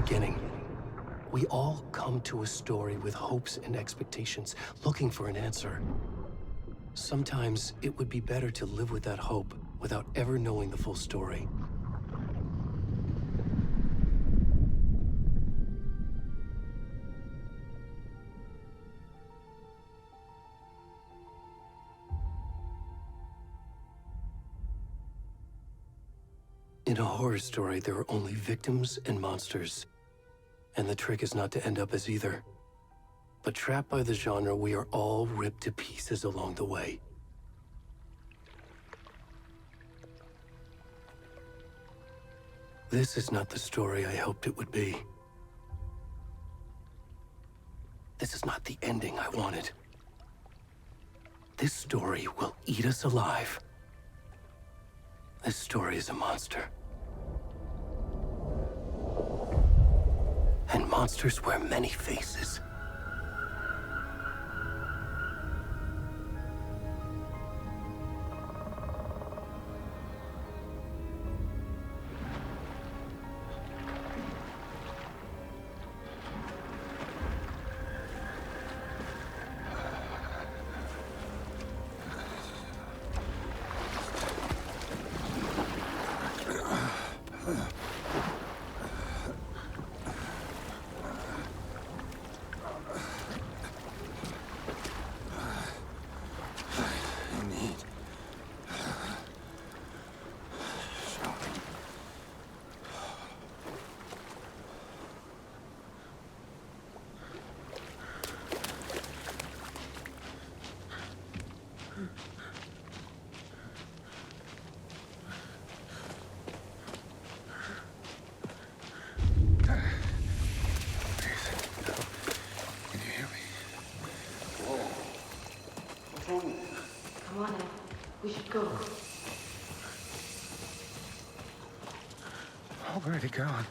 beginning. We all come to a story with hopes and expectations, looking for an answer. Sometimes it would be better to live with that hope without ever knowing the full story. In a horror story, there are only victims and monsters. And the trick is not to end up as either. But trapped by the genre, we are all ripped to pieces along the way. This is not the story I hoped it would be. This is not the ending I wanted. This story will eat us alive. This story is a monster. And monsters wear many faces. Come on in. We should go. Already gone.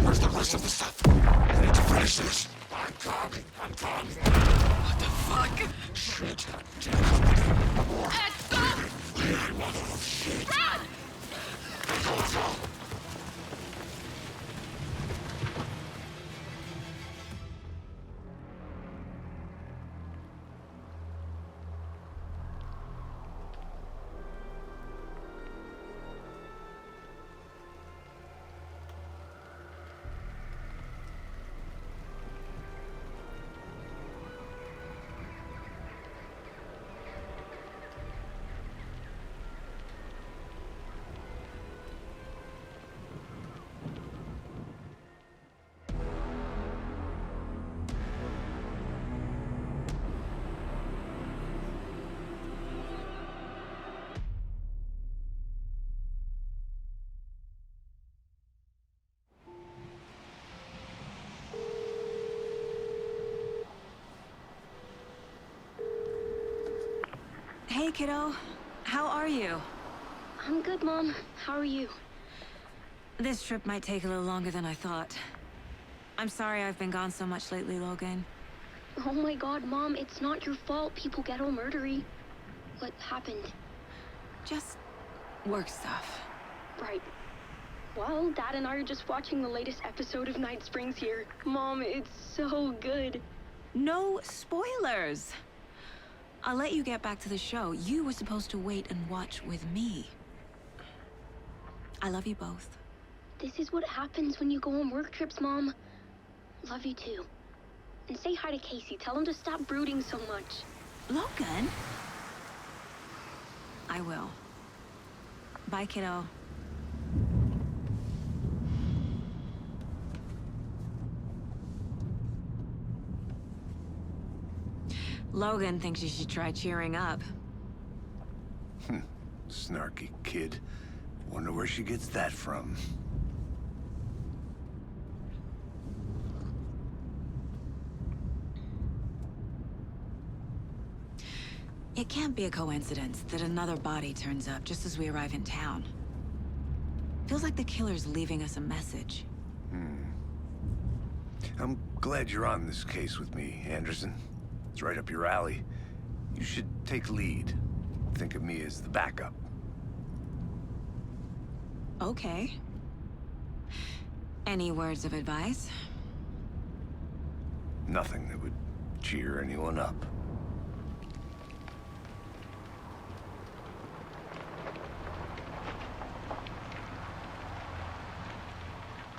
Where's the rest of the stuff? I need to finish this. I'm coming. What the fuck? Shit. Ed, stop! Mother of shit. Run! Go. kiddo. How are you? I'm good, Mom. How are you? This trip might take a little longer than I thought. I'm sorry I've been gone so much lately, Logan. Oh my god, Mom, it's not your fault people get all murdery. What happened? Just work stuff. Right. Well, Dad and I are just watching the latest episode of Night Springs here. Mom, it's so good. No spoilers! I'll let you get back to the show. You were supposed to wait and watch with me. I love you both. This is what happens when you go on work trips, Mom. Love you too. And say hi to Casey. Tell him to stop brooding so much. Logan? I will. Bye, kiddo. Logan thinks you should try cheering up. Snarky kid. Wonder where she gets that from. It can't be a coincidence that another body turns up just as we arrive in town. Feels like the killer's leaving us a message. I'm glad you're on this case with me, Anderson. It's right up your alley. You should take lead. Think of me as the backup. Okay. Any words of advice? Nothing that would cheer anyone up.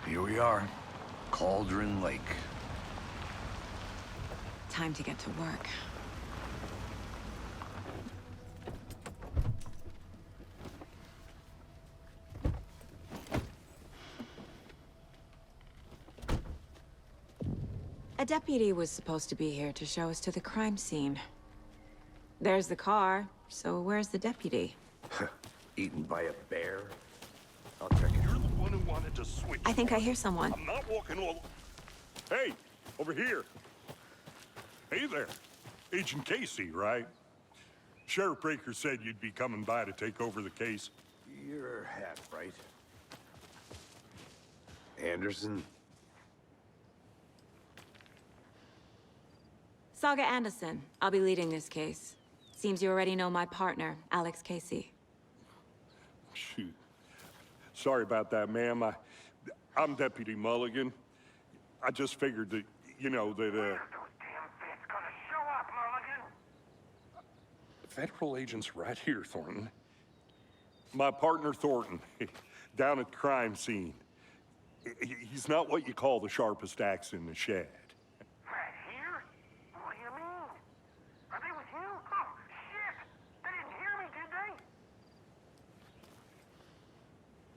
Here we are, Cauldron Lake. Time to get to work. A deputy was supposed to be here to show us to the crime scene. There's the car, so where's the deputy? Eaten by a bear? I'll check it. You're the one who wanted to switch. I think I hear someone. I'm not walking all... Hey, over here. Hey there. Agent Casey, right? Sheriff Breaker said you'd be coming by to take over the case. You're half right. Anderson? Saga Anderson. I'll be leading this case. Seems you already know my partner, Alex Casey. Shoot. Sorry about that, ma'am. I'm Deputy Mulligan. I just figured that, you know, that, Those damn feds gonna show up, Mulligan. federal agent's right here, Thornton. My partner, Thornton, down at the crime scene. He's not what you call the sharpest axe in the shed. Right here? What do you mean? Are they with you? Oh, shit! They didn't hear me, did they?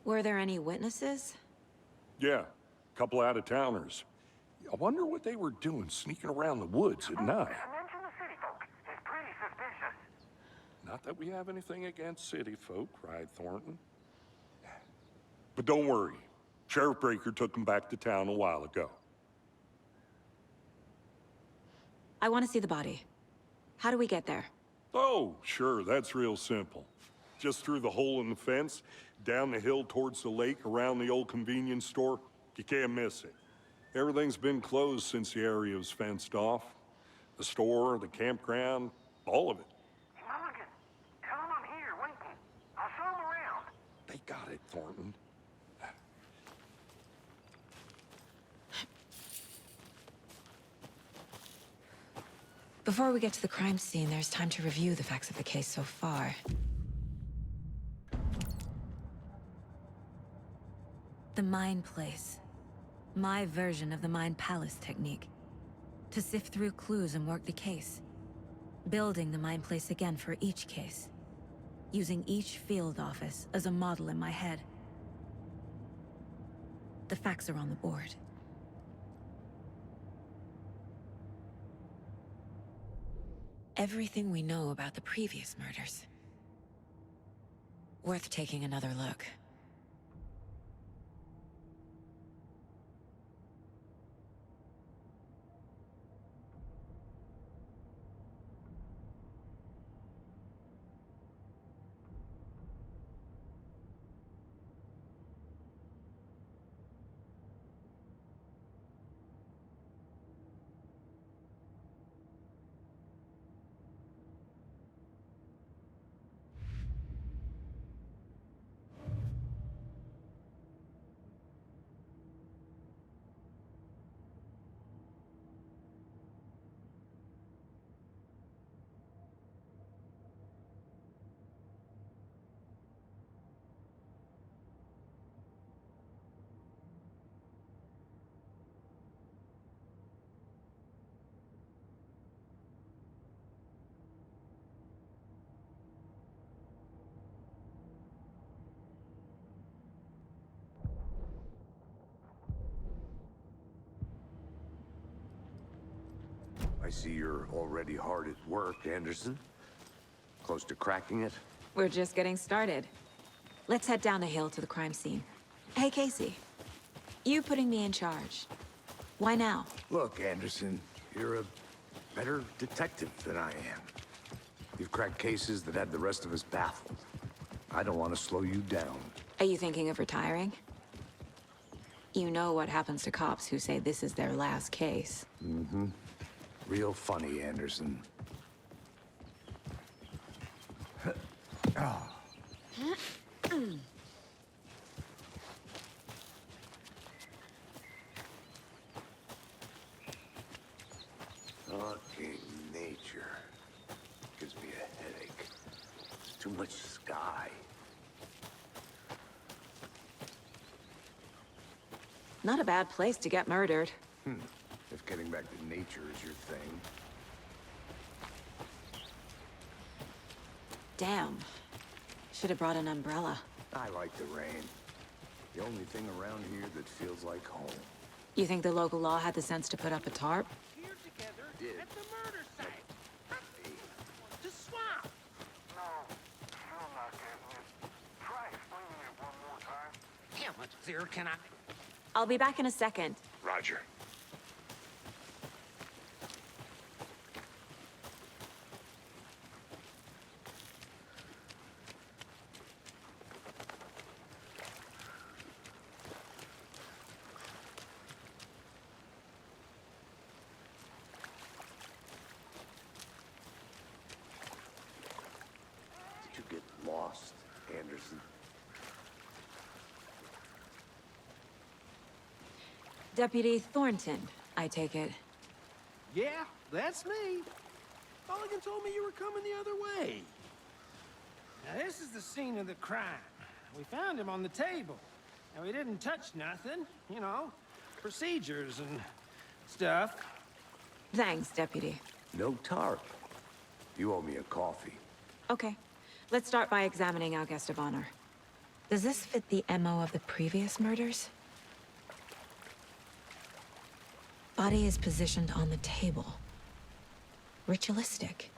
Were there any witnesses? Yeah, a couple out-of-towners. I wonder what they were doing sneaking around the woods at night. Mention the city folk. It's pretty suspicious. Not that we have anything against city folk, cried Thornton. But don't worry. Sheriff Breaker took them back to town a while ago. I want to see the body. How do we get there? Oh, sure, that's real simple. Just through the hole in the fence, down the hill towards the lake, around the old convenience store. You can't miss it. Everything's been closed since the area was fenced off. The store, the campground, all of it. Hey, Mulligan, tell them I'm here, waiting. I'll show them around. They got it, Thornton. Before we get to the crime scene, there's time to review the facts of the case so far. The Mind Place. My version of the Mind Palace technique. To sift through clues and work the case. Building the Mind Place again for each case. Using each field office as a model in my head. The facts are on the board. Everything we know about the previous murders. Worth taking another look. I see you're already hard at work, Anderson. Close to cracking it? We're just getting started. Let's head down the hill to the crime scene. Hey, Casey. You putting me in charge. Why now? Look, Anderson, you're a better detective than I am. You've cracked cases that had the rest of us baffled. I don't want to slow you down. Are you thinking of retiring? You know what happens to cops who say this is their last case. Mm-hmm. Real funny, Anderson. Fucking nature. Gives me a headache. There's too much sky. Not a bad place to get murdered. If getting back to nature is your thing. Damn. Should have brought an umbrella. I like the rain. The only thing around here that feels like home. You think the local law had the sense to put up a tarp? Here together Did. at the murder site. To swap. No, you're not getting it. Try explaining it one more time. How much clearer can I? I'll be back in a second. Roger. Did you get lost, Anderson? Deputy Thornton, I take it. Yeah, that's me. Mulligan told me you were coming the other way. Now, this is the scene of the crime. We found him on the table. And we didn't touch nothing, you know, procedures and stuff. Thanks, Deputy. No tarp. You owe me a coffee. Okay. Let's start by examining our guest of honor. Does this fit the MO of the previous murders? Body is positioned on the table. Ritualistic.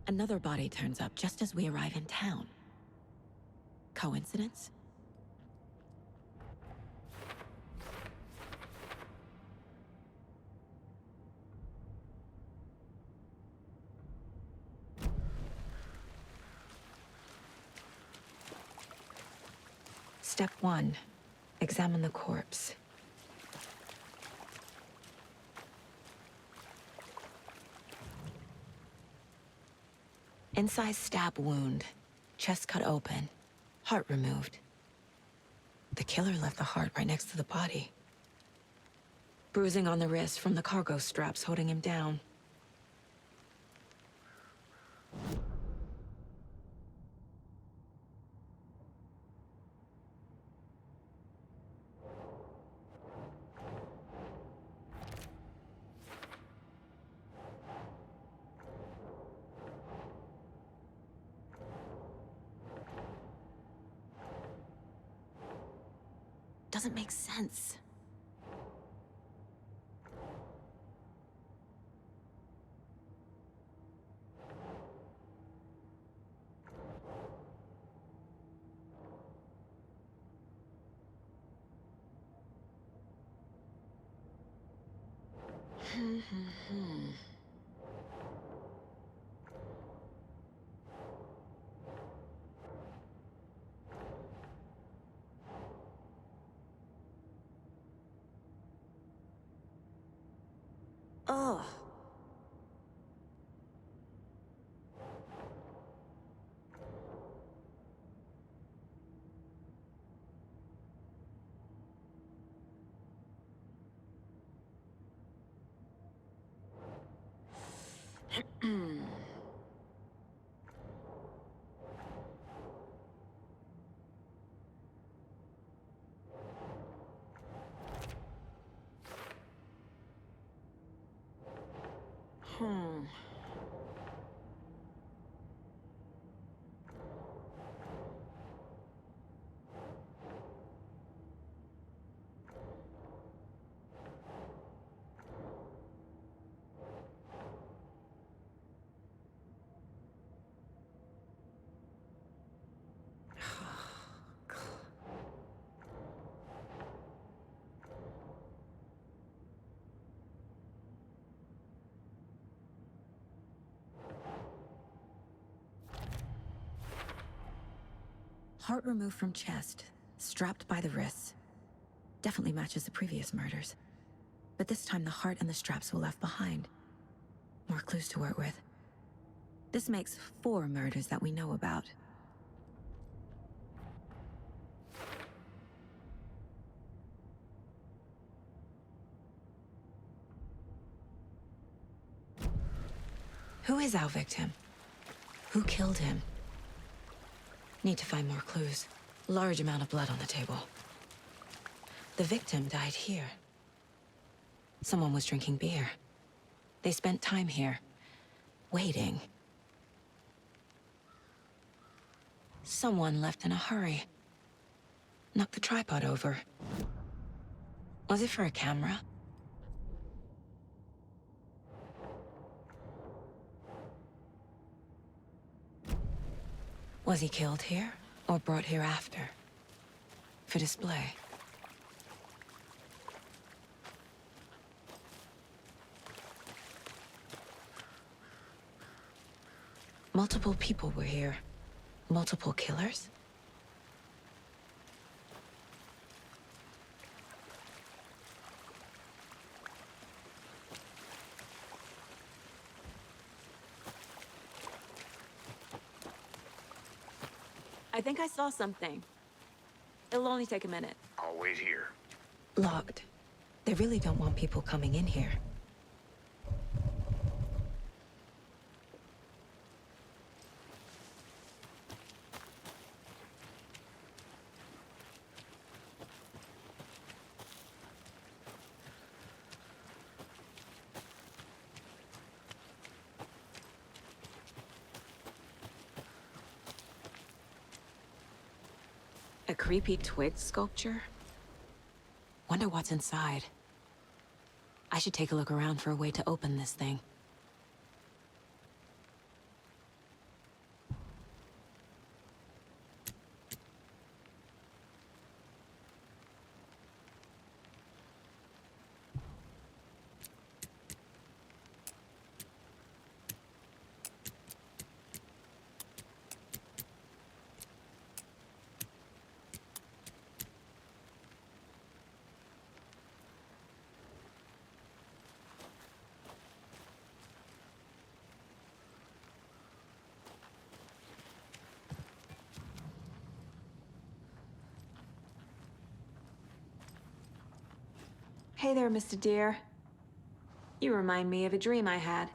Another body turns up just as we arrive in town. Coincidence? Step 1. Examine the corpse. Incised stab wound, chest cut open, heart removed. The killer left the heart right next to the body. Bruising on the wrist from the cargo straps holding him down. Doesn't make sense. Ugh. Heart removed from chest, strapped by the wrists. Definitely matches the previous murders. But this time the heart and the straps were left behind. More clues to work with. This makes 4 murders that we know about. Who is our victim? Who killed him? Need to find more clues. Large amount of blood on the table. The victim died here. Someone was drinking beer. They spent time here, waiting. Someone left in a hurry. Knocked the tripod over. Was it for a camera? Was he killed here, or brought here after? For display? Multiple people were here. Multiple killers? I think I saw something. It'll only take a minute. I'll wait here. Locked. They really don't want people coming in here. A creepy twig sculpture? Wonder what's inside. I should take a look around for a way to open this thing. Hey there, Mr. Deer. You remind me of a dream I had.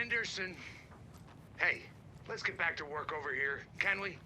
Anderson. Hey, let's get back to work over here, can we?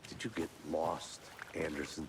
Did you get lost, Anderson?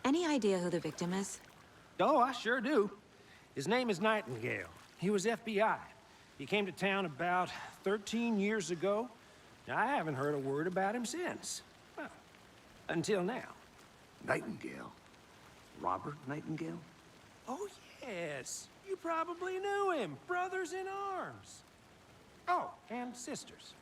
Any idea who the victim is? Oh, I sure do. His name is Nightingale. He was FBI. He came to town about 13 years ago. Now, I haven't heard a word about him since. Well, until now. Nightingale? Robert Nightingale? Oh, yes. You probably knew him. Brothers in arms. Oh, and sisters.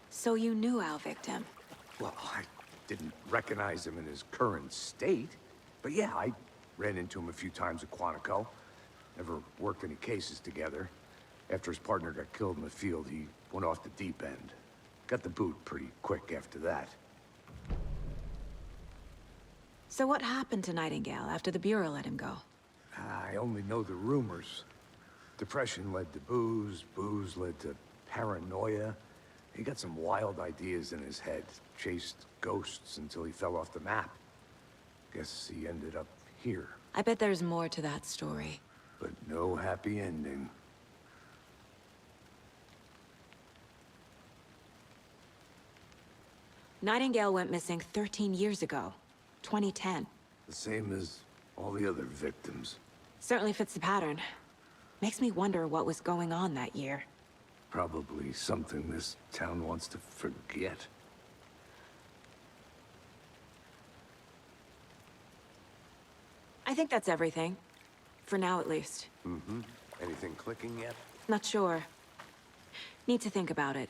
So you knew our victim? Well, I didn't recognize him in his current state. But yeah, I ran into him a few times at Quantico. Never worked any cases together. After his partner got killed in the field, he went off the deep end. Got the boot pretty quick after that. So what happened to Nightingale after the Bureau let him go? I only know the rumors. Depression led to booze, booze led to paranoia. He got some wild ideas in his head, chased ghosts until he fell off the map. Guess he ended up here, I bet there's more to that story. but no happy ending. Nightingale went missing 13 years ago. 2010. The same as all the other victims. Certainly fits the pattern. Makes me wonder what was going on that year. Probably something this town wants to forget. I think that's everything. For now, at least. Mm-hmm. Anything clicking yet? Not sure. Need to think about it.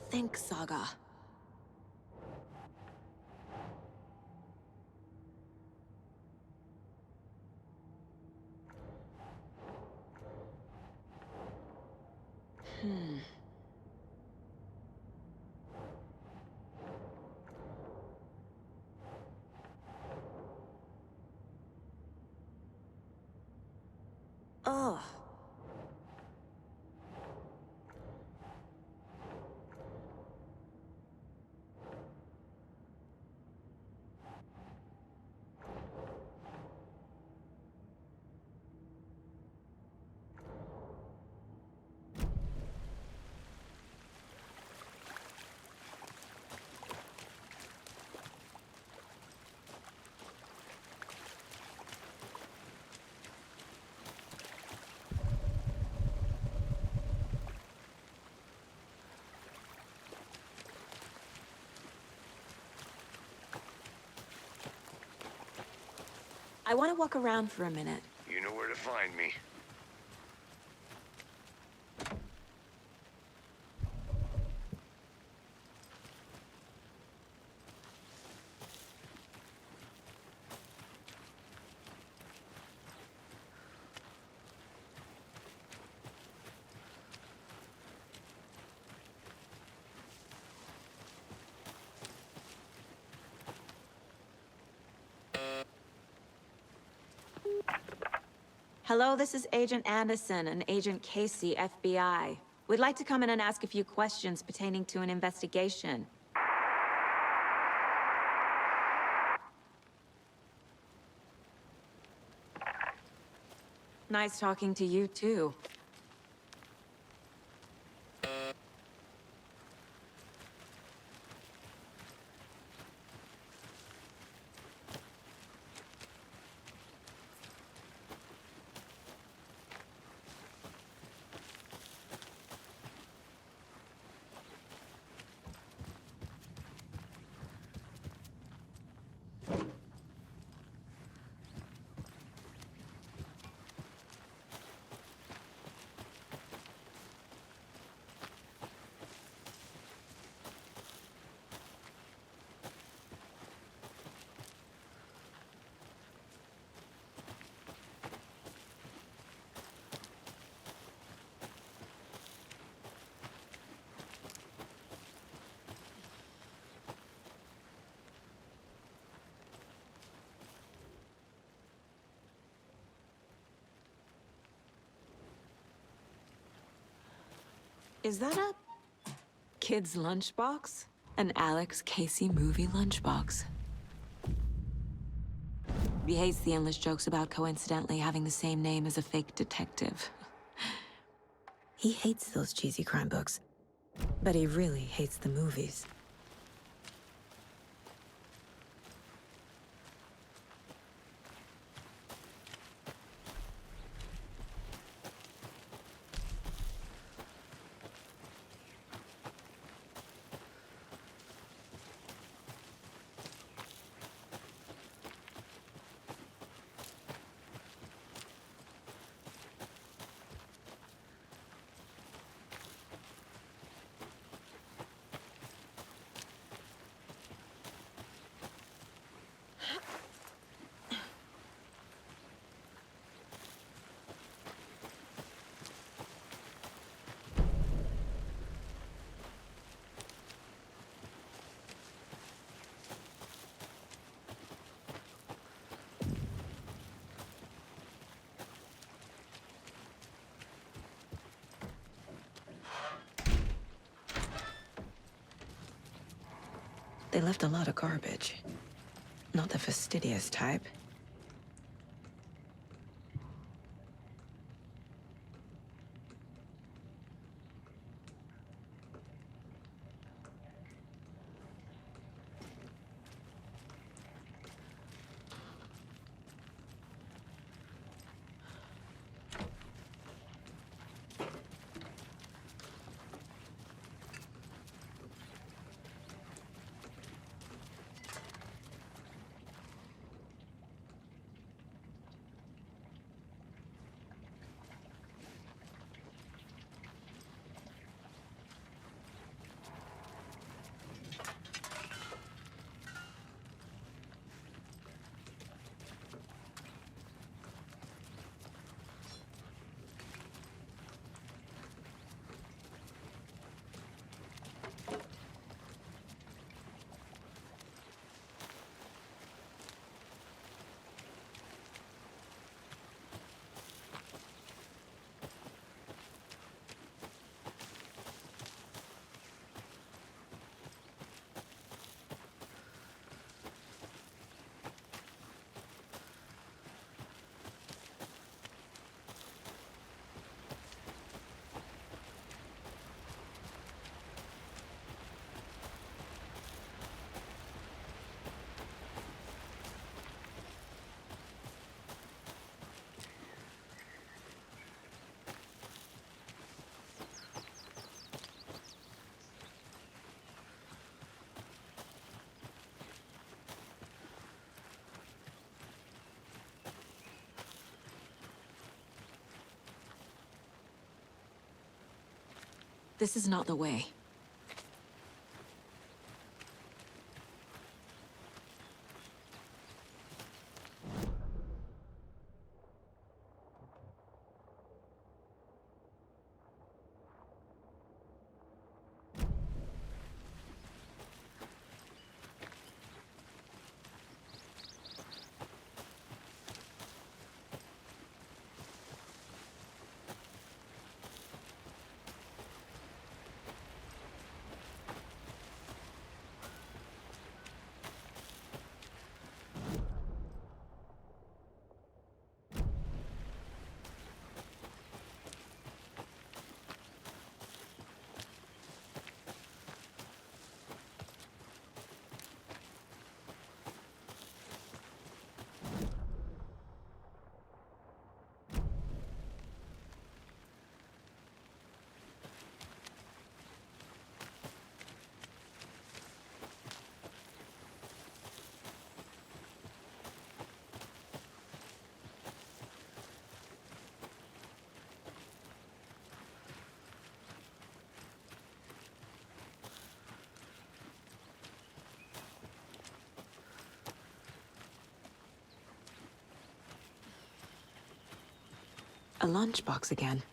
think saga. Ugh. I want to walk around for a minute. You know where to find me. Hello, this is Agent Anderson and Agent Casey, FBI. We'd like to come in and ask a few questions pertaining to an investigation. Nice talking to you, too. Is that a kid's lunchbox? An Alex Casey movie lunchbox. He hates the endless jokes about coincidentally having the same name as a fake detective. He hates those cheesy crime books, but he really hates the movies. They left a lot of garbage. Not the fastidious type. This is not the way. A lunchbox again.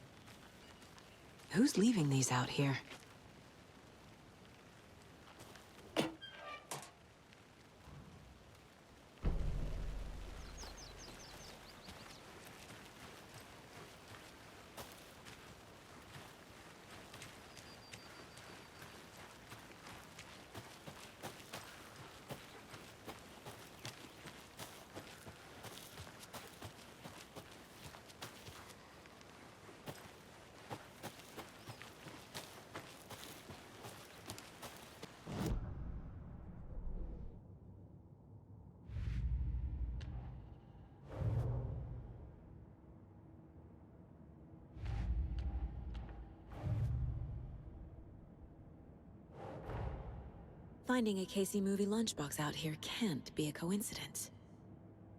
Who's leaving these out here? Finding a Casey movie lunchbox out here can't be a coincidence.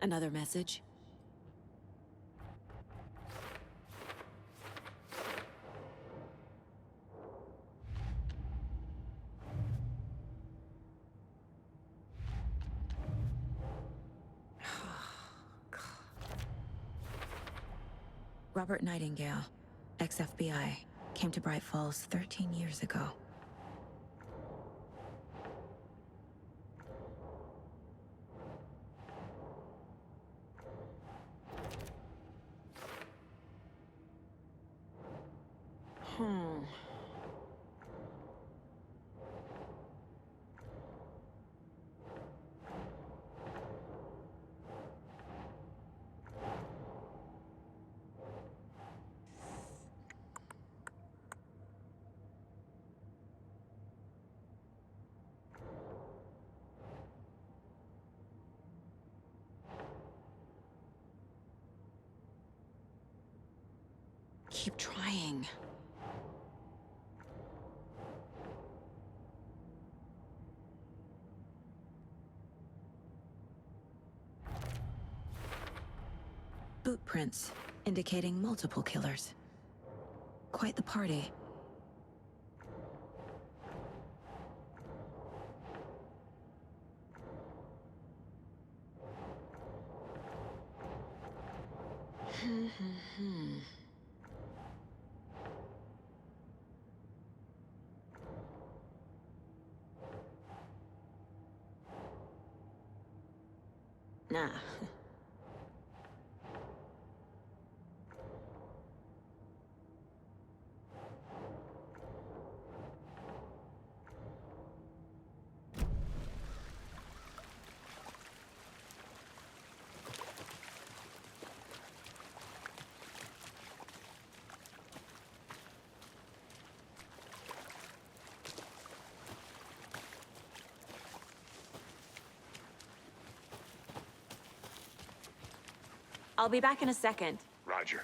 Another message? Robert Nightingale, ex-FBI, came to Bright Falls 13 years ago. Keep trying. Boot prints, indicating multiple killers. Quite the party. Nah. I'll be back in a second. Roger.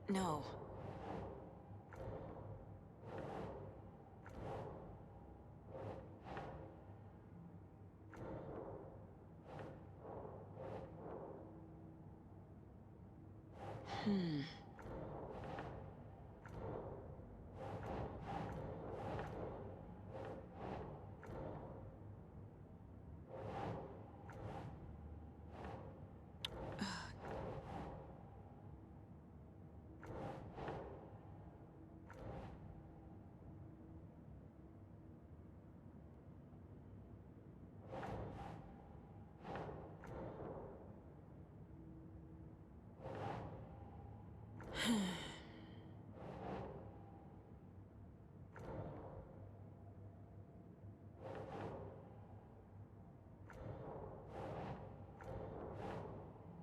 No.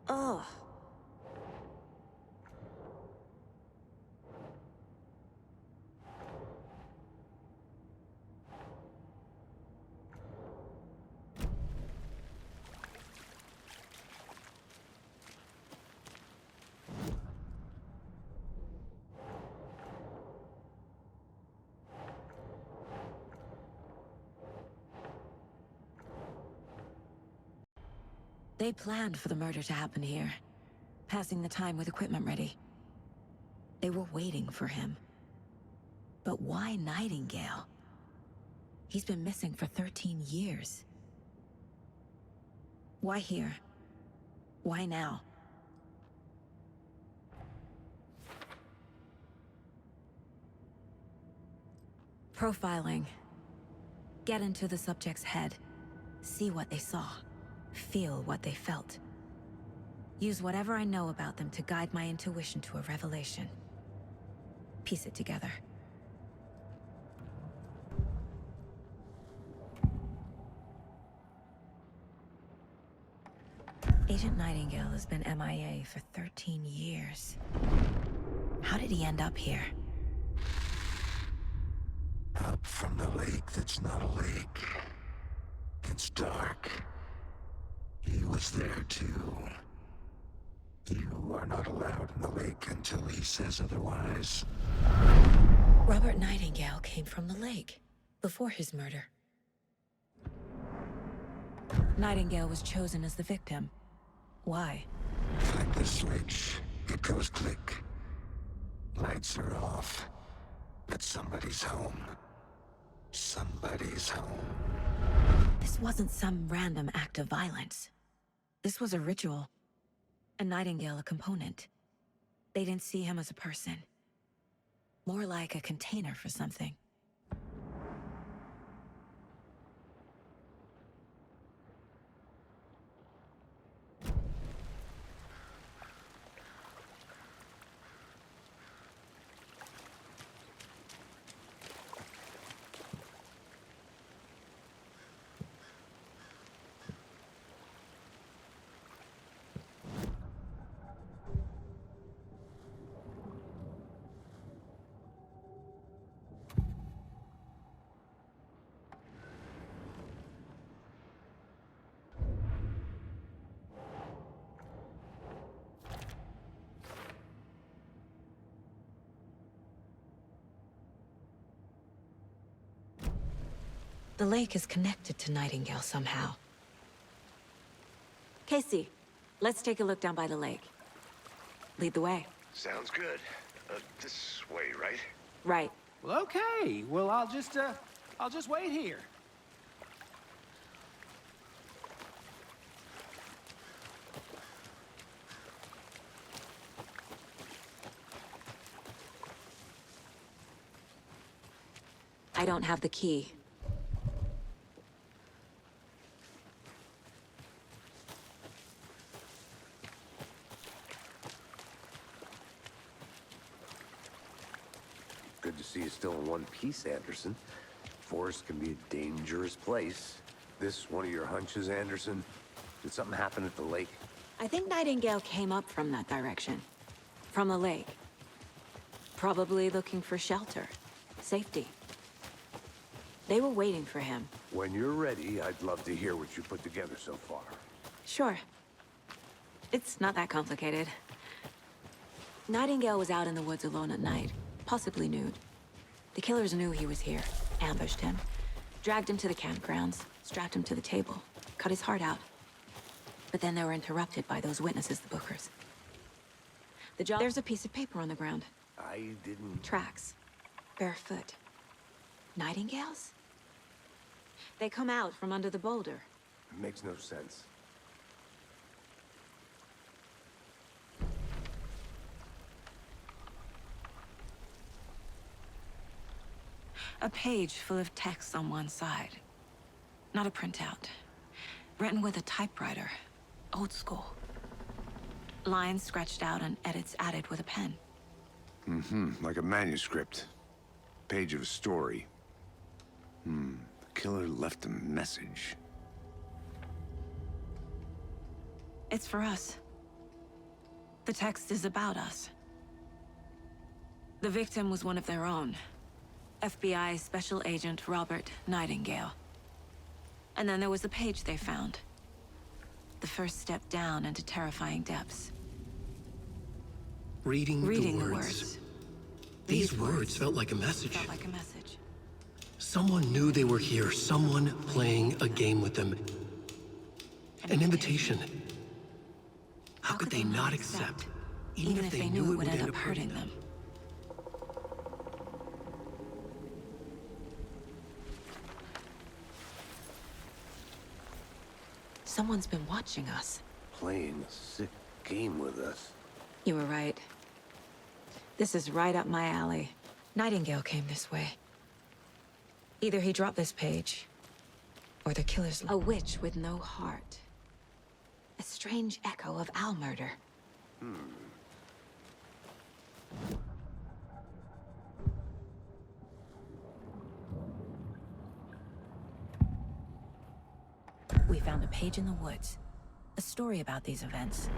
Ugh. They planned for the murder to happen here, passing the time with equipment ready. They were waiting for him. But why Nightingale? He's been missing for 13 years. Why here? Why now? Profiling. Get into the subject's head. See what they saw. Feel what they felt. Use whatever I know about them to guide my intuition to a revelation. Piece it together. Agent Nightingale has been MIA for 13 years. How did he end up here? Up from the lake that's not a lake. It's dark. He was there too. You are not allowed in the lake until he says otherwise. Robert Nightingale came from the lake, before his murder. Nightingale was chosen as the victim. Why? Flick the switch. It goes click. Lights are off. But somebody's home. Somebody's home. This wasn't some random act of violence. This was a ritual. And Nightingale a component. They didn't see him as a person. More like a container for something. The lake is connected to Nightingale somehow. Casey, let's take a look down by the lake. Lead the way. Sounds good. This way, right? Right. Well, okay. Well, I'll just wait here. I don't have the key. Good to see you still in one piece, Anderson. Forest can be a dangerous place. This one of your hunches, Anderson? Did something happen at the lake? I think Nightingale came up from that direction. From the lake. Probably looking for shelter. Safety. They were waiting for him. When you're ready, I'd love to hear what you put together so far. Sure. It's not that complicated. Nightingale was out in the woods alone at night, possibly nude. The killers knew he was here, ambushed him, dragged him to the campgrounds, strapped him to the table, cut his heart out. But then they were interrupted by those witnesses, the Bookers. There's a piece of paper on the ground. I didn't... Tracks. Barefoot. Nightingales? They come out from under the boulder. It makes no sense. A page full of text on one side. Not a printout. Written with a typewriter. Old school. Lines scratched out and edits added with a pen. Like a manuscript. Page of a story. The killer left a message. It's for us. The text is about us. The victim was one of their own. FBI Special Agent Robert Nightingale. And then there was the page they found. The first step down into terrifying depths. Reading Reading the words. These words felt like a message. Felt like a message. Someone knew they were here, someone playing a game with them. An invitation. How could they not accept, even if they knew it would end up hurting them? Someone's been watching us. Playing a sick game with us. You were right. This is right up my alley. Nightingale came this way. Either he dropped this page, or the killers... A witch with no heart. A strange echo of owl murder. We found a page in the woods. A story about these events.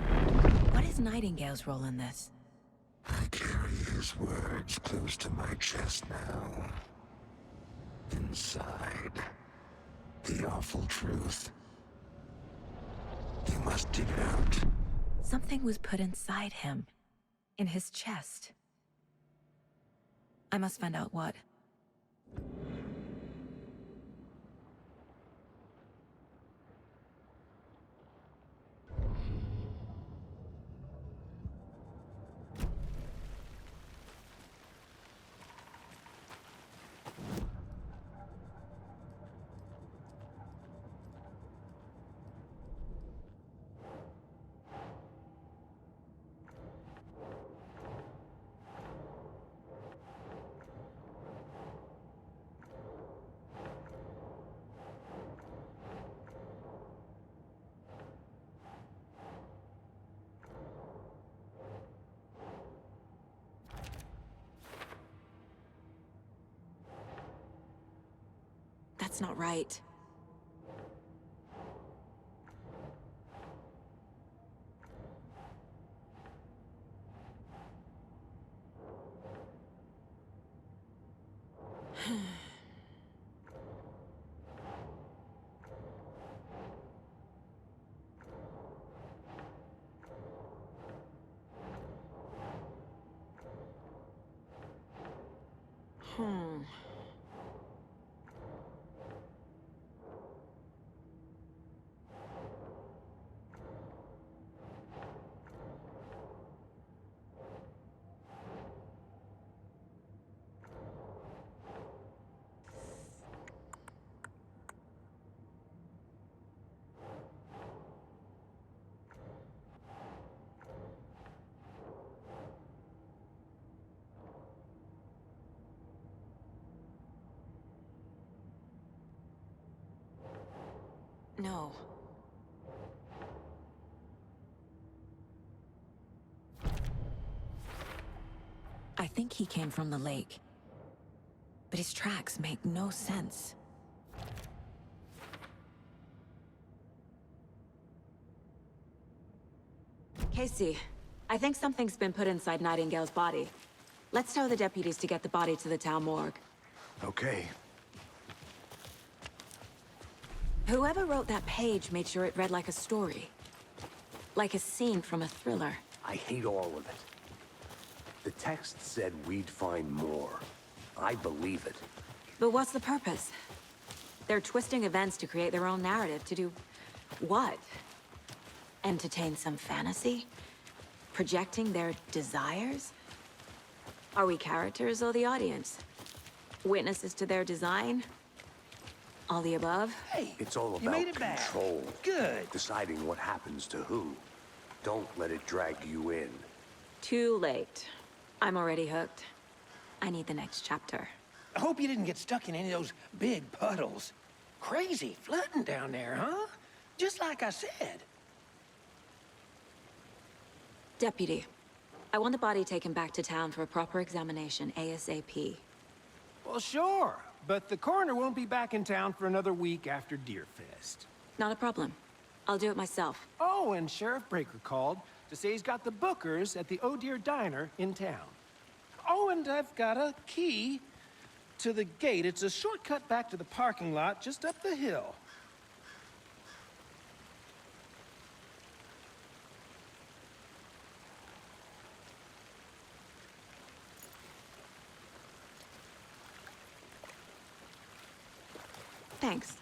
What is Nightingale's role in this? I carry his words close to my chest now. Inside, the awful truth. You must dig it out. Something was put inside him. In his chest. I must find out what. That's not right. No. I think he came from the lake. But his tracks make no sense. Casey, I think something's been put inside Nightingale's body. Let's tell the deputies to get the body to the town morgue. Okay. Whoever wrote that page made sure it read like a story. Like a scene from a thriller. I hate all of it. The text said we'd find more. I believe it. But what's the purpose? They're twisting events to create their own narrative. To do what? Entertain some fantasy? Projecting their desires? Are we characters or the audience? Witnesses to their design? All the above? Hey, It's all you about made it back. control. Good. Deciding what happens to who. Don't let it drag you in. Too late. I'm already hooked. I need the next chapter. I hope you didn't get stuck in any of those big puddles. Crazy flooding down there, huh? Just like I said. Deputy, I want the body taken back to town for a proper examination, ASAP. Well, sure. But the coroner won't be back in town for another week after Deerfest. Not a problem. I'll do it myself. Oh, and Sheriff Breaker called to say he's got the bookers at the Oh Dear Diner in town. Oh, and I've got a key to the gate. It's a shortcut back to the parking lot just up the hill. Thanks.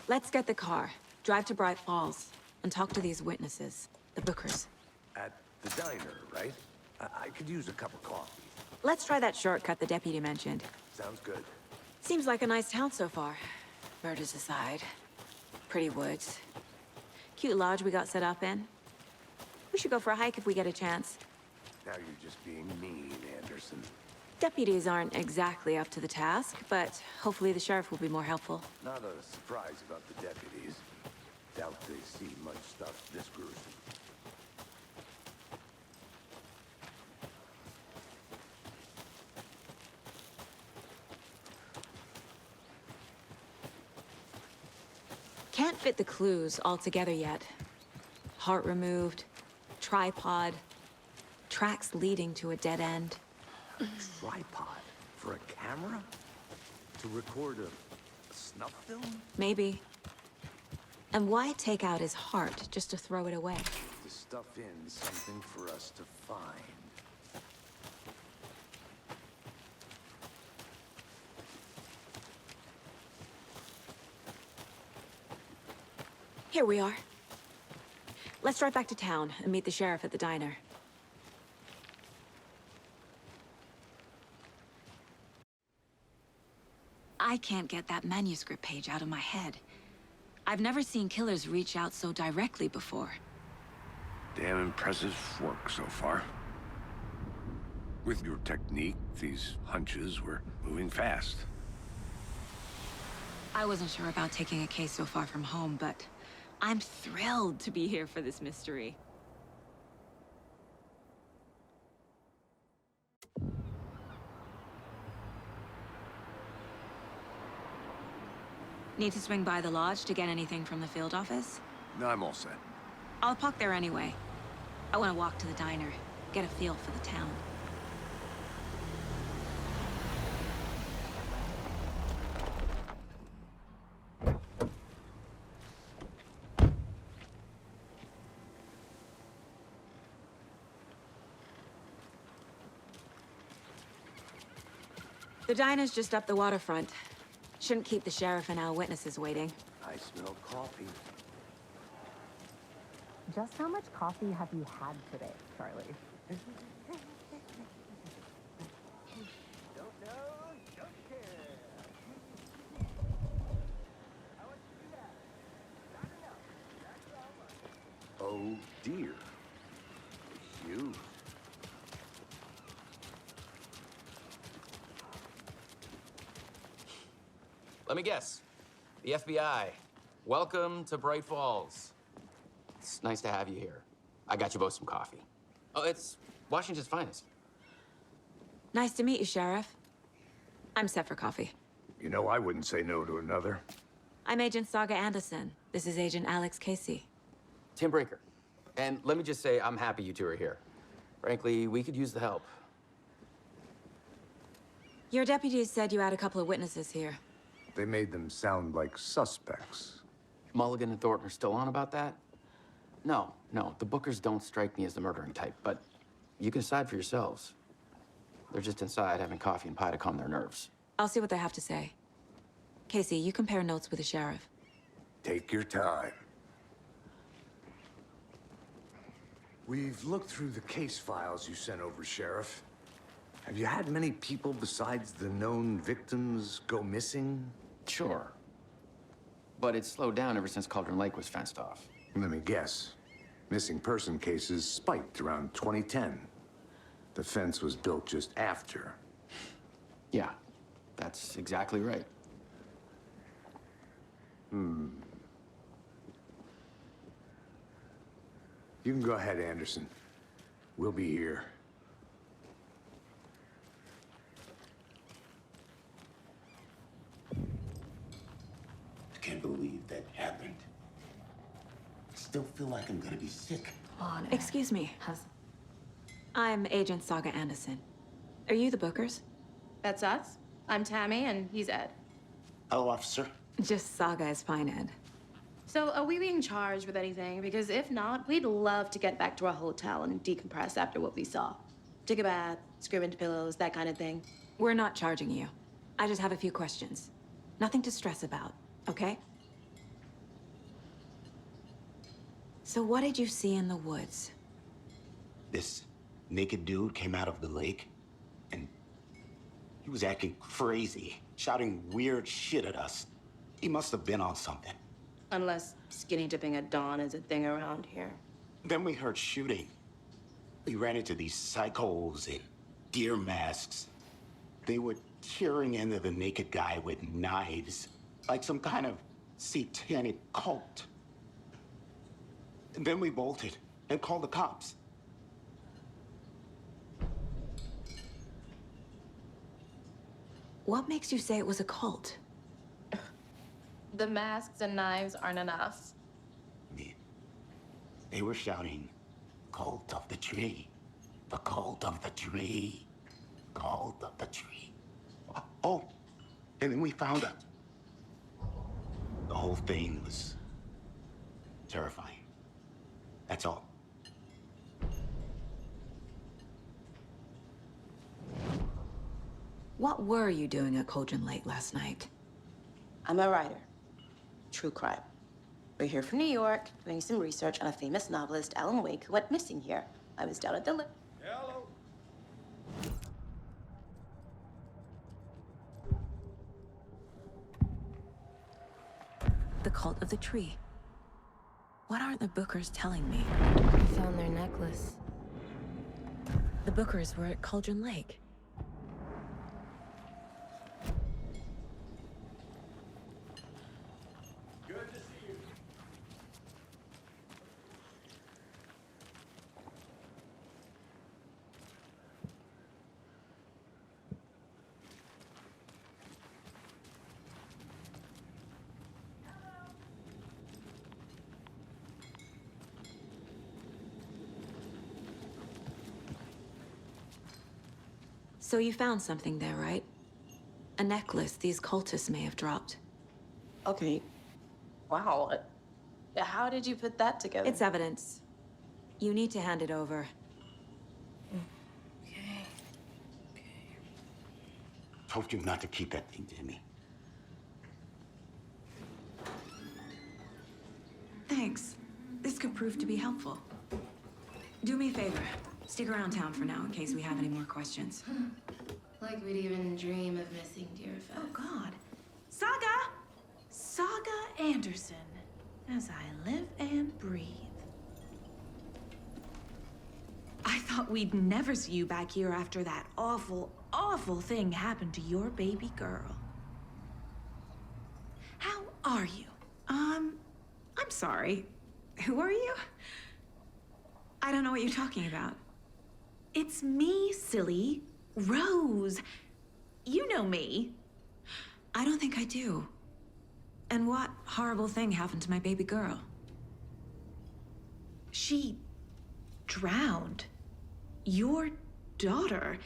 Let's get the car, drive to Bright Falls, and talk to these witnesses, the bookers. At the diner, right? I could use a cup of coffee. Let's try that shortcut the deputy mentioned. Sounds good. Seems like a nice town so far. Murders aside. Pretty woods. Cute lodge we got set up in. We should go for a hike if we get a chance. Now you're just being mean, Anderson. Deputies aren't exactly up to the task, but hopefully the sheriff will be more helpful. Not a surprise about the deputies. Doubt they see much stuff this gruesome. Can't fit the clues all together yet. Heart removed, tripod, tracks leading to a dead end. Tripod? For a camera? To record a snuff film? Maybe. And why take out his heart just to throw it away? To stuff in something for us to find. Here we are. Let's drive back to town and meet the sheriff at the diner. I can't get that manuscript page out of my head. I've never seen killers reach out so directly before. Damn impressive work so far. With your technique, these hunches were moving fast. I wasn't sure about taking a case so far from home, but I'm thrilled to be here for this mystery. Need to swing by the lodge to get anything from the field office? No, I'm all set. I'll park there anyway. I want to walk to the diner, get a feel for the town. The diner's just up the waterfront. Shouldn't keep the sheriff and our witnesses waiting. I smell coffee. Just how much coffee have you had today, Charlie? Don't know, don't care. I want you to do that. Not enough. That's all. Oh dear. Huge. Let me guess. The FBI. Welcome to Bright Falls. It's nice to have you here. I got you both some coffee. Oh, it's Washington's finest. Nice to meet you, Sheriff. I'm set for coffee. You know, I wouldn't say no to another. I'm Agent Saga Anderson. This is Agent Alex Casey. Tim Breaker. And let me just say, I'm happy you two are here. Frankly, we could use the help. Your deputies said you had a couple of witnesses here. They made them sound like suspects. Mulligan and Thornton are still on about that? No, the Bookers don't strike me as the murdering type, but you can decide for yourselves. They're just inside having coffee and pie to calm their nerves. I'll see what they have to say. Casey, you compare notes with the sheriff. Take your time. We've looked through the case files you sent over, Sheriff. Have you had many people besides the known victims go missing? Sure. But it's slowed down ever since Cauldron Lake was fenced off. Let me guess. Missing person cases spiked around 2010. The fence was built just after. Yeah, that's exactly right. You can go ahead, Anderson. We'll be here. I can't believe that happened. I still feel like I'm gonna be sick. On. Excuse me. I'm Agent Saga Anderson. Are you the Bookers? That's us. I'm Tammy, and he's Ed. Hello, officer. Just Saga is fine, Ed. So, are we being charged with anything? Because if not, we'd love to get back to our hotel and decompress after what we saw. Take a bath, scream into pillows, that kind of thing. We're not charging you. I just have a few questions. Nothing to stress about, okay? So what did you see in the woods? This naked dude came out of the lake, and he was acting crazy, shouting weird shit at us. He must have been on something. Unless skinny dipping at dawn is a thing around here. Then we heard shooting. We ran into these psychos in deer masks. They were tearing into the naked guy with knives, like some kind of satanic cult. And then we bolted and called the cops. What makes you say it was a cult? The masks and knives aren't enough. They were shouting, "Cult of the tree, the cult of the tree, cult of the tree." Oh, and then we found out. The whole thing was terrifying. That's all. What were you doing at Cauldron Lake last night? I'm a writer. True crime. We're here from New York, doing some research on a famous novelist, Alan Wake, who went missing here. I was down at the Hello. The cult of the tree. What aren't the Bookers telling me? I found their necklace. The Bookers were at Cauldron Lake. Good to see you. So you found something there, right? A necklace these cultists may have dropped. Okay. Wow. How did you put that together? It's evidence. You need to hand it over. Okay. Told you not to keep that thing to me. Thanks. This could prove to be helpful. Do me a favor. Stick around town for now in case we have any more questions. Like we'd even dream of missing dear Fest. Oh, God. Saga! Saga Anderson. As I live and breathe. I thought we'd never see you back here after that awful, awful thing happened to your baby girl. How are you? I'm sorry. Who are you? I don't know what you're talking about. It's me, silly. Rose. You know me. I don't think I do. And what horrible thing happened to my baby girl? She drowned. Your daughter.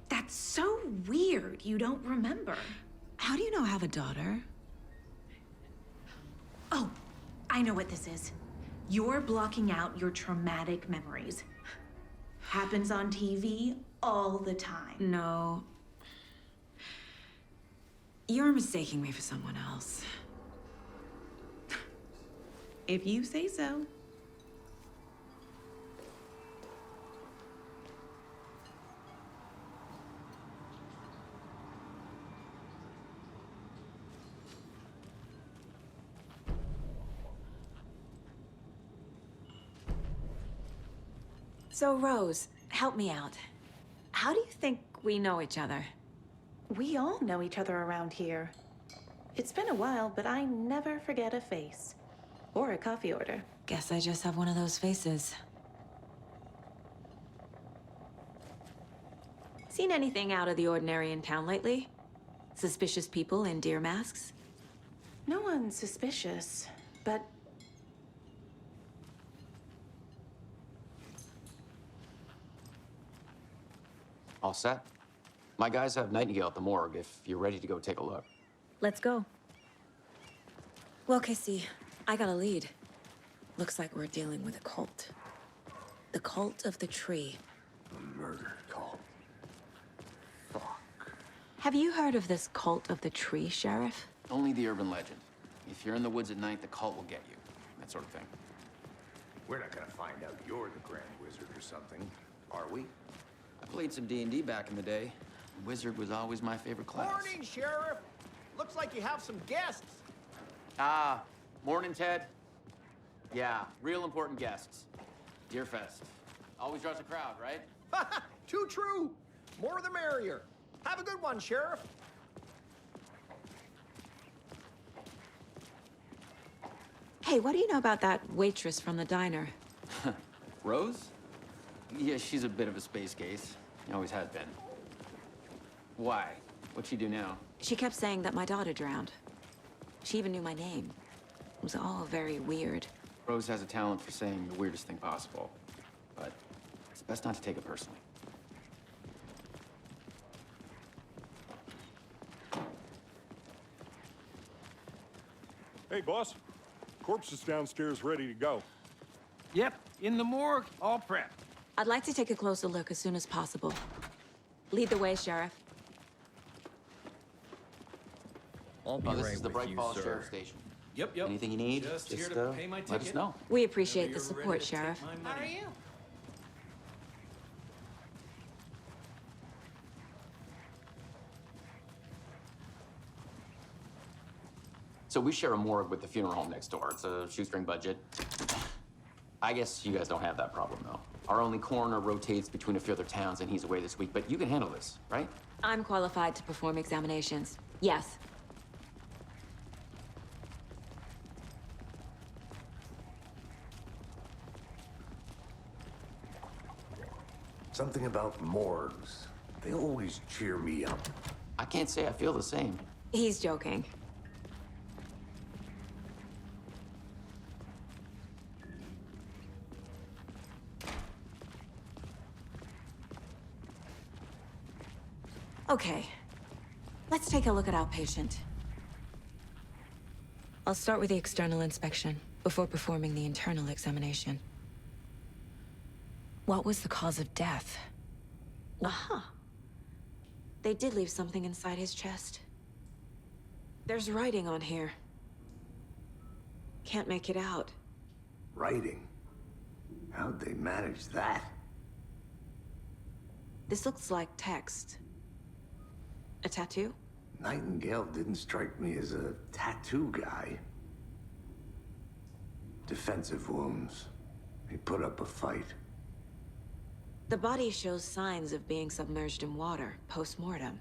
That's so weird you don't remember. How do you know I have a daughter? Oh, I know what this is. You're blocking out your traumatic memories. Happens on TV all the time. No. You're mistaking me for someone else. If you say so. So, Rose, help me out. How do you think we know each other? We all know each other around here. It's been a while, but I never forget a face. Or a coffee order. Guess I just have one of those faces. Seen anything out of the ordinary in town lately? Suspicious people in deer masks? No one's suspicious, but All set? My guys have Nightingale at the morgue if you're ready to go take a look. Let's go. Well, Casey, I got a lead. Looks like we're dealing with a cult. The cult of the tree. A murder cult. Fuck. Have you heard of this cult of the tree, Sheriff? Only the urban legend. If you're in the woods at night, the cult will get you. That sort of thing. We're not gonna find out you're the Grand Wizard or something, are we? I played some D&D back in the day. Wizard was always my favorite class. Morning, Sheriff. Looks like you have some guests. Ah, morning, Ted. Yeah, real important guests. Deerfest. Always draws a crowd, right? Too true. More the merrier. Have a good one, Sheriff. Hey, what do you know about that waitress from the diner? Rose? Yeah, she's a bit of a space case. Always has been. Why? What'd she do now? She kept saying that my daughter drowned. She even knew my name. It was all very weird. Rose has a talent for saying the weirdest thing possible. But it's best not to take it personally. Hey, boss. Corpse is downstairs ready to go. Yep, in the morgue, all prepped. I'd like to take a closer look as soon as possible. Lead the way, Sheriff. I'll be Oh, this right is the with Bright you, Falls sir. Sheriff Station. Yep. Anything you need, Just just here to pay my let us ticket. know. We appreciate the Whenever you're support, ready to take Sheriff. my How are money. you? So we share a morgue with the funeral home next door. It's a shoestring budget. I guess you guys don't have that problem, though. Our only coroner rotates between a few other towns, and he's away this week. But you can handle this, right? I'm qualified to perform examinations. Yes. Something about morgues. They always cheer me up. I can't say I feel the same. He's joking. Okay. Let's take a look at our patient. I'll start with the external inspection before performing the internal examination. What was the cause of death? Aha. They did leave something inside his chest. There's writing on here. Can't make it out. Writing? How'd they manage that? This looks like text. A tattoo? Nightingale didn't strike me as a tattoo guy. Defensive wounds. He put up a fight. The body shows signs of being submerged in water post-mortem.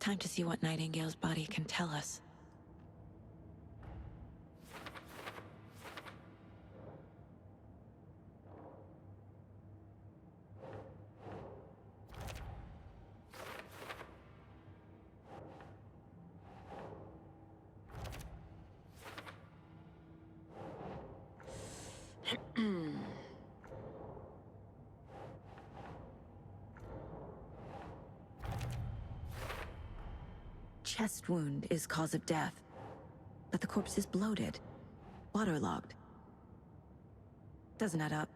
Time to see what Nightingale's body can tell us. chest wound is cause of death, but the corpse is bloated, waterlogged. Doesn't add up.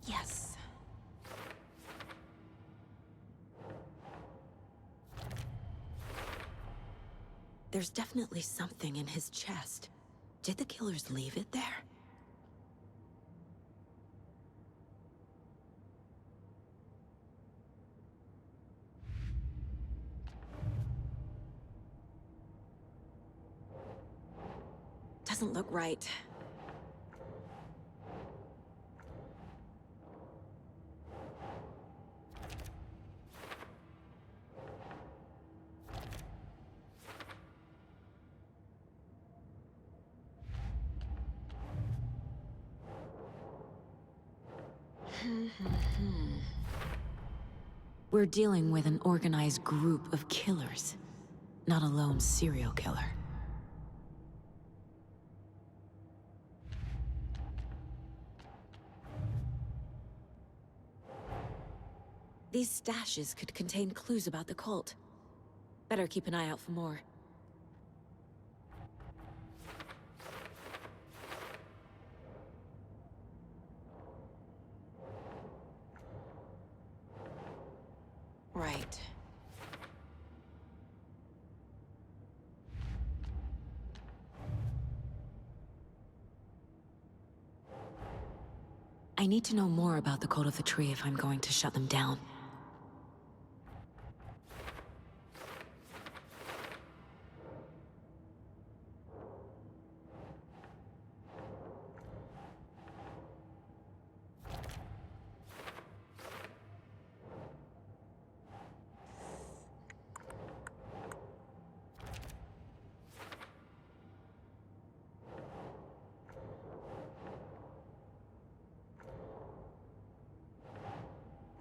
Yes. There's definitely something in his chest. Did the killers leave it there? Doesn't look right. We're dealing with an organized group of killers, not a lone serial killer. These stashes could contain clues about the cult. Better keep an eye out for more. Right. I need to know more about the Cult of the Tree if I'm going to shut them down.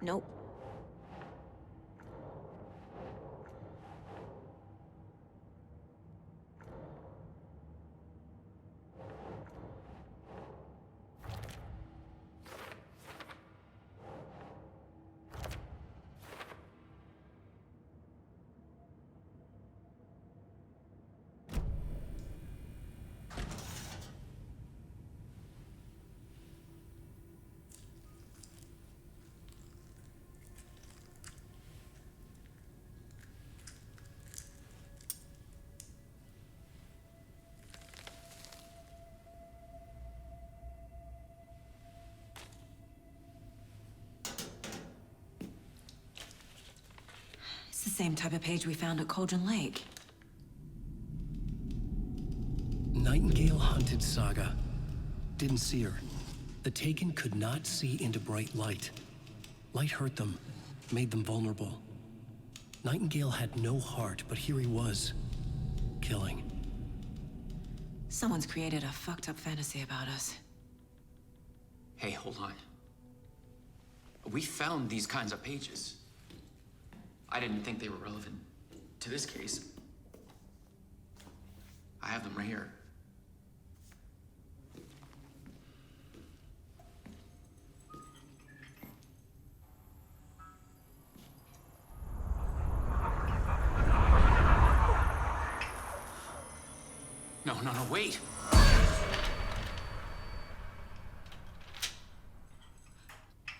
Nope. It's the same type of page we found at Cauldron Lake. Nightingale hunted Saga. Didn't see her. The Taken could not see into bright light. Light hurt them, made them vulnerable. Nightingale had no heart, but here he was, killing. Someone's created a fucked up fantasy about us. Hey, hold on. We found these kinds of pages. I didn't think they were relevant to this case. I have them right here. No, wait!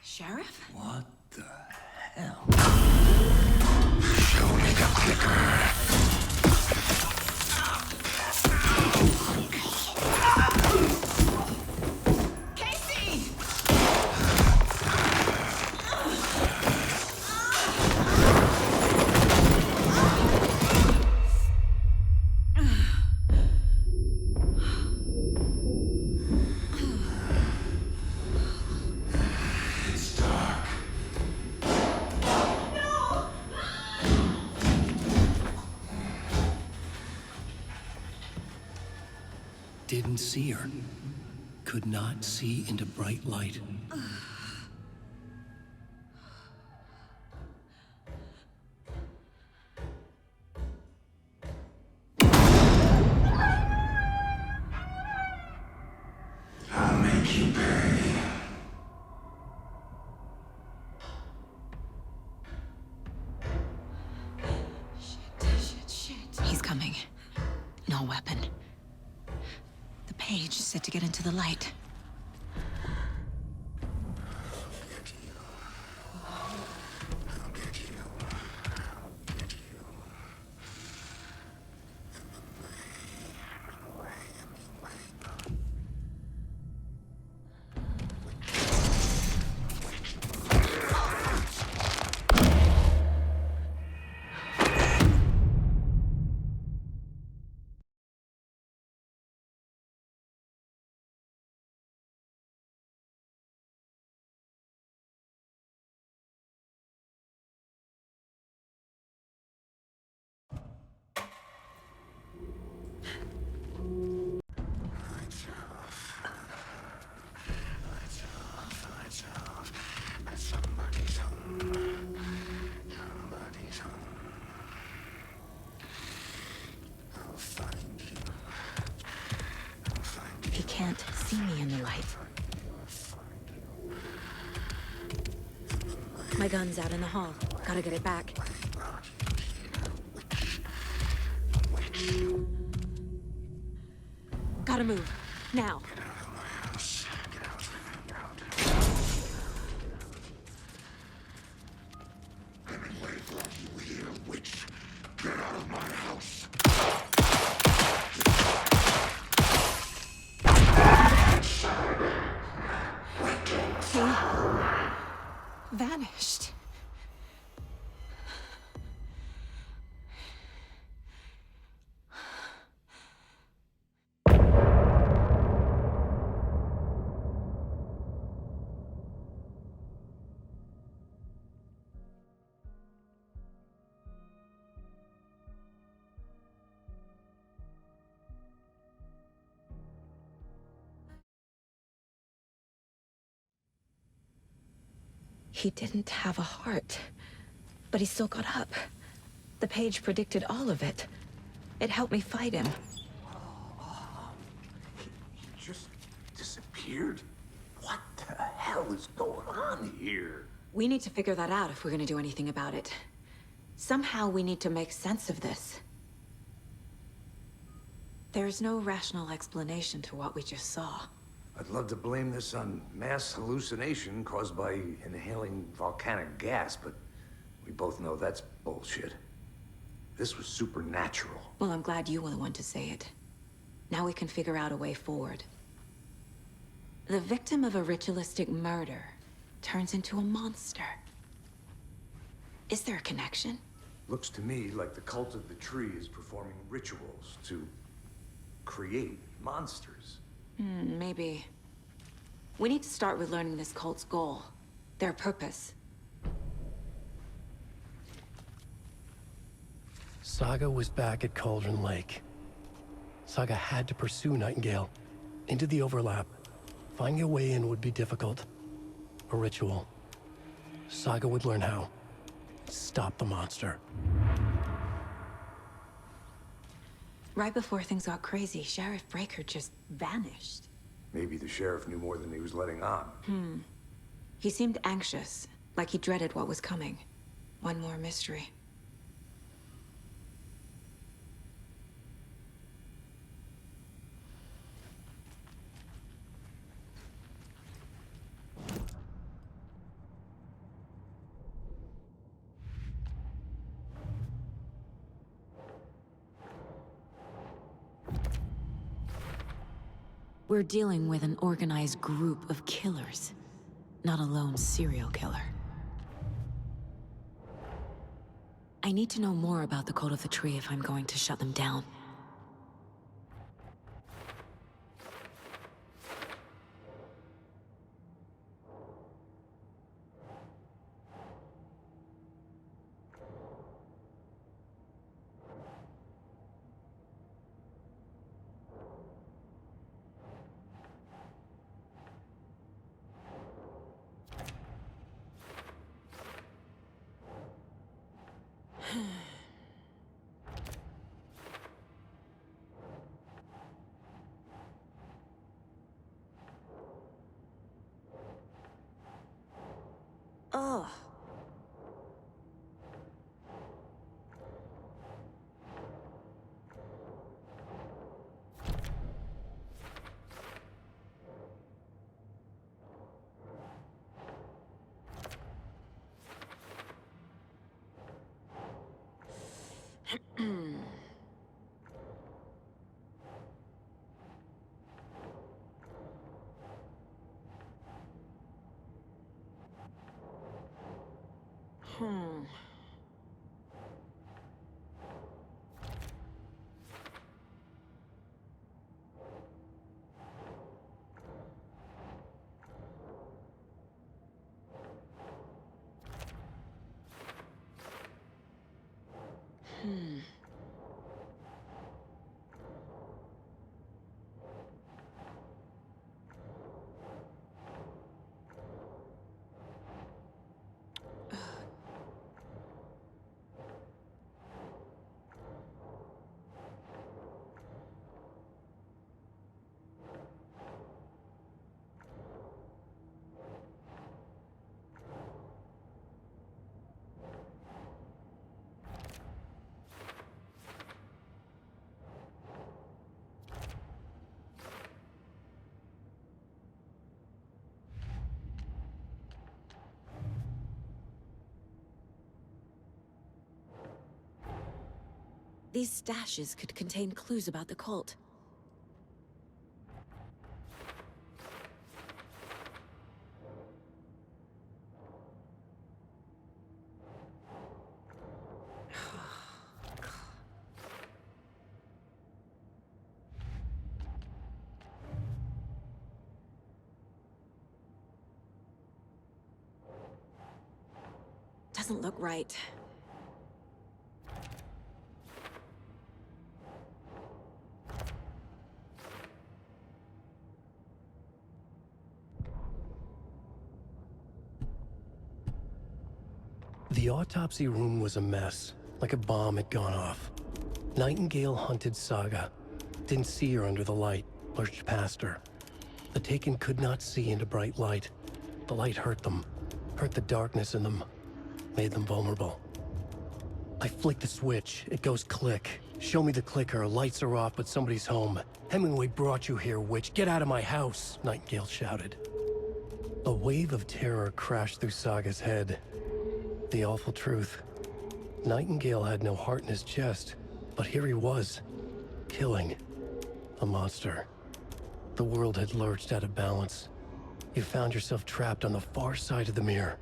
Sheriff? What the hell? Show me the clicker. Didn't see her. Could not see into bright light. coming. No weapon. The page said to get into the light. He can't see me in the light. My gun's out in the hall. Gotta get it back. Gotta move. Now. He vanished. He didn't have a heart, but he still got up. The page predicted all of it. It helped me fight him. He just disappeared? What the hell is going on here? We need to figure that out if we're gonna do anything about it. Somehow we need to make sense of this. There's no rational explanation to what we just saw. I'd love to blame this on mass hallucination caused by inhaling volcanic gas, but we both know that's bullshit. This was supernatural. Well, I'm glad you were the one to say it. Now we can figure out a way forward. The victim of a ritualistic murder turns into a monster. Is there a connection? Looks to me like the cult of the tree is performing rituals to create monsters. Maybe. We need to start with learning this cult's goal. Their purpose. Saga was back at Cauldron Lake. Saga had to pursue Nightingale into the overlap. Finding a way in would be difficult. A ritual. Saga would learn how. Stop the monster. Right before things got crazy, Sheriff Breaker just vanished. Maybe the sheriff knew more than he was letting on. He seemed anxious, like he dreaded what was coming. One more mystery. We're dealing with an organized group of killers, not a lone serial killer. I need to know more about the Cult of the Tree if I'm going to shut them down. These stashes could contain clues about the cult. Doesn't look right. The autopsy room was a mess, like a bomb had gone off. Nightingale hunted Saga. Didn't see her under the light, lurched past her. The Taken could not see into bright light. The light hurt them, hurt the darkness in them, made them vulnerable. I flick the switch, it goes click. Show me the clicker, lights are off, but somebody's home. Hemingway brought you here, witch. Get out of my house, Nightingale shouted. A wave of terror crashed through Saga's head. The awful truth. Nightingale had no heart in his chest, but here he was, killing a monster. The world had lurched out of balance. You found yourself trapped on the far side of the mirror.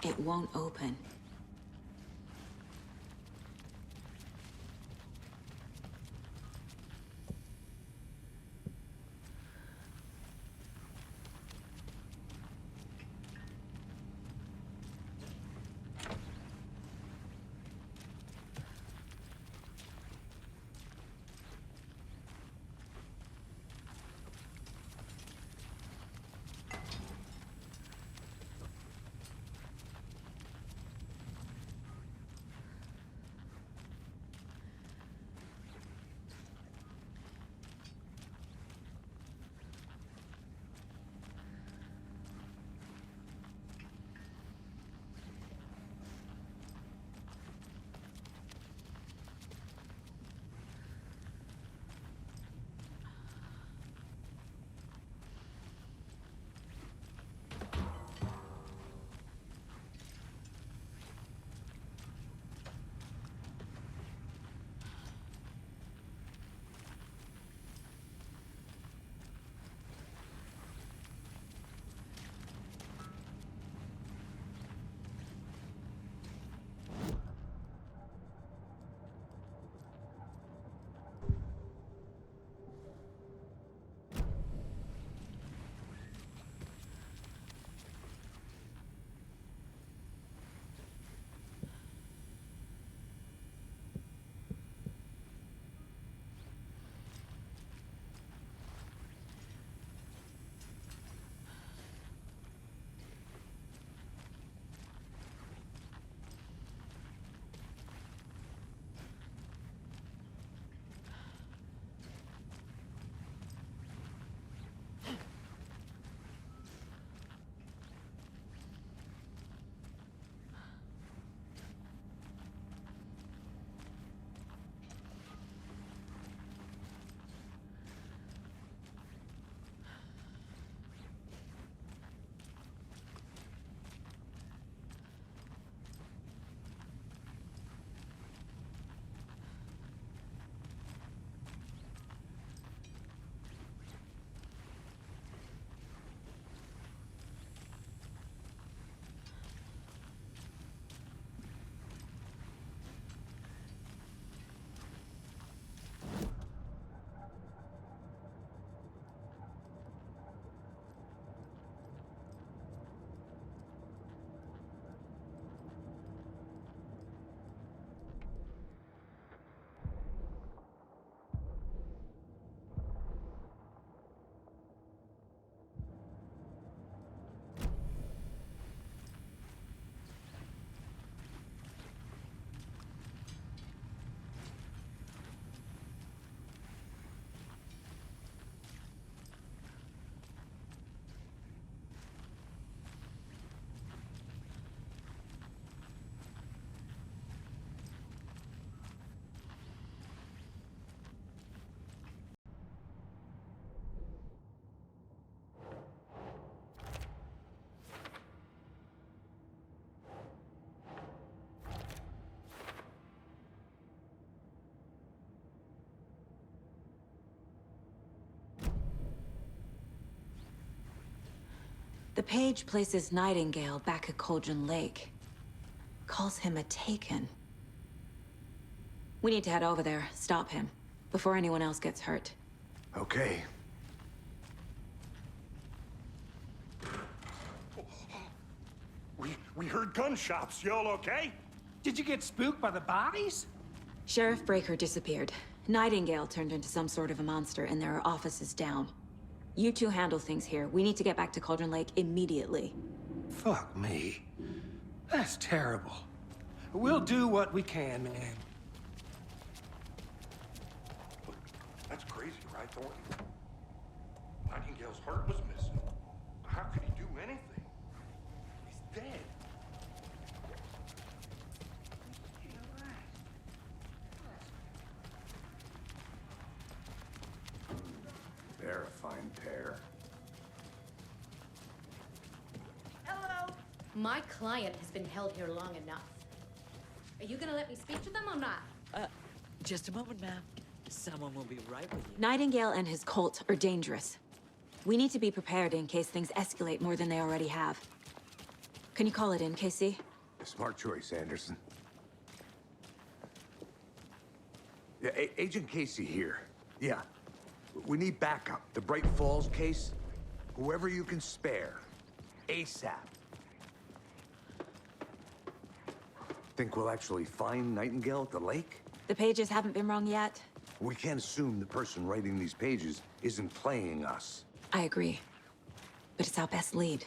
It won't open. The page places Nightingale back at Cauldron Lake. Calls him a Taken. We need to head over there, stop him, before anyone else gets hurt. Okay. We heard gunshots. Y'all okay? Did you get spooked by the bodies? Sheriff Breaker disappeared. Nightingale turned into some sort of a monster, and there are offices down. You two handle things here. We need to get back to Cauldron Lake immediately. Fuck me. That's terrible. We'll do what we can, man. That's crazy, right, Thornton? Nightingale's heart was missing. How could he do anything? He's dead. They're a fine pair. Hello. My client has been held here long enough. Are you gonna let me speak to them or not? Just a moment, ma'am. Someone will be right with you. Nightingale and his cult are dangerous. We need to be prepared in case things escalate more than they already have. Can you call it in, Casey? Smart choice, Anderson. Yeah, Agent Casey here. Yeah. We need backup. The Bright Falls case, whoever you can spare. ASAP. Think we'll actually find Nightingale at the lake? The pages haven't been wrong yet. We can't assume the person writing these pages isn't playing us. I agree. But it's our best lead.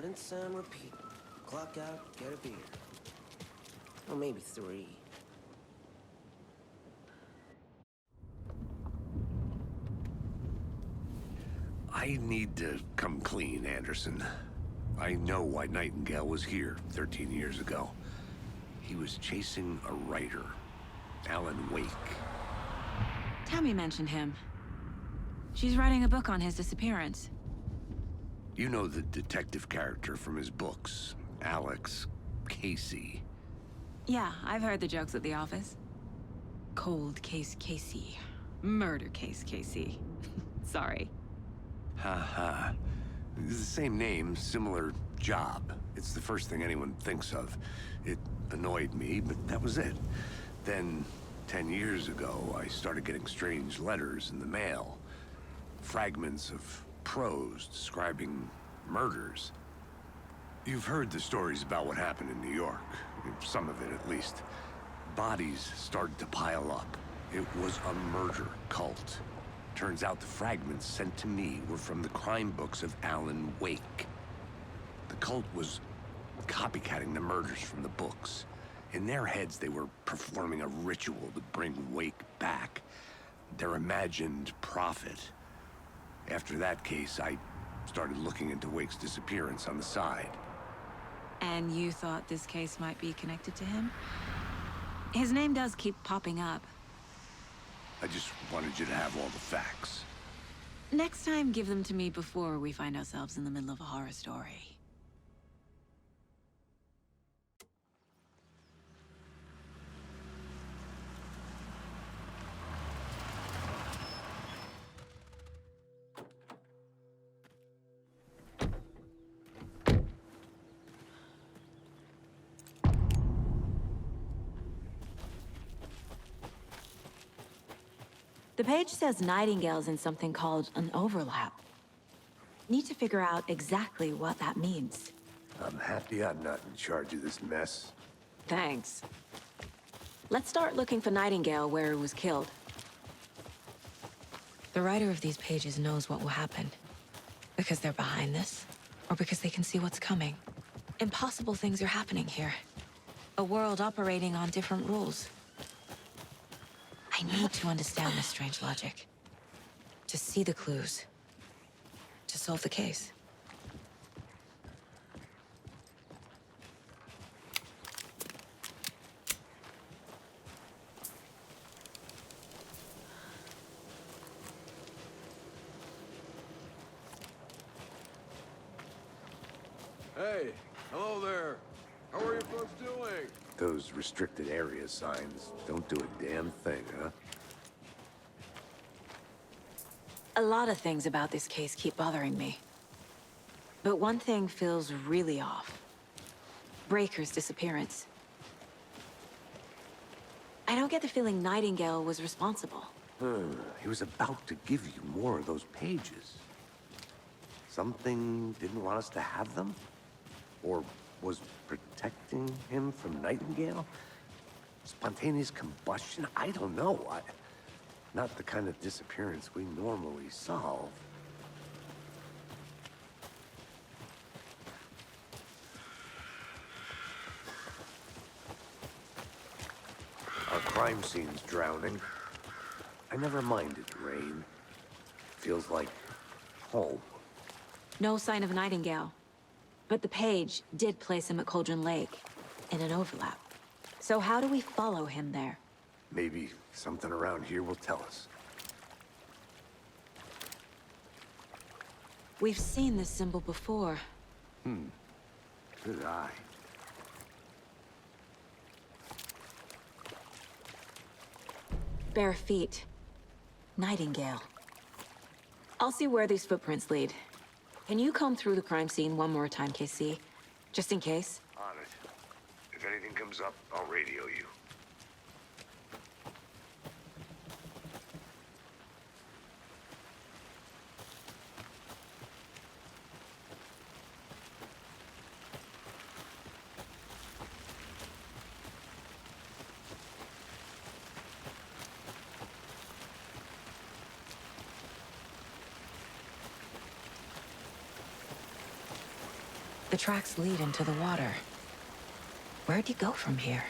Rinse and repeat. Clock out, get a beer. Or maybe 3. I need to come clean, Anderson. I know why Nightingale was here 13 years ago. He was chasing a writer, Alan Wake. Tammy mentioned him. She's writing a book on his disappearance. You know the detective character from his books, Alex Casey. Yeah, I've heard the jokes at the office. Cold case Casey. Murder case Casey. Sorry. Ha ha. It's the same name, similar job. It's the first thing anyone thinks of. It annoyed me, but that was it. Then, 10 years ago, I started getting strange letters in the mail. Fragments of prose describing murders. You've heard the stories about what happened in New York. Some of it, at least. Bodies started to pile up. It was a murder cult. Turns out the fragments sent to me were from the crime books of Alan Wake. The cult was copycatting the murders from the books. In their heads, they were performing a ritual to bring Wake back. Their imagined prophet. After that case, I started looking into Wake's disappearance on the side. And you thought this case might be connected to him? His name does keep popping up. I just wanted you to have all the facts. Next time, give them to me before we find ourselves in the middle of a horror story. The page says Nightingale's in something called an overlap. Need to figure out exactly what that means. I'm happy I'm not in charge of this mess. Thanks. Let's start looking for Nightingale where he was killed. The writer of these pages knows what will happen. Because they're behind this, or because they can see what's coming. Impossible things are happening here. A world operating on different rules. I need to understand this strange logic. To see the clues. To solve the case. Hey, hello there. How are you folks doing? Those restricted area signs don't do a damn thing, huh? A lot of things about this case keep bothering me. But one thing feels really off. Breaker's disappearance. I don't get the feeling Nightingale was responsible. He was about to give you more of those pages. Something didn't want us to have them? Or was protecting him from Nightingale? Spontaneous combustion? I don't know. Not the kind of disappearance we normally solve. Our crime scene's drowning. I never minded rain. Feels like home. No sign of Nightingale. But the page did place him at Cauldron Lake, in an overlap. So how do we follow him there? Maybe something around here will tell us. We've seen this symbol before. Good eye. Bare feet. Nightingale. I'll see where these footprints lead. Can you comb through the crime scene one more time, KC? Just in case? On it. If anything comes up, I'll radio you. The tracks lead into the water. Where'd you go from here?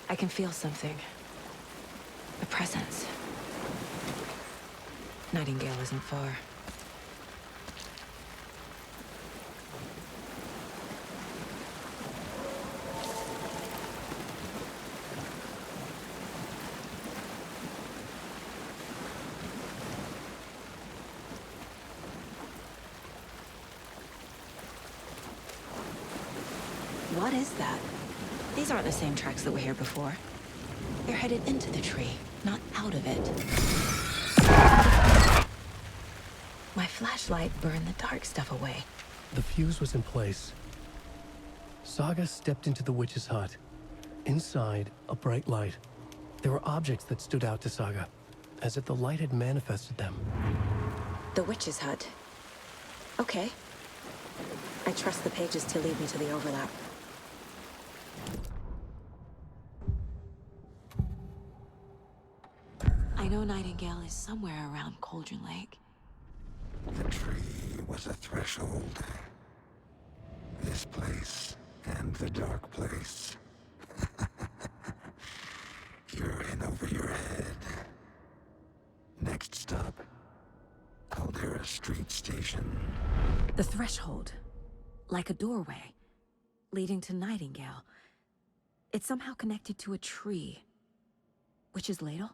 I can feel something. A presence. Nightingale isn't far. What is that? These aren't the same tracks that were here before. They're headed into the tree, not out of it. My flashlight burned the dark stuff away. The fuse was in place. Saga stepped into the witch's hut. Inside, a bright light. There were objects that stood out to Saga, as if the light had manifested them. The witch's hut. Okay. I trust the pages to lead me to the overlap. I know Nightingale is somewhere around Cauldron Lake. The tree was a threshold. This place and the dark place. You're in over your head. Next stop, Caldera Street Station. The threshold. Like a doorway. Leading to Nightingale. It's somehow connected to a tree. Witch's ladle?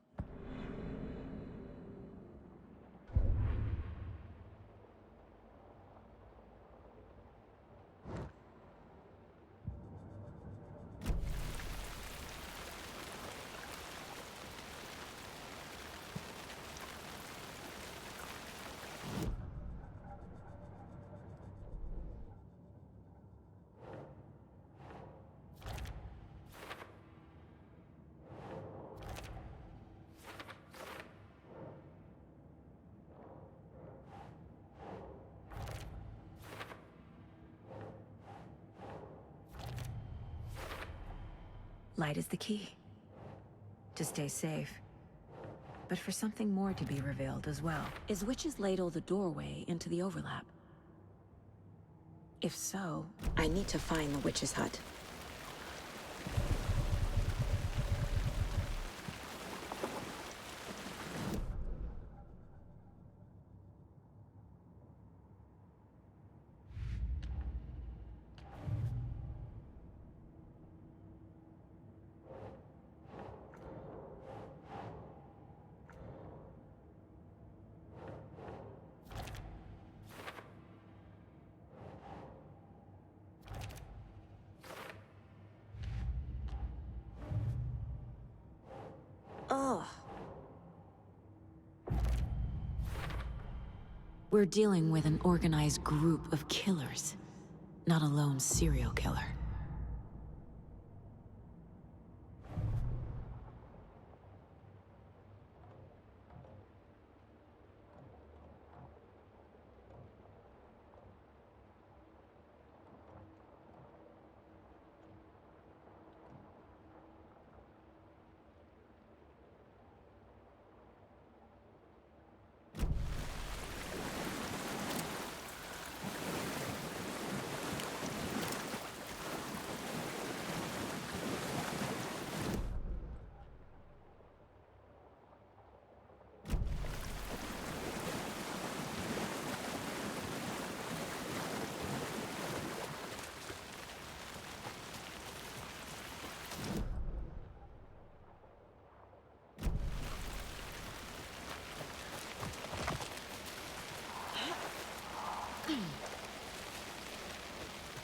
Light is the key. To stay safe. But for something more to be revealed as well. Is Witch's Ladle the doorway into the overlap? If so, I need to find the witch's hut. Ugh. We're dealing with an organized group of killers, not a lone serial killer.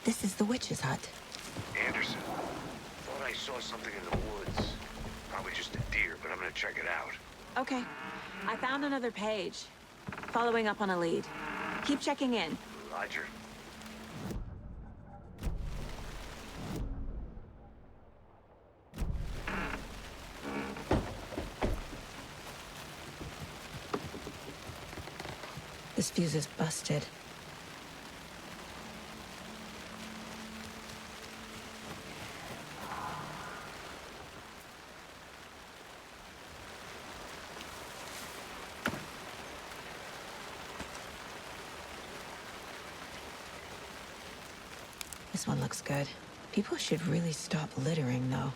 This is the witch's hut. Anderson, thought I saw something in the woods. Probably just a deer, but I'm gonna check it out. Okay, I found another page. Following up on a lead. Keep checking in. Roger. This fuse is busted. This one looks good. People should really stop littering, though.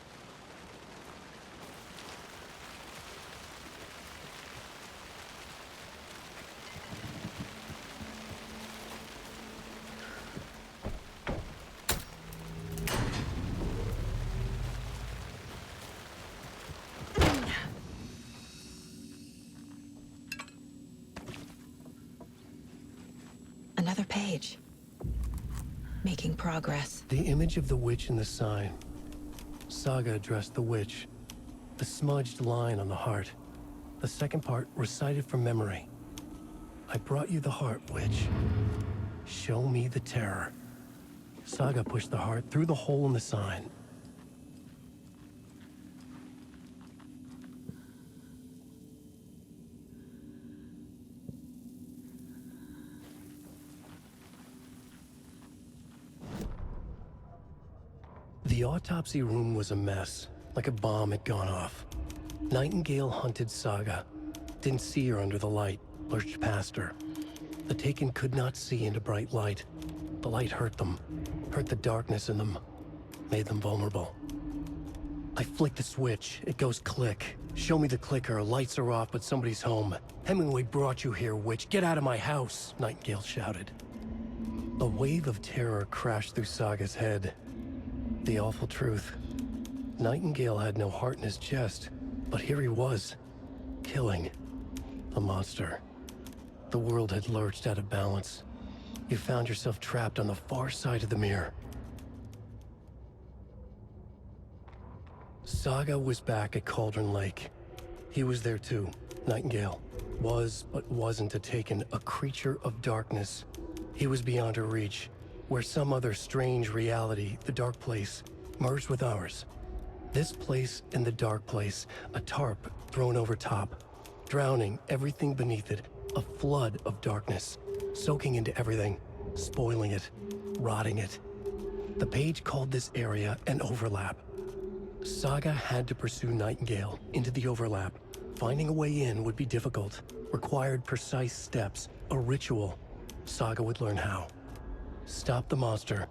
Another page. Making progress. The image of the witch in the sign. Saga addressed the witch. The smudged line on the heart. The second part recited from memory. I brought you the heart, witch. Show me the terror. Saga pushed the heart through the hole in the sign. The autopsy room was a mess, like a bomb had gone off. Nightingale hunted Saga. Didn't see her under the light, lurched past her. The Taken could not see into bright light. The light hurt them, hurt the darkness in them, made them vulnerable. I flick the switch, it goes click. Show me the clicker, lights are off, but somebody's home. Hemingway brought you here, witch. Get out of my house, Nightingale shouted. A wave of terror crashed through Saga's head. The awful truth. Nightingale had no heart in his chest, but here he was, killing a monster. The world had lurched out of balance. You found yourself trapped on the far side of the mirror. Saga was back at Cauldron Lake. He was there too, Nightingale. Was, but wasn't a Taken, a creature of darkness. He was beyond her reach, where some other strange reality, the dark place, merged with ours. This place and the dark place, a tarp thrown over top, drowning everything beneath it, a flood of darkness, soaking into everything, spoiling it, rotting it. The page called this area an overlap. Saga had to pursue Nightingale into the overlap. Finding a way in would be difficult, required precise steps, a ritual. Saga would learn how. Stop the monster.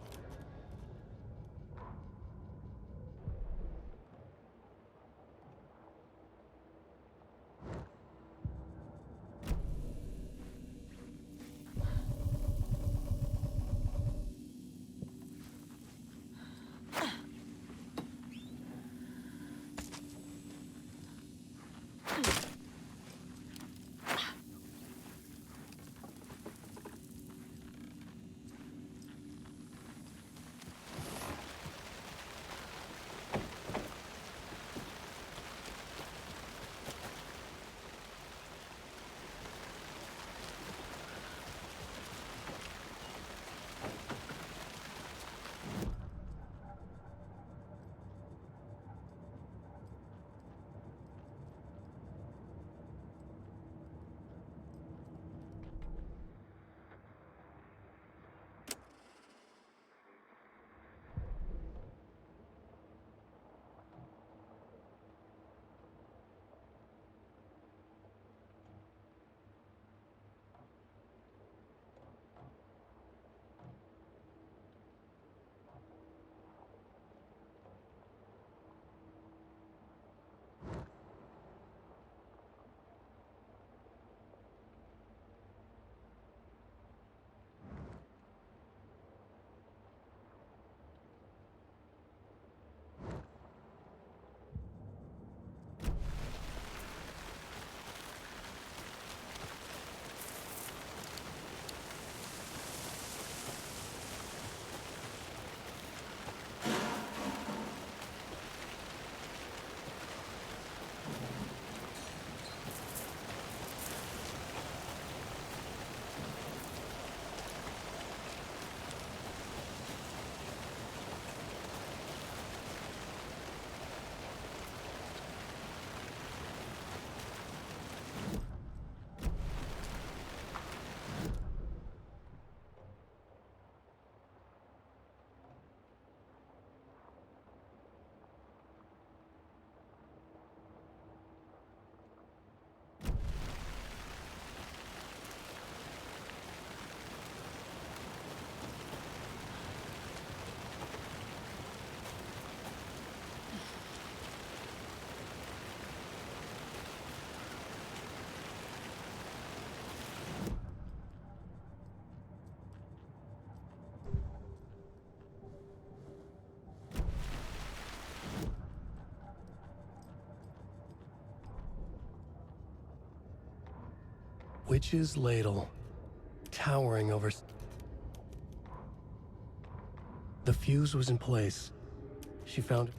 Witch's ladle, towering over. The fuse was in place. She found.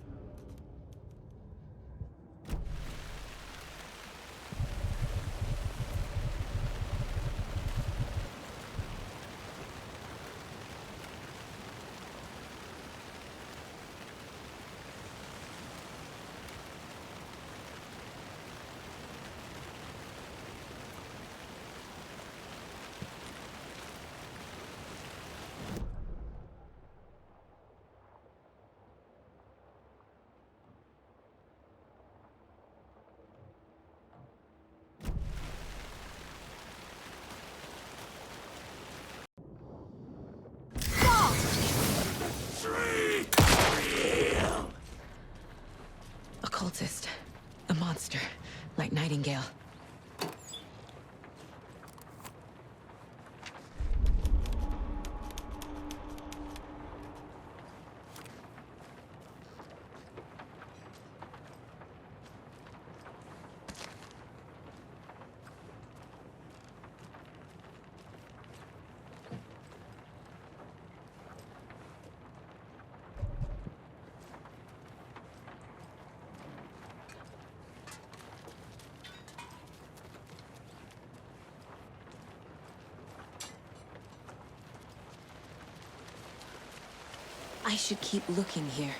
A cultist. A monster. Like Nightingale. I should keep looking here.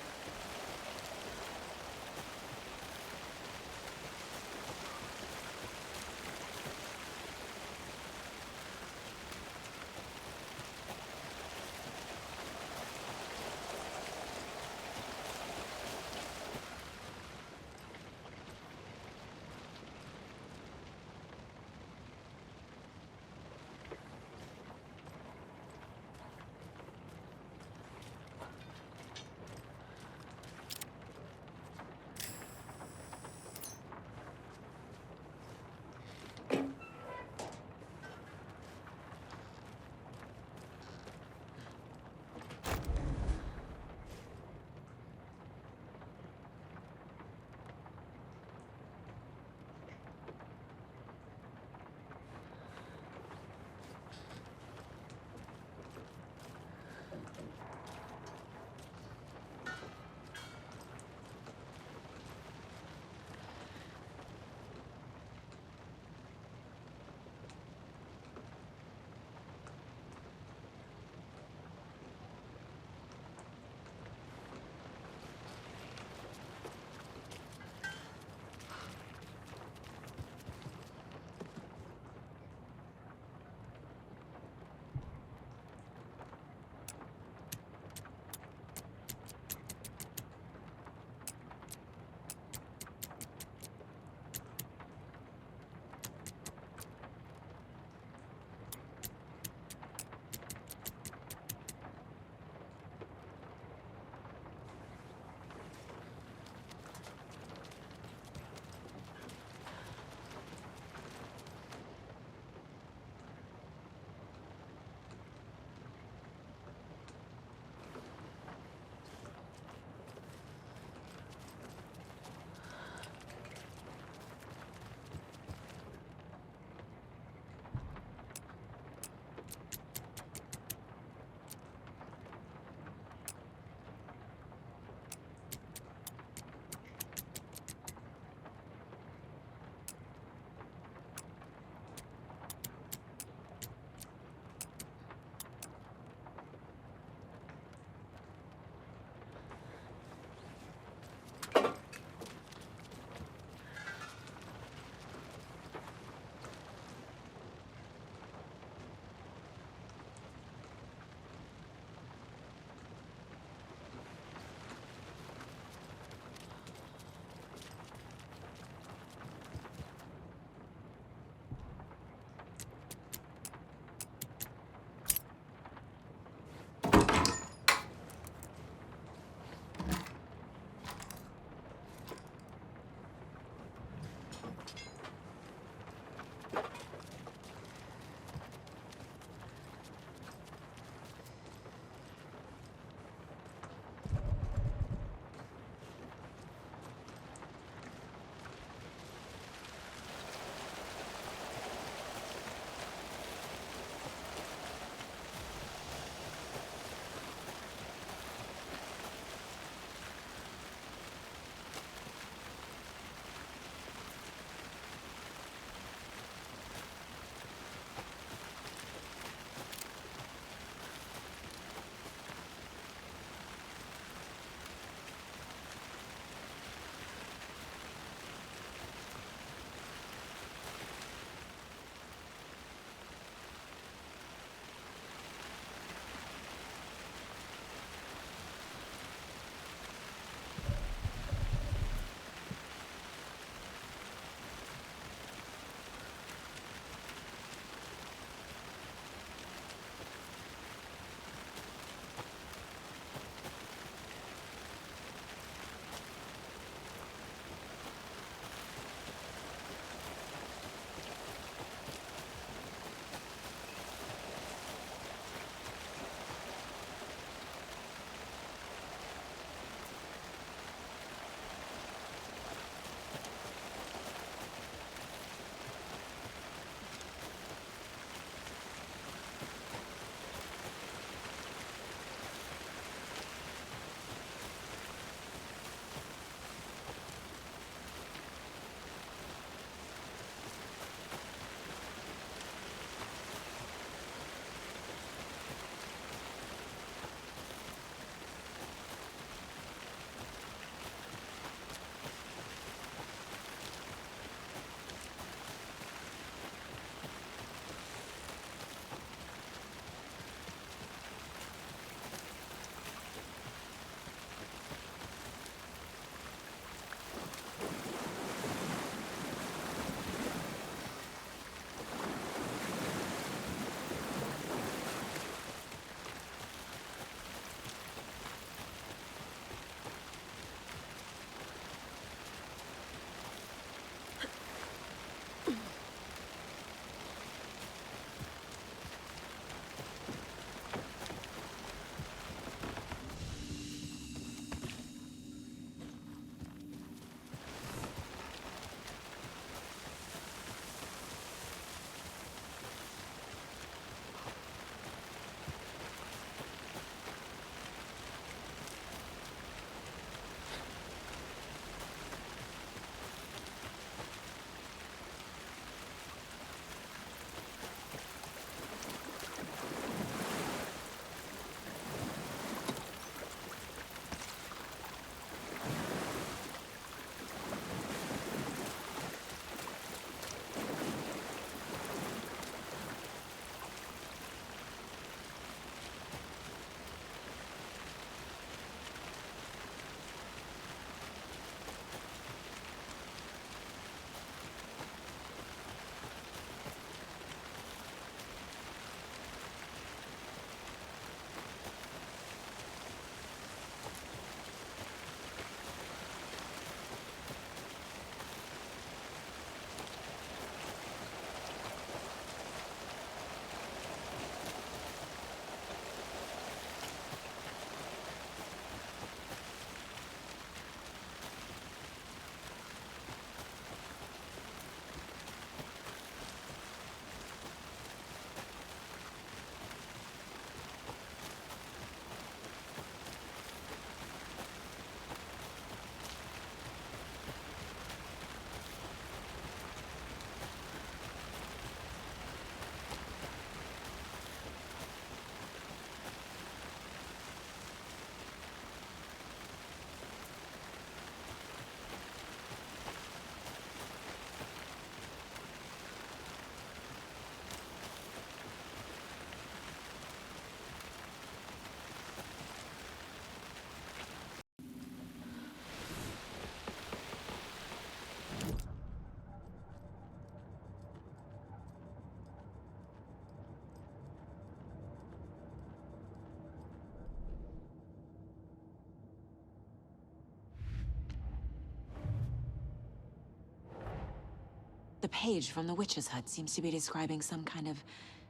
page from the witch's hut seems to be describing some kind of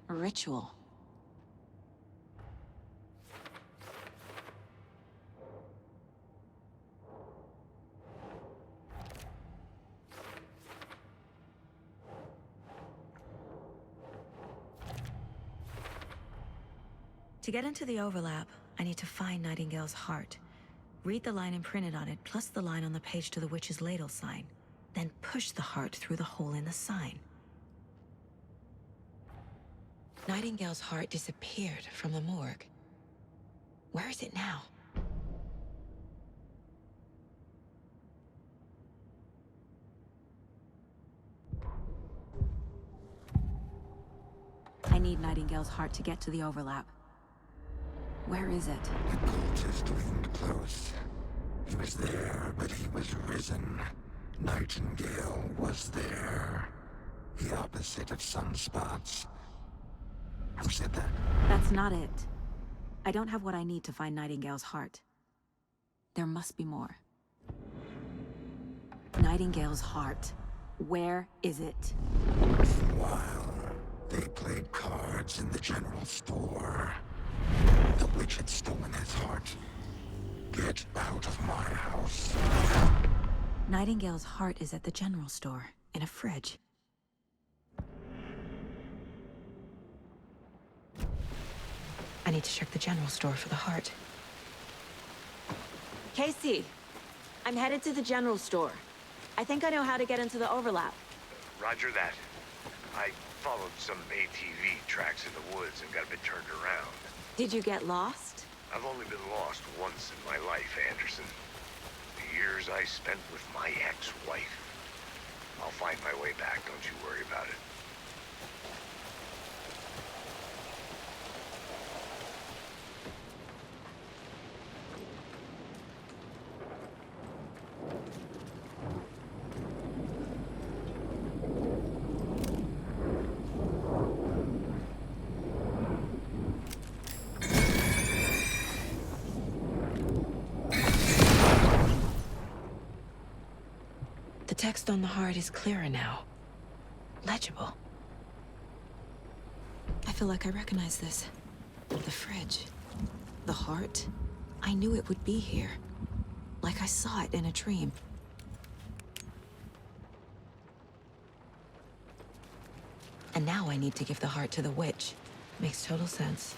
ritual. To get into the overlap, I need to find Nightingale's heart. Read the line imprinted on it, plus the line on the page to the witch's ladle sign. Then push the heart through the hole in the sign. Nightingale's heart disappeared from the morgue. Where is it now? I need Nightingale's heart to get to the overlap. Where is it? The cultist leaned close. He was there, but he was risen. Nightingale was there. The opposite of sunspots. Who said that? That's not it. I don't have what I need to find Nightingale's heart. There must be more. Nightingale's heart. Where is it? Meanwhile, they played cards in the general store. The witch had stolen his heart. Get out of my house. Nightingale's heart is at the general store, in a fridge. I need to check the general store for the heart. Casey, I'm headed to the general store. I think I know how to get into the overlap. Roger that. I followed some ATV tracks in the woods and got a bit turned around. Did you get lost? I've only been lost once in my life, Anderson. The years I spent with my ex-wife. I'll find my way back, don't you worry about it. The text on the heart is clearer now. Legible. I feel like I recognize this. The fridge. The heart. I knew it would be here. Like I saw it in a dream. And now I need to give the heart to the witch. Makes total sense.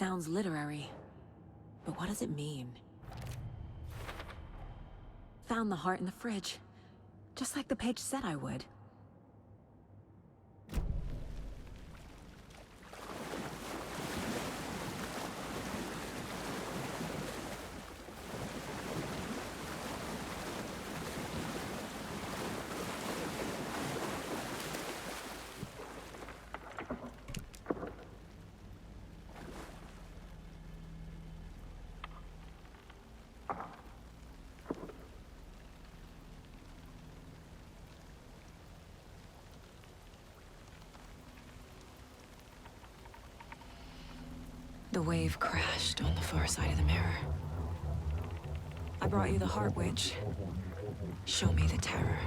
sounds literary. But what does it mean? Found the heart in the fridge. Just like the page said I would. The wave crashed on the far side of the mirror. I brought you the Heart Witch. Show me the terror.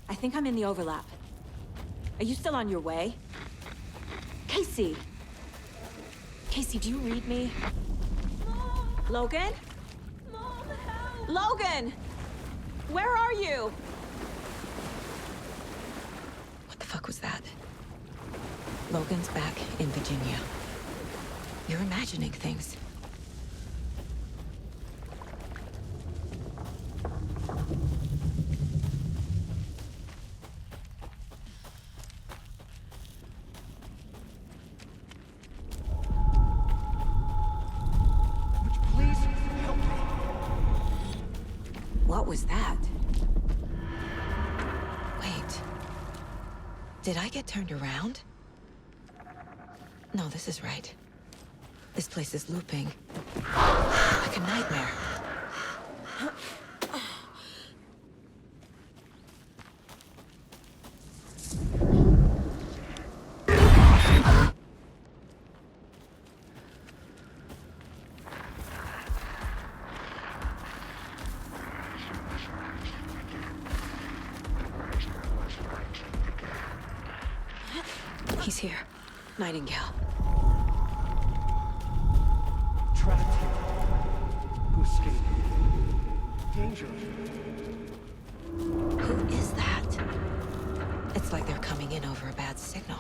I think I'm in the overlap. Are you still on your way? Casey! Casey, do you read me? Mom! Logan? Mom, help! Logan! Where are you? What the fuck was that? Logan's back in Virginia. You're imagining things. What was that? Wait. Did I get turned around? No, this is right. This place is looping. Like a nightmare. He's here. Nightingale. Trapped here. To escape. Danger. Who is that? It's like they're coming in over a bad signal.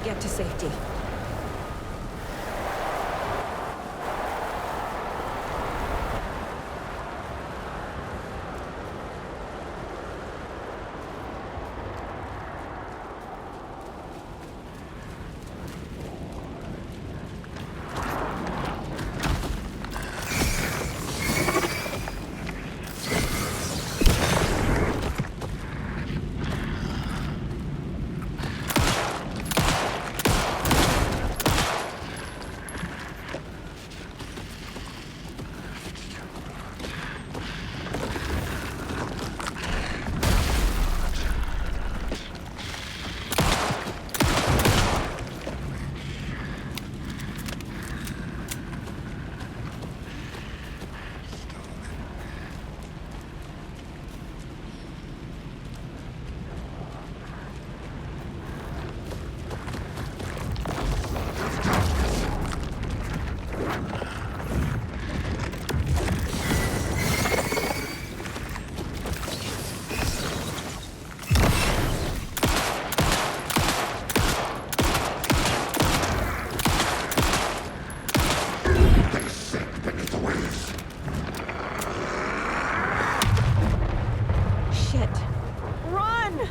Get to safety. Shit. Run!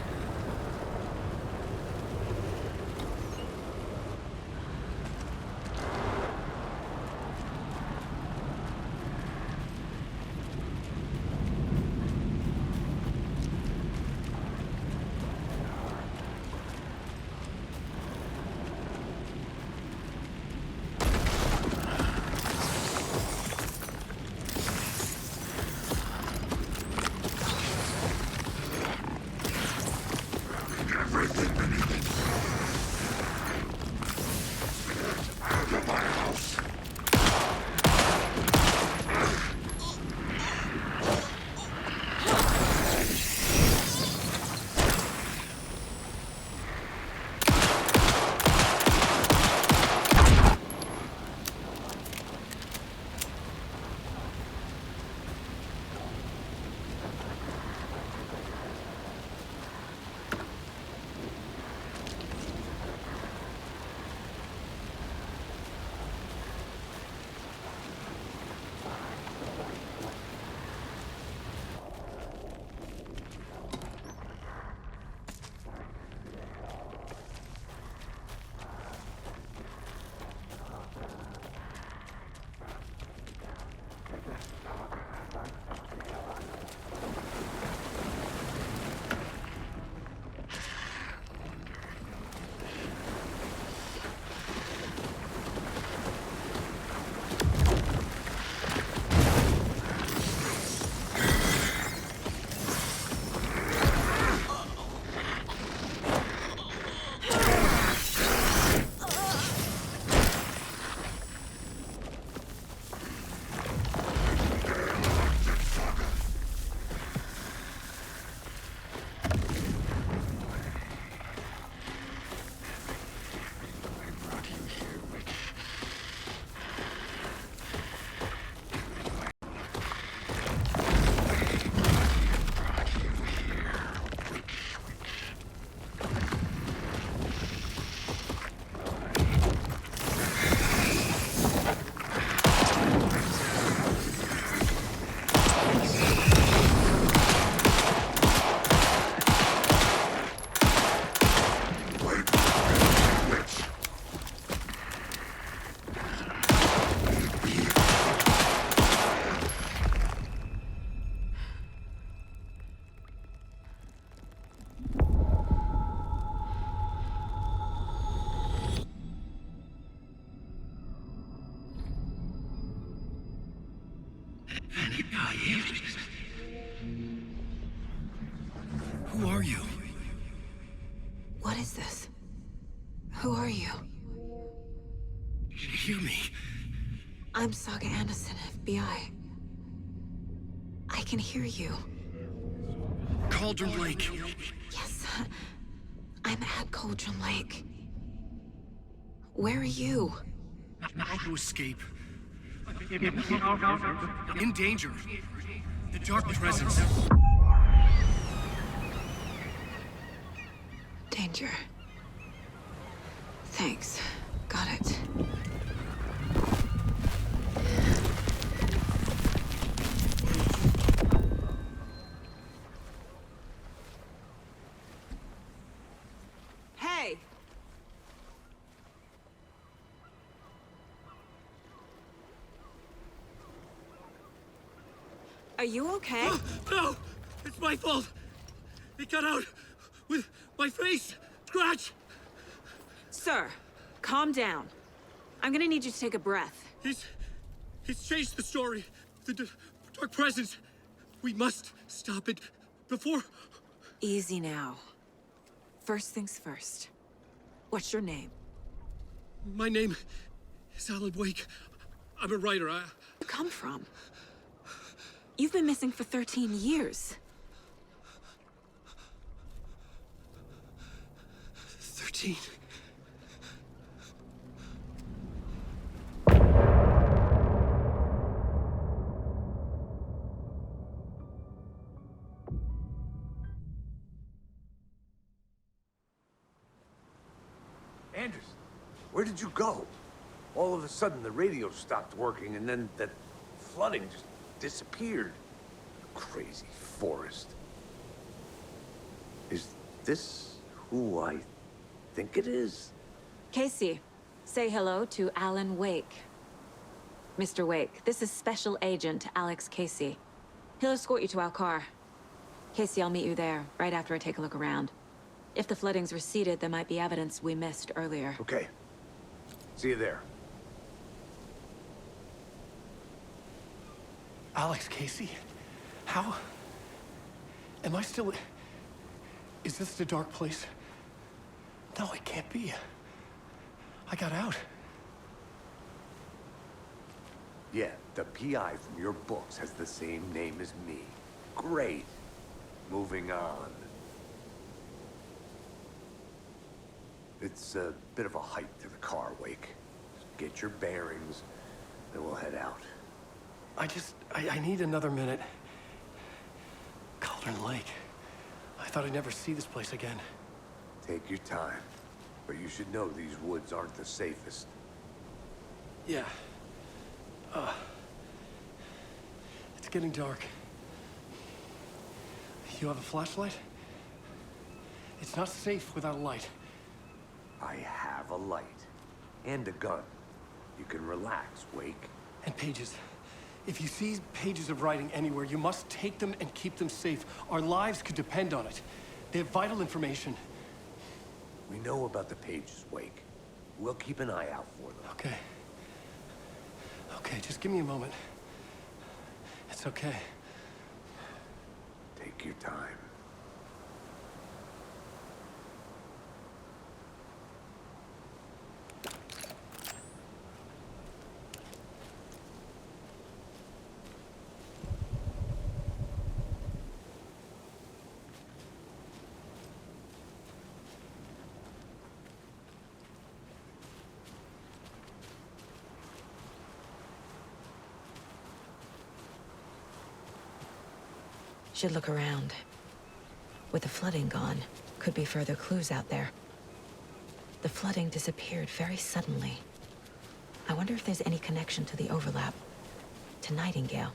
Who are you? What is this? Who are you? Hear me. I'm Saga Anderson, FBI. I can hear you. Cauldron Lake. Yes, I'm at Cauldron Lake. Where are you? How to escape. In danger. The dark presence. Danger. Thanks. Got it. Hey! Are you okay? No! It's my fault! It got out with my face! Scratch! Sir, calm down. I'm gonna need you to take a breath. He's changed the story. The dark presence. We must stop it before... Easy now. First things first. What's your name? My name is Alan Wake. I'm a writer. Where you come from? You've been missing for 13 years. 13. Anderson, where did you go? All of a sudden, the radio stopped working, and then that flooding just disappeared. Crazy forest. Is this who I think it is? Casey, say hello to Alan Wake. Mr. Wake, this is Special Agent Alex Casey. He'll escort you to our car. Casey, I'll meet you there, right after I take a look around. If the flooding's receded, there might be evidence we missed earlier. Okay. See you there. Alex Casey? How? Am I still... Is this the dark place? No, it can't be. I got out. Yeah, the PI from your books has the same name as me. Great. Moving on. It's a bit of a hike to the car, Wake. Get your bearings, then we'll head out. I need another minute. Cauldron Lake. I thought I'd never see this place again. Take your time. But you should know these woods aren't the safest. Yeah. It's getting dark. You have a flashlight? It's not safe without a light. I have a light. And a gun. You can relax, Wake. And pages. If you see pages of writing anywhere, you must take them and keep them safe. Our lives could depend on it. They have vital information. We know about the pages, Wake. We'll keep an eye out for them. Okay. Okay, just give me a moment. It's okay. Take your time. Should look around. With the flooding gone, could be further clues out there. The flooding disappeared very suddenly. I wonder if there's any connection to the overlap. To Nightingale.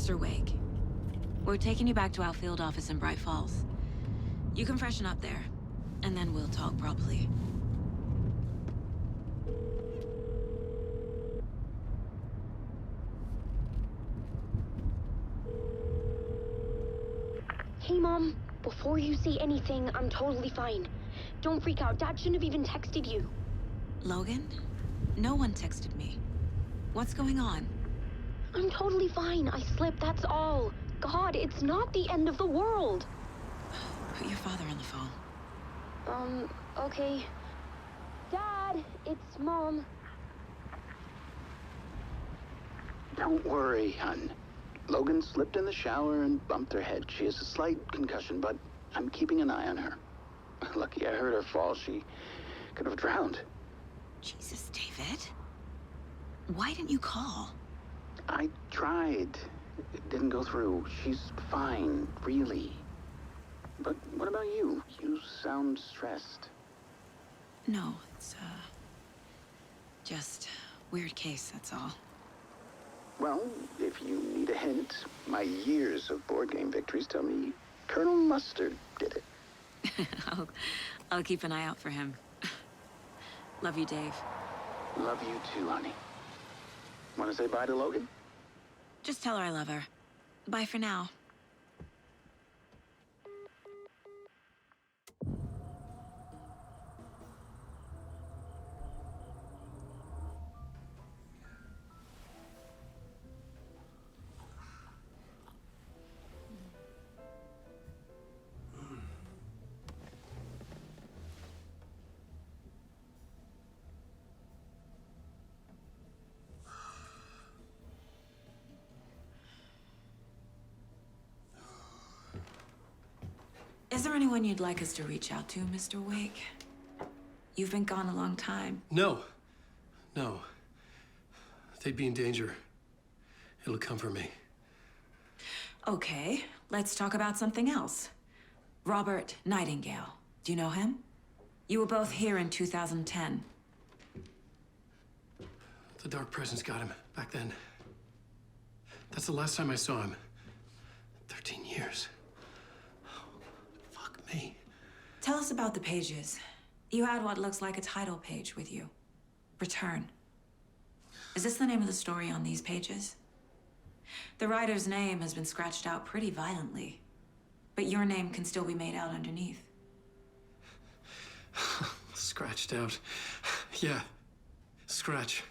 Mr. Wake, we're taking you back to our field office in Bright Falls. You can freshen up there, and then we'll talk properly. Hey, Mom. Before you say anything, I'm totally fine. Don't freak out. Dad shouldn't have even texted you. Logan? No one texted me. What's going on? I'm totally fine. I slipped, that's all. God, it's not the end of the world. Put your father on the phone. Okay. Dad, it's Mom. Don't worry, hon. Logan slipped in the shower and bumped her head. She has a slight concussion, but I'm keeping an eye on her. Lucky I heard her fall. She could have drowned. Jesus, David. Why didn't you call? I tried. It didn't go through. She's fine, really. But what about you? You sound stressed. No, it's, just weird case, that's all. Well, if you need a hint, my years of board game victories tell me Colonel Mustard did it. I'll keep an eye out for him. Love you, Dave. Love you too, honey. Want to say bye to Logan? Just tell her I love her. Bye for now. Is there anyone you'd like us to reach out to, Mr. Wake? You've been gone a long time. No. No. They'd be in danger. It'll come for me. Okay, let's talk about something else. Robert Nightingale. Do you know him? You were both here in 2010. The Dark Presence got him back then. That's the last time I saw him. 13 years. Fuck me. Tell us about the pages. You had what looks like a title page with you. Return. Is this the name of the story on these pages? The writer's name has been scratched out pretty violently, but your name can still be made out underneath. Scratched out. Yeah. Scratch.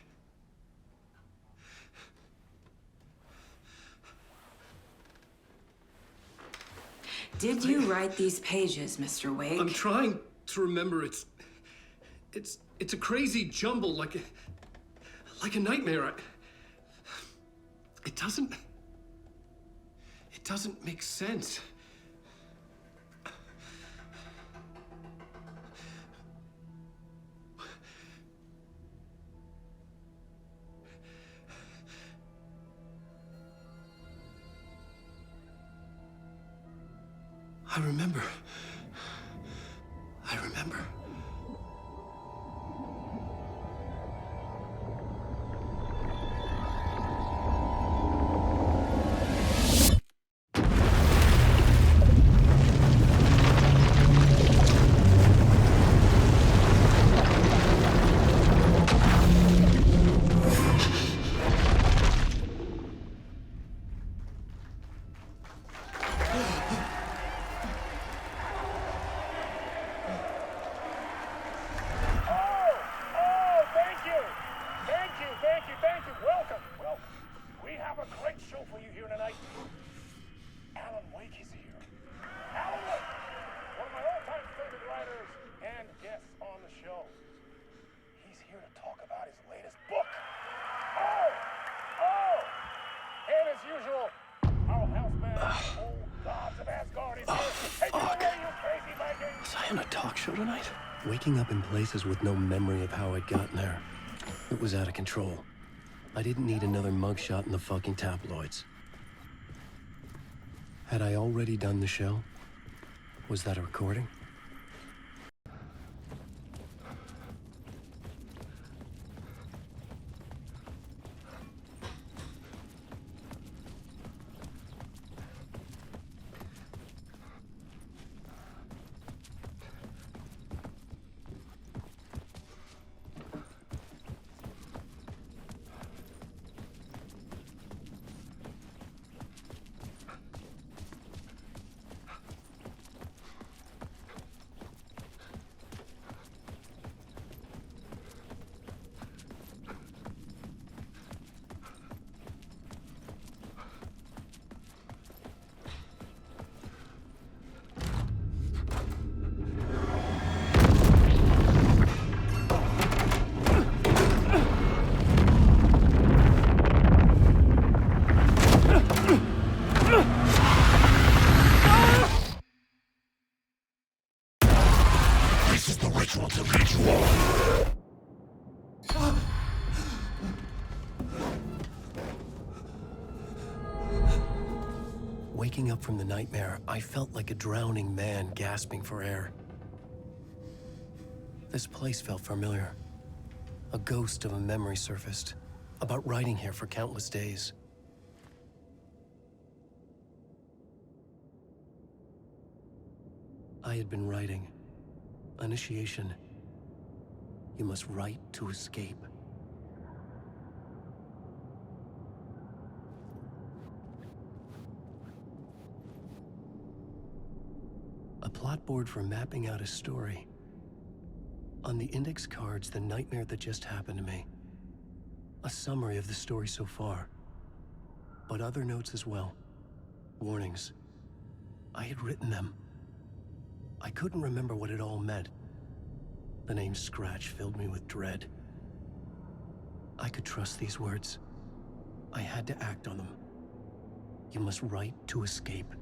Did you write these pages, Mr. Wake? I'm trying to remember. It's a crazy jumble, like a nightmare. It doesn't make sense. I remember. Tonight. Waking up in places with no memory of how I'd gotten there. It was out of control. I didn't need another mugshot in the fucking tabloids. Had I already done the show? Was that a recording? Waking up from the nightmare, I felt like a drowning man gasping for air. This place felt familiar. A ghost of a memory surfaced, about riding here for countless days. I had been writing. Initiation. You must write to escape. A plot board for mapping out a story. On the index cards, the nightmare that just happened to me. A summary of the story so far. But other notes as well. Warnings. I had written them. I couldn't remember what it all meant. The name Scratch filled me with dread. I could trust these words. I had to act on them. You must write to escape.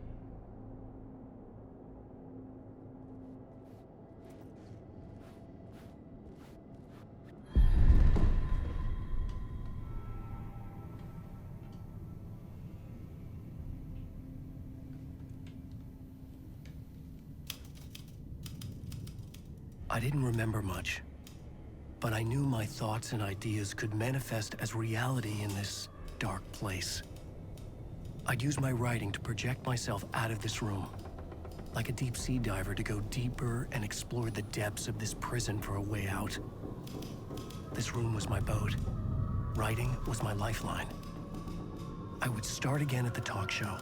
I didn't remember much, but I knew my thoughts and ideas could manifest as reality in this dark place. I'd use my writing to project myself out of this room, like a deep sea diver to go deeper and explore the depths of this prison for a way out. This room was my boat. Writing was my lifeline. I would start again at the talk show.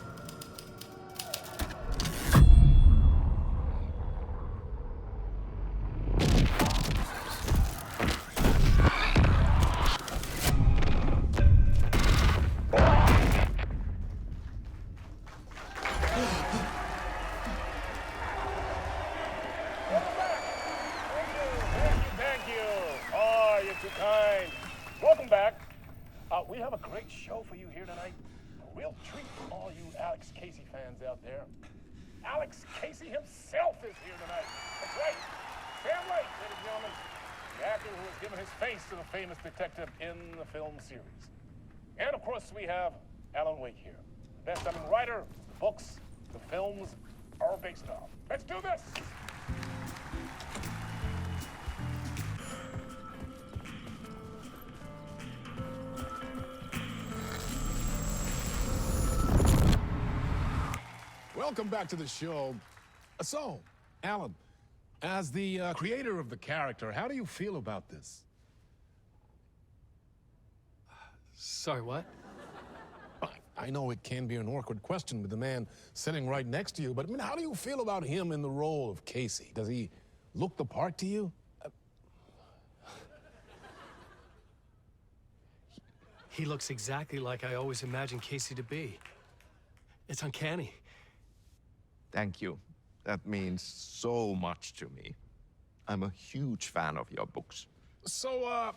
We have a great show for you here tonight. A real treat for all you Alex Casey fans out there. Alex Casey himself is here tonight. That's right. Sam Lake, ladies and gentlemen. The actor who has given his face to the famous detective in the film series. And of course, we have Alan Wake here. Best-selling writer, books, the films are based on. Let's do this! Welcome back to the show. So, Alan, as the creator of the character, how do you feel about this? Sorry, what? I know it can be an awkward question with the man sitting right next to you, but I mean, how do you feel about him in the role of Casey? Does he look the part to you? He looks exactly like I always imagined Casey to be. It's uncanny. Thank you. That means so much to me. I'm a huge fan of your books. So,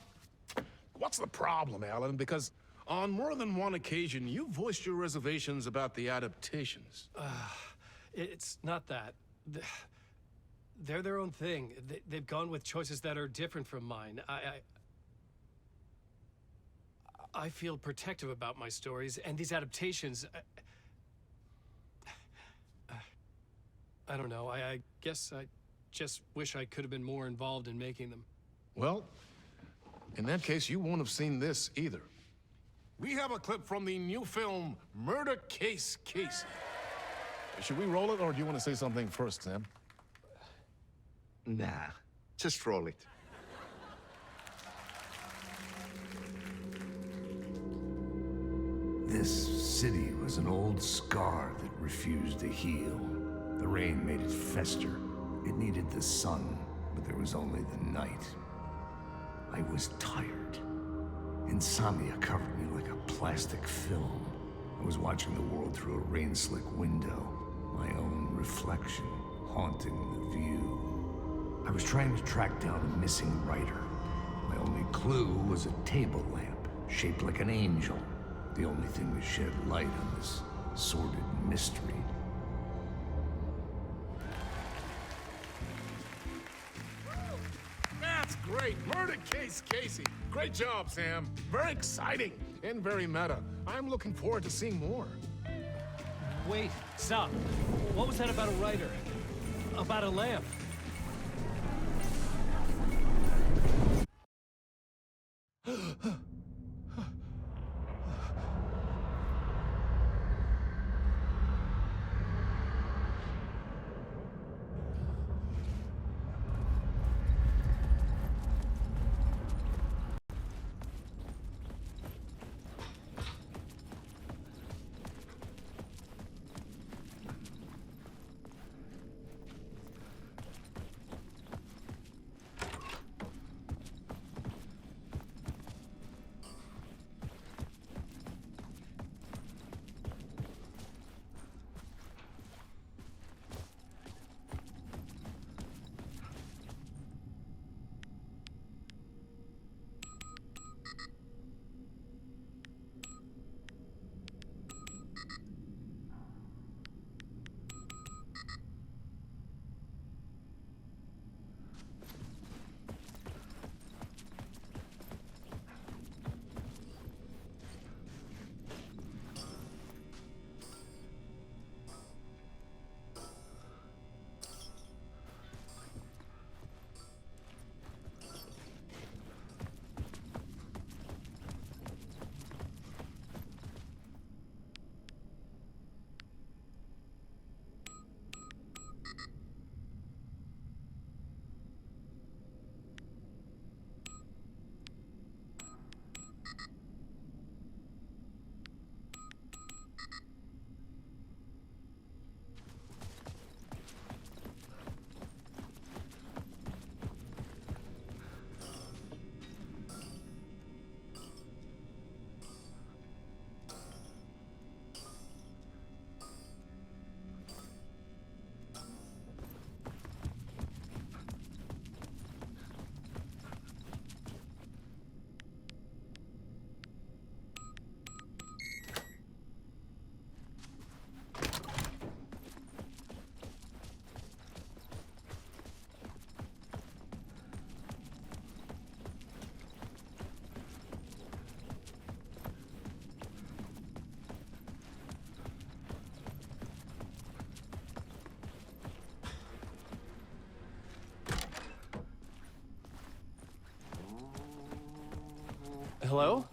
what's the problem, Alan? Because on more than one occasion, you voiced your reservations about the adaptations. It's not that. They're their own thing. They've gone with choices that are different from mine. I feel protective about my stories, and these adaptations... I don't know. I guess I just wish I could have been more involved in making them. Well, in that case, you won't have seen this either. We have a clip from the new film, Murder Case Casey. Should we roll it, or do you want to say something first, Sam? Nah, just roll it. This city was an old scar that refused to heal. The rain made it fester. It needed the sun, but there was only the night. I was tired. Insomnia covered me like a plastic film. I was watching the world through a rain-slick window, my own reflection haunting the view. I was trying to track down a missing writer. My only clue was a table lamp, shaped like an angel. The only thing that shed light on this sordid mystery. That's great! Murder Case Casey! Great job, Sam. Very exciting and very meta. I'm looking forward to seeing more. Wait, stop. What was that about a writer? About a lamp? Hello?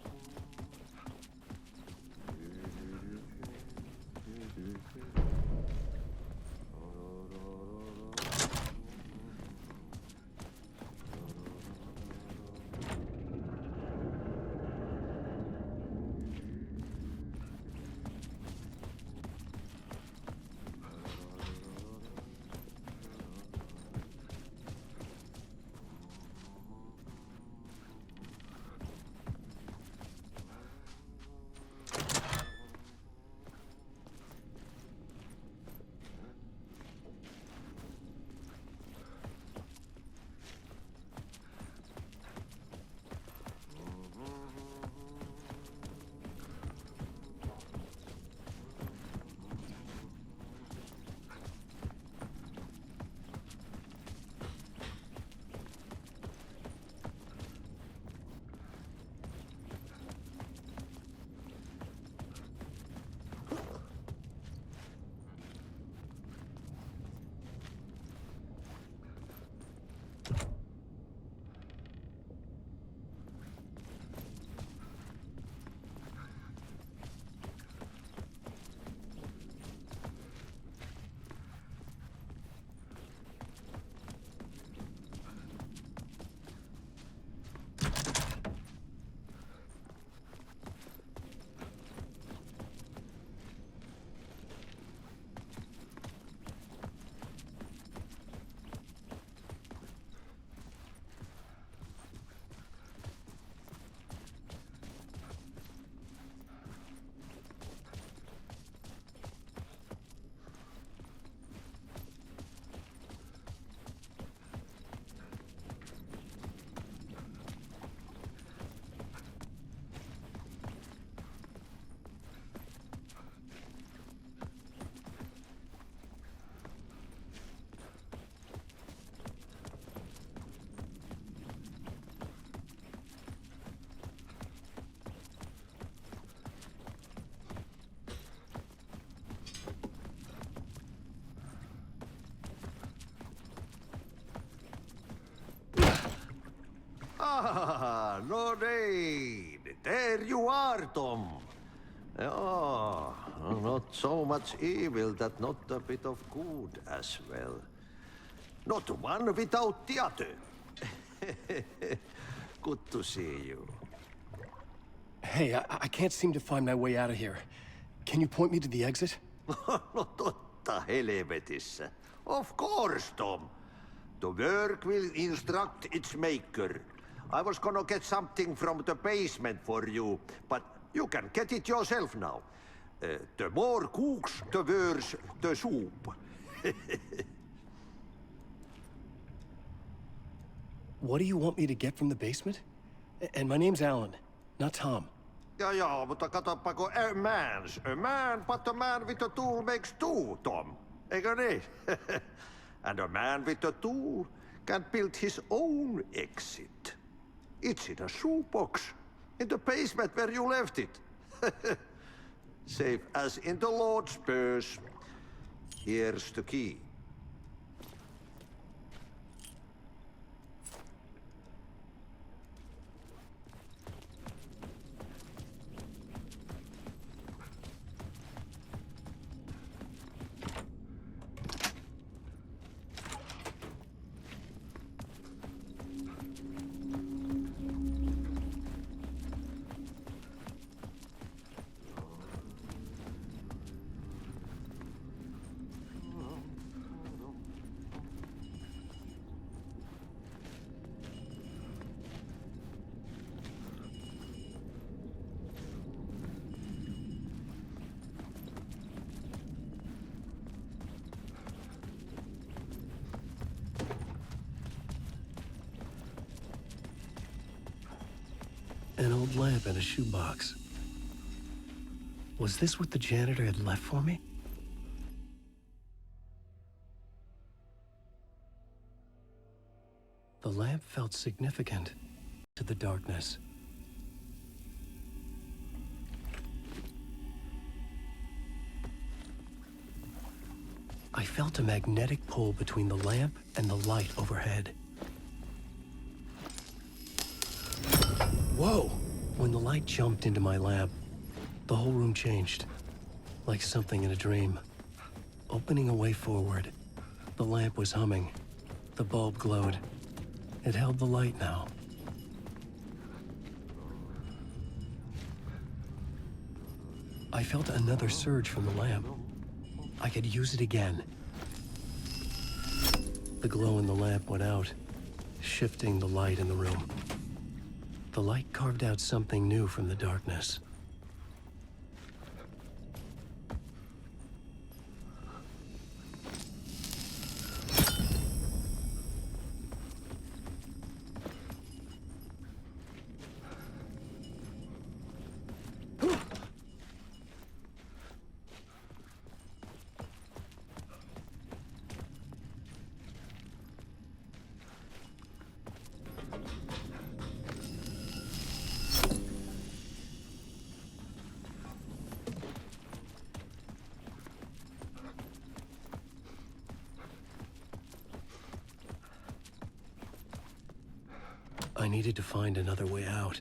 Ah, no need. There you are, Tom. Oh, not so much evil that not a bit of good as well. Not one without the other. Good to see you. Hey, I can't seem to find my way out of here. Can you point me to the exit? No totta helvetissä. Of course, Tom. The work will instruct its maker. I was gonna get something from the basement for you, but you can get it yourself now. The more cooks, the worse the soup. What do you want me to get from the basement? And my name's Alan, not Tom. Ja, mutta katsoppa, a man, but a man with a tool makes two, Tom. Eikö niin? And a man with a tool can build his own exit. It's in a shoebox, in the basement where you left it. Safe as in the Lord's purse. Here's the key. An old lamp in a shoebox. Was this what the janitor had left for me? The lamp felt significant to the darkness. I felt a magnetic pull between the lamp and the light overhead. Whoa! When the light jumped into my lamp, the whole room changed, like something in a dream. Opening a way forward, the lamp was humming. The bulb glowed. It held the light now. I felt another surge from the lamp. I could use it again. The glow in the lamp went out, shifting the light in the room. The light carved out something new from the darkness. I needed to find another way out.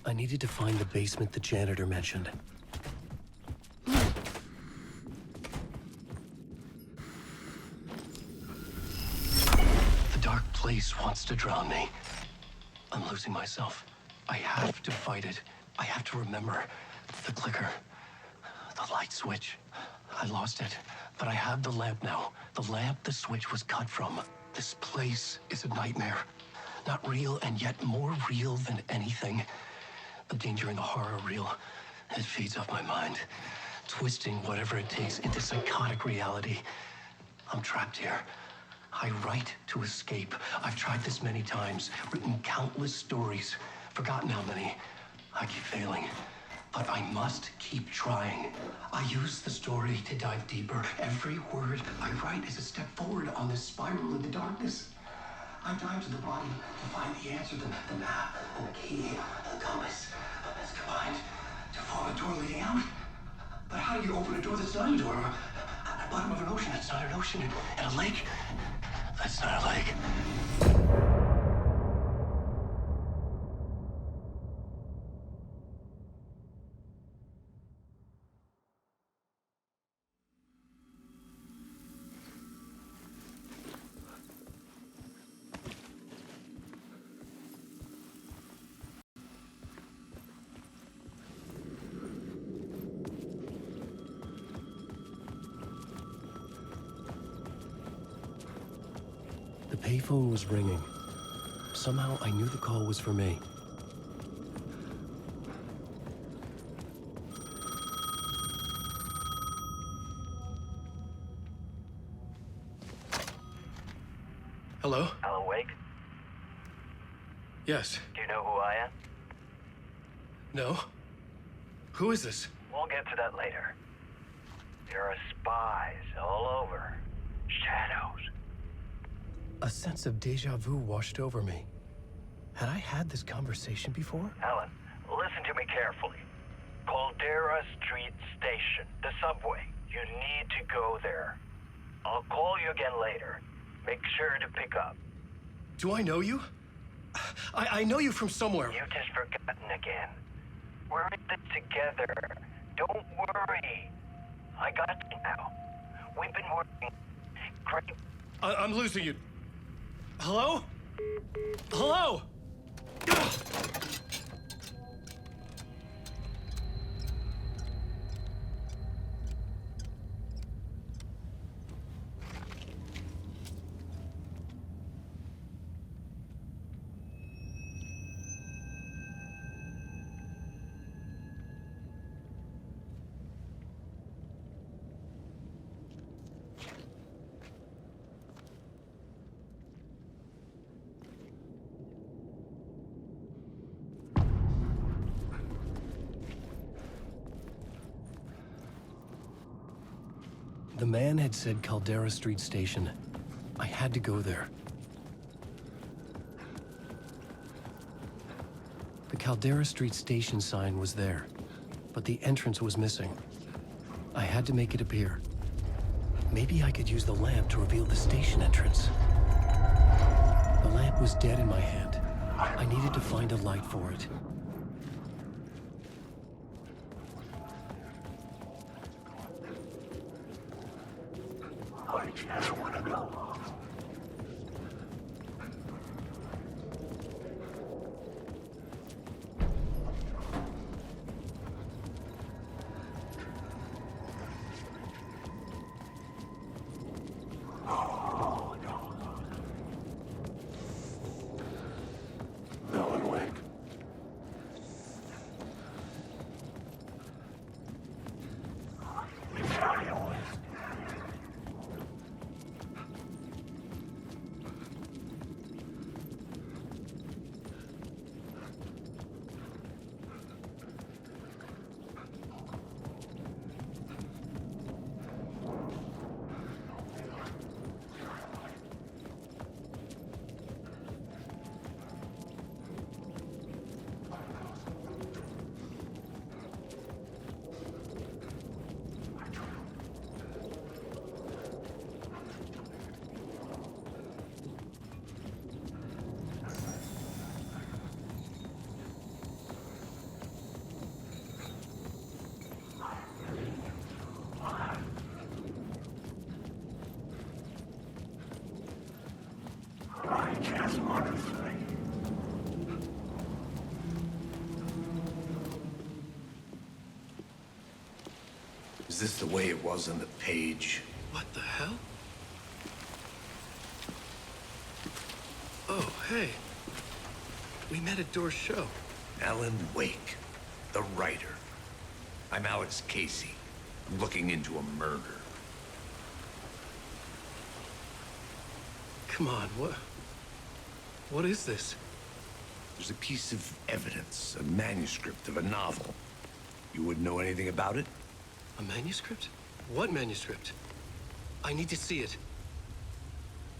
I needed to find the basement the janitor mentioned. The dark place wants to drown me. I'm losing myself. I have to fight it. I have to remember the clicker, the light switch. I lost it, but I have the lamp now. The lamp the switch was cut from. This place is a nightmare. Not real, and yet more real than anything. The danger and the horror real. It feeds off my mind, twisting whatever it takes into psychotic reality. I'm trapped here. I write to escape. I've tried this many times, written countless stories, forgotten how many. I keep failing, but I must keep trying. I use the story to dive deeper. Every word I write is a step forward on this spiral into darkness. I dive to the bottom to find the answer, the map, and the key, and the compass. It's combined to form a door leading out. But how do you open a door that's not a door? At the bottom of an ocean that's not an ocean, and a lake that's not a lake. The payphone was ringing. Somehow I knew the call was for me. Hello? Alan Wake? Yes. Do you know who I am? No? Who is this? We'll get to that later. There are spies all over. Shadows. A sense of deja vu washed over me. Had I had this conversation before? Alan, listen to me carefully. Caldera Street Station, the subway. You need to go there. I'll call you again later. Make sure to pick up. Do I know you? I know you from somewhere. You've just forgotten again. We're in this together. Don't worry. I got you now. We've been working great. I'm losing you. Hello? Hello? The man had said Caldera Street Station. I had to go there. The Caldera Street Station sign was there, but the entrance was missing. I had to make it appear. Maybe I could use the lamp to reveal the station entrance. The lamp was dead in my hand. I needed to find a light for it. I just want to go. Alan Wake. Is this the way it was on the page? What the hell? Oh, hey. We met at Door's show. Alan Wake, the writer. I'm Alex Casey. I'm looking into a murder. Come on, what is this? There's a piece of evidence, a manuscript of a novel. You wouldn't know anything about it? A manuscript? What manuscript? I need to see it.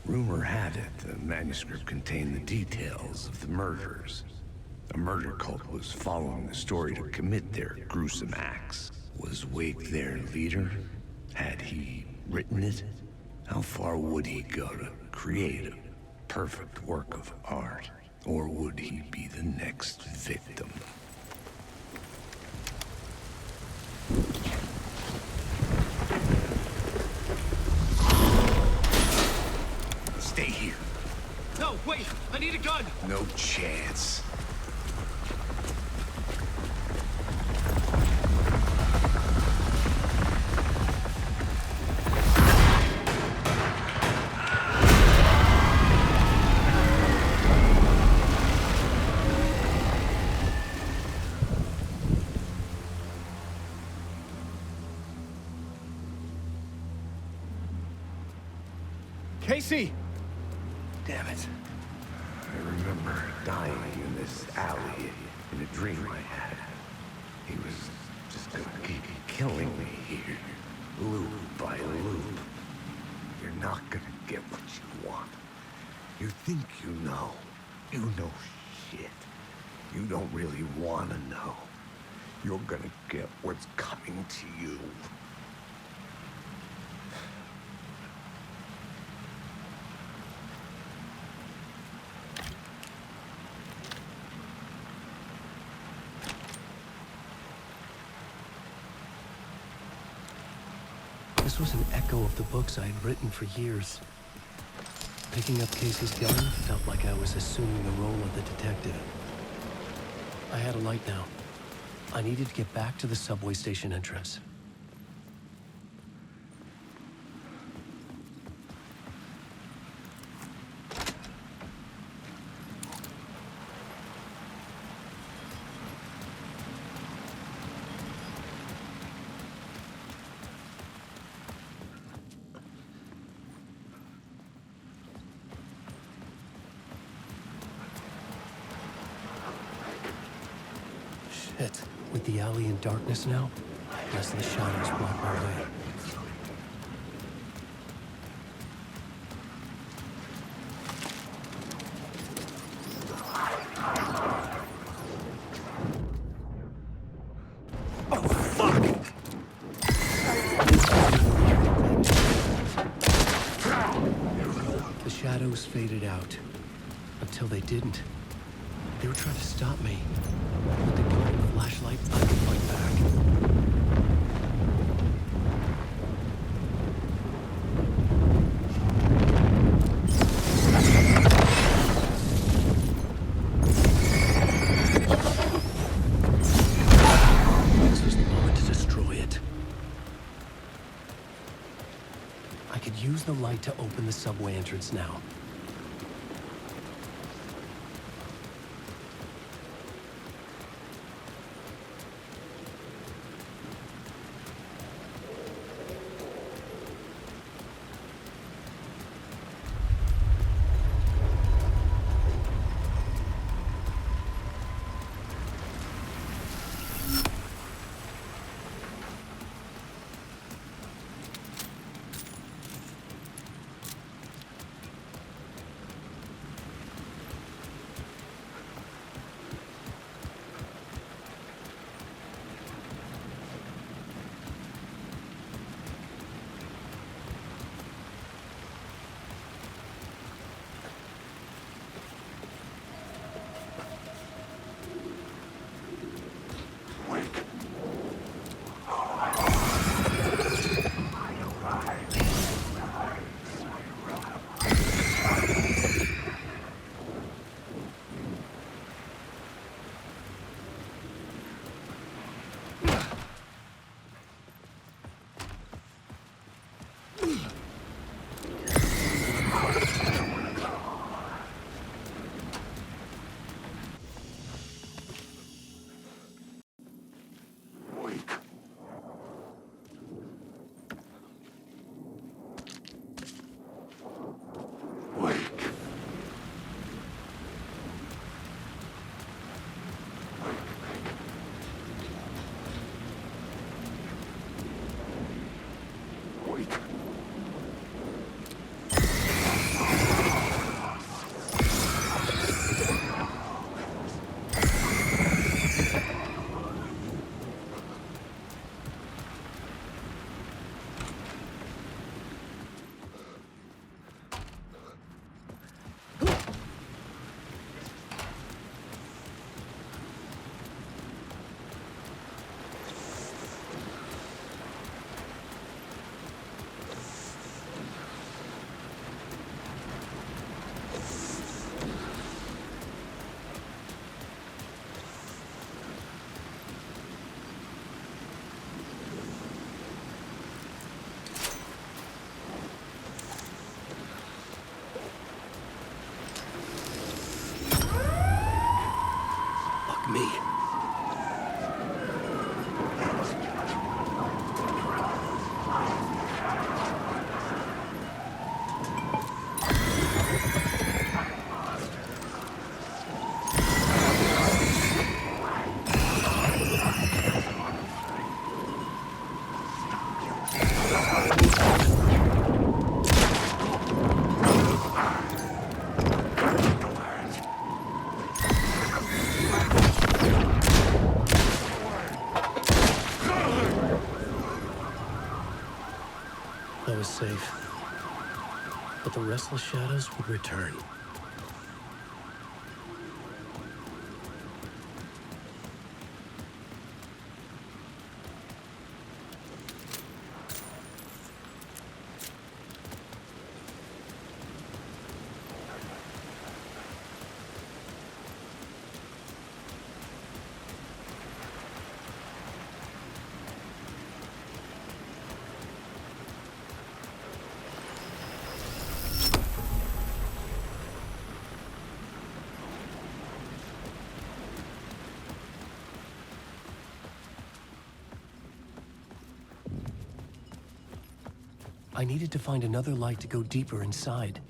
Rumor had it the manuscript contained the details of the murders. A murder cult was following the story to commit their gruesome acts. Was Wake their leader? Had he written it? How far would he go to create a perfect work of art? Or would he be the next victim? Stay here. No, wait! I need a gun! No chance. Casey! Damn it. I remember dying in this alley in a dream I had. He was just gonna keep killing me here, loop by loop. You're not gonna get what you want. You think you know. You know shit. You don't really want to know. You're gonna get what's coming to you. This was an echo of the books I had written for years. Picking up Casey's gun felt like I was assuming the role of the detective. I had a light now. I needed to get back to the subway station entrance. Shit. With the alley in darkness now, less the shadows block my way. Oh, fuck! The shadows faded out. Until they didn't. They were trying to stop me. With the glowing flashlight, I could fight back. This was the moment to destroy it. I could use the light to open the subway entrance now. I was safe. But the restless shadows would return. I needed to find another light to go deeper inside.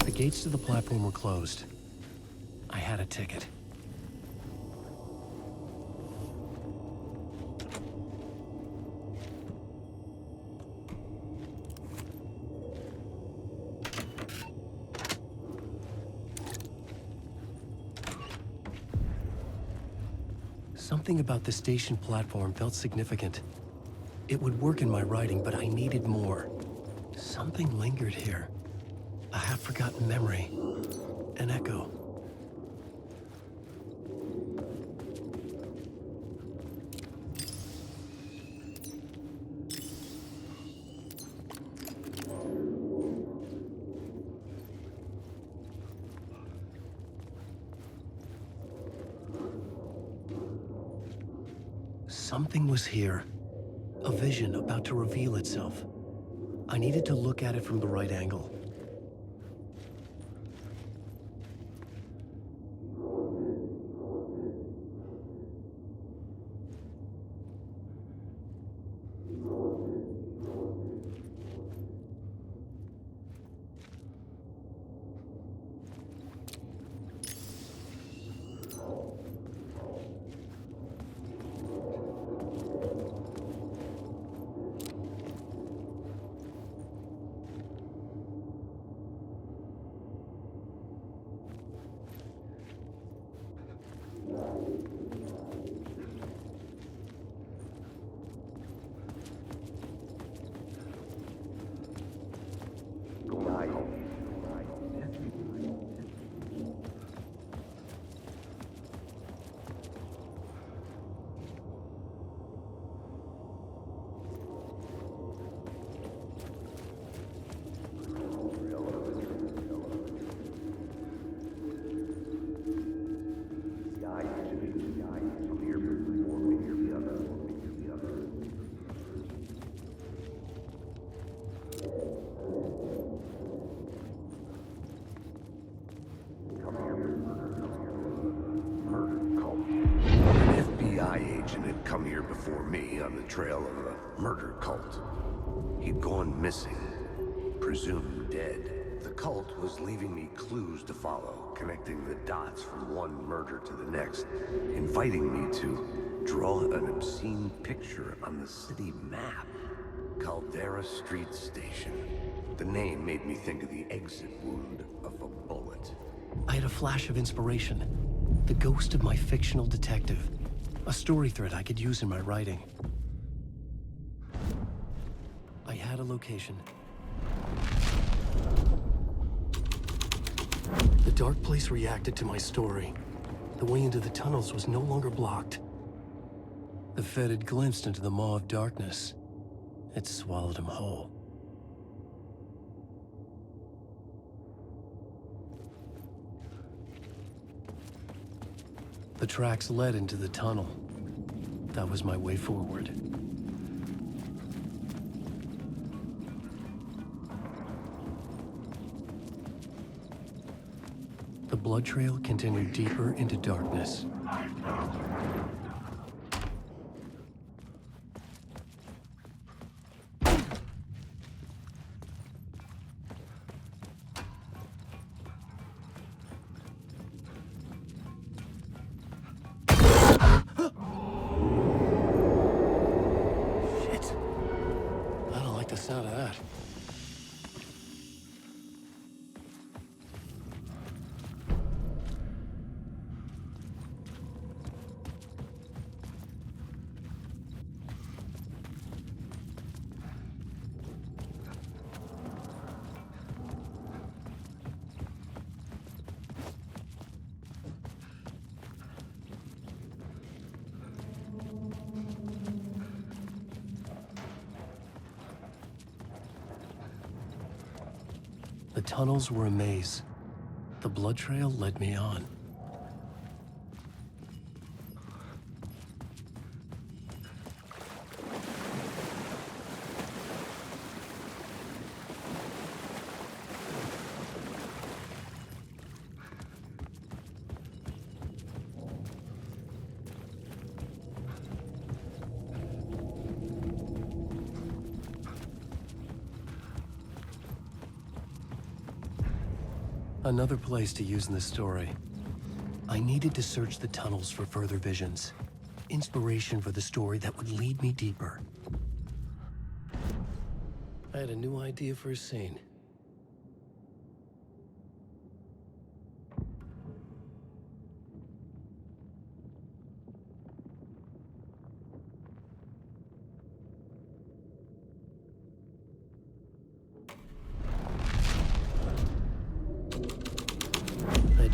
The gates to the platform were closed. I had a ticket. Something about the station platform felt significant. It would work in my writing, but I needed more. Something lingered here. A half-forgotten memory. An echo. Something was here. A vision about to reveal itself. I needed to look at it from the right angle. Come here before me on the trail of a murder cult. He'd gone missing, presumed dead. The cult was leaving me clues to follow, connecting the dots from one murder to the next, inviting me to draw an obscene picture on the city map. Caldera Street Station. The name made me think of the exit wound of a bullet. I had a flash of inspiration. The ghost of my fictional detective. A story thread I could use in my writing. I had a location. The dark place reacted to my story. The way into the tunnels was no longer blocked. The Fed had glimpsed into the maw of darkness. It swallowed him whole. The tracks led into the tunnel. That was my way forward. The blood trail continued deeper into darkness. Shit. I don't like the sound of that. The tunnels were a maze. The blood trail led me on. Another place to use in the story. I needed to search the tunnels for further visions. Inspiration for the story that would lead me deeper. I had a new idea for a scene.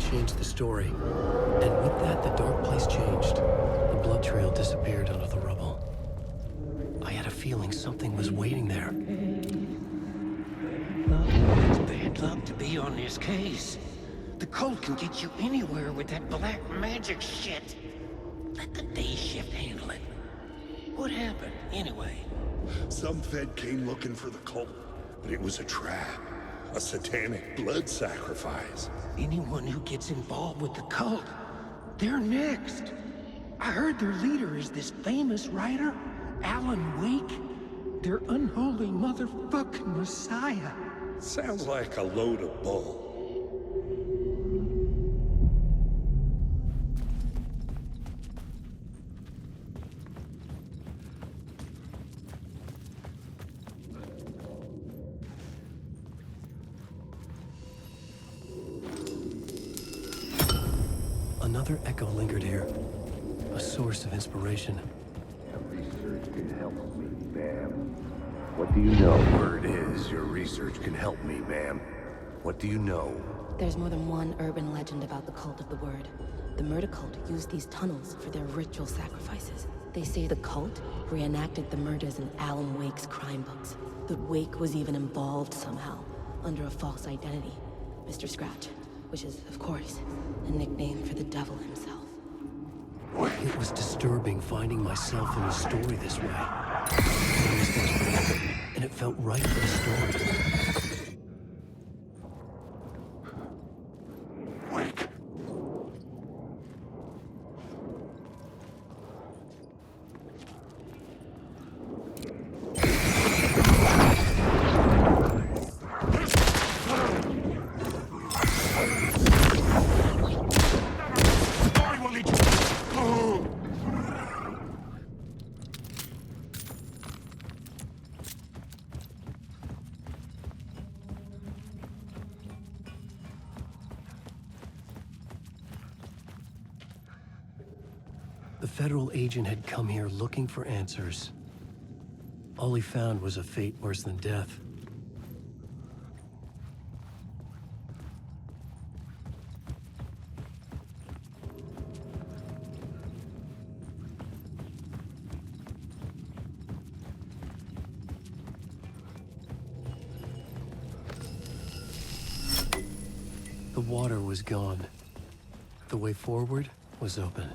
Changed the story. And with that, the dark place changed. The blood trail disappeared under the rubble. I had a feeling something was waiting there. It's bad luck to be on this case. The cult can get you anywhere with that black magic shit. Let the day shift handle it. What happened, anyway? Some Fed came looking for the cult, but it was a trap. A satanic blood sacrifice. Anyone who gets involved with the cult, they're next. I heard their leader is this famous writer, Alan Wake. Their unholy motherfucking messiah. Sounds like a load of bull. Another echo lingered here, a source of inspiration. Your research can help me, ma'am. What do you know? Word is, your research can help me, ma'am. What do you know? There's more than one urban legend about the Cult of the Word. The murder cult used these tunnels for their ritual sacrifices. They say the cult reenacted the murders in Alan Wake's crime books. That Wake was even involved somehow, under a false identity. Mr. Scratch, which is, of course, a nickname for the devil himself. It was disturbing finding myself in the story this way. I was desperate, and it felt right for the story. Wake. The federal agent had come here looking for answers. All he found was a fate worse than death. The water was gone. The way forward was open.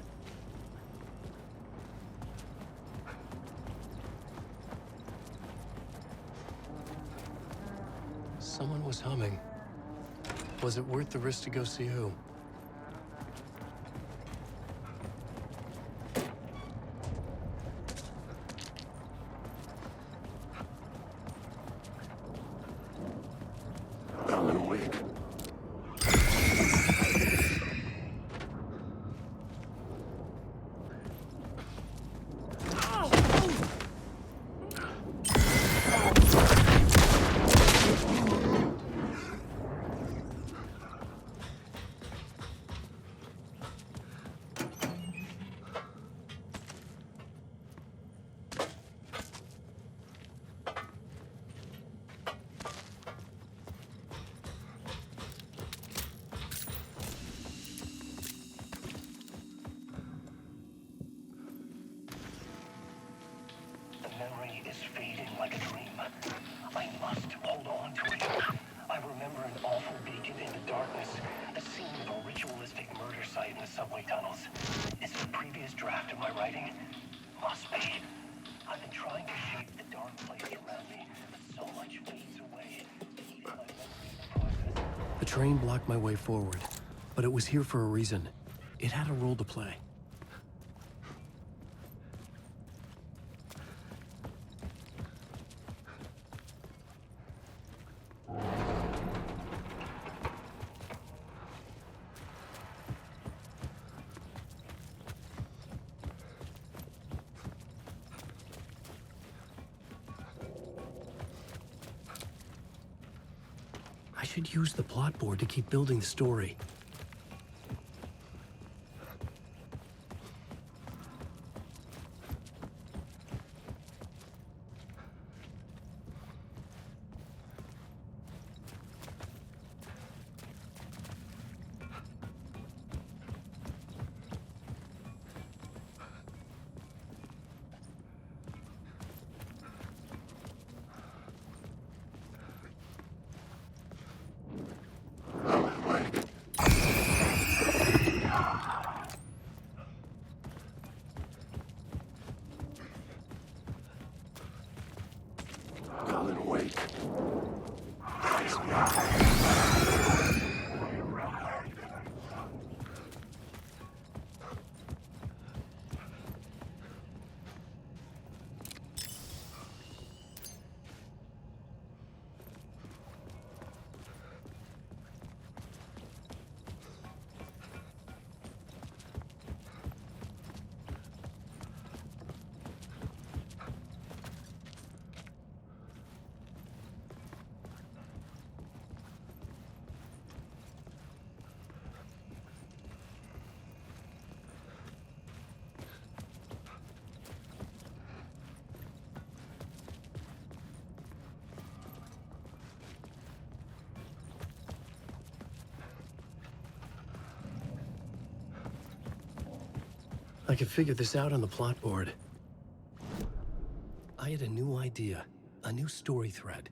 Someone was humming. Was it worth the risk to go see who? Alan Wake. The memory is fading like a dream. I must hold on to it. I remember an awful beacon in the darkness, the scene of a ritualistic murder site in the subway tunnels. Is it a previous draft of my writing? Must be. I've been trying to shape the dark place around me, but so much fades away. Even my memory in the process. The train blocked my way forward, but it was here for a reason. It had a role to play. I should use the plot board to keep building the story. Alan Wake. I could figure this out on the plot board. I had a new idea, a new story thread.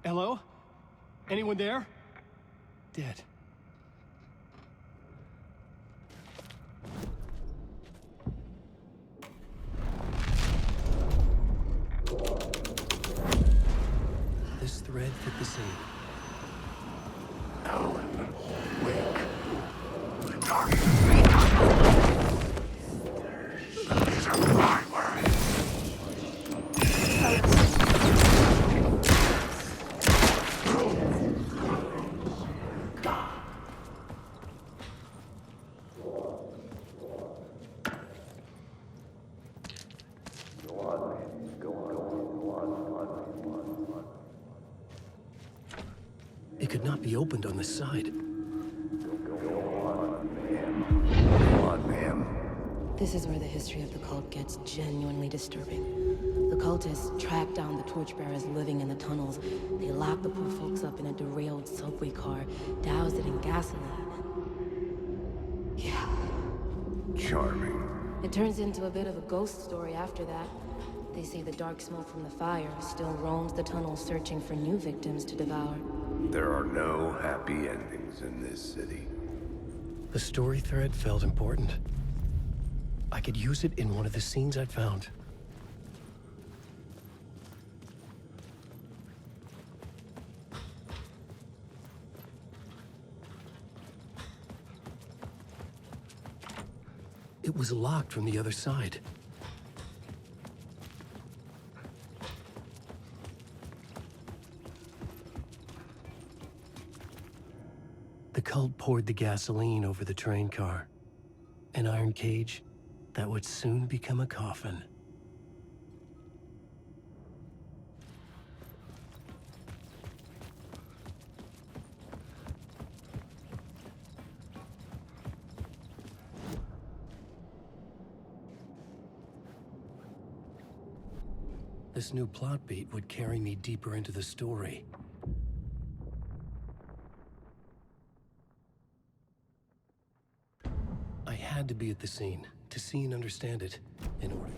Hello? Anyone there? Dead. This thread fit the scene. Alan Wake. The dark these are my words. It could not be opened on this side. Go on, ma'am. This is where the history of the cult gets genuinely disturbing. The cultists tracked down the torchbearers living in the tunnels. They locked the poor folks up in a derailed subway car, doused it in gasoline. Yeah. Charming. It turns into a bit of a ghost story after that. They say the dark smoke from the fire still roams the tunnels searching for new victims to devour. There are no happy endings in this city. The story thread felt important. I could use it in one of the scenes I'd found. It was locked from the other side. The cult poured the gasoline over the train car. An iron cage that would soon become a coffin. This new plot beat would carry me deeper into the story. I had to be at the scene to see and understand it in order.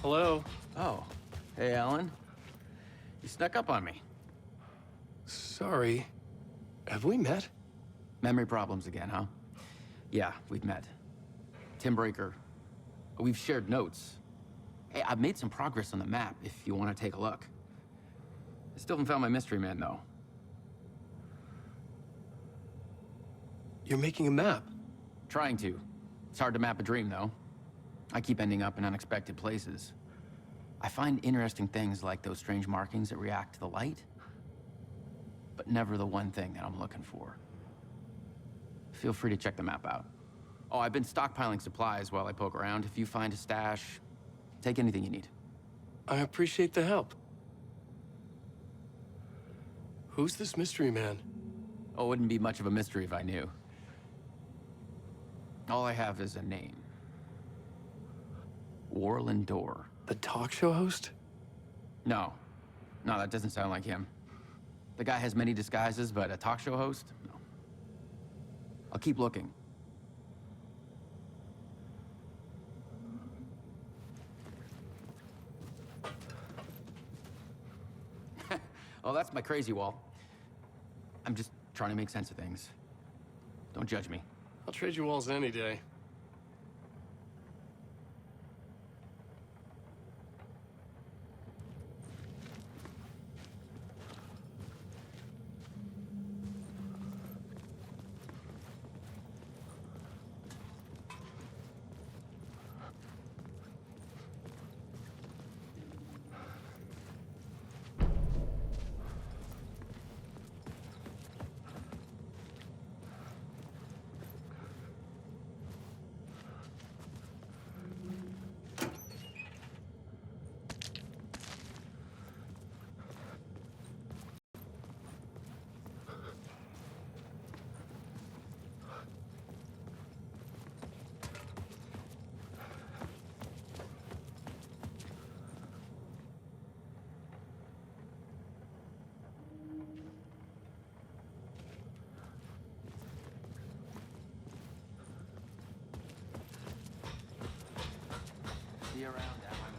Hello? Oh. Hey, Alan. You snuck up on me. Sorry. Have we met? Memory problems again, huh? Yeah, we've met. Tim Breaker. We've shared notes. Hey, I've made some progress on the map if you want to take a look. I still haven't found my mystery man, though. You're making a map? Trying to. It's hard to map a dream, though. I keep ending up in unexpected places. I find interesting things like those strange markings that react to the light, but never the one thing that I'm looking for. Feel free to check the map out. Oh, I've been stockpiling supplies while I poke around. If you find a stash, take anything you need. I appreciate the help. Who's this mystery man? Oh, it wouldn't be much of a mystery if I knew. All I have is a name. Warland Door. The talk show host? No. No, that doesn't sound like him. The guy has many disguises, but a talk show host? No. I'll keep looking. Oh, that's my crazy wall. I'm just trying to make sense of things. Don't judge me. I'll trade you walls any day. around, Alan.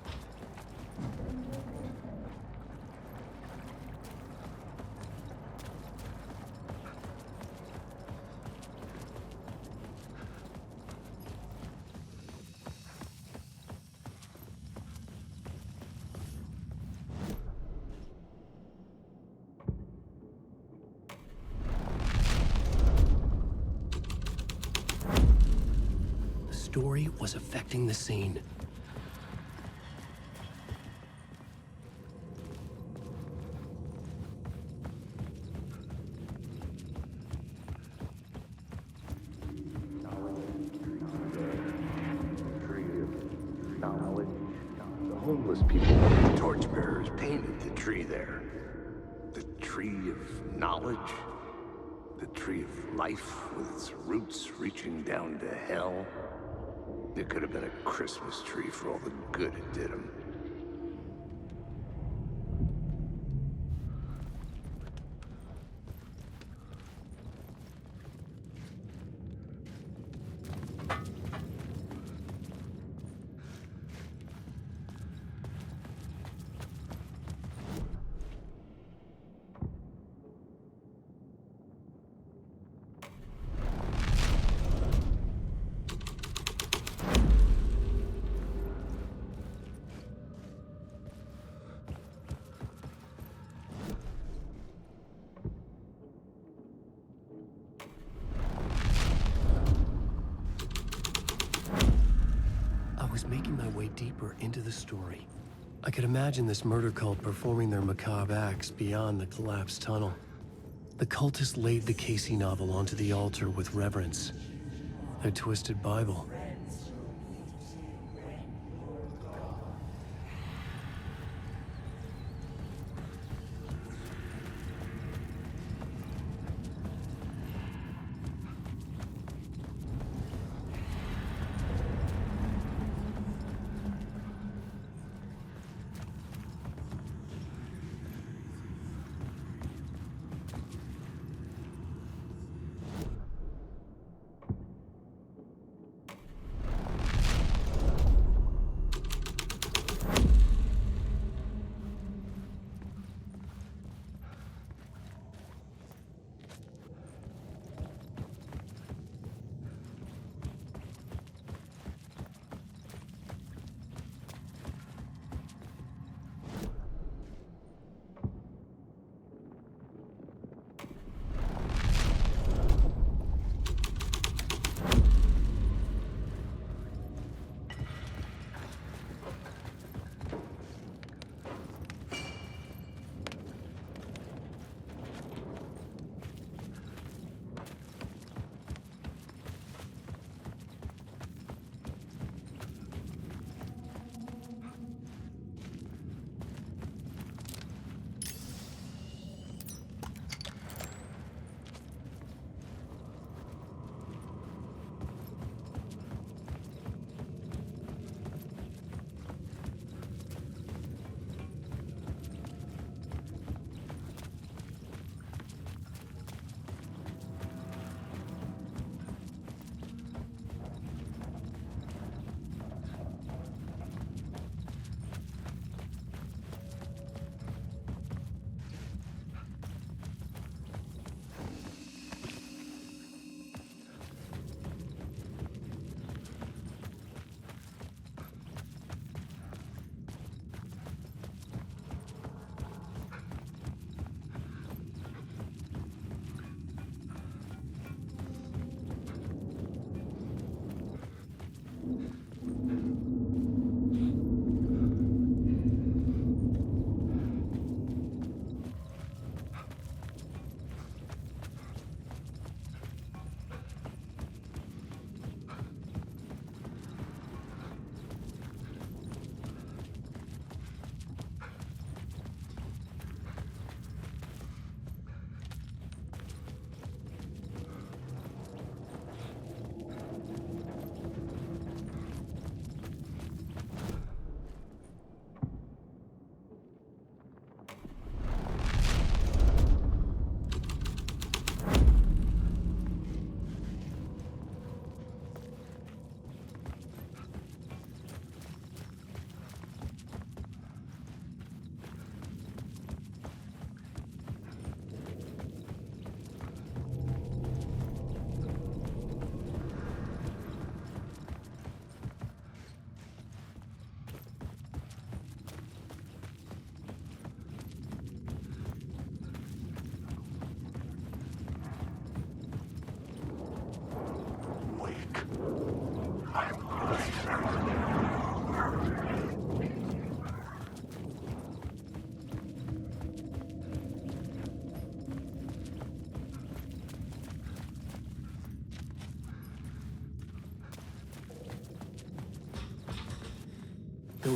The story was affecting the scene. The homeless people and the torchbearers painted the tree there. The tree of knowledge. The tree of life with its roots reaching down to hell. It could have been a Christmas tree for all the good it did him. I was making my way deeper into the story. I could imagine this murder cult performing their macabre acts beyond the collapsed tunnel. The cultists laid the Casey novel onto the altar with reverence. Their twisted Bible.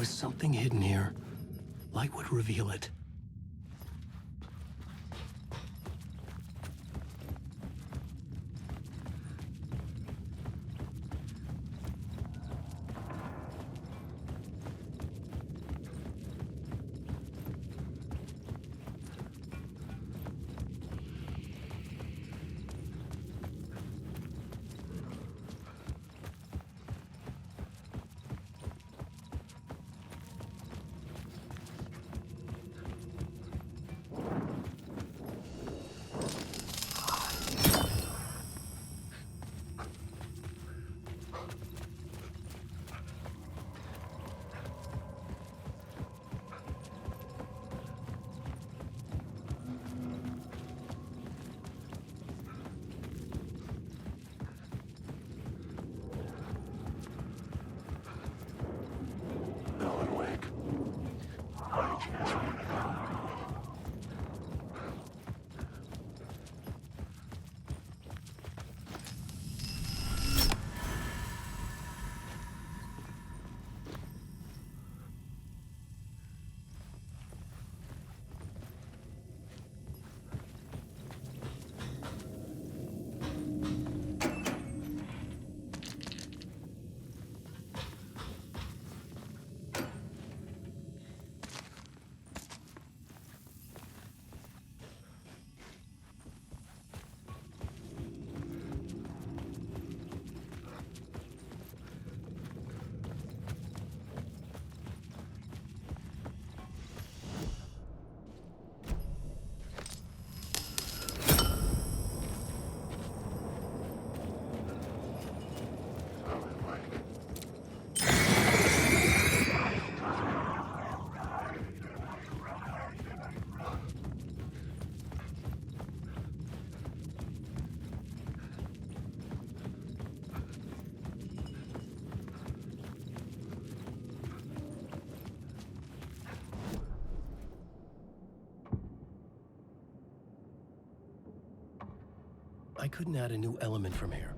was something hidden here, light would reveal it. I couldn't add a new element from here.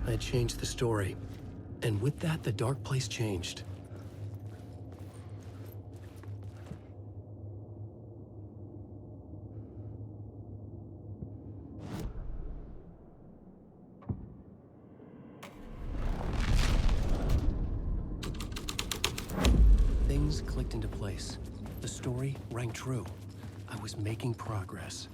I had changed the story, and with that, the dark place changed. Things clicked into place. The story rang true. I was making progress.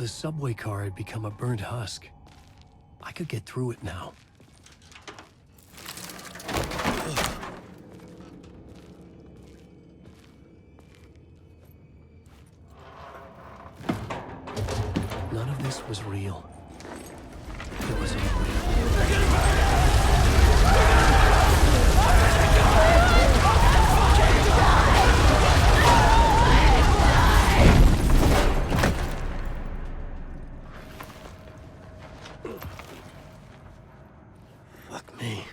the subway car had become a burnt husk. I could get through it now. None of this was real. It was all Fuck me.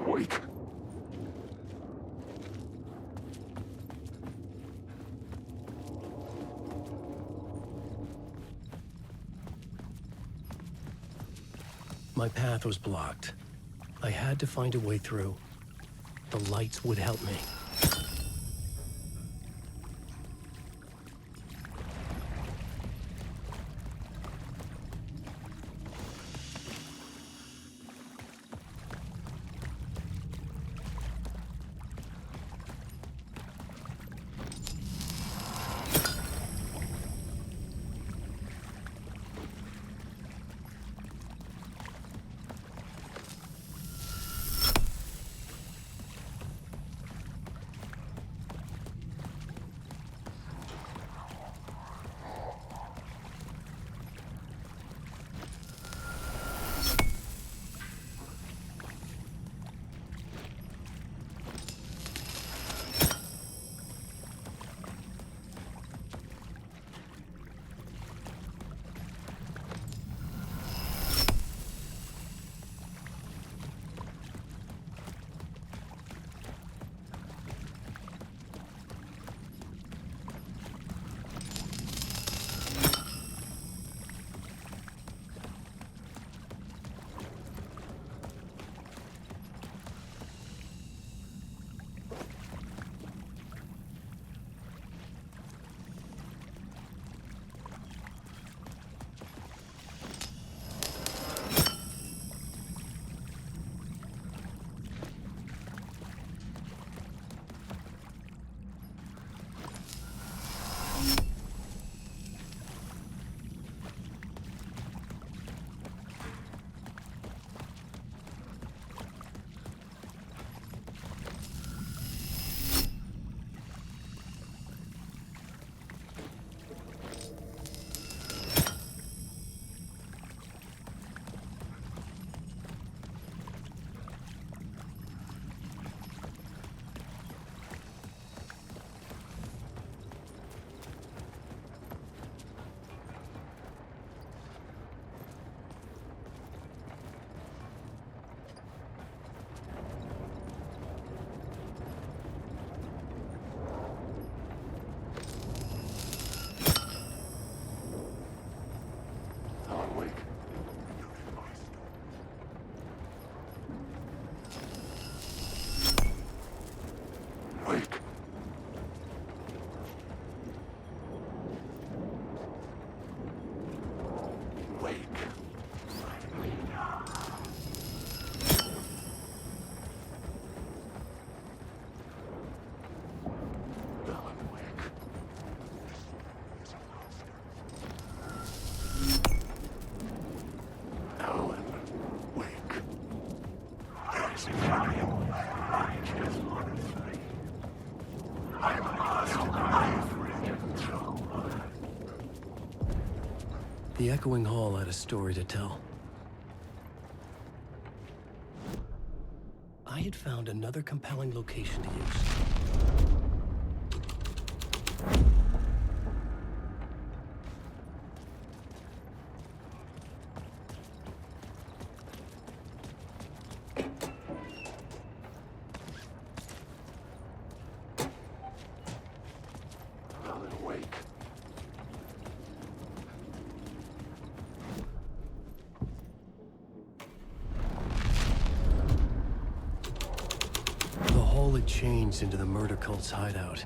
Wake. My path was blocked. I had to find a way through. The lights would help me. The echoing hall had a story to tell. I had found another compelling location to use. changed into the murder cult's hideout.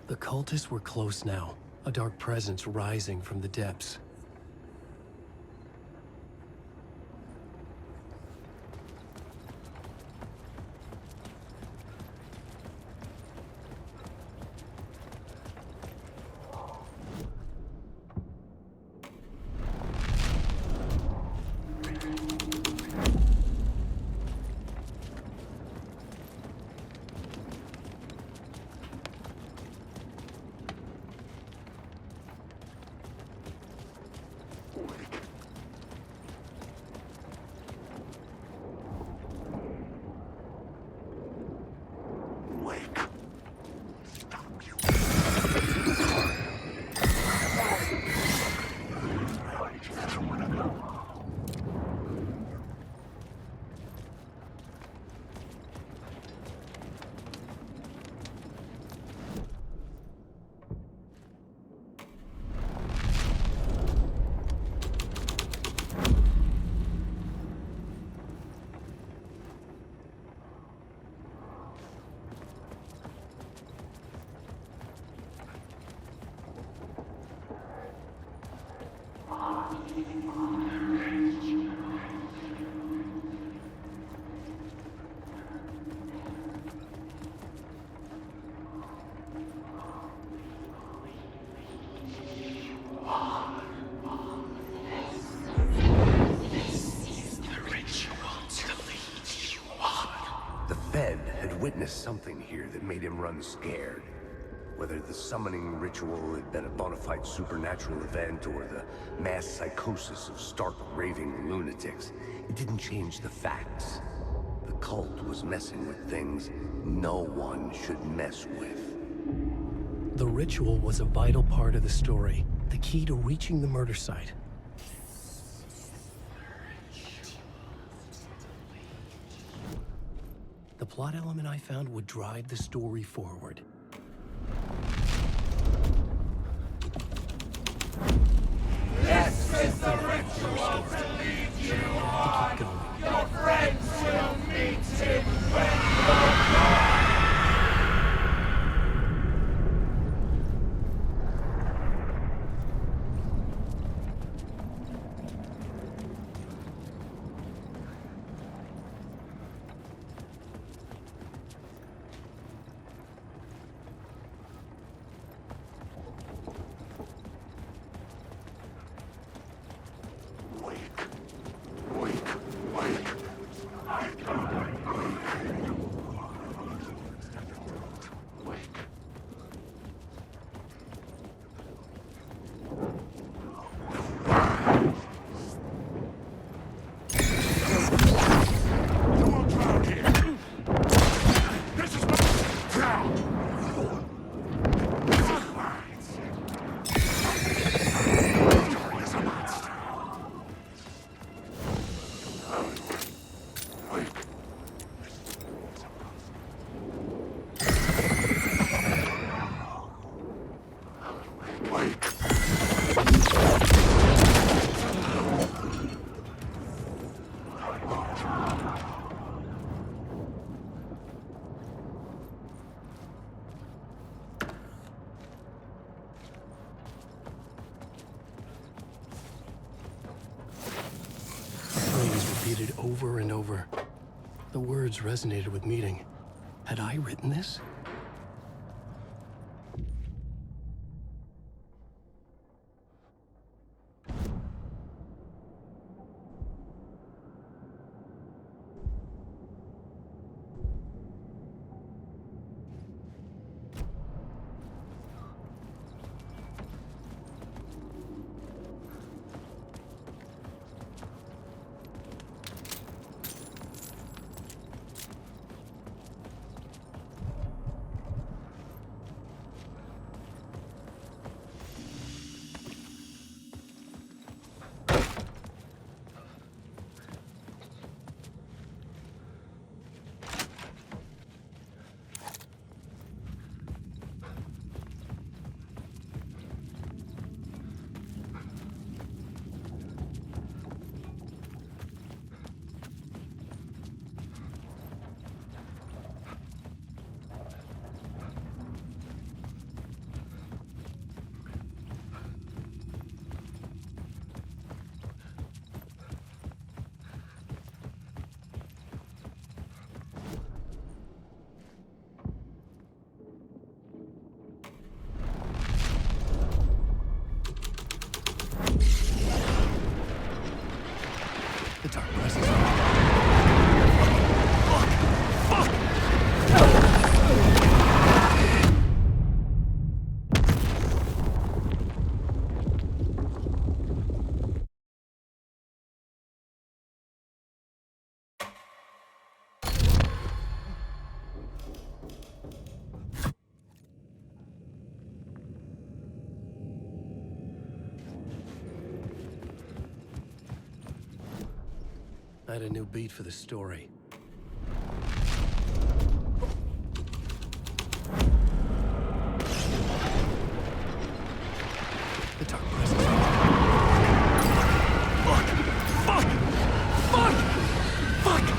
The cultists were close now, a dark presence rising from the depths. Witnessed something here that made him run scared. Whether the summoning ritual had been a bona fide supernatural event or the mass psychosis of stark raving lunatics, it didn't change the facts. The cult was messing with things no one should mess with. The ritual was a vital part of the story, the key to reaching the murder site. The plot element I found would drive the story forward. This is the ritual to lead you on. Your friends will meet him when you're gone. Over and over. The words resonated with meaning. Had I written this? I had a new beat for the story. The Dark Presence. Fuck! Fuck! Fuck! Fuck!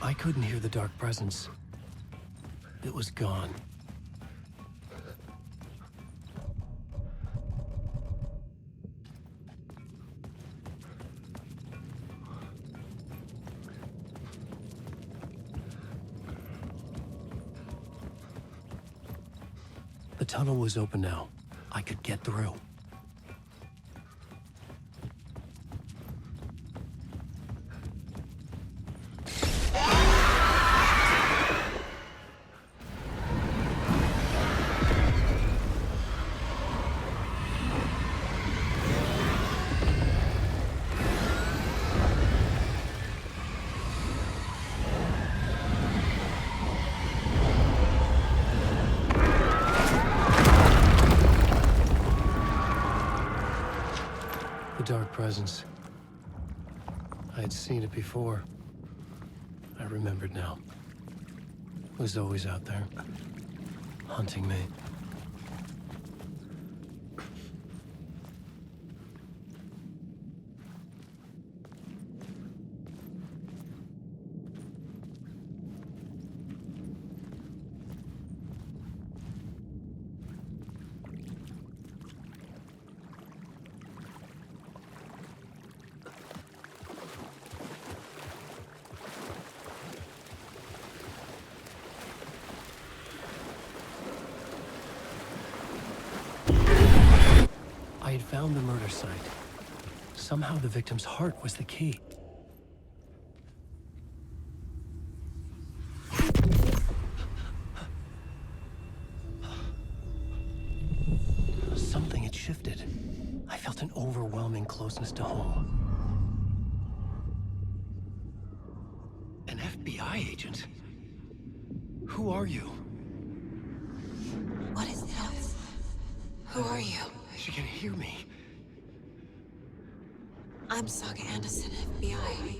I couldn't hear the Dark Presence. It was gone. The tunnel was open now. I could get through. Dark Presence. I had seen it before. I remembered now. It was always out there, hunting me. I had found the murder site. Somehow the victim's heart was the key. Something had shifted. I felt an overwhelming closeness to home. An FBI agent? Who are you? What is this? Who are you? She can hear me. I'm Saga Anderson, FBI.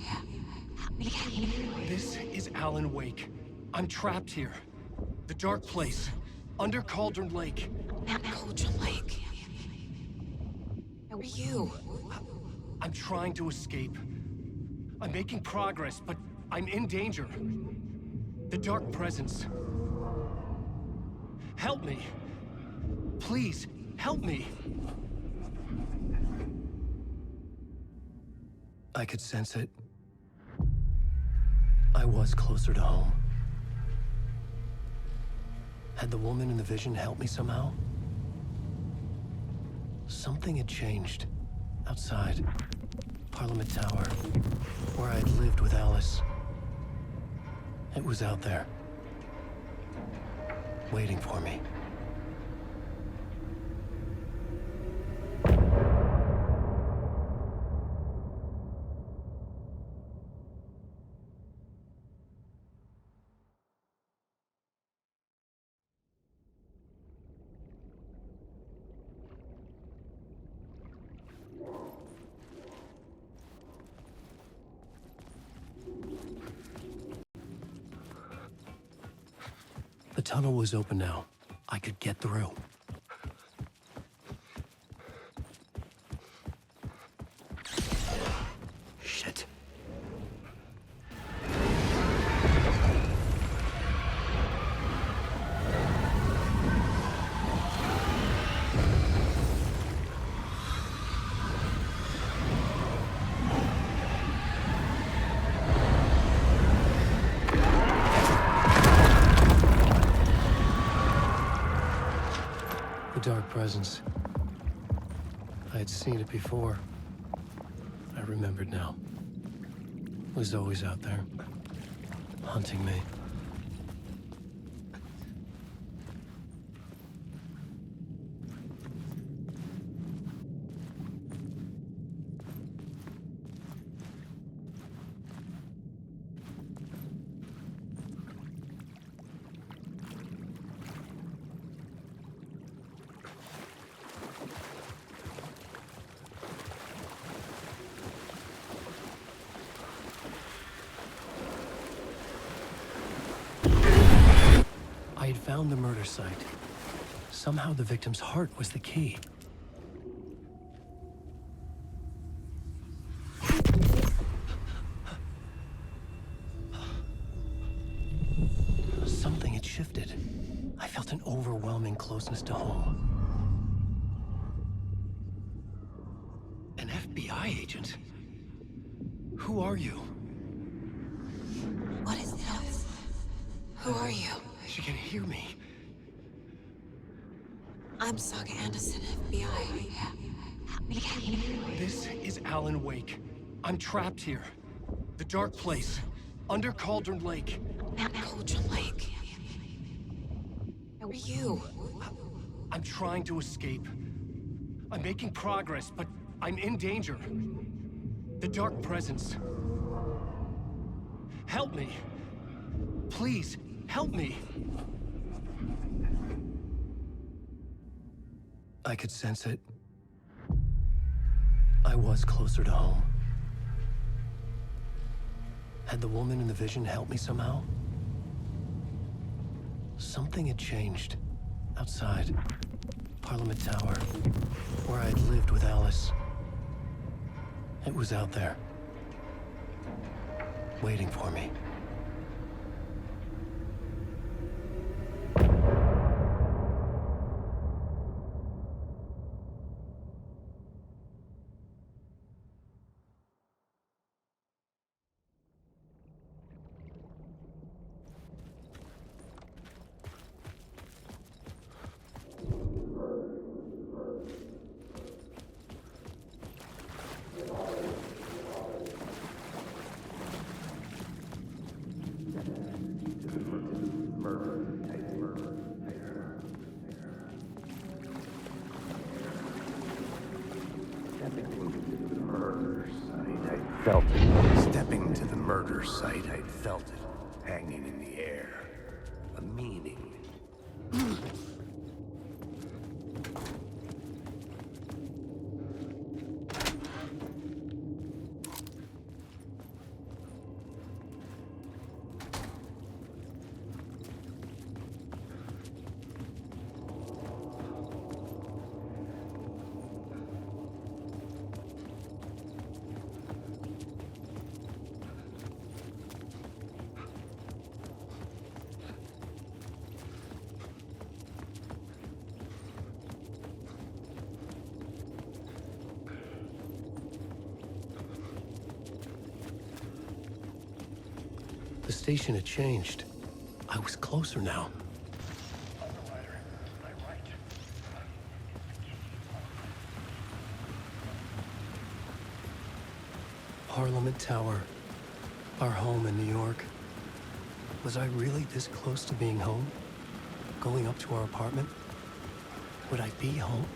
This is Alan Wake. I'm trapped here. The dark place. Under Cauldron Lake. Cauldron Lake. Who are you? I'm trying to escape. I'm making progress, but I'm in danger. The Dark Presence. Help me. Please, help me. I could sense it. I was closer to home. Had the woman in the vision helped me somehow? Something had changed. Outside. Parliament Tower. Where I had lived with Alice. It was out there. Waiting for me. The tunnel was open now. I could get through. Shit. The dark presence. I had seen it before. I remembered now. It was always out there, hunting me. I had found the murder site. Somehow the victim's heart was the key. Something had shifted. I felt an overwhelming closeness to home. An FBI agent? Who are you? What is this? Who are you? She can hear me. I'm Saga Anderson, FBI. This is Alan Wake. I'm trapped here. The dark place. Under Cauldron Lake. Cauldron Lake. Who are you? I'm trying to escape. I'm making progress, but I'm in danger. The dark presence. Help me. Please, help me. I could sense it. I was closer to home. Had the woman in the vision helped me somehow? Something had changed. Outside. Parliament Tower. Where I had lived with Alice. It was out there. Waiting for me. Felt it. Stepping to the murder site, I'd felt it, hanging in the air. A meaning. The station had changed. I was closer now. Parliament Tower. Our home in New York. Was I really this close to being home? Going up to our apartment? Would I be home?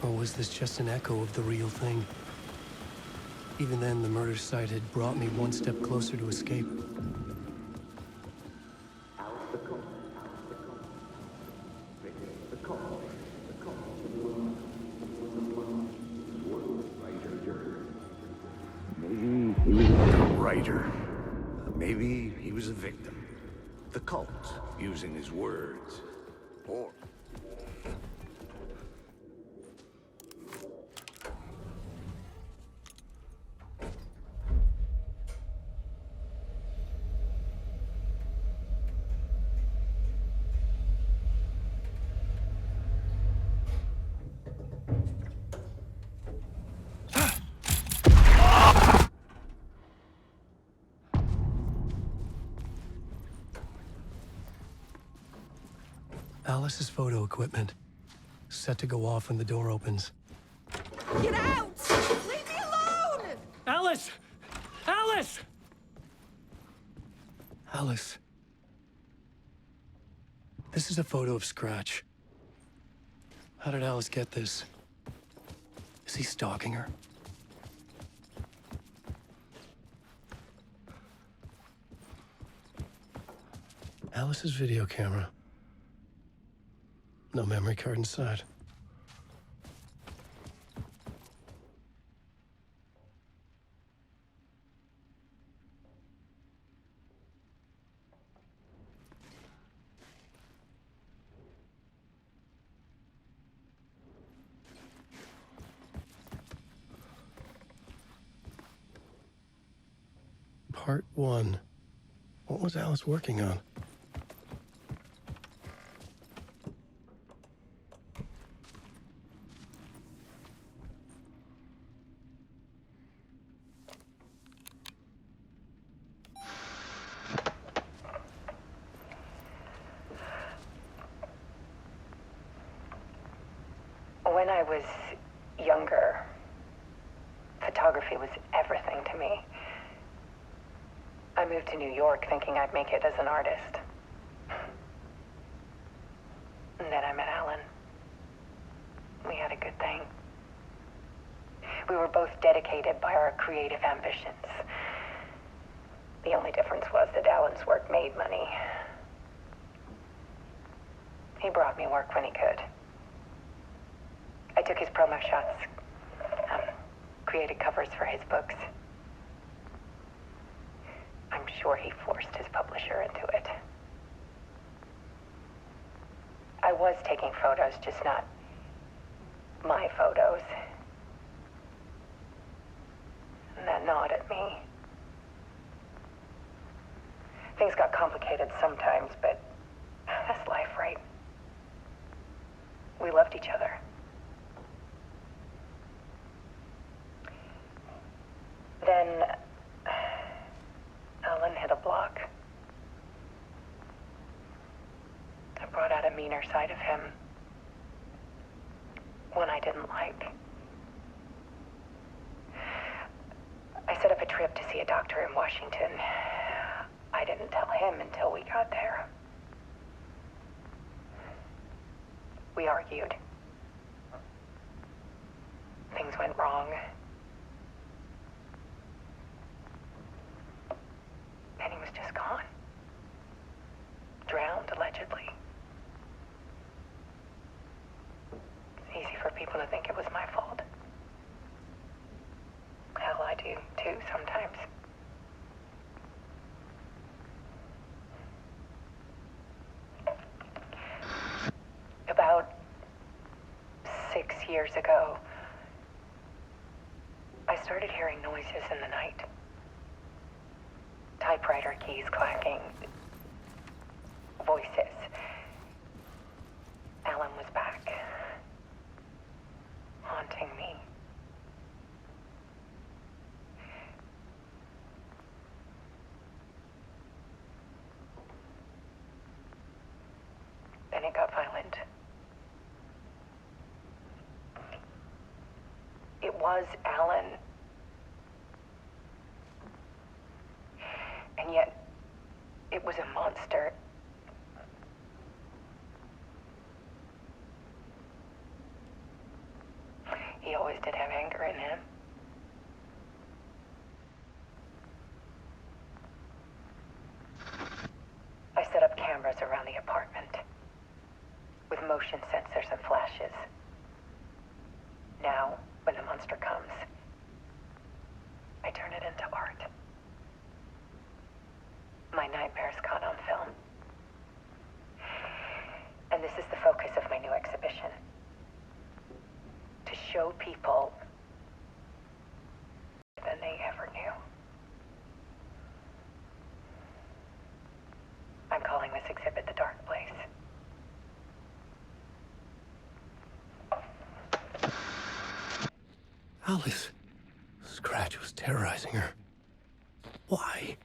Or was this just an echo of the real thing? Even then, the murder site had brought me one step closer to escape. Maybe he was a writer. Maybe he was a victim. The cult, using his words. Or... Alice's photo equipment. set to go off when the door opens. Get out! Leave me alone! Alice! Alice! Alice. This is a photo of Scratch. How did Alice get this? Is he stalking her? Alice's video camera. No memory card inside. Part 1. What was Alice working on? When I was younger, photography was everything to me. I moved to New York thinking I'd make it as an artist. And then I met Alan. We had a good thing. We were both dedicated by our creative ambitions. The only difference was that Alan's work made money. He brought me work when he could. I took his promo shots, created covers for his books. I'm sure he forced his publisher into it. I was taking photos, just not my photos. And that gnawed at me. Things got complicated sometimes, but that's life, right? We loved each other. Then Alan hit a block. I brought out a meaner side of him. One I didn't like. I set up a trip to see a doctor in Washington. I didn't tell him until we got there. We argued. Things went wrong. And he was just gone. Drowned, allegedly. It's easy for people to think it was my fault. Hell, I do, too, sometimes. About 6 years ago, I started hearing noises in the night. Typewriter keys clacking. Voices. Alan was back. Haunting me. Then it got violent. It was Alan. And yet, it was a monster. He always did have anger in him. I set up cameras around the apartment with motion sensors and flashes. Now, when the monster comes, I turn it into art. My nightmares caught on film. And this is the focus of my new exhibition. To show people than they ever knew. I'm calling this exhibit The Dark Place. Alice. Scratch was terrorizing her. Why?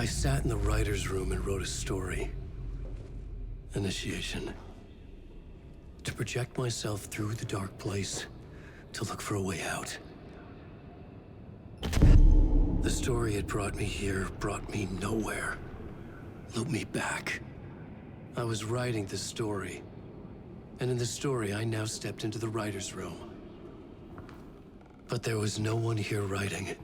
I sat in the writer's room and wrote a story. Initiation. To project myself through the dark place, to look for a way out. The story had brought me here, brought me nowhere. Looped me back. I was writing the story. And in the story, I now stepped into the writer's room. But there was no one here writing it.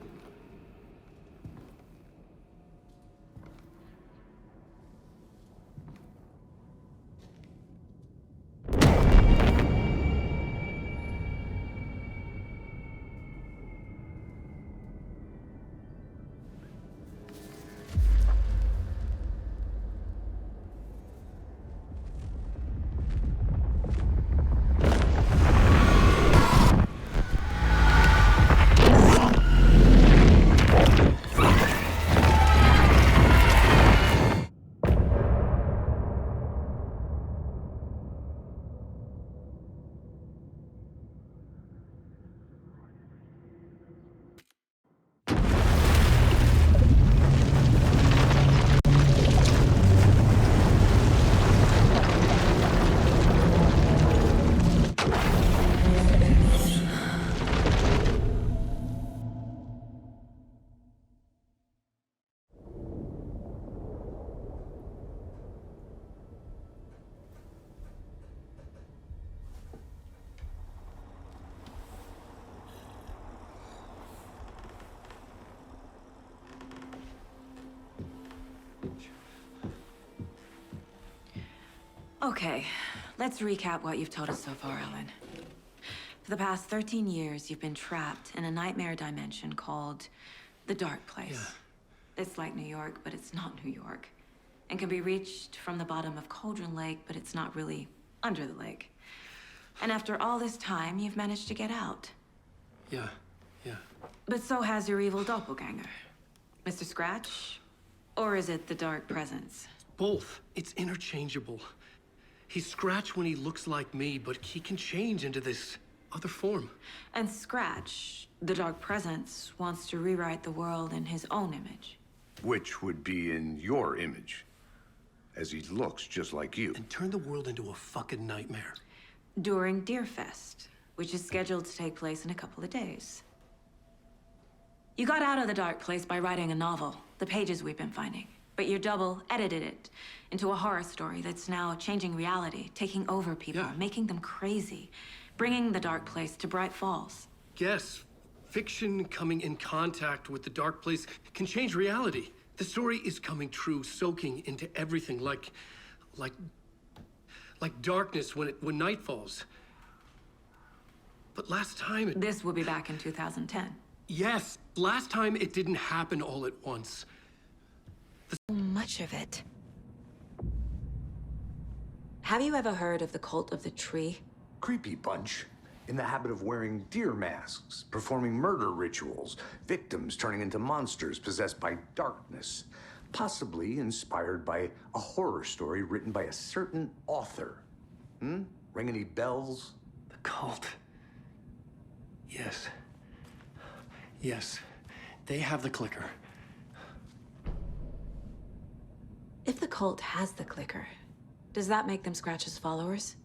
Okay, let's recap what you've told us so far, Alan. For the past 13 years, you've been trapped in a nightmare dimension called the Dark Place. Yeah. It's like New York, but it's not New York. And can be reached from the bottom of Cauldron Lake, but it's not really under the lake. And after all this time, you've managed to get out. Yeah. But so has your evil doppelganger. Mr. Scratch? Or is it the Dark Presence? Both. It's interchangeable. He's Scratch when he looks like me, but he can change into this other form. And Scratch, the Dark Presence, wants to rewrite the world in his own image. Which would be in your image, as he looks just like you. And turn the world into a fucking nightmare. During Deerfest, which is scheduled to take place in a couple of days. You got out of the Dark Place by writing a novel, the pages we've been finding. But your double edited it into a horror story that's now changing reality, taking over people, making them crazy, bringing the Dark Place to Bright Falls. Yes, fiction coming in contact with the Dark Place can change reality. The story is coming true, soaking into everything like darkness when night falls. But last time This will be back in 2010. Yes, last time it didn't happen all at once. So much of it. Have you ever heard of the Cult of the Tree? Creepy bunch. In the habit of wearing deer masks, performing murder rituals, victims turning into monsters possessed by darkness. Possibly inspired by a horror story written by a certain author. Ring any bells? The cult. Yes. Yes. They have the clicker. If the cult has the clicker, does that make them Scratch's followers?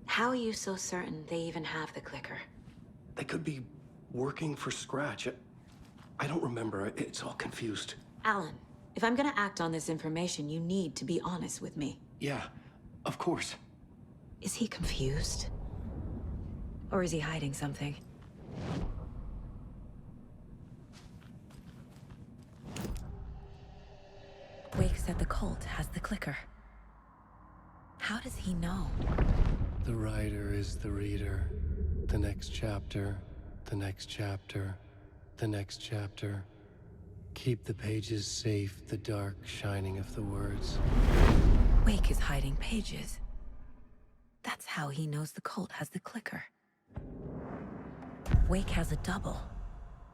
How are you so certain they even have the clicker? They could be working for Scratch. I don't remember. It's all confused. Alan, if I'm gonna act on this information, you need to be honest with me. Yeah, of course. Is he confused? Or is he hiding something? Wake said the cult has the clicker. How does he know? The writer is the reader. The next chapter, the next chapter, the next chapter. Keep the pages safe, the dark shining of the words. Wake is hiding pages. That's how he knows the cult has the clicker. Wake has a double.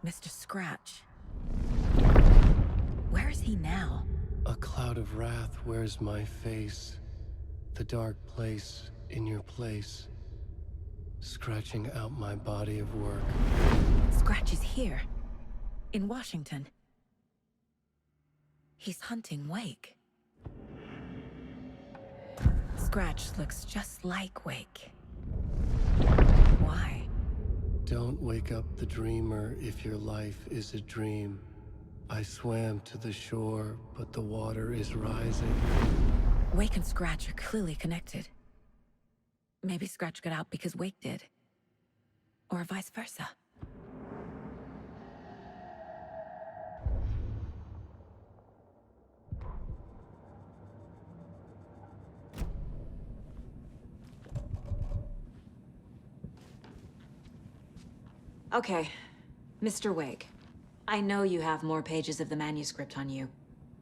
Mr. Scratch. Where is he now? A cloud of wrath wears my face. The dark place in your place. Scratching out my body of work. Scratch is here. In Washington. He's hunting Wake. Scratch looks just like Wake. Why? Don't wake up the dreamer if your life is a dream. I swam to the shore, but the water is rising. Wake and Scratch are clearly connected. Maybe Scratch got out because Wake did. Or vice versa. Okay, Mr. Wake. I know you have more pages of the manuscript on you.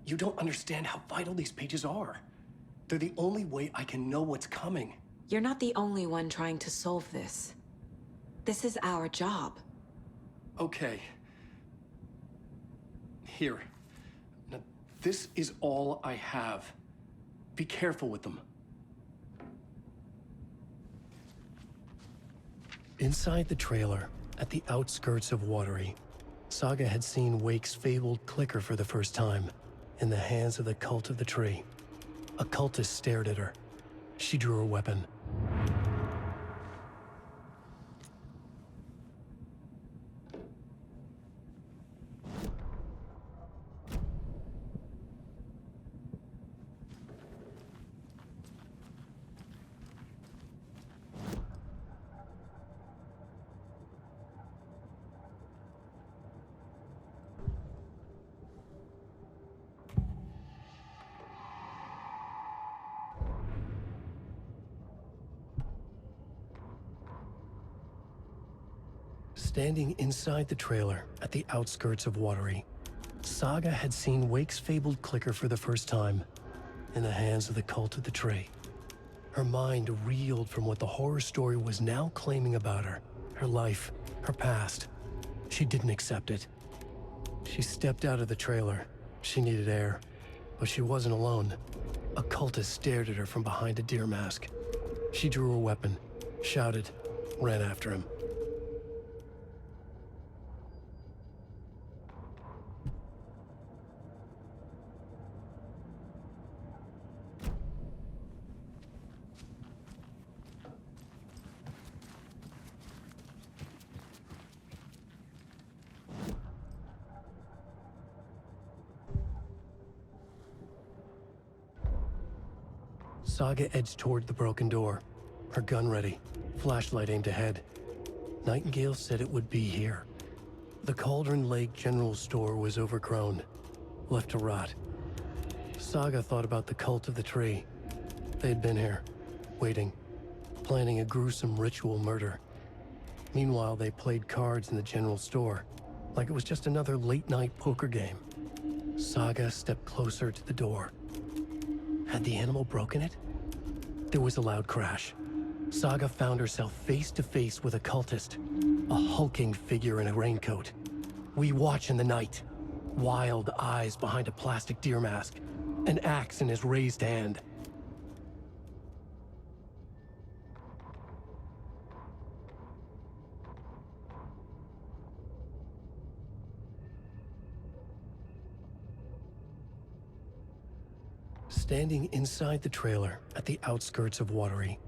You don't understand how vital these pages are. They're the only way I can know what's coming. You're not the only one trying to solve this. This is our job. Okay. Here. Now, this is all I have. Be careful with them. Inside the trailer, at the outskirts of Watery, Saga had seen Wake's fabled clicker for the first time, in the hands of the Cult of the Tree. A cultist stared at her. She drew her weapon. Standing inside the trailer at the outskirts of Watery, Saga had seen Wake's fabled clicker for the first time, in the hands of the Cult of the Tree. Her mind reeled from what the horror story was now claiming about her, her life, her past. She didn't accept it. She stepped out of the trailer. She needed air, but she wasn't alone. A cultist stared at her from behind a deer mask. She drew her weapon, shouted, ran after him. Saga edged toward the broken door, her gun ready, flashlight aimed ahead. Nightingale said it would be here. The Cauldron Lake General Store was overgrown, left to rot. Saga thought about the Cult of the Tree. They had been here, waiting, planning a gruesome ritual murder. Meanwhile, they played cards in the general store, like it was just another late-night poker game. Saga stepped closer to the door. Had the animal broken it? There was a loud crash. Saga found herself face to face with a cultist, a hulking figure in a raincoat. We watch in the night, wild eyes behind a plastic deer mask, an axe in his raised hand. Standing inside the trailer at the outskirts of Watery.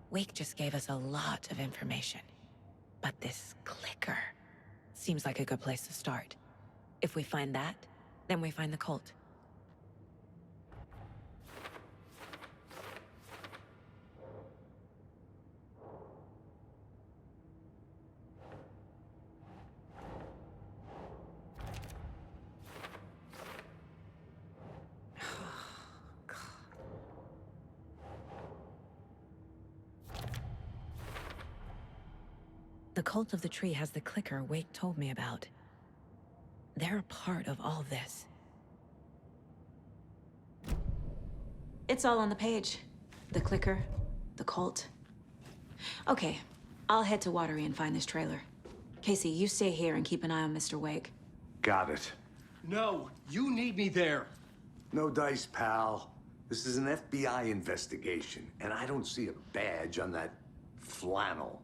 Wake just gave us a lot of information. But this clicker seems like a good place to start. If we find that, then we find the cult. The Cult of the Tree has the clicker Wake told me about. They're a part of all this. It's all on the page. The clicker, the cult. Okay, I'll head to Watery and find this trailer. Casey, you stay here and keep an eye on Mr. Wake. Got it. No, you need me there. No dice, pal. This is an FBI investigation, and I don't see a badge on that flannel.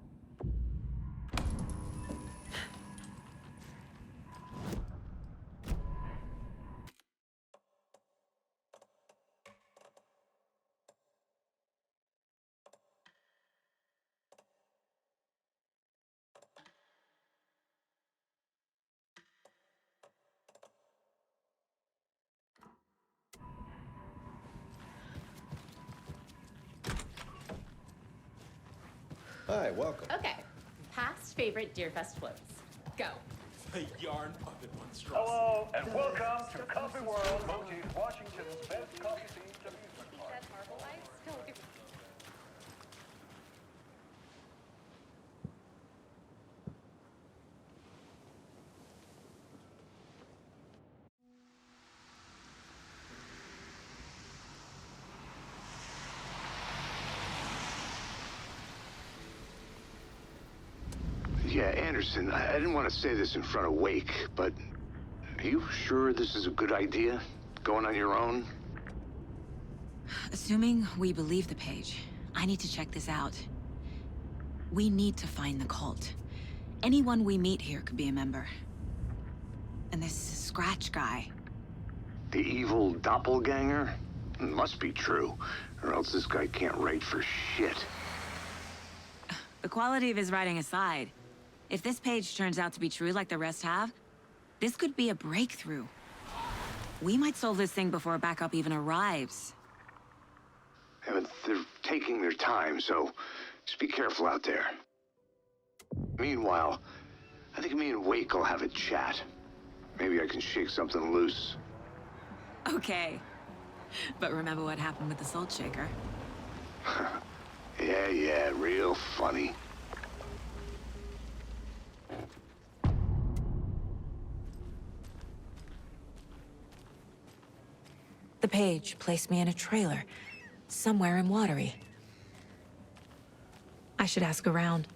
Hi, welcome. Okay. Past favorite Deerfest floats. Go. The yarn puppet monstrosity. Hello, and welcome to Coffee World, Moji's Washington's best coffee-themed amusement park. Marble ice? No, Yeah, Anderson, I didn't want to say this in front of Wake, but are you sure this is a good idea? Going on your own? Assuming we believe the page, I need to check this out. We need to find the cult. Anyone we meet here could be a member. And this Scratch guy. The evil doppelganger? Must be true, or else this guy can't write for shit. The quality of his writing aside, if this page turns out to be true like the rest have, this could be a breakthrough. We might solve this thing before backup even arrives. Yeah, but they're taking their time, so just be careful out there. Meanwhile, I think me and Wake will have a chat. Maybe I can shake something loose. Okay. But remember what happened with the Salt Shaker? Yeah, real funny. The page placed me in a trailer, somewhere in Watery. I should ask around.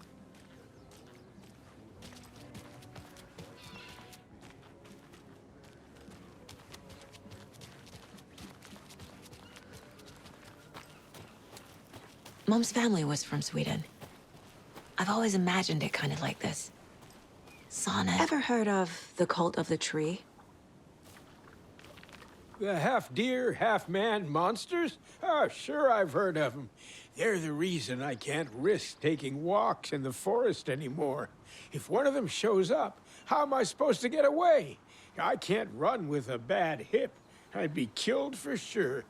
Mom's family was from Sweden. I've always imagined it kind of like this. Sauna. Ever heard of the Cult of the Tree? The half-deer, half-man monsters? Oh, sure I've heard of them. They're the reason I can't risk taking walks in the forest anymore. If one of them shows up, how am I supposed to get away? I can't run with a bad hip. I'd be killed for sure.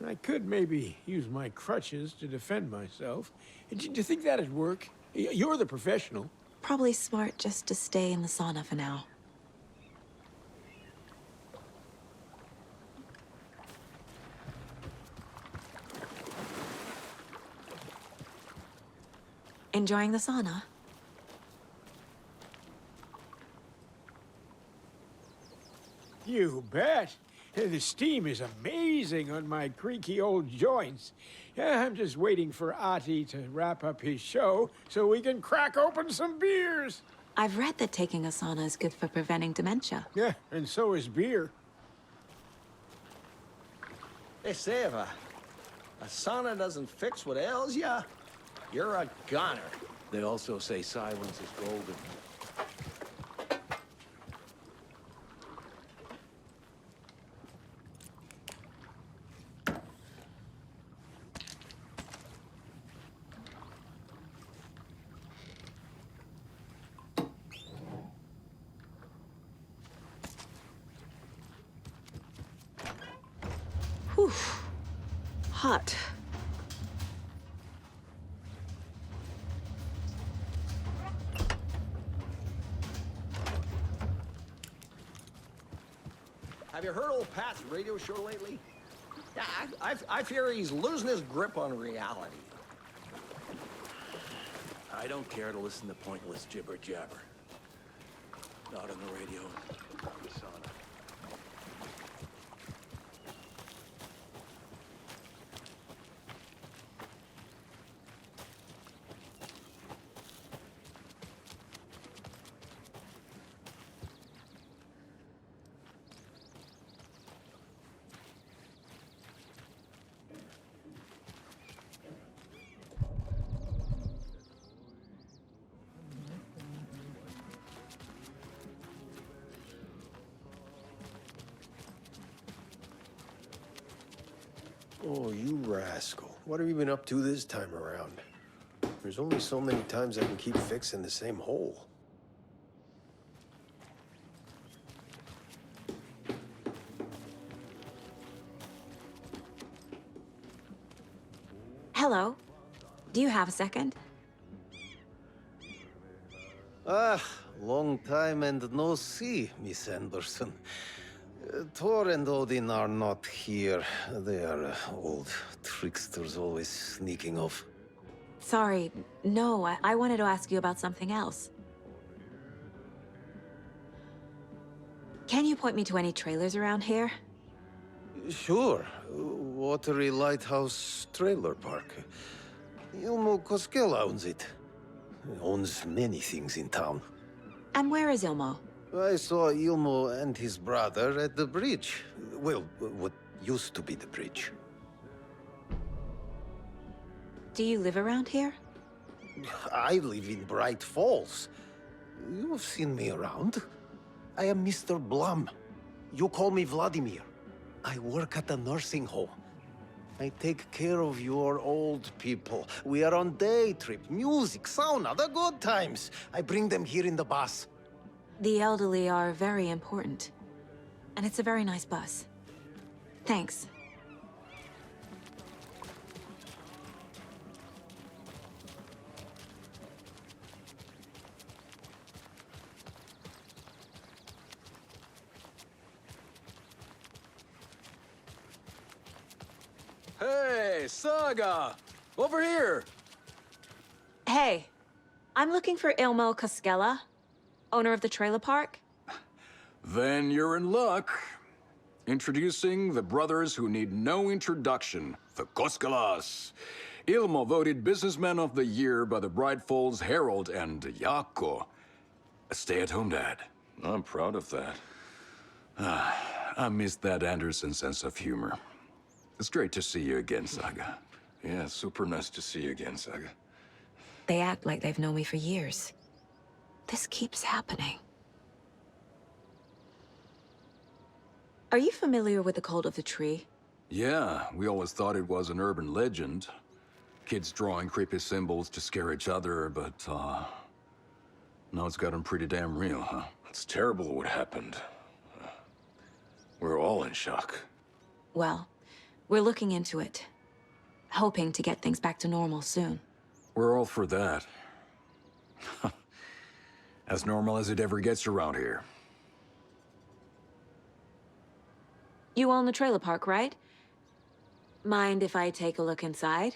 I could maybe use my crutches to defend myself. Do you think that'd work? You're the professional. Probably smart just to stay in the sauna for now. Enjoying the sauna? You bet. The steam is amazing on my creaky old joints. Yeah, I'm just waiting for Ati to wrap up his show so we can crack open some beers. I've read that taking a sauna is good for preventing dementia. Yeah, and so is beer. They say if a sauna doesn't fix what ails ya, you're a goner. They also say silence is golden. Whew. Hot. Have you heard old Pat's radio show lately? Yeah, I fear he's losing his grip on reality. I don't care to listen to pointless jibber-jabber. Not on the radio, not in the sauna. Oh, you rascal. What have you been up to this time around? There's only so many times I can keep fixing the same hole. Hello. Do you have a second? Ah, long time and no see, Miss Anderson. Thor and Odin are not here. They are old tricksters always sneaking off. Sorry. No, I wanted to ask you about something else. Can you point me to any trailers around here? Sure. Watery Lighthouse Trailer Park. Ilmo Koskela owns it. He owns many things in town. And where is Ilmo? I saw Ilmo and his brother at the bridge. Well, what used to be the bridge. Do you live around here? I live in Bright Falls. You've seen me around. I am Mr. Blum. You call me Vladimir. I work at a nursing home. I take care of your old people. We are on day trip, music, sauna, the good times. I bring them here in the bus. The elderly are very important. And it's a very nice bus. Thanks. Hey, Saga! Over here! Hey, I'm looking for Ilmo Koskela, owner of the trailer park. Then you're in luck. Introducing the brothers who need no introduction, the Koskelas. Ilmo voted Businessman of the Year by the Bright Falls Herald, and Jaakko, a stay-at-home dad. I'm proud of that. I missed that Anderson sense of humor. It's great to see you again, Saga. Yeah, super nice to see you again, Saga. They act like they've known me for years. This keeps happening. Are you familiar with the cult of the tree? Yeah, we always thought it was an urban legend. Kids drawing creepy symbols to scare each other, but, now it's gotten pretty damn real, huh? It's terrible what happened. We're all in shock. Well, we're looking into it. Hoping to get things back to normal soon. We're all for that. As normal as it ever gets around here. You own the trailer park, right? Mind if I take a look inside?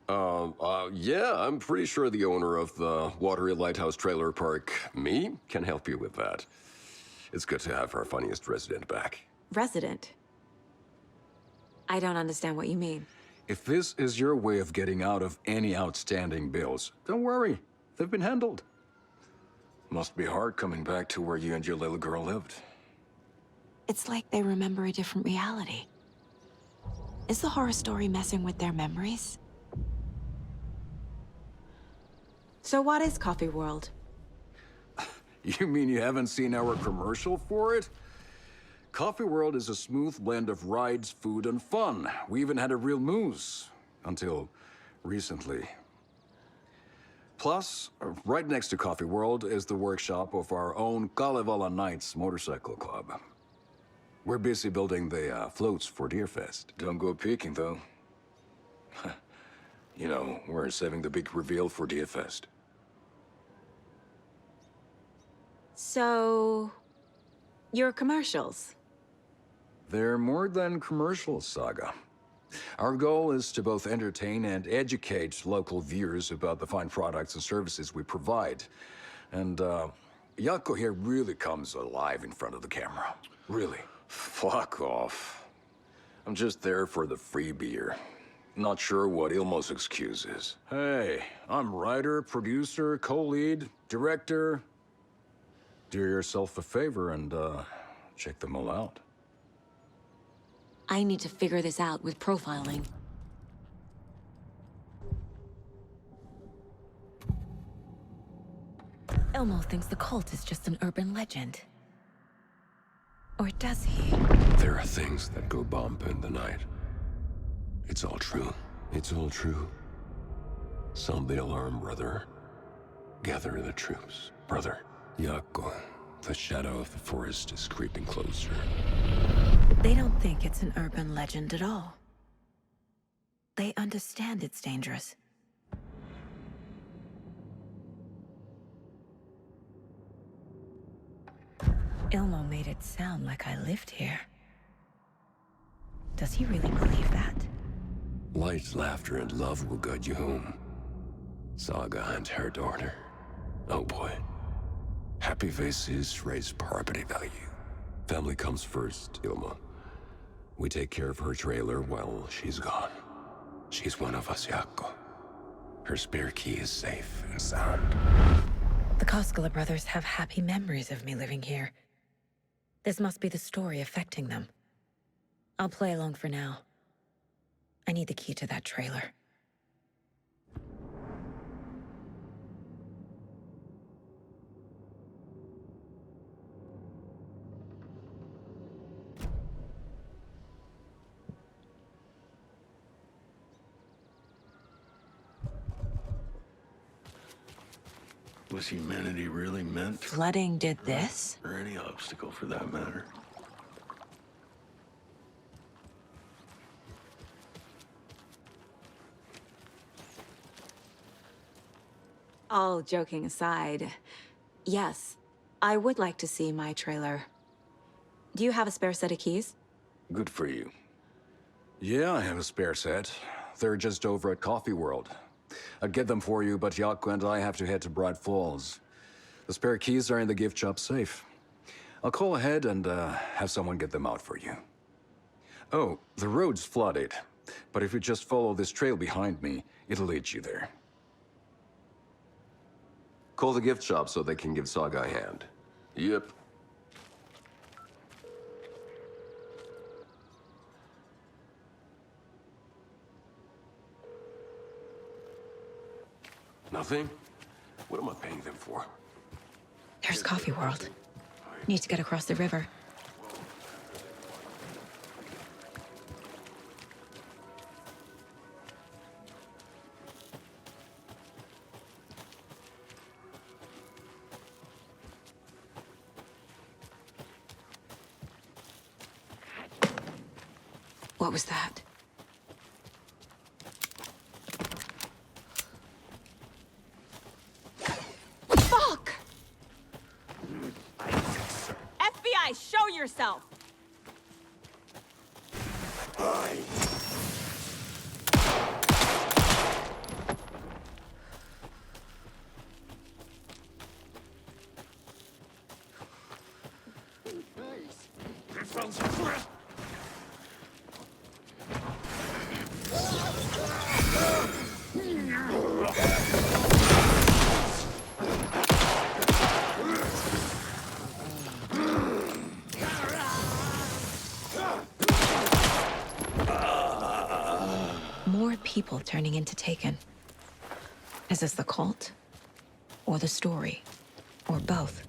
Yeah, I'm pretty sure the owner of the Watery Lighthouse Trailer Park, me, can help you with that. It's good to have our funniest resident back. Resident? I don't understand what you mean. If this is your way of getting out of any outstanding bills, don't worry. They've been handled. Must be hard coming back to where you and your little girl lived. It's like they remember a different reality. Is the horror story messing with their memories? So what is Coffee World? You mean you haven't seen our commercial for it? Coffee World is a smooth blend of rides, food, and fun. We even had a real moose. Until recently. Plus, right next to Coffee World is the workshop of our own Kalevala Knights Motorcycle Club. We're busy building the floats for Deerfest. Don't go peeking, though. You know, we're saving the big reveal for Deerfest. So... your commercials? They're more than commercials, Saga. Our goal is to both entertain and educate local viewers about the fine products and services we provide. And, Jaakko here really comes alive in front of the camera. Really. Fuck off. I'm just there for the free beer. Not sure what Ilmo's excuse is. Hey, I'm writer, producer, co-lead, director. Do yourself a favor and, check them all out. I need to figure this out with profiling. Ilmo thinks the cult is just an urban legend. Or does he? There are things that go bump in the night. It's all true. It's all true. Sound the alarm, brother. Gather the troops, brother. Yako, the shadow of the forest is creeping closer. They don't think it's an urban legend at all. They understand it's dangerous. Ilmo made it sound like I lived here. Does he really believe that? Light, laughter, and love will guide you home. Saga and her daughter. Oh boy. Happy faces raise property value. Family comes first, Ilma. We take care of her trailer while she's gone. She's one of us, Yako. Her spare key is safe and sound. The Koskela brothers have happy memories of me living here. This must be the story affecting them. I'll play along for now. I need the key to that trailer. Was humanity really meant? Flooding did this? Or any obstacle for that matter. All joking aside, yes, I would like to see my trailer. Do you have a spare set of keys? Good for you. Yeah, I have a spare set. They're just over at Coffee World. I'd get them for you, but Yako and I have to head to Bright Falls. The spare keys are in the gift shop safe. I'll call ahead and have someone get them out for you. Oh, the road's flooded, but if you just follow this trail behind me, it'll lead you there. Call the gift shop so they can give Saga a hand. Yep. Nothing? What am I paying them for? There's Coffee World. Need to get across the river. What was that? Fuck! FBI, show yourself! More people turning into Taken. Is this the cult? Or the story? Or both?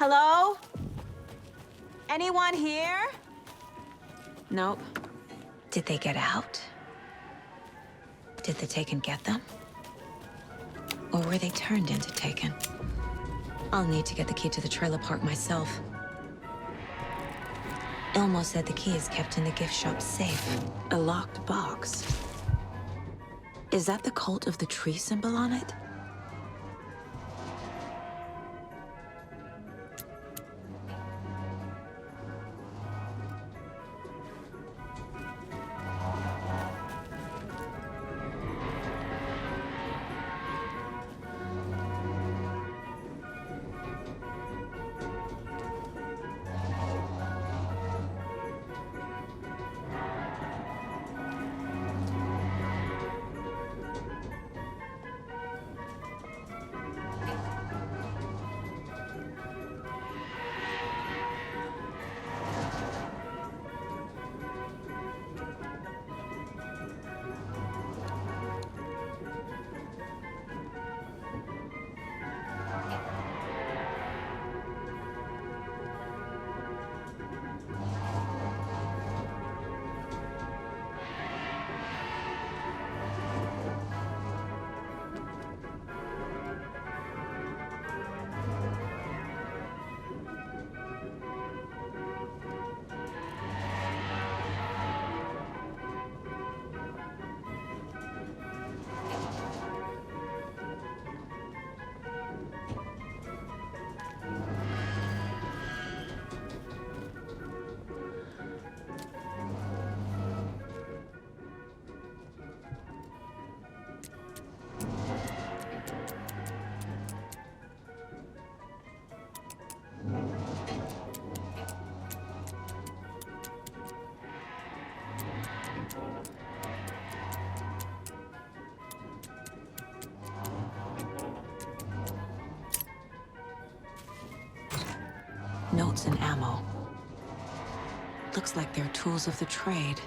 Hello? Anyone here? Nope. Did they get out? Did the Taken get them? Or were they turned into Taken? I'll need to get the key to the trailer park myself. Ilmo said the key is kept in the gift shop's safe. A locked box. Is that the cult of the tree symbol on it? Notes and ammo. Looks like they're tools of the trade.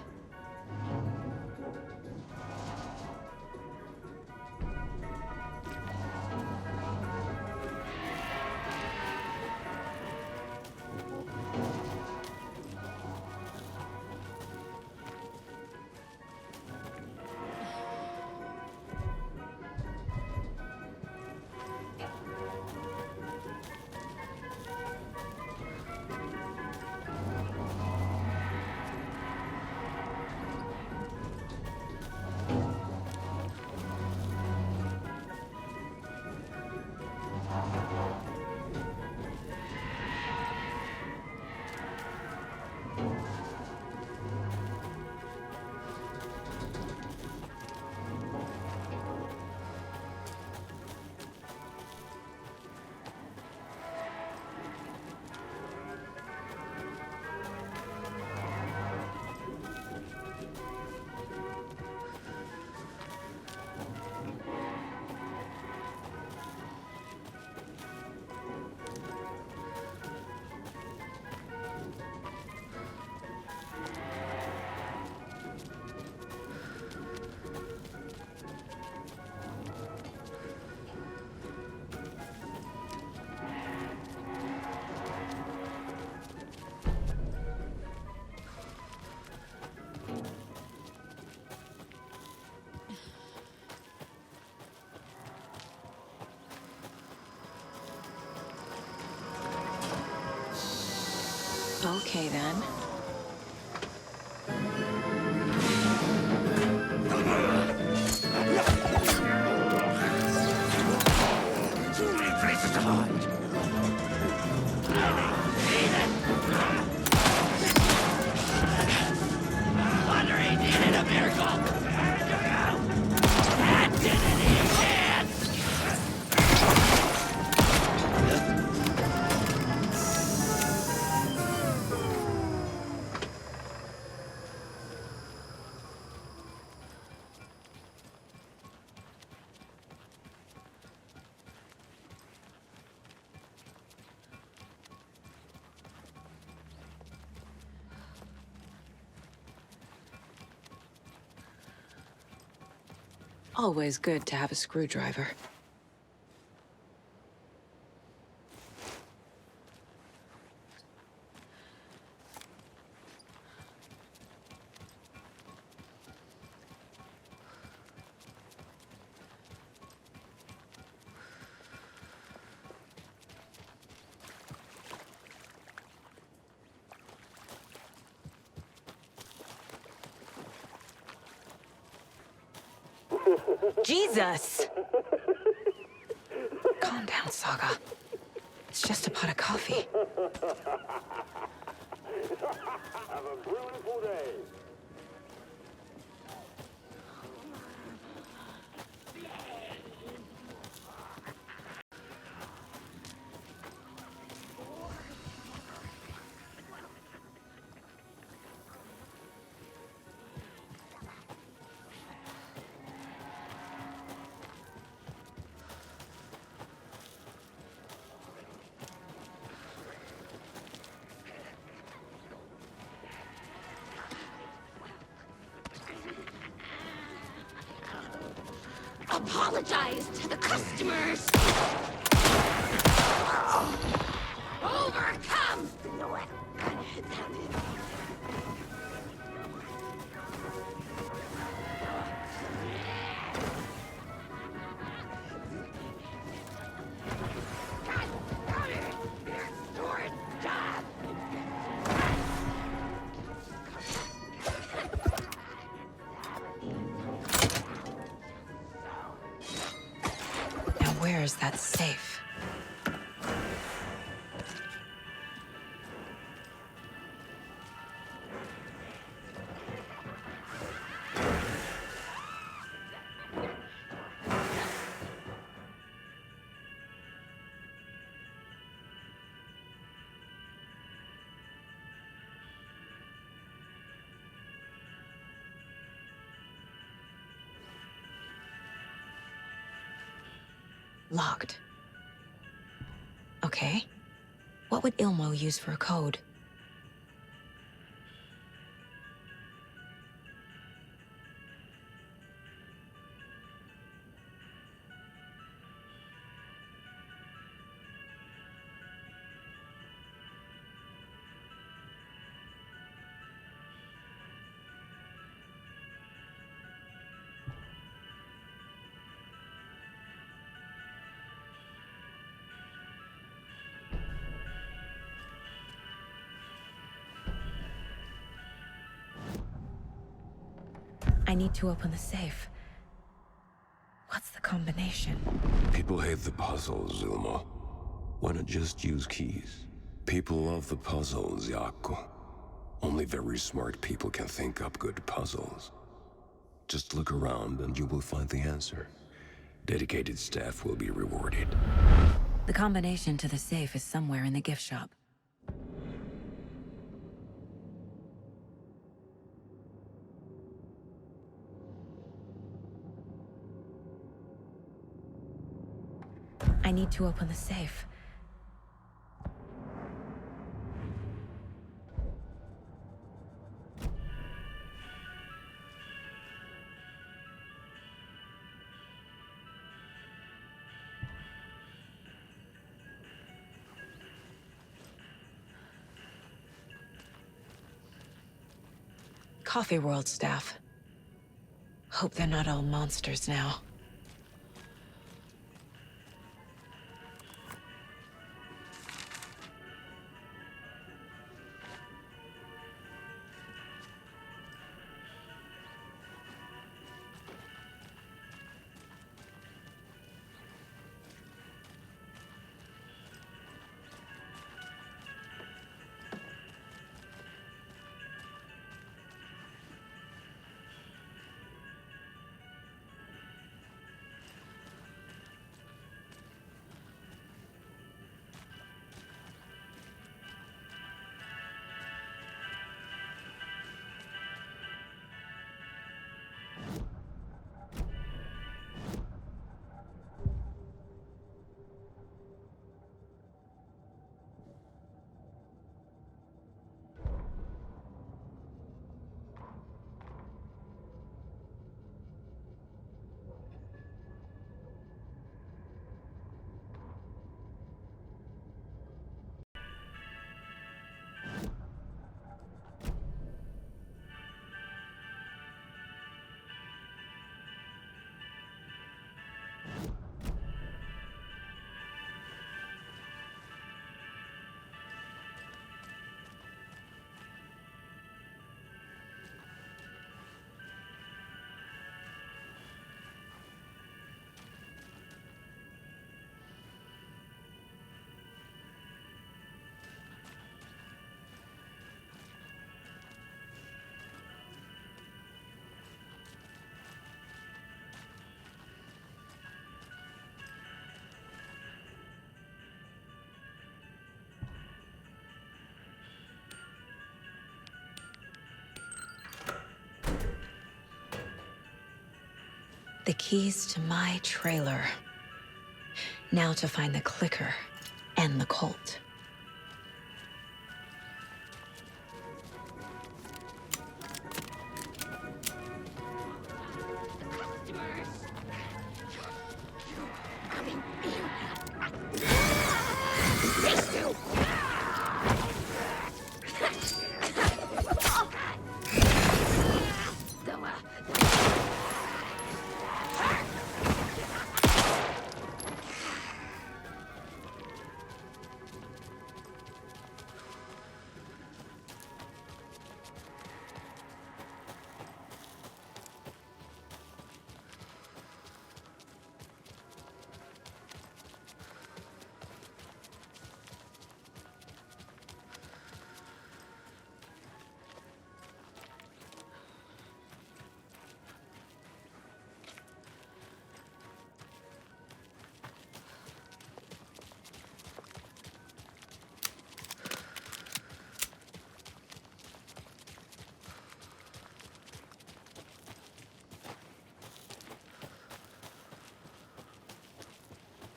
Okay, then. Too many places to hide. Andre needed a miracle. That didn't need chance. Always good to have a screwdriver. Jesus! Calm down, Saga. It's just a pot of coffee. Have a beautiful day. Apologize to the customers! Overcome! Now where is that safe? Locked. Okay. What would Ilmo use for a code? I need to open the safe. What's the combination? People hate the puzzles, Ilmo. Why not just use keys? People love the puzzles, Yaku. Only very smart people can think up good puzzles. Just look around and you will find the answer. Dedicated staff will be rewarded. The combination to the safe is somewhere in the gift shop. I need to open the safe. Coffee World staff. Hope they're not all monsters now. The keys to my trailer. Now to find the clicker and the cult.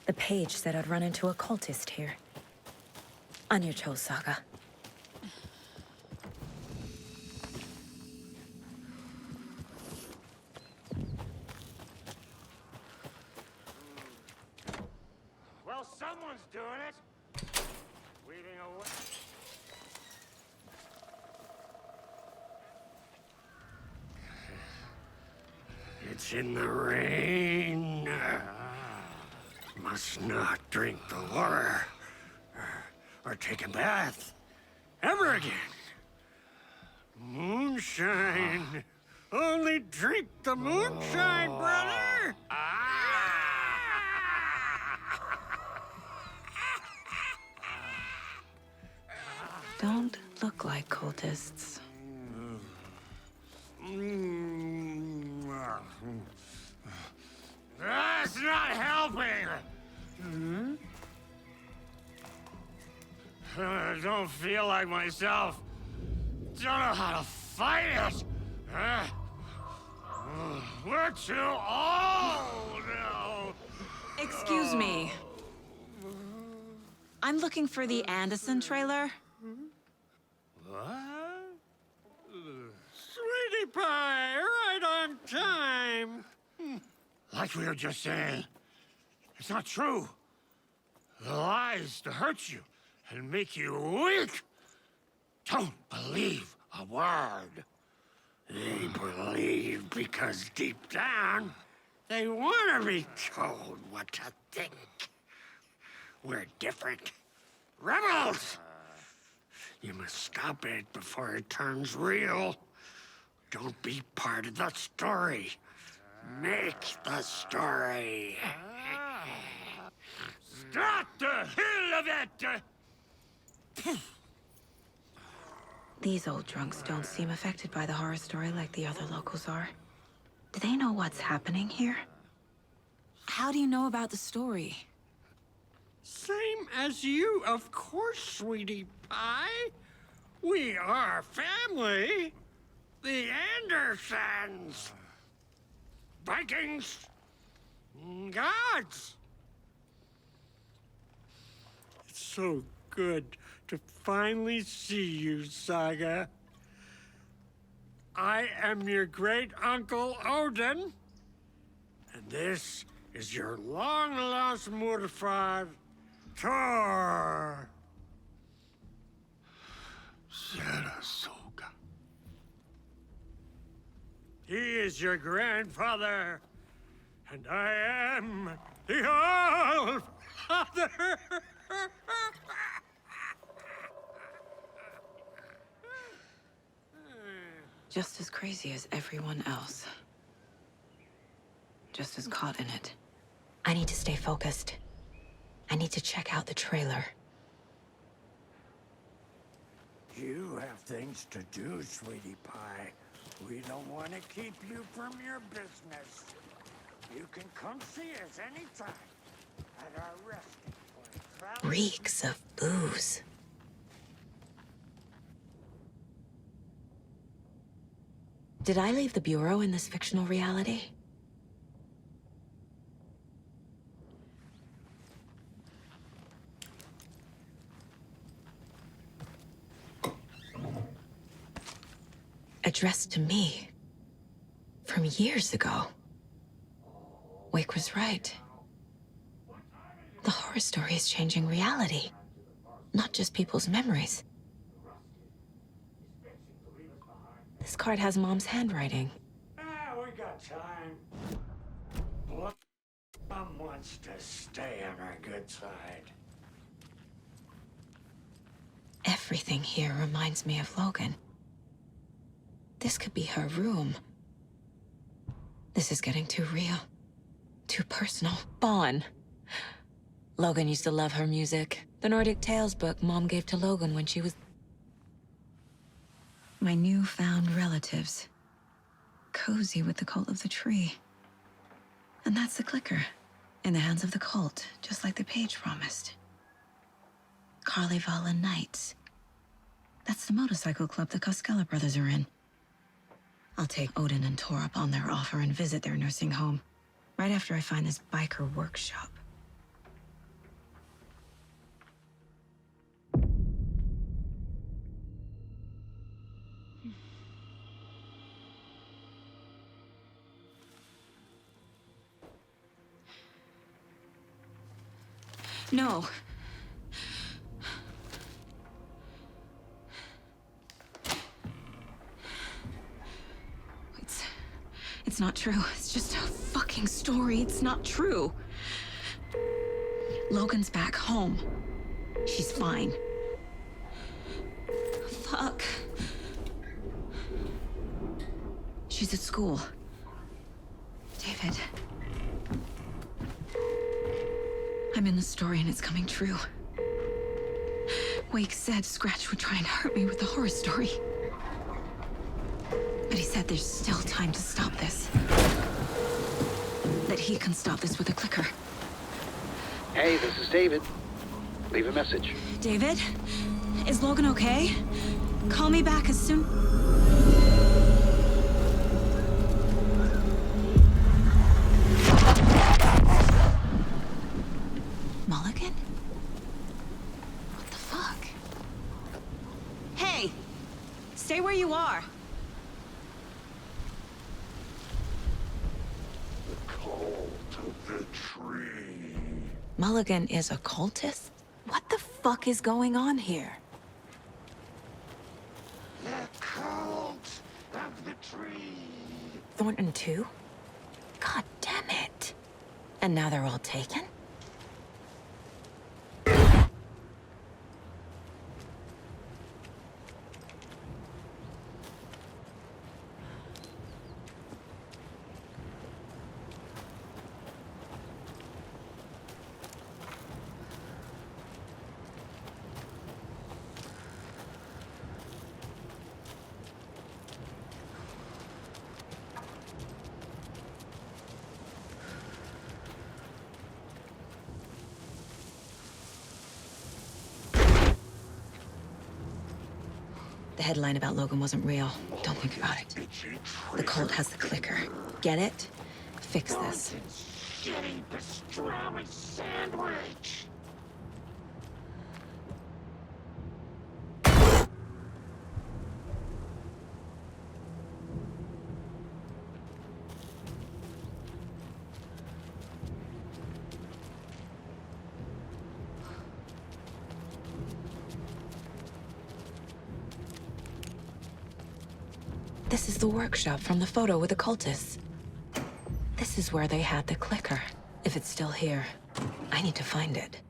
The page said I'd run into a cultist here. On your toes, Saga. Well, someone's doing it. Weaving away. It's in the rain. Must not drink the water. Or take a bath. Ever again. Moonshine. Only drink the moonshine, brother. Don't look like cultists. That's not helping! I don't feel like myself. Don't know how to fight it. We're too old now. Excuse me. I'm looking for the Anderson trailer. What? Sweetie pie, right on time. Like we were just saying, it's not true. The lies to hurt you and make you weak. Don't believe a word. They believe because deep down, they want to be told what to think. We're different. Rebels! You must stop it before it turns real. Don't be part of the story. Make the story. Start the hell of it! These old drunks don't seem affected by the horror story like the other locals are. Do they know what's happening here? How do you know about the story? Same as you, of course, sweetie pie. We are family. The Andersons. Vikings. Gods. It's so good to finally see you, Saga. I am your great-uncle Odin. And this is your long-lost Murfar, Thor. Saratoga. He is your grandfather, and I am the All-Father. Just as crazy as everyone else. Just as caught in it. I need to stay focused. I need to check out the trailer. You have things to do, sweetie pie. We don't want to keep you from your business. You can come see us anytime at our resting place. Reeks of booze. Did I leave the Bureau in this fictional reality? Addressed to me. From years ago. Wake was right. The horror story is changing reality. Not just people's memories. This card has Mom's handwriting. We got time. Mom wants to stay on our good side. Everything here reminds me of Logan. This could be her room. This is getting too real. Too personal. Bon. Logan used to love her music. The Nordic Tales book Mom gave to Logan when she was... My newfound relatives. Cozy with the cult of the tree. And that's the clicker. In the hands of the cult, just like the page promised. Carnival and Knights. That's the motorcycle club the Koskela brothers are in. I'll take Odin and Tor up on their offer and visit their nursing home. Right after I find this biker workshop. No. It's not true. It's just a fucking story. It's not true. Logan's back home. She's fine. Fuck. She's at school. David. I'm in the story and it's coming true. Wake said Scratch would try and hurt me with the horror story. But he said there's still time to stop this. That he can stop this with a clicker. Hey, this is David. Leave a message. David? Is Logan okay? Call me back as soon... Mulligan? What the fuck? Hey! Stay where you are! Mulligan is a cultist? What the fuck is going on here? The cult of the tree. Thornton too? God damn it. And now they're all taken? The headline about Logan wasn't real. Don't think about it. The cult has the clicker. Get it? Fix this. Shitty pastrami sandwich. This is the workshop from the photo with the cultists. This is where they had the clicker. If it's still here, I need to find it.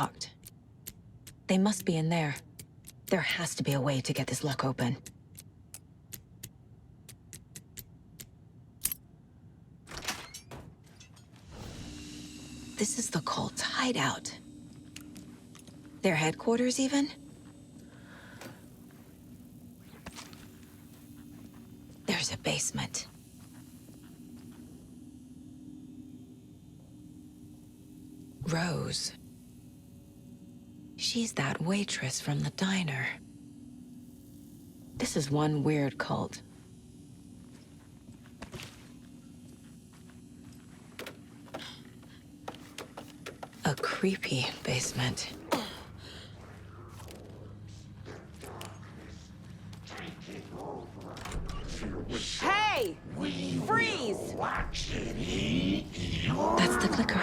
Locked. They must be in there. There has to be a way to get this lock open. This is the cult's hideout. Their headquarters, even? There's a basement. Rose. She's that waitress from the diner. This is one weird cult. A creepy basement. Hey! Freeze! That's the clicker.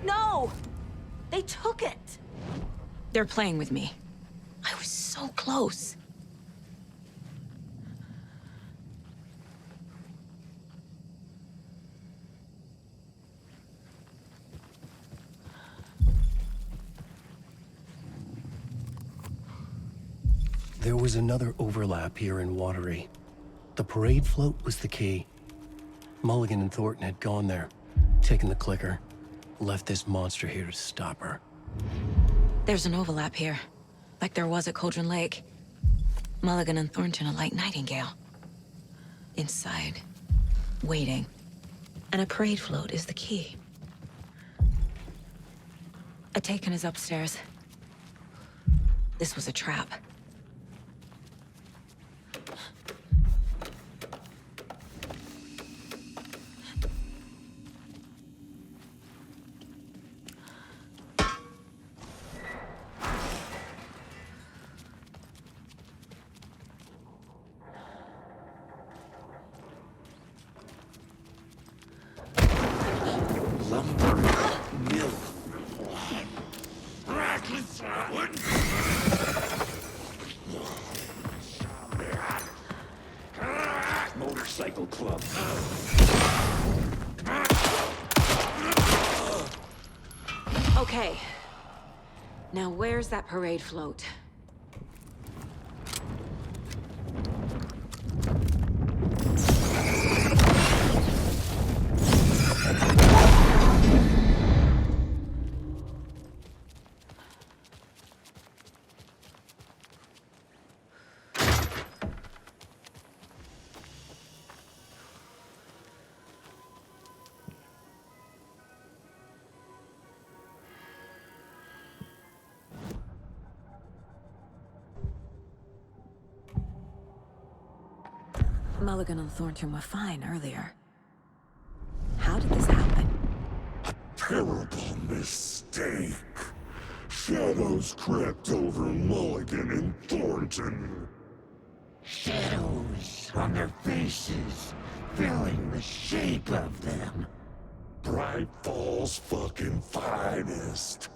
No! They took it! They're playing with me. I was so close. There was another overlap here in Watery. The parade float was the key. Mulligan and Thornton had gone there, taken the clicker, left this monster here to stop her. There's an overlap here, like there was at Cauldron Lake. Mulligan and Thornton are like Nightingale. Inside, waiting. And a parade float is the key. Atakan is upstairs. This was a trap. Motorcycle club. Okay. Now where's that parade float? Mulligan and Thornton were fine earlier. How did this happen? Terrible mistake. Shadows crept over Mulligan and Thornton. Shadows on their faces, filling the shape of them. Bright Falls fucking finest.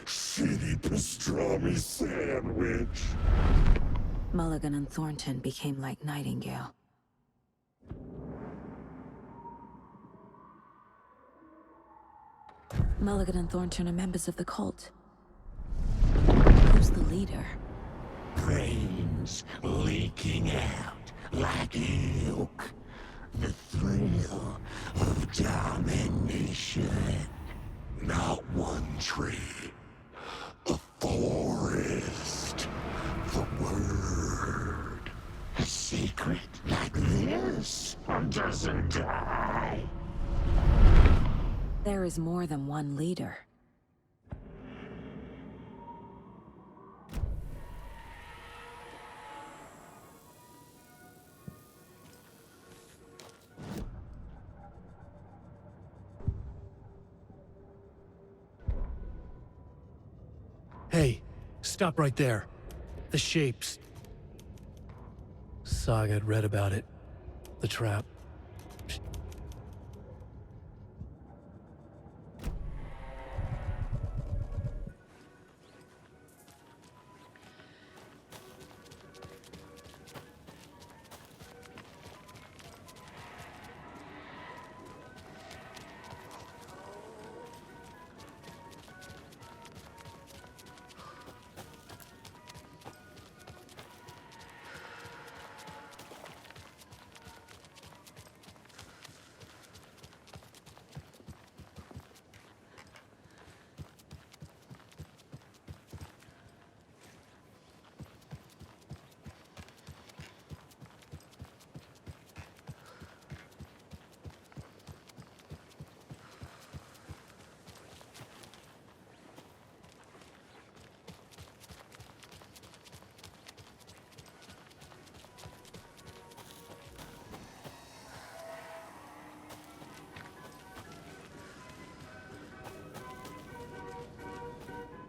Shitty pastrami sandwich. Mulligan and Thornton became like Nightingale. Mulligan and Thornton are members of the cult. Who's the leader? Brains leaking out like milk. The thrill of domination. Not one tree. A forest. The word. A secret like this doesn't die. There is more than one leader. Hey, stop right there. The shapes. Saga had read about it. The trap.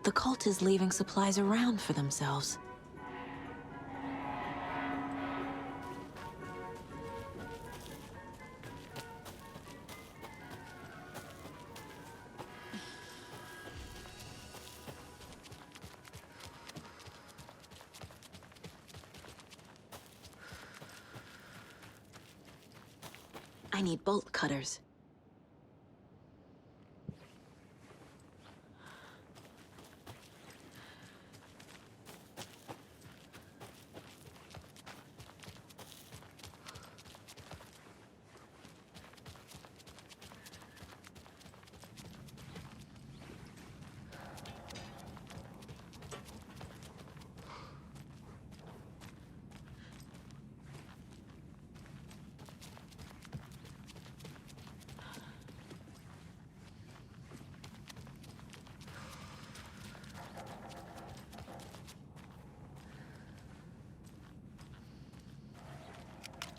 The cult is leaving supplies around for themselves. I need bolt cutters.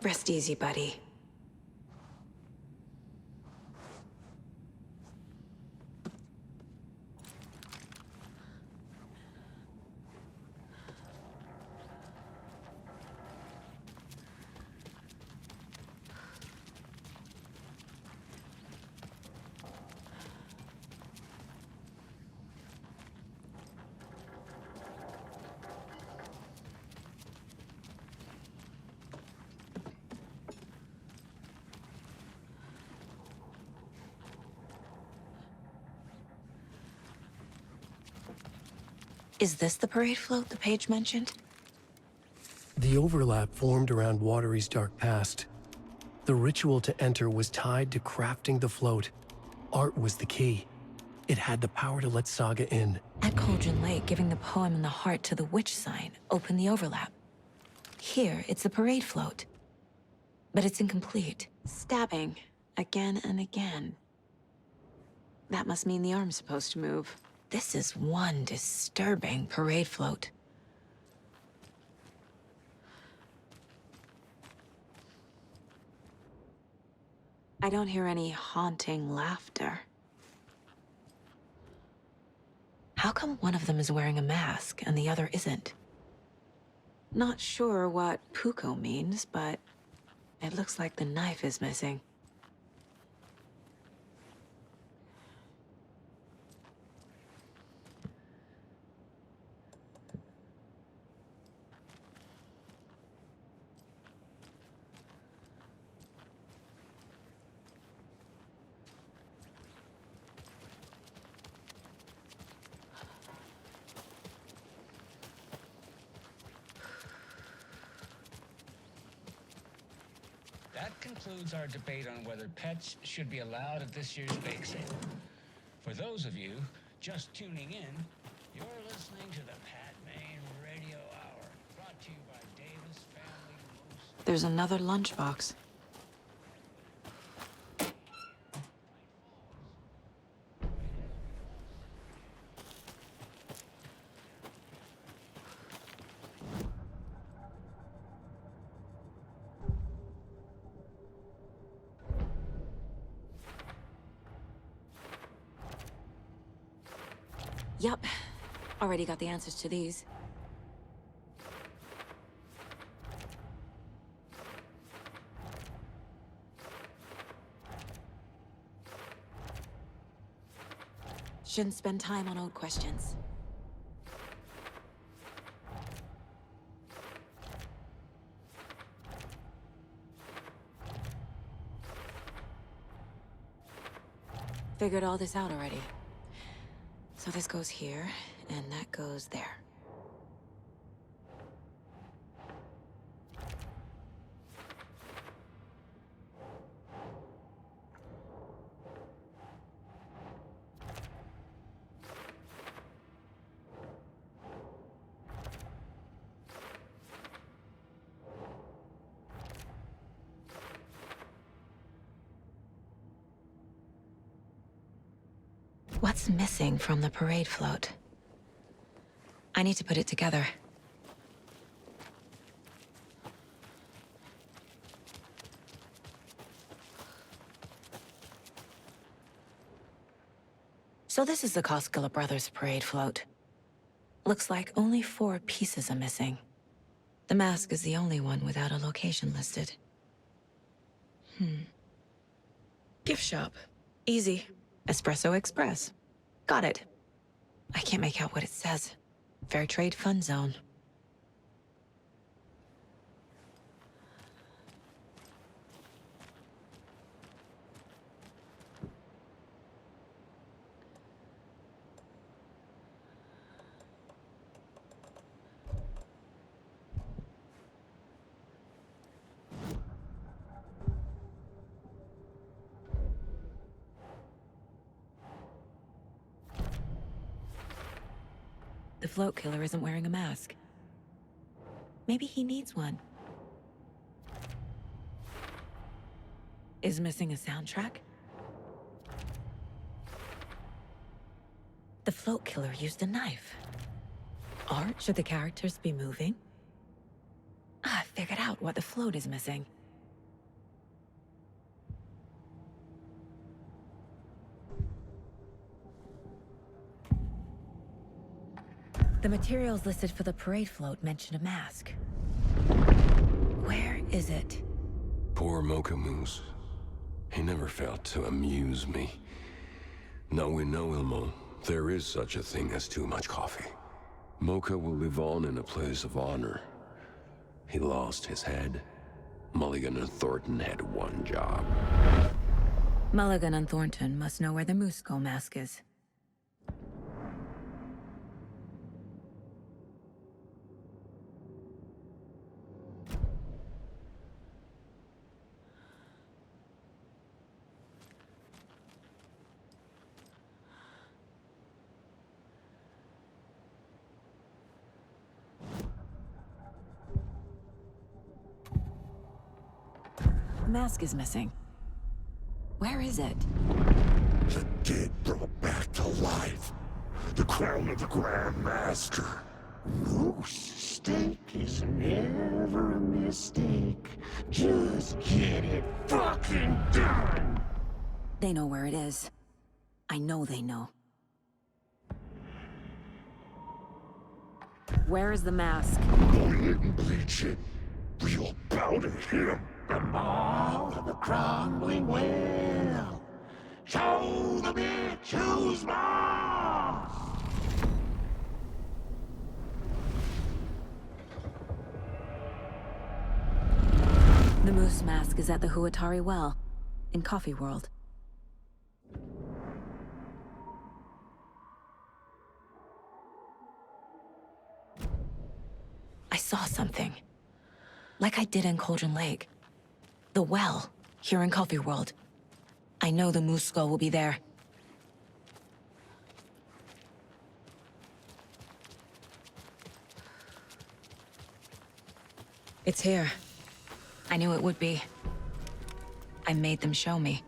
Rest easy, buddy. Is this the parade float the page mentioned? The overlap formed around Watery's dark past. The ritual to enter was tied to crafting the float. Art was the key. It had the power to let Saga in. At Cauldron Lake, giving the poem and the heart to the witch sign opened the overlap. Here, it's the parade float. But it's incomplete. Stabbing, again and again. That must mean the arm's supposed to move. This is one disturbing parade float. I don't hear any haunting laughter. How come one of them is wearing a mask and the other isn't? Not sure what Puko means, but it looks like the knife is missing. That concludes our debate on whether pets should be allowed at this year's bake sale. For those of you just tuning in, you're listening to the Pat Maine Radio Hour, brought to you by Davis Family Moose. There's another lunchbox. Yup. Already got the answers to these. Shouldn't spend time on old questions. Figured all this out already. So this goes here, and that goes there. What's missing from the parade float? I need to put it together. So this is the Koskela Brothers parade float. Looks like only 4 pieces are missing. The mask is the only one without a location listed. Gift shop. Easy. Espresso Express. Got it. I can't make out what it says. Fair Trade Fund Zone. The float killer isn't wearing a mask. Maybe he needs one. Is missing a soundtrack? The float killer used a knife. Or should the characters be moving? I figured out what the float is missing. The materials listed for the parade float mention a mask. Where is it? Poor Mocha Moose. He never failed to amuse me. Now we know, Ilmo, there is such a thing as too much coffee. Mocha will live on in a place of honor. He lost his head. Mulligan and Thornton had one job. Mulligan and Thornton must know where the Moose Skull mask is. The mask is missing. Where is it? The dead brought back to life. The crown of the Grand Master. Moose steak is never a mistake. Just get it fucking done. They know where it is. I know they know. Where is the mask? Go ahead and bleach it. Real bout of him. The mall of the crumbling well. Show the bitch who's boss! The Moose mask is at the Huatari Well, in Coffee World. I saw something. Like I did in Cauldron Lake. The well, here in Coffee World. I know the Moose Skull will be there. It's here. I knew it would be. I made them show me.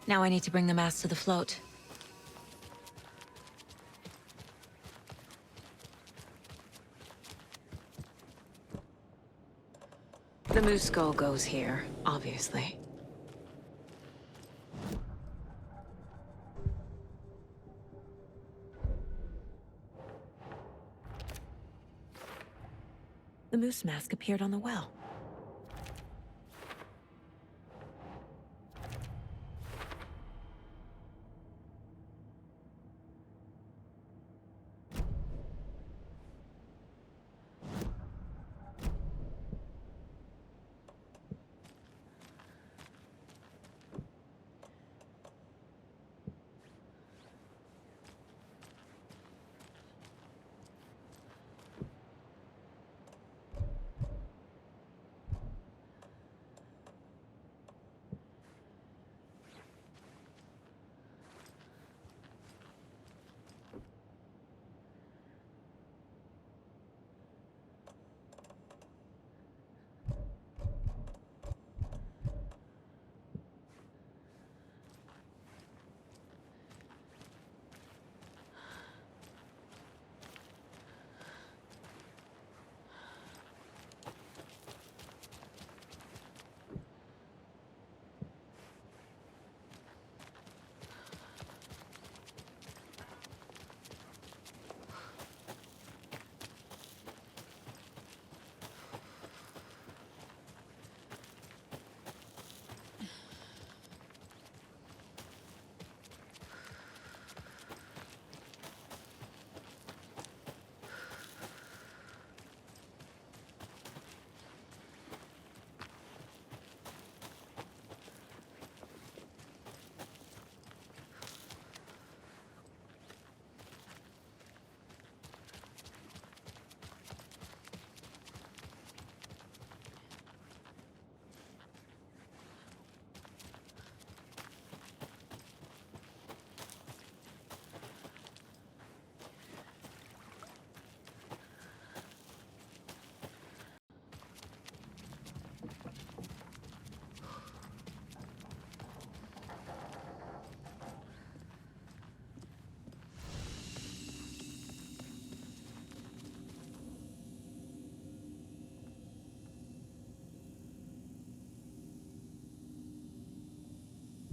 Now I need to bring the mask to the float. The Moose Skull goes here, obviously. The moose mask appeared on the well.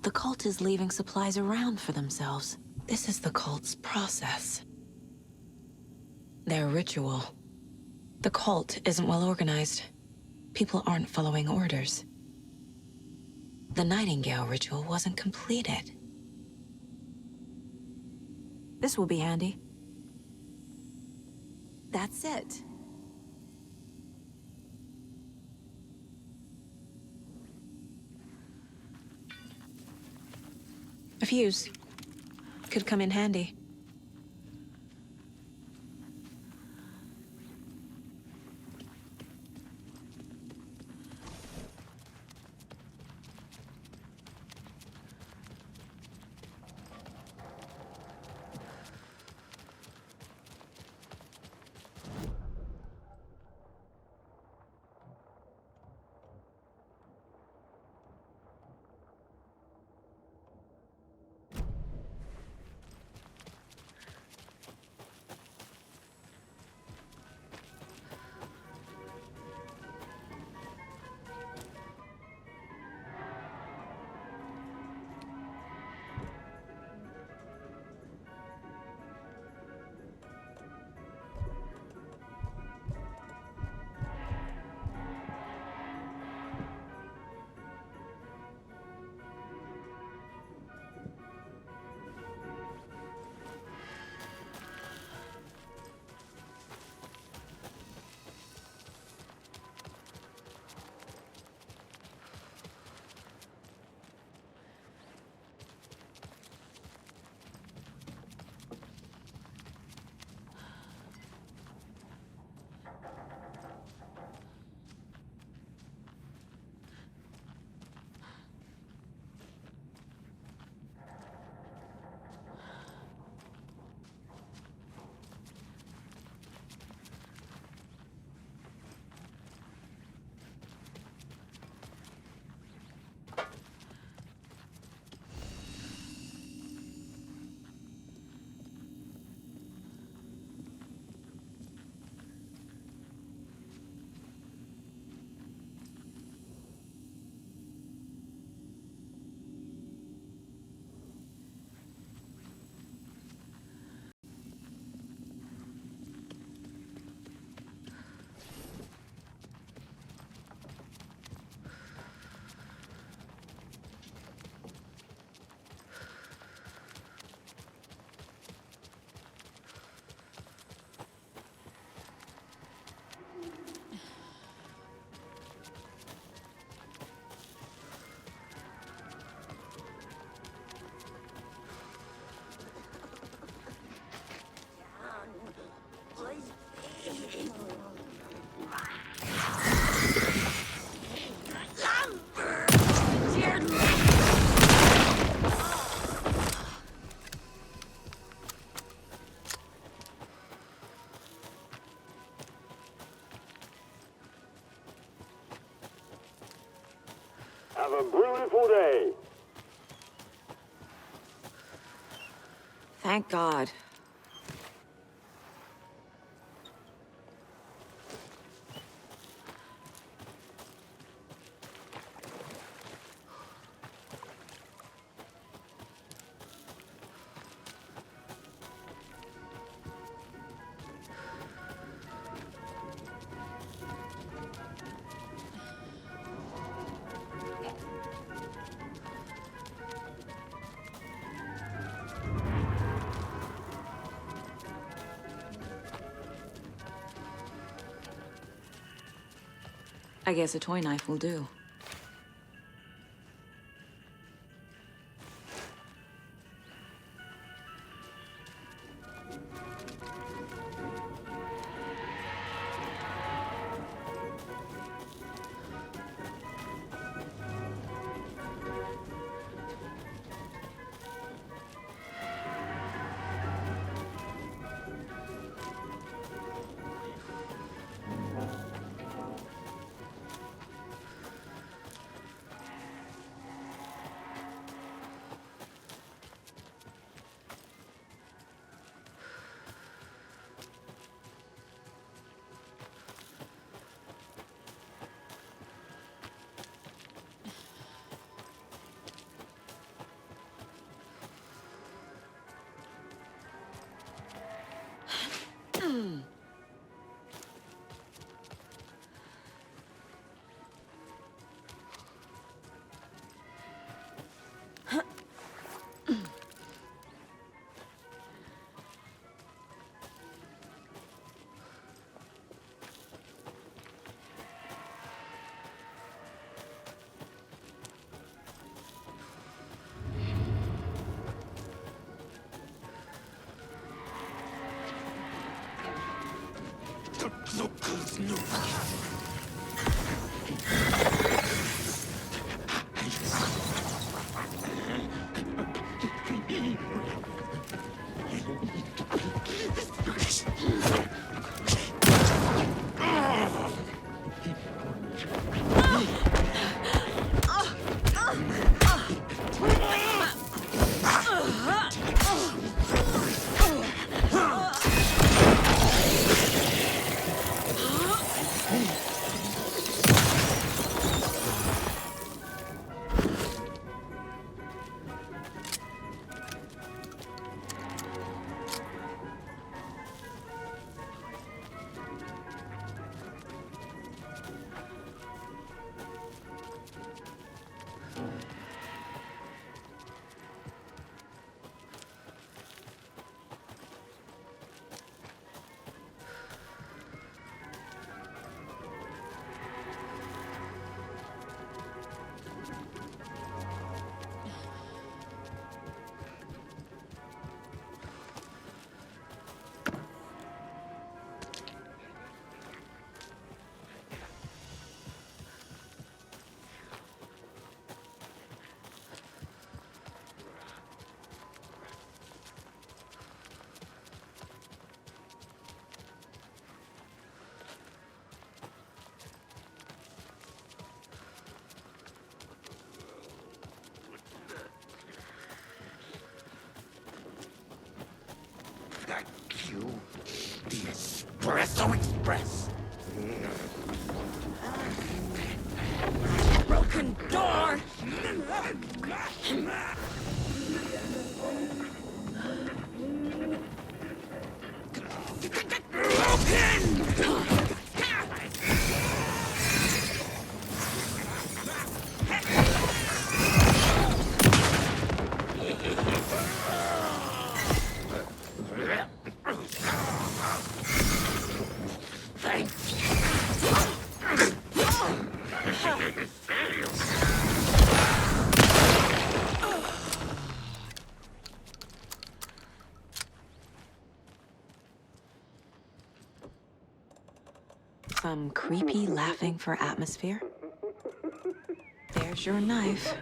The cult is leaving supplies around for themselves. This is the cult's process. Their ritual. The cult isn't well organized. People aren't following orders. The Nightingale ritual wasn't completed. This will be handy. That's it. A fuse. Could come in handy. Have a beautiful day. Thank God. I guess a toy knife will do. breath. Broken door! Some creepy laughing for atmosphere. There's your knife.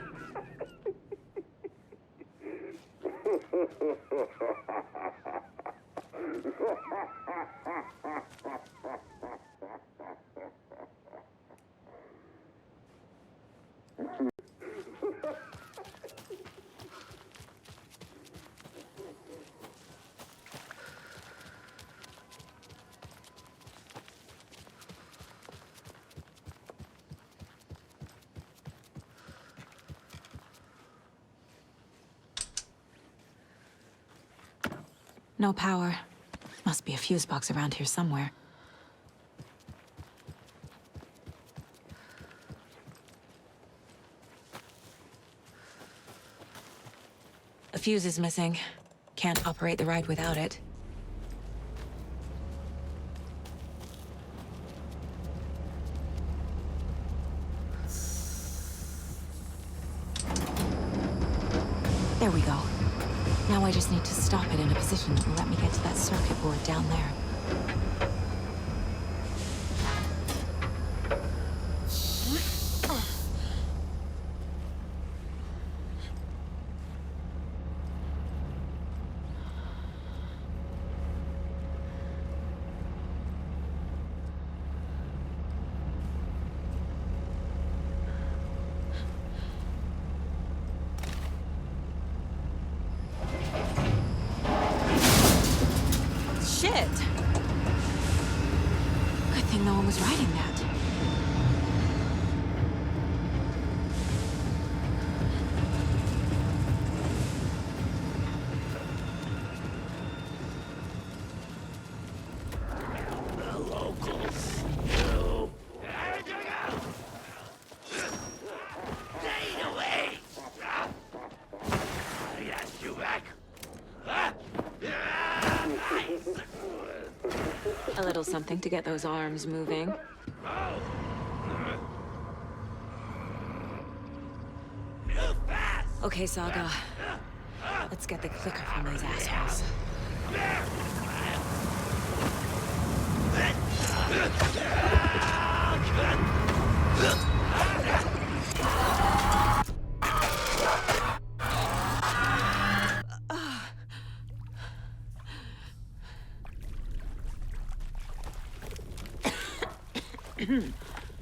No power. Must be a fuse box around here somewhere. A fuse is missing. Can't operate the ride without it. There we go. Now I just need to stop it in a position that will let me get to that circuit board down there. Shit! Good thing no one was riding that. The locals knew. Stay away! I asked you back. A little something to get those arms moving. Okay, Saga. Let's get the clicker from these assholes.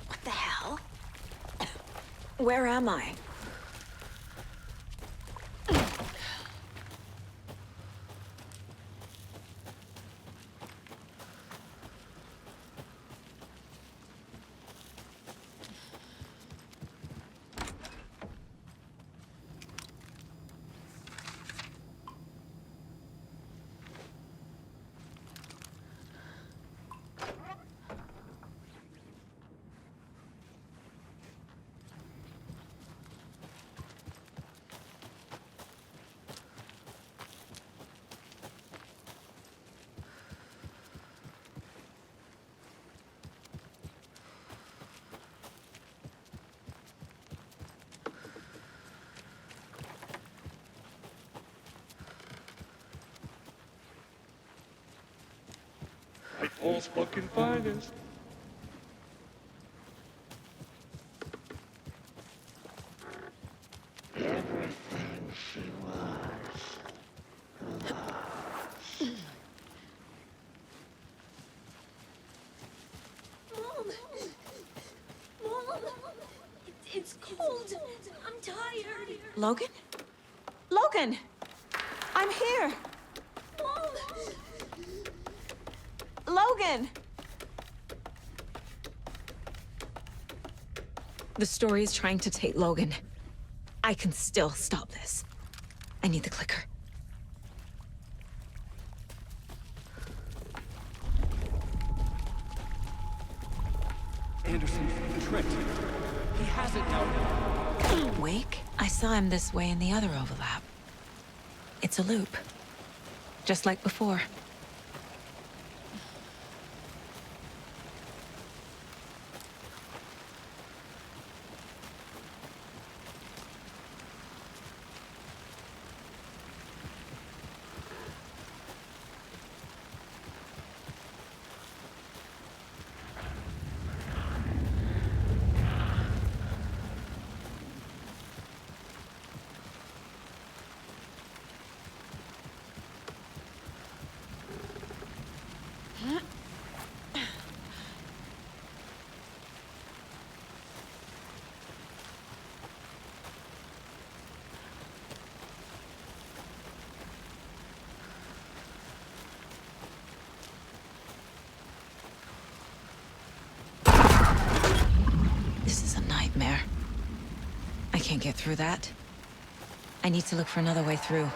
What the hell? Where am I? All's fucking finest. Everything she was. Mom! Mom! It's cold. I'm tired. Logan? Logan! I'm here! Mom! Logan! The story is trying to take Logan. I can still stop this. I need the clicker. Anderson tricked. He has it now. Wake? I saw him this way in the other overlap. It's a loop. Just like before. This is a nightmare. I can't get through that. I need to look for another way through.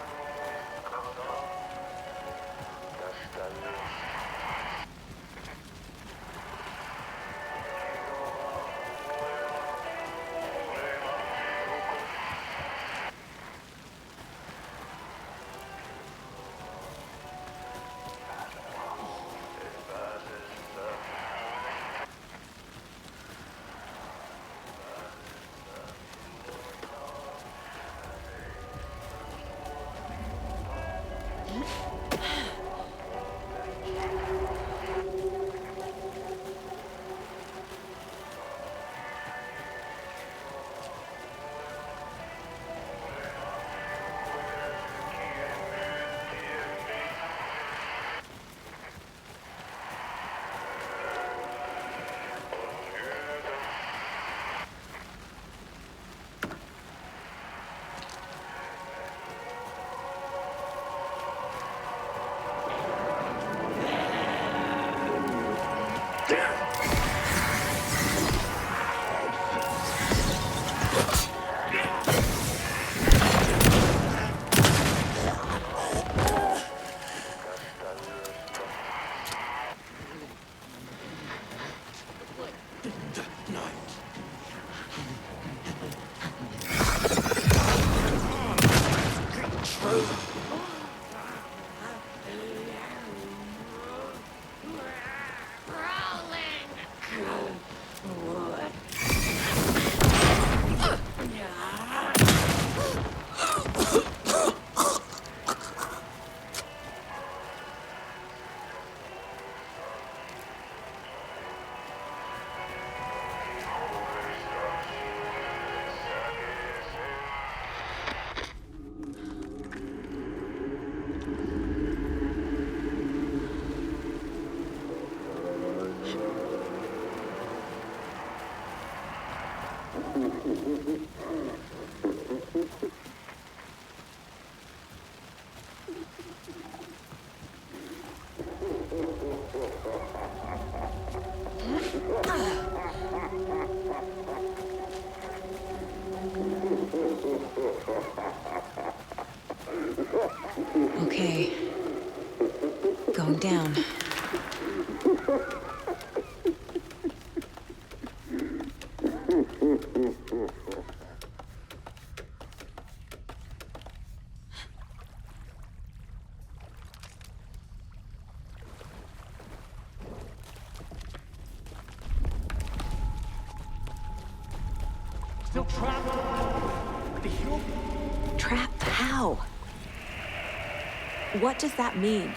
Okay. Going down. Still trapped? Trapped how? What does that mean?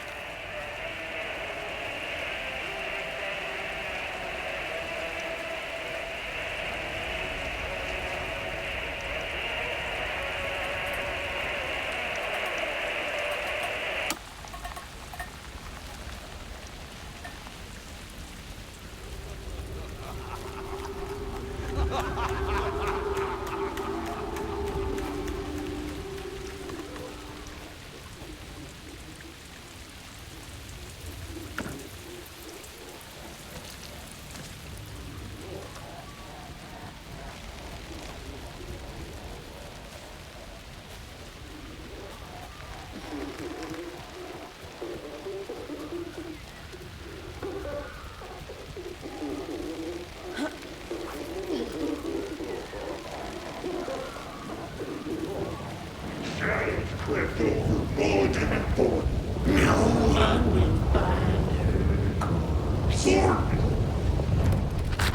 clipped over bulletin board. No one will find her corpse. Thornton!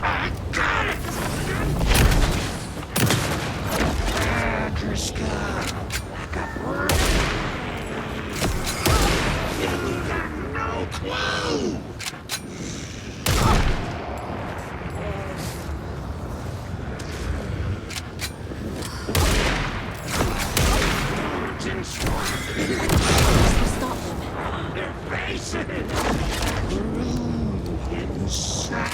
I got it! Drag her skull like a bird. You got no clue! Stop them. Their faces! Rude inside.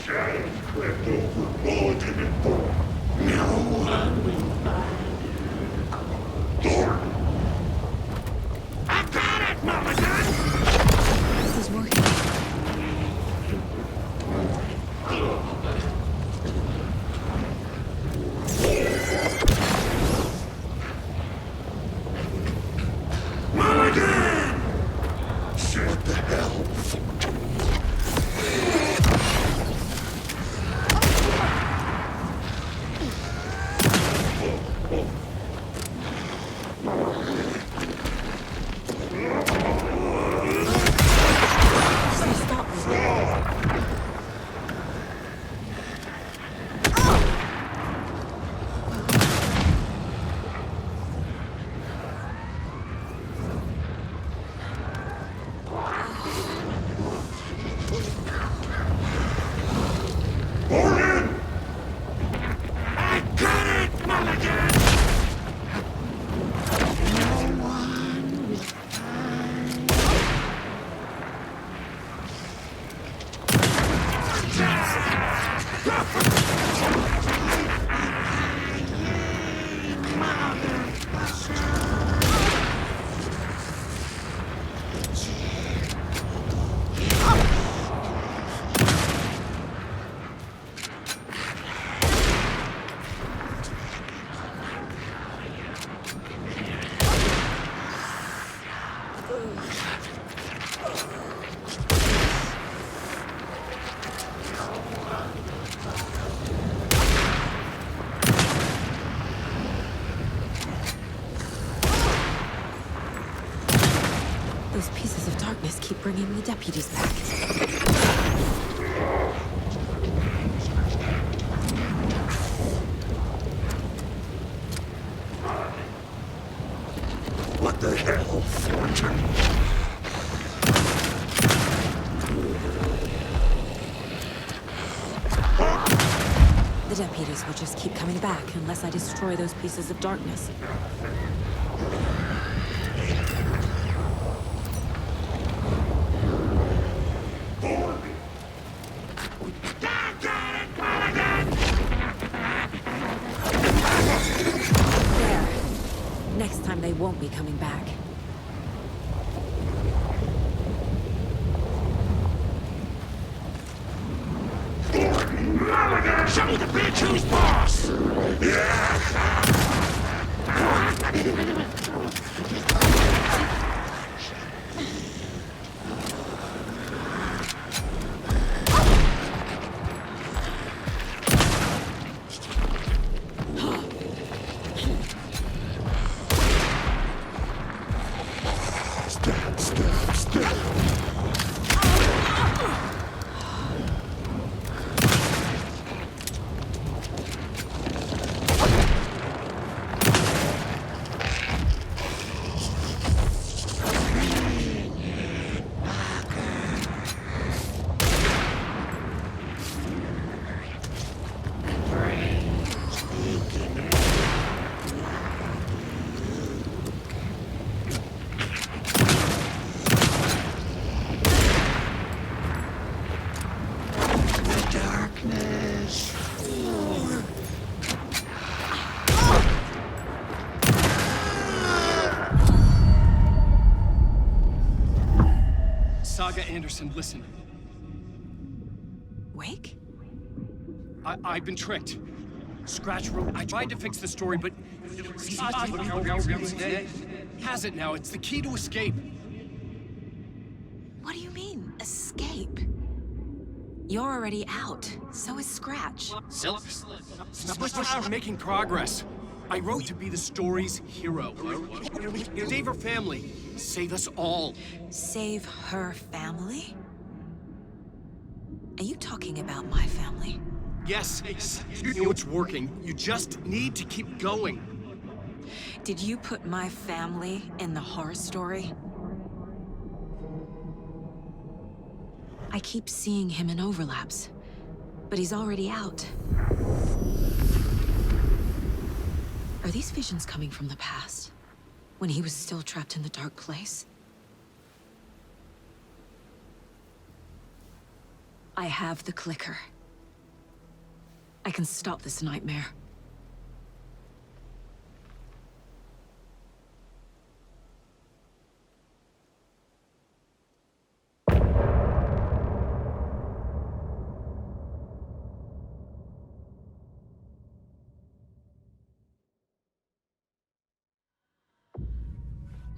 Shadow clipped over bulletin board. No one will find her. Thornton! I got it, Mulligan! This is working. Mulligan! What the hell, Thornton? Those pieces of darkness keep bringing the deputies back. What the hell, Thornton? The deputies will just keep coming back unless I destroy those pieces of darkness. There. Next time they won't be coming back. Show me the bitch who's boss! Anderson, listen. Wake? I've been tricked. Scratch wrote. I tried to fix the story, but he has it now. It's the key to escape. What do you mean, escape? You're already out. So is Scratch. We're making progress. I wrote to be the story's hero. Save her family. Save us all. Save her family? Are you talking about my family? Yes, you know it's working. You just need to keep going. Did you put my family in the horror story? I keep seeing him in overlaps, but he's already out. Are these visions coming from the past? When he was still trapped in the dark place? I have the clicker. I can stop this nightmare.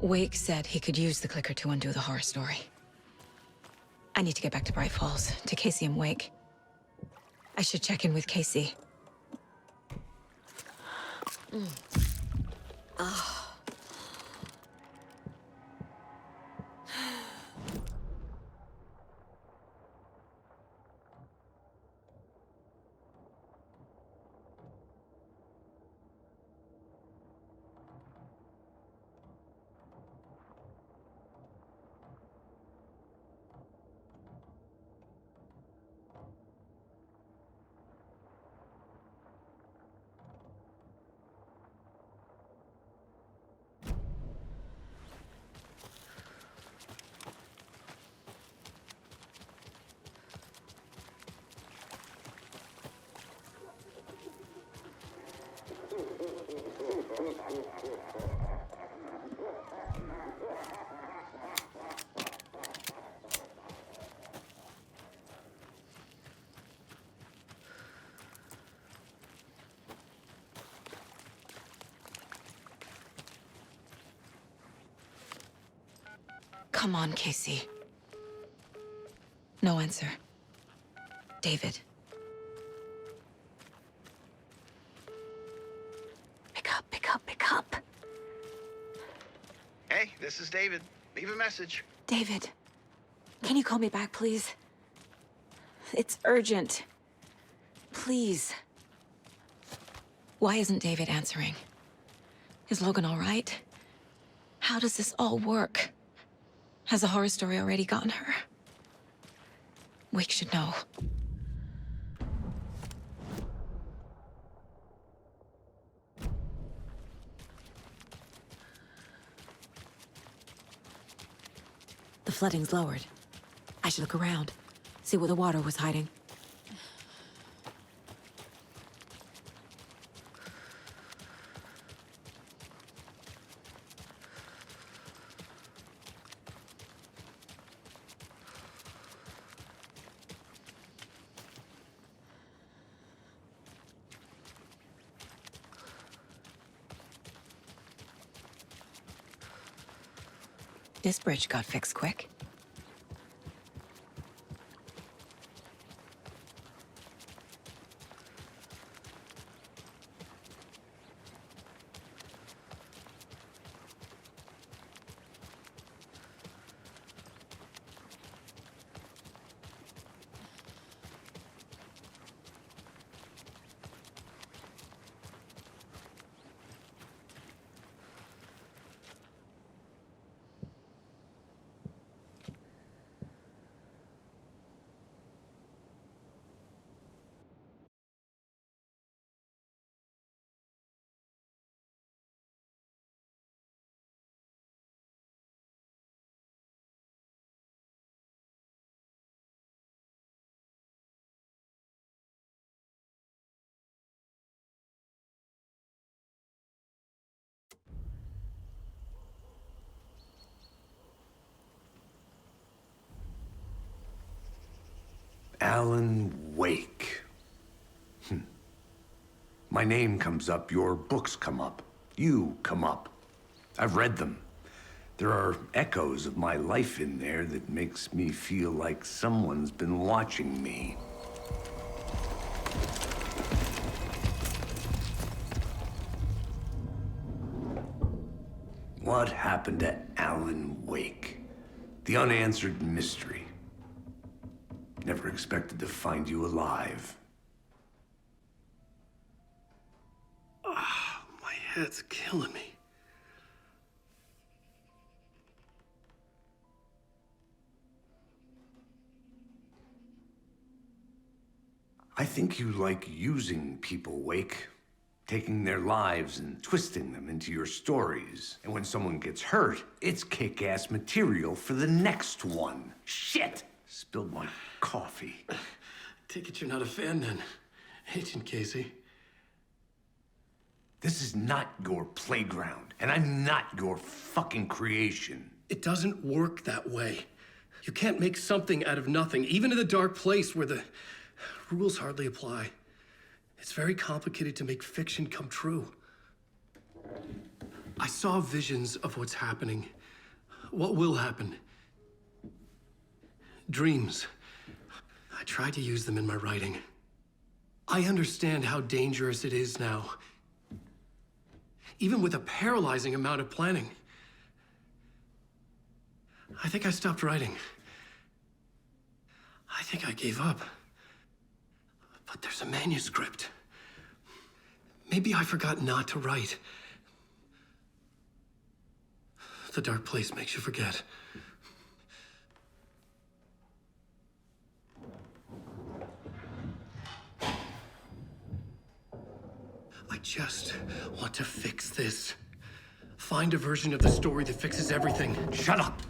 Wake said he could use the clicker to undo the horror story. I need to get back to Bright Falls, to Casey and Wake. I should check in with Casey. Come on, Casey. No answer. David. Pick up, pick up, pick up. Hey, this is David. Leave a message. David, can you call me back, please? It's urgent. Please. Why isn't David answering? Is Logan all right? How does this all work? Has the horror story already gotten her? Wake should know. The flooding's lowered. I should look around, see where the water was hiding. This bridge got fixed quick. Alan Wake. My name comes up, your books come up, you come up. I've read them. There are echoes of my life in there that makes me feel like someone's been watching me. What happened to Alan Wake? The unanswered mystery. Never expected to find you alive. My head's killing me. I think you like using people, Wake. Taking their lives and twisting them into your stories. And when someone gets hurt, it's kick-ass material for the next one. Shit! Spilled my coffee. Take it you're not a fan then, Agent Casey. This is not your playground, and I'm not your fucking creation. It doesn't work that way. You can't make something out of nothing, even in the dark place where the rules hardly apply. It's very complicated to make fiction come true. I saw visions of what's happening, what will happen. Dreams. I tried to use them in my writing. I understand how dangerous it is now, even with a paralyzing amount of planning. I think I stopped writing. I think I gave up. But there's a manuscript. Maybe I forgot not to write. The dark place makes you forget. I just want to fix this. Find a version of the story that fixes everything. Shut up!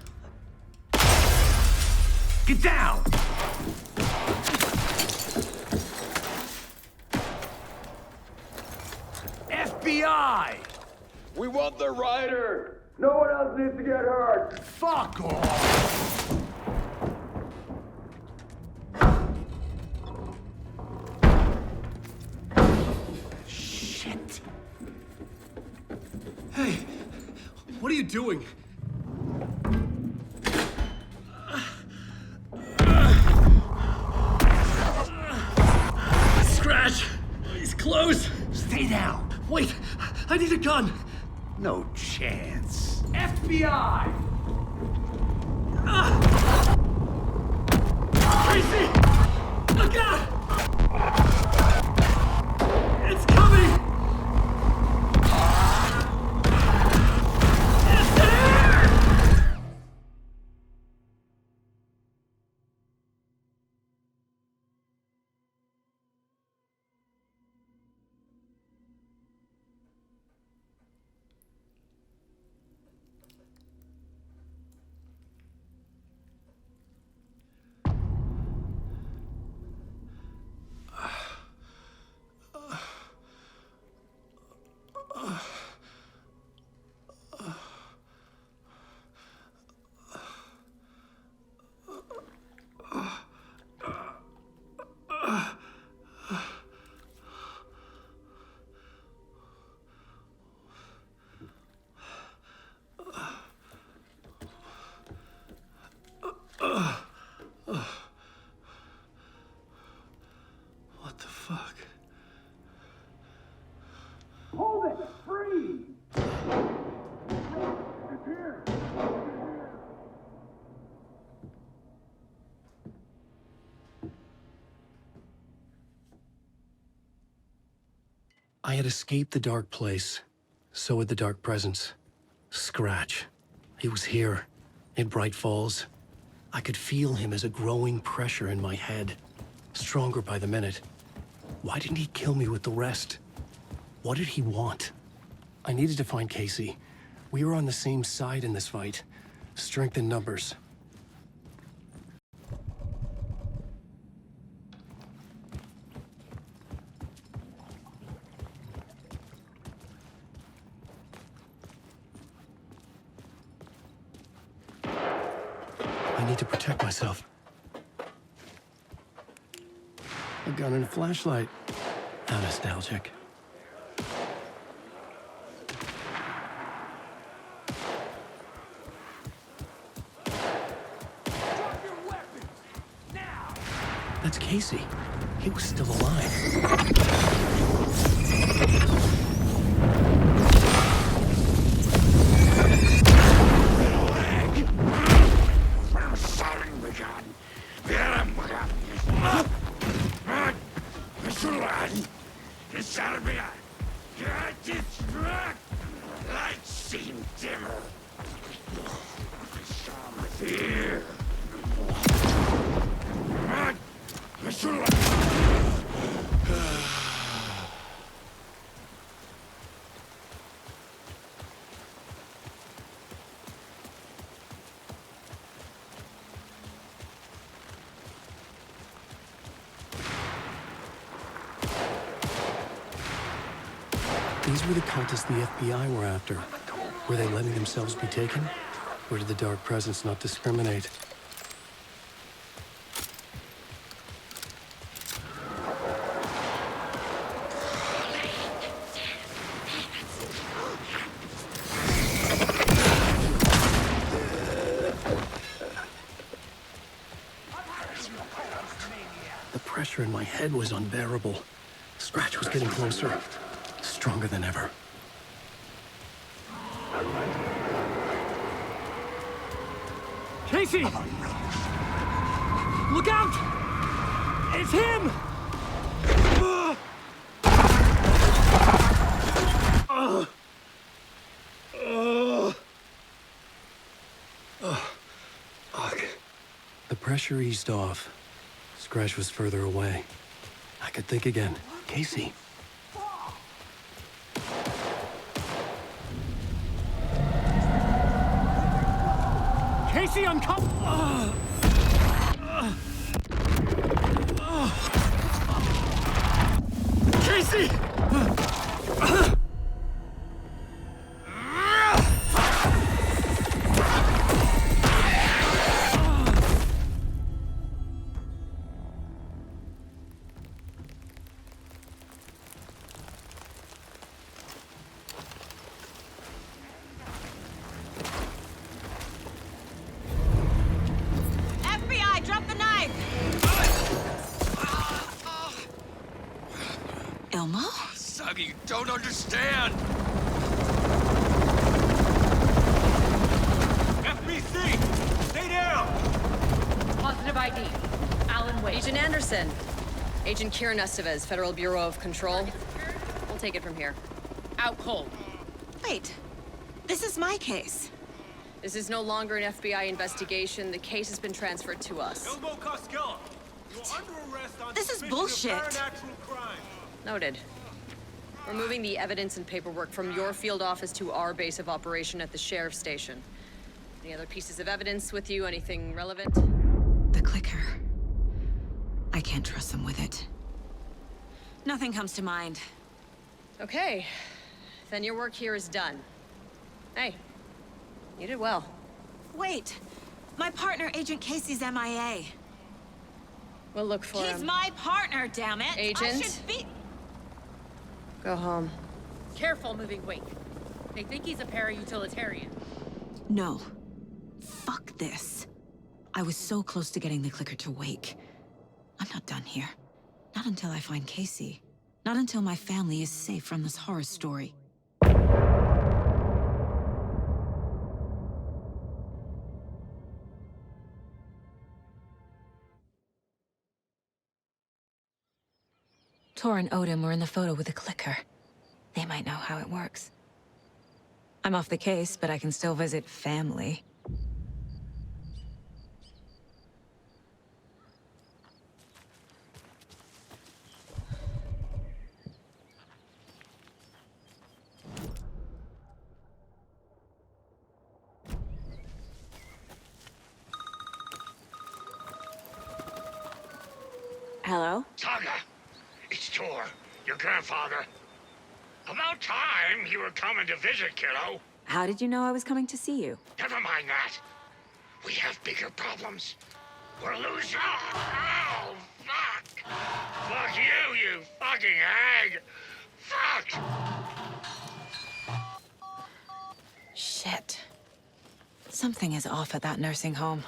Get down! FBI! We want the rider! No one else needs to get hurt! Fuck off! Shit! Hey, what are you doing? Scratch! He's close! Stay down! Wait, I need a gun! No chance. FBI! Tracy! Look out! It's coming! It's there! What the fuck? Hold it! Free! It's here! I had escaped the dark place. So had the dark presence. Scratch. He was here, in Bright Falls. I could feel him as a growing pressure in my head. Stronger by the minute. Why didn't he kill me with the rest? What did he want? I needed to find Casey. We were on the same side in this fight. Strength in numbers. I need to protect myself. A gun and a flashlight. How nostalgic. That's Casey. He was still alive. These were the cultists the FBI were after. Were they letting themselves be taken? Or did the Dark Presence not discriminate? The pressure in my head was unbearable. Scratch was getting closer. Stronger than ever. Casey! Look out! It's him! The pressure eased off. Scratch was further away. I could think again. Casey. Casey, I'm Casey! FBI, drop the knife! Elmo? Saga, you don't understand! FBC! Stay down! Positive ID. Alan Wake. Agent Anderson. Agent Kieran Estevez, Federal Bureau of Control. We'll take it from here. Out cold. Wait. This is my case. This is no longer an FBI investigation. The case has been transferred to us. Elmo Costello, you're under arrest on This is suspicion of bullshit. paranatural crime. Noted. We're moving the evidence and paperwork from your field office to our base of operation at the sheriff's station. Any other pieces of evidence with you? Anything relevant? The clicker. I can't trust them with it. Nothing comes to mind. Okay. Then your work here is done. Hey, you did well. Wait. My partner, Agent Casey's MIA. We'll look for him. He's my partner, damn it! Agent? I should be... Go home. Careful moving Wake. They think he's a para-utilitarian. No. Fuck this. I was so close to getting the clicker to Wake. I'm not done here. Not until I find Casey. Not until my family is safe from this horror story. Tor and Odin were in the photo with the clicker. They might know how it works. I'm off the case, but I can still visit family. Hello? Saga, it's Tor, your grandfather. About time you were coming to visit, kiddo. How did you know I was coming to see you? Never mind that. We have bigger problems. We're losing. Oh, fuck! you fucking hag! Fuck! Shit. Something is off at that nursing home.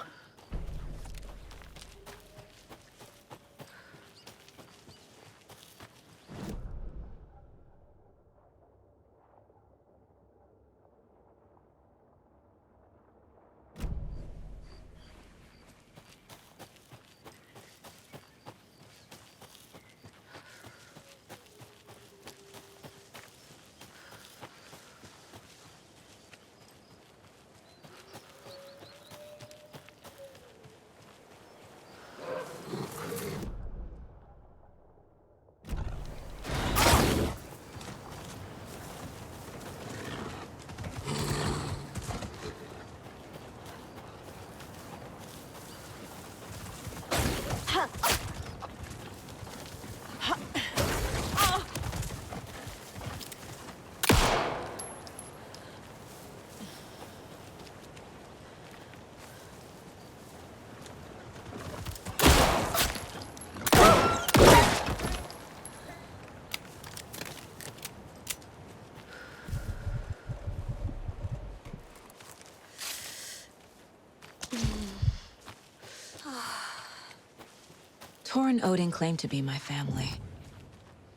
Tor and Odin claim to be my family.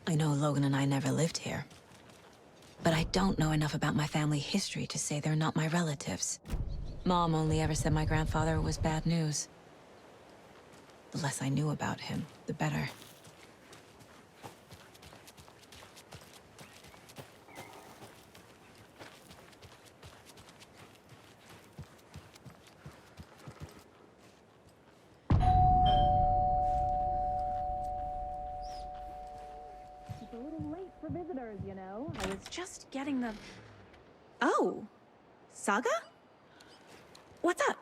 I know Logan and I never lived here. But I don't know enough about my family history to say they're not my relatives. Mom only ever said my grandfather was bad news. The less I knew about him, the better. It's a little late for visitors, you know. I was just getting the... Oh, Saga? What's up?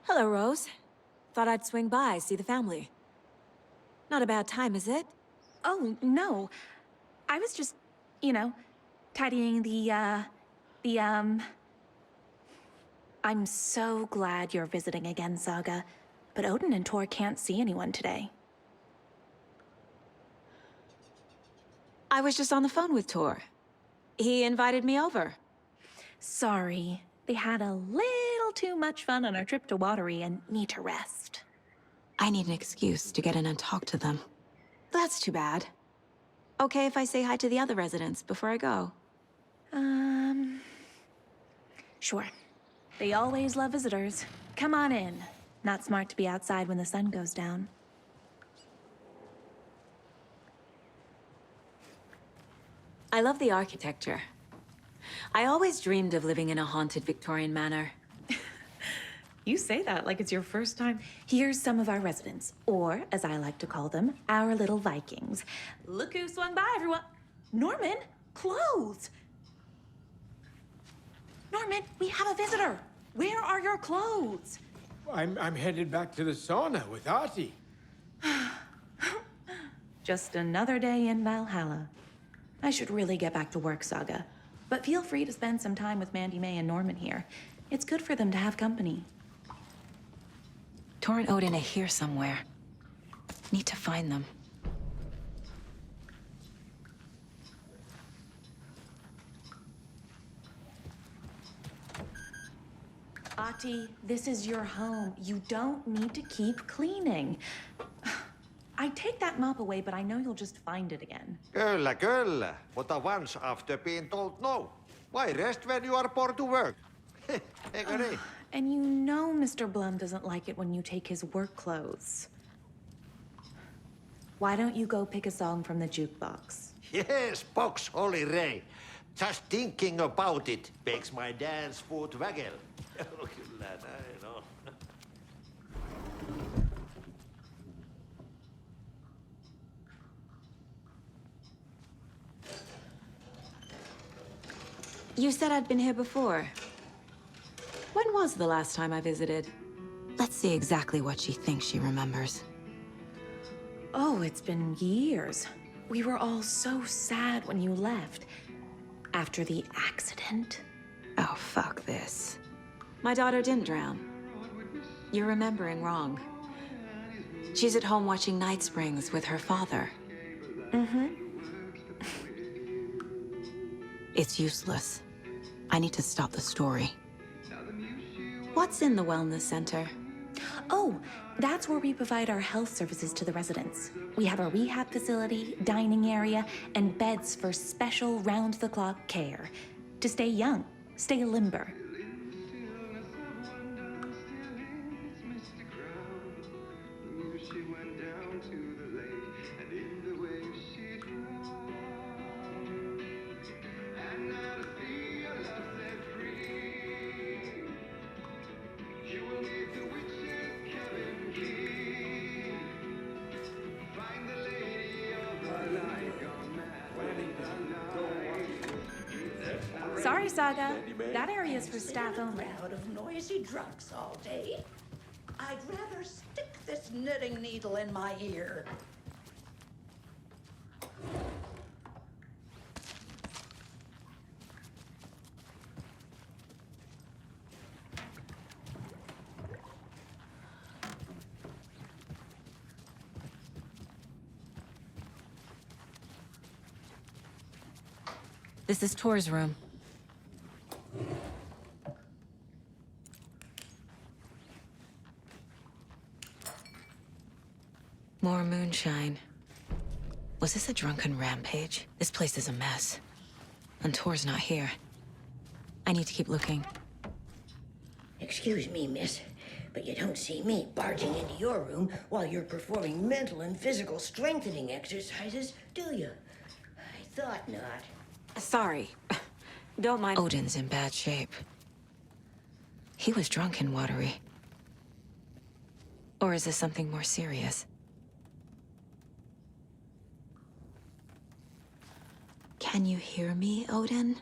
Hello, Rose. Thought I'd swing by, see the family. Not a bad time, is it? Oh, no. I was just, you know, tidying I'm so glad you're visiting again, Saga. But Odin and Tor can't see anyone today. I was just on the phone with Tor. He invited me over. Sorry. They had a little too much fun on our trip to Watery and need to rest. I need an excuse to get in and talk to them. That's too bad. Okay if I say hi to the other residents before I go? Sure. They always love visitors. Come on in. Not smart to be outside when the sun goes down. I love the architecture. I always dreamed of living in a haunted Victorian manor. You say that like it's your first time. Here's some of our residents, or as I like to call them, our little Vikings. Look who swung by, everyone. Norman, clothes. Norman, we have a visitor. Where are your clothes? I'm headed back to the sauna with Artie. Just another day in Valhalla. I should really get back to work, Saga. But feel free to spend some time with Mandy May and Norman here. It's good for them to have company. Tor and Odin are here somewhere. Need to find them. Ahti, this is your home. You don't need to keep cleaning. I'd take that mop away, but I know you'll just find it again. Kyllä, kyllä. Mutta once after being told no. Why rest when you are bored to work? Eikö niin? And you know Mr. Blum doesn't like it when you take his work clothes. Why don't you go pick a song from the jukebox? Yes, box Holy Ray. Just thinking about it makes my dance foot waggle. Kyllä näin on. You said I'd been here before. When was the last time I visited? Let's see exactly what she thinks she remembers. Oh, it's been years. We were all so sad when you left. After the accident. Oh, fuck this. My daughter didn't drown. You're remembering wrong. She's at home watching Night Springs with her father. Mm-hmm. It's useless. I need to stop the story. What's in the wellness center? Oh, that's where we provide our health services to the residents. We have a rehab facility, dining area, and beds for special round-the-clock care. To stay young, stay limber. Sorry, Saga. That area's for staff only. Crowd of noisy drunks all day. I'd rather stick this knitting needle in my ear. This is Tor's room. More moonshine. Was this a drunken rampage? This place is a mess. And Tor's not here. I need to keep looking. Excuse me, miss, but you don't see me barging into your room while you're performing mental and physical strengthening exercises, do you? I thought not. Sorry. Don't mind. Odin's in bad shape. He was drunk and watery. Or is this something more serious? Can you hear me, Odin?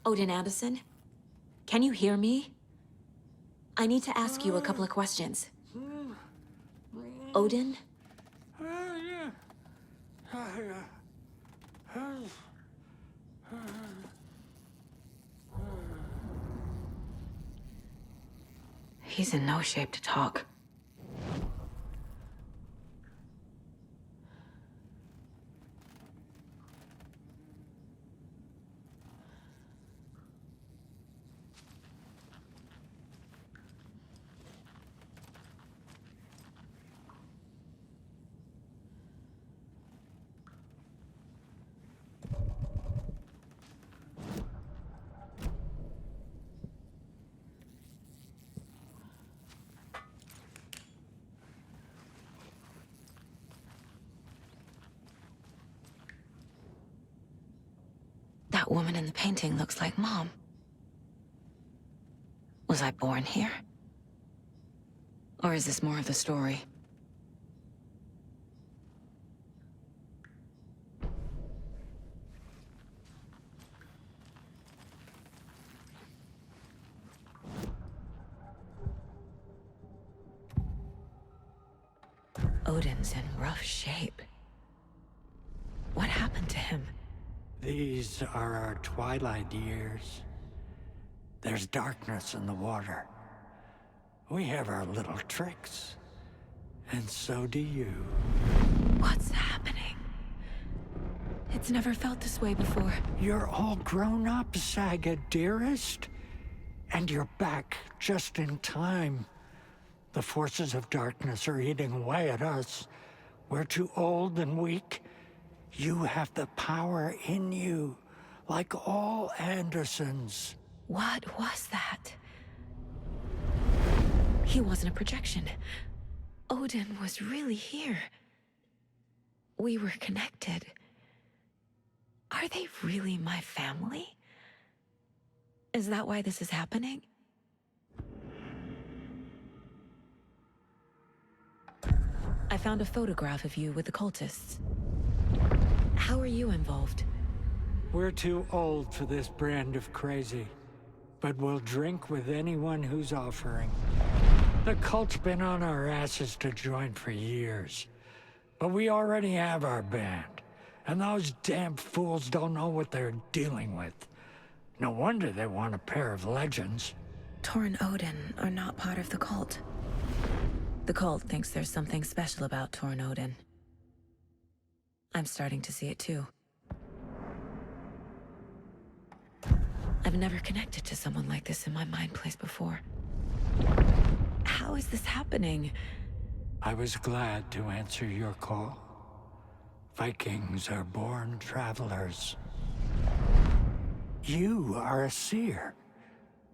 Odin Anderson? Can you hear me? I need to ask you a couple of questions. Odin? He's in no shape to talk. That woman in the painting looks like Mom. Was I born here? Or is this more of the story? Odin's in rough shape. What happened to him? These are our twilight years. There's darkness in the water. We have our little tricks. And so do you. What's happening? It's never felt this way before. You're all grown up, Saga, dearest. And you're back just in time. The forces of darkness are eating away at us. We're too old and weak. You have the power in you, like all Andersons. What was that? He wasn't a projection. Odin was really here. We were connected. Are they really my family? Is that why this is happening? I found a photograph of you with the cultists. How are you involved? We're too old for this brand of crazy, but we'll drink with anyone who's offering. The cult's been on our asses to join for years, but we already have our band, and those damn fools don't know what they're dealing with. No wonder they want a pair of legends. Tor and Odin are not part of the cult. The cult thinks there's something special about Tor and Odin. I'm starting to see it too. I've never connected to someone like this in my mind place before. How is this happening? I was glad to answer your call. Vikings are born travelers. You are a seer.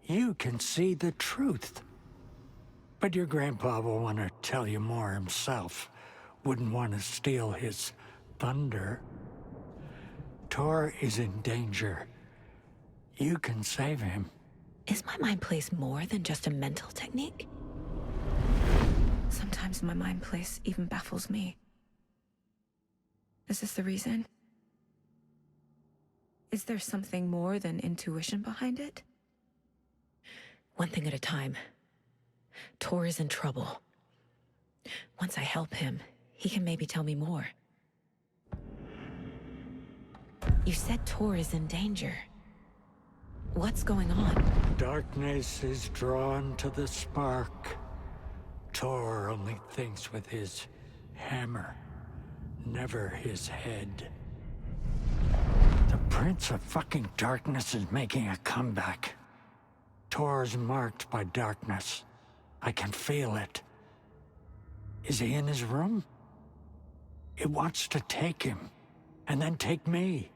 You can see the truth. But your grandpa will want to tell you more himself. Wouldn't want to steal his thunder. Tor is in danger. You can save him. Is my mind place more than just a mental technique? Sometimes my mind place even baffles me. Is this the reason? Is there something more than intuition behind it? One thing at a time. Tor is in trouble. Once I help him, he can maybe tell me more. You said Tor is in danger. What's going on? Darkness is drawn to the spark. Tor only thinks with his hammer, never his head. The Prince of fucking Darkness is making a comeback. Tor's marked by darkness. I can feel it. Is he in his room? It wants to take him, and then take me.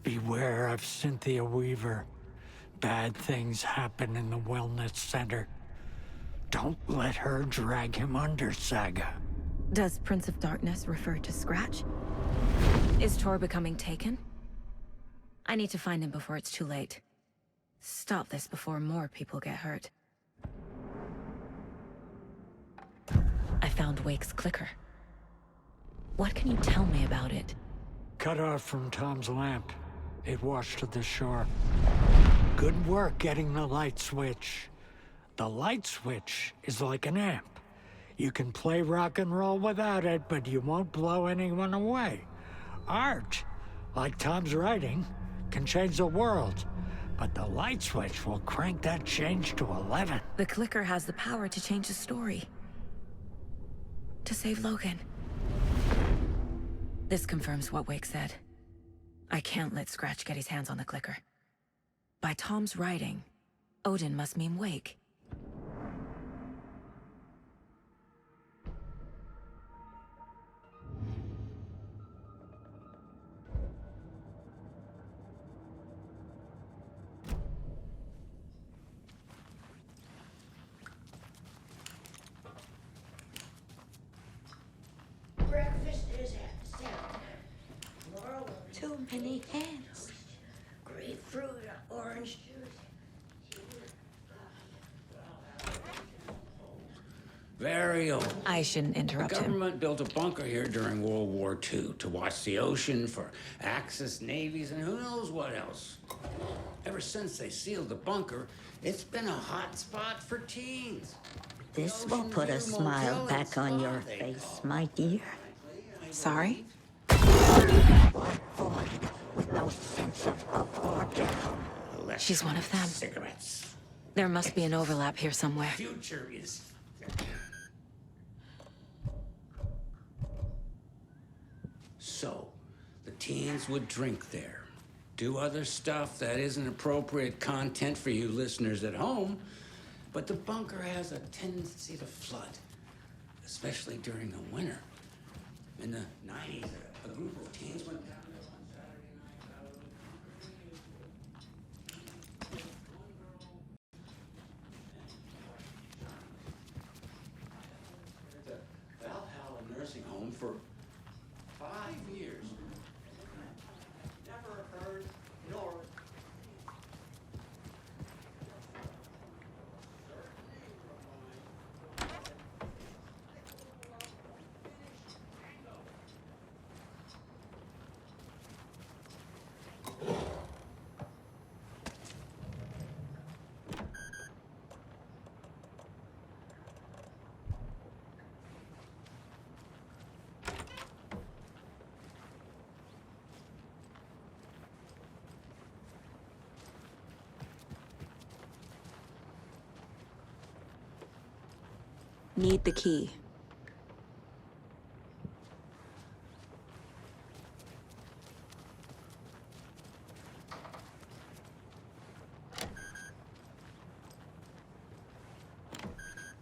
Beware of Cynthia Weaver. Bad things happen in the wellness center. Don't let her drag him under, Saga. Does Prince of Darkness refer to Scratch? Is Tor becoming taken? I need to find him before it's too late. Stop this before more people get hurt. I found Wake's clicker. What can you tell me about it? Cut off from Tom's lamp. It washed to the shore. Good work getting the light switch. The light switch is like an amp. You can play rock and roll without it, but you won't blow anyone away. Art, like Tom's writing, can change the world. But the light switch will crank that change to 11. The clicker has the power to change the story. To save Logan. This confirms what Wake said. I can't let Scratch get his hands on the clicker. By Tom's writing, Odin must mean Wake. Breakfast is at 7. Laurel, Too many hands. grapefruit, orange juice. Very old. I shouldn't interrupt The him. government built a bunker here during World War II to watch the ocean for Axis navies and who knows what else. Ever since they sealed the bunker, it's been a hot spot for teens. This will put a smile back on your face, my dear. Sorry? With no sense of up or down. She's one of them. Cigarettes. There must be an overlap here somewhere. Future is. So, the teens would drink there, do other stuff that isn't appropriate content for you listeners at home, but the bunker has a tendency to flood, especially during the winter. In the 90s, a group of teens went down there one Saturday night. The Valhalla nursing home for 5 years. Never heard nor. Need the key.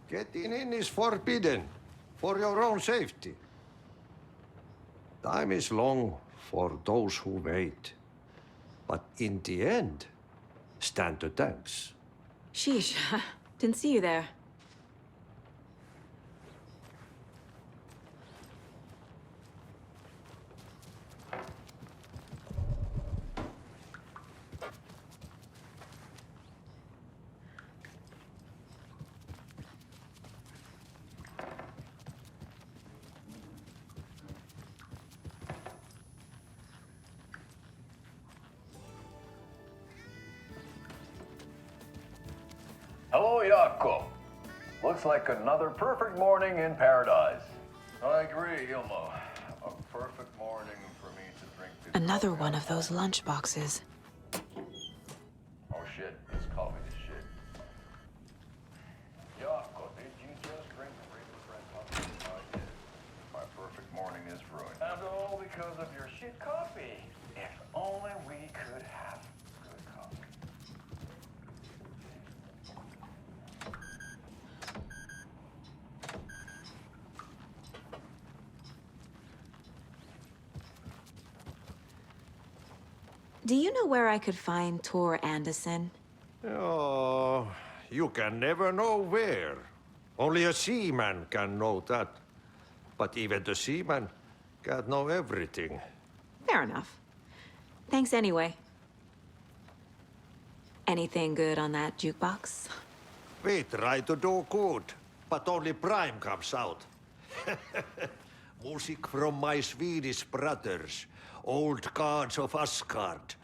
Getting in is forbidden, for your own safety. Time is long for those who wait. But in the end, stand the thanks. Sheesh, didn't see you there. Hello, Jaakko. Looks like another perfect morning in paradise. I agree, Ilmo. A perfect morning for me to drink this. Another one of those lunch boxes. Oh shit, it's calling me shit. Jaakko, did you just drink the regular brand coffee? I did. My perfect morning is ruined. And all because of your shit coffee. If only we could have good coffee. Do you know where I could find Tor Anderson? Oh, you can never know where. Only a seaman can know that. But even the seaman can't know everything. Fair enough. Thanks anyway. Anything good on that jukebox? We try to do good, but only Prime comes out. Music from my Swedish brothers, old gods of Asgard.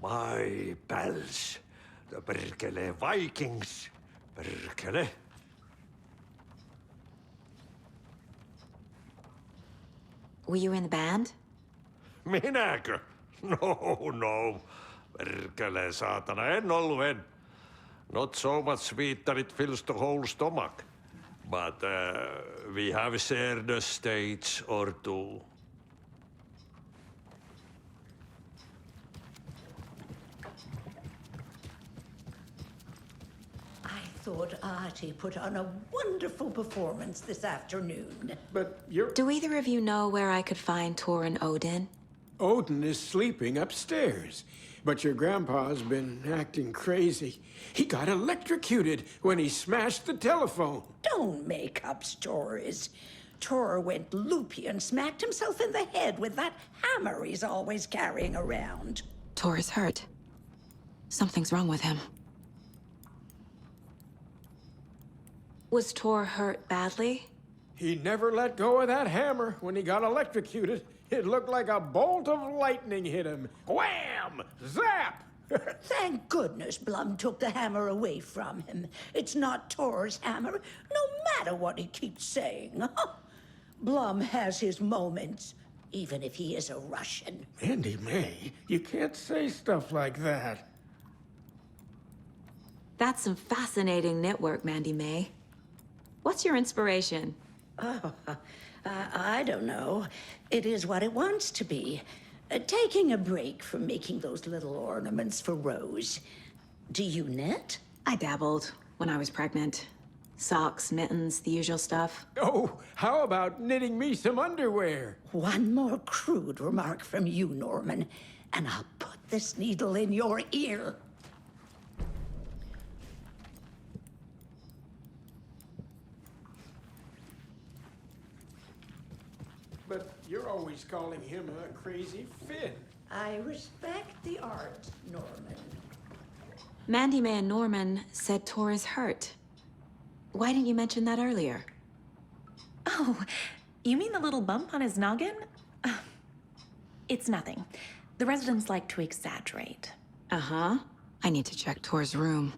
My pals, the Perkele Vikings. Perkele. Were you in the band? Minäkö? No. Perkele, saatana, en ollut. Not so much sweet that it fills the whole stomach. But we have shared a stage or two. I thought Artie put on a wonderful performance this afternoon. But you're... Do either of you know where I could find Tor and Odin? Odin is sleeping upstairs. But your grandpa's been acting crazy. He got electrocuted when he smashed the telephone. Don't make up stories. Tor went loopy and smacked himself in the head with that hammer he's always carrying around. Tor is hurt. Something's wrong with him. Was Tor hurt badly? He never let go of that hammer when he got electrocuted. It looked like a bolt of lightning hit him. Wham! Zap! Thank goodness Blum took the hammer away from him. It's not Tor's hammer, no matter what he keeps saying. Blum has his moments, even if he is a Russian. Andy May, you can't say stuff like that. That's some fascinating network, Mandy May. What's your inspiration? Oh, I don't know. It is what it wants to be. Taking a break from making those little ornaments for Rose. Do you knit? I dabbled when I was pregnant. Socks, mittens, the usual stuff. Oh, how about knitting me some underwear? One more crude remark from you, Norman, and I'll put this needle in your ear. But you're always calling him a crazy Finn. I respect the art, Norman. Mandy May and Norman said Tor is hurt. Why didn't you mention that earlier? Oh, you mean the little bump on his noggin? It's nothing. The residents like to exaggerate. Uh-huh. I need to check Tor's room.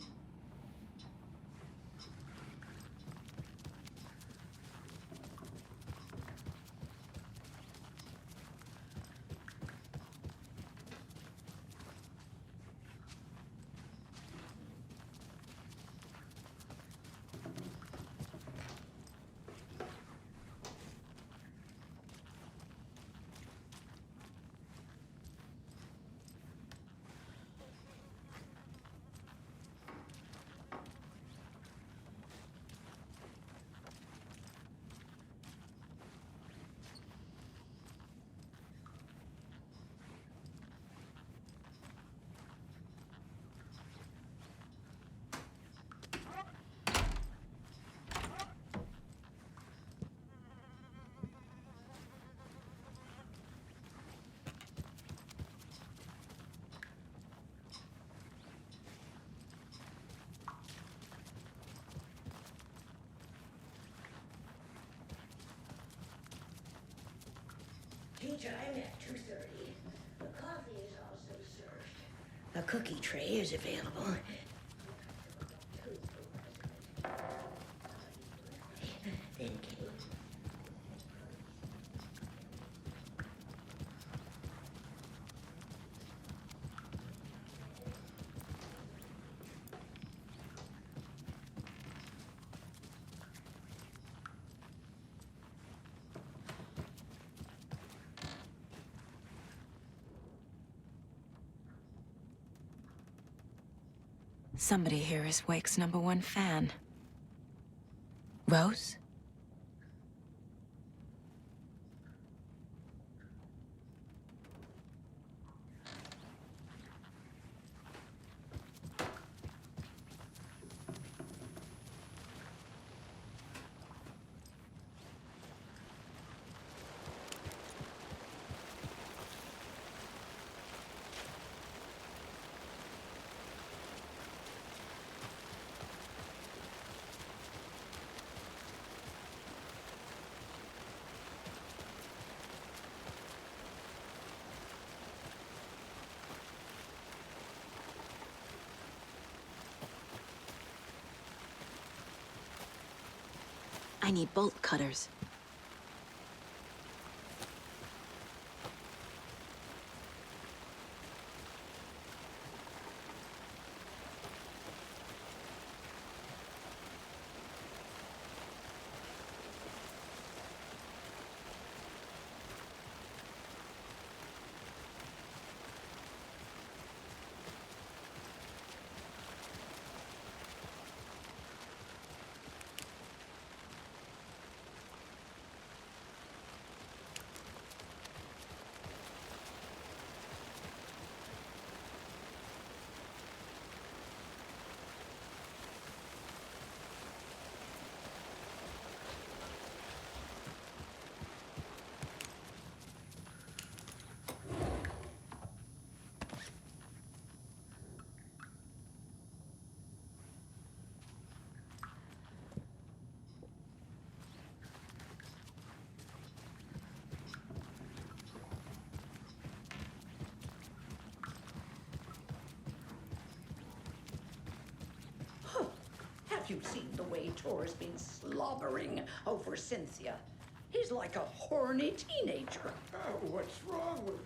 anytime at 2:30. The coffee is also served. A cookie tray is available. Then cake. Somebody here is Wake's #1 fan. Rose? I need bolt cutters. Have you seen the way Tor's been slobbering over Cynthia? He's like a horny teenager. What's wrong with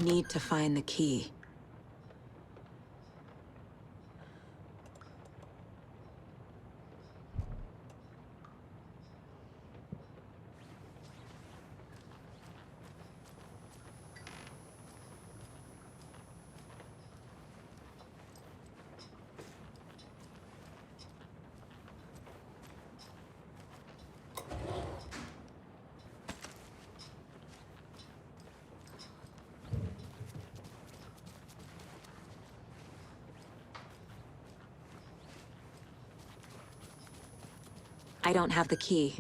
Need to find the key. I don't have the key.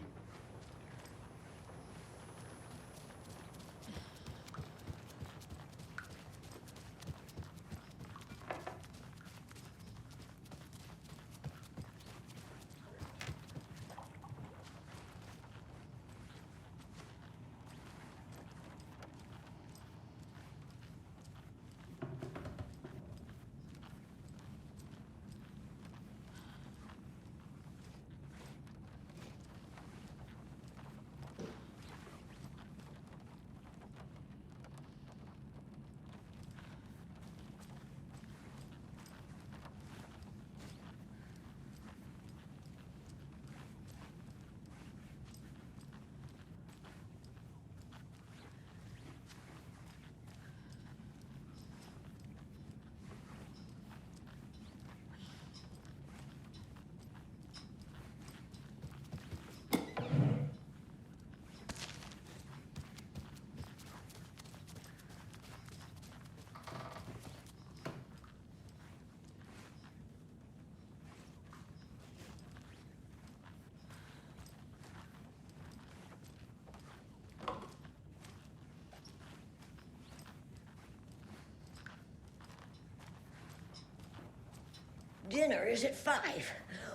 Dinner is at 5.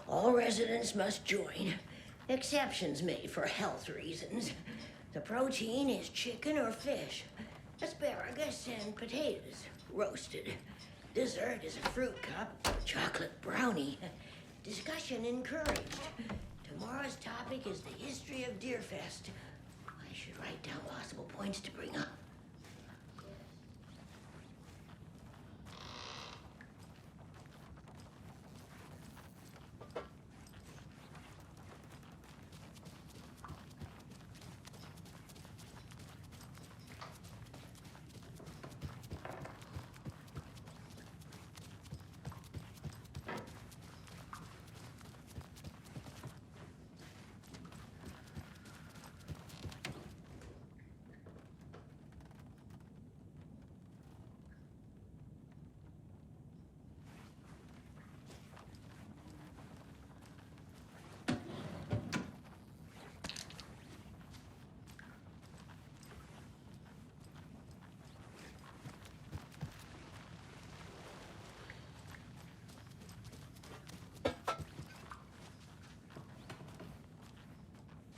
All residents must join. Exceptions made for health reasons. The protein is chicken or fish. Asparagus and potatoes, roasted. Dessert is a fruit cup, chocolate brownie. Discussion encouraged. Tomorrow's topic is the history of Deerfest. I should write down possible points to bring up.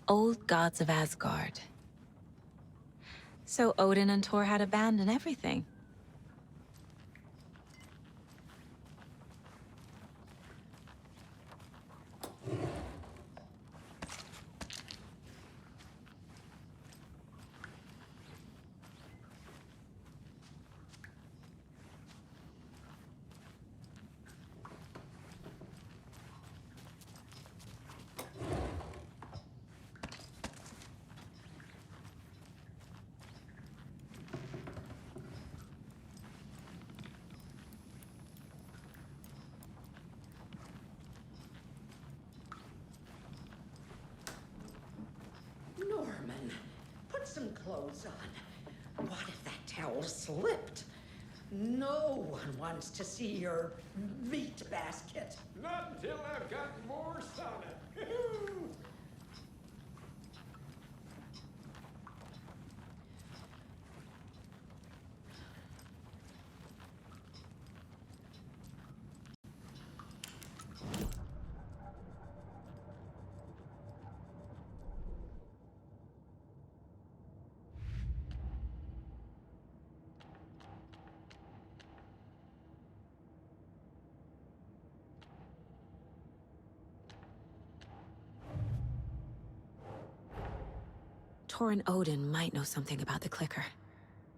Old gods of Asgard. So Odin and Thor had a band and everything. Norman, put some clothes on. What if that towel slipped? No one wants to see your meat basket. Not until I've got more sauna. Thor and Odin might know something about the clicker.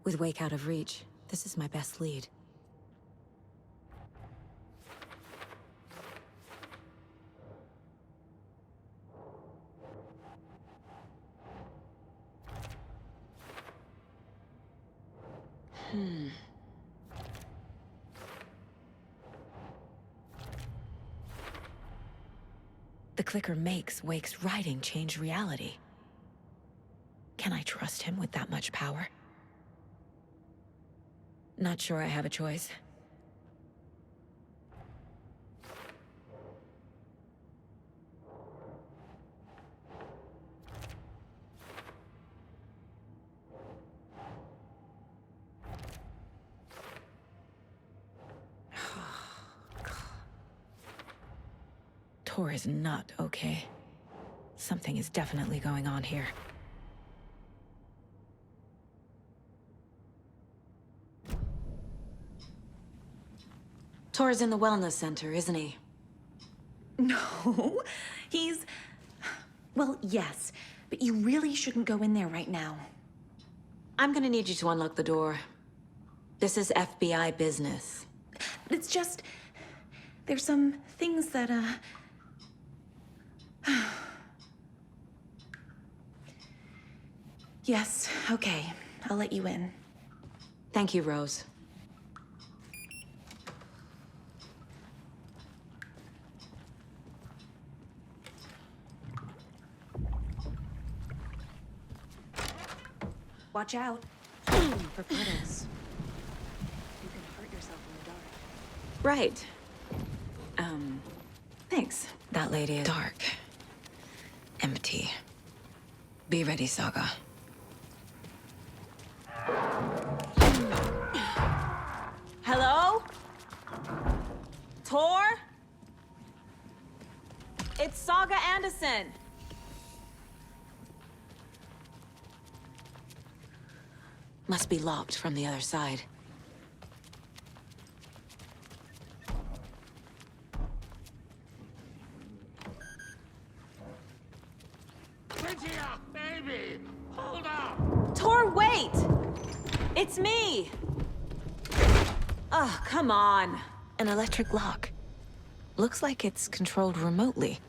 With Wake out of reach, this is my best lead. The clicker makes Wake's writing change reality. Can I trust him with that much power? Not sure I have a choice. Thor is not okay. Something is definitely going on here. Thor's in the wellness center, isn't he? No, he's... Well, yes, but you really shouldn't go in there right now. I'm gonna need you to unlock the door. This is FBI business. It's just... There's some things that, Yes, okay. I'll let you in. Thank you, Rose. Watch out. For puddles. You can hurt yourself in the dark. Right. Thanks. That lady is dark. Empty. Be ready, Saga. Hello? Thor? It's Saga Anderson! Must be locked from the other side. Cynthia, baby! Hold up! Tor, wait! It's me! Oh, come on. An electric lock. Looks like it's controlled remotely.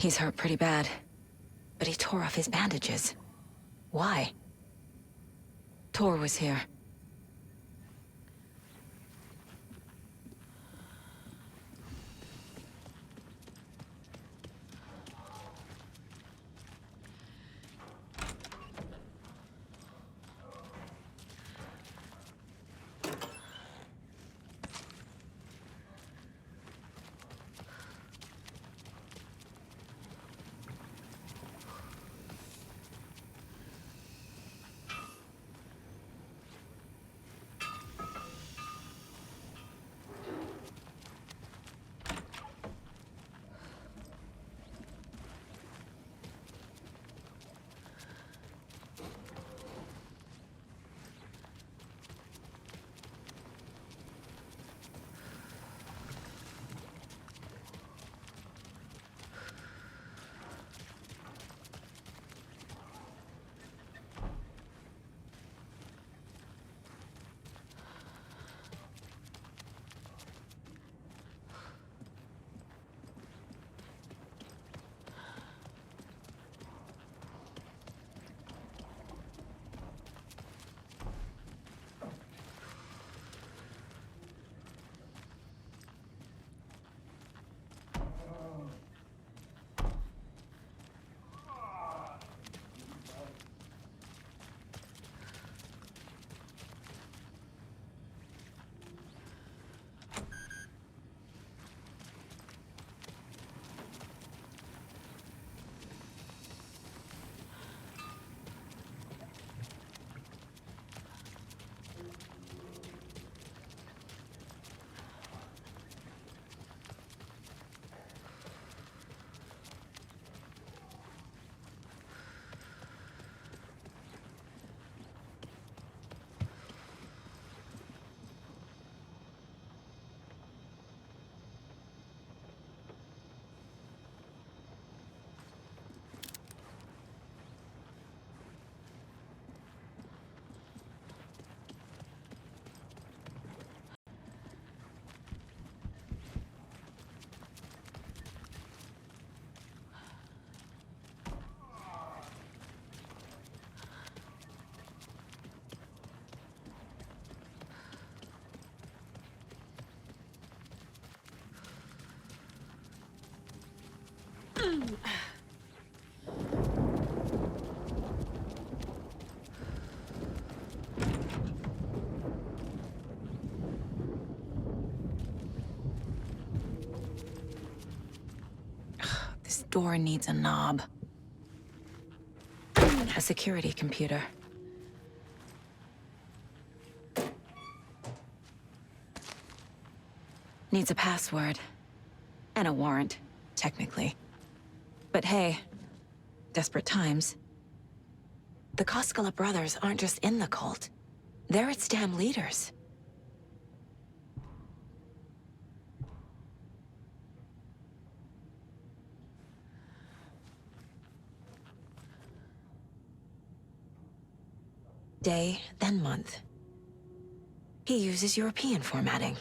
He's hurt pretty bad, but he tore off his bandages. Why? Tor was here. This door needs a knob. A security computer. Needs a password. And a warrant, technically. But hey, desperate times. The Koskela brothers aren't just in the cult. They're its damn leaders. Day, then month. He uses European formatting.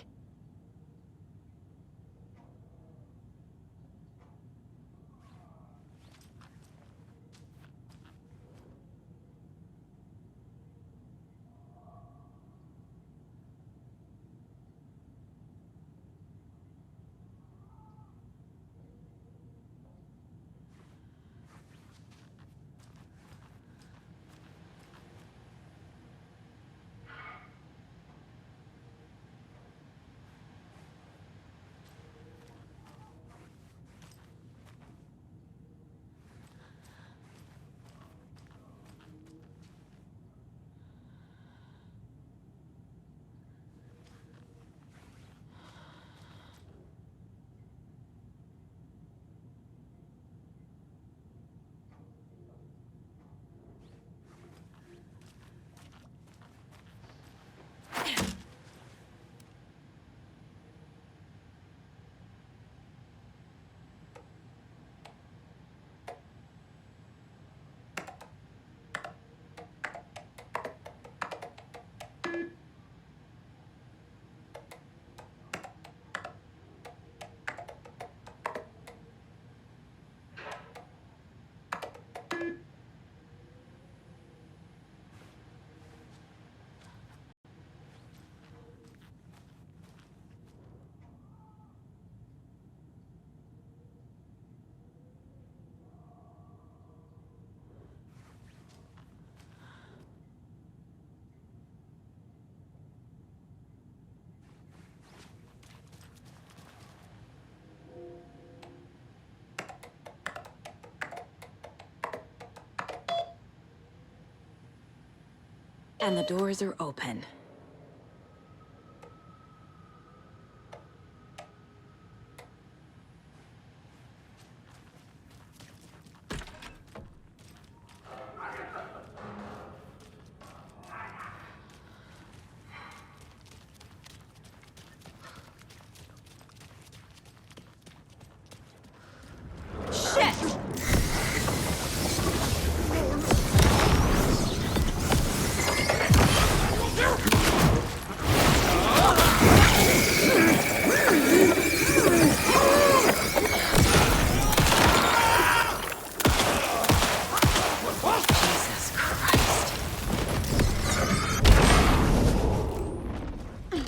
And the doors are open.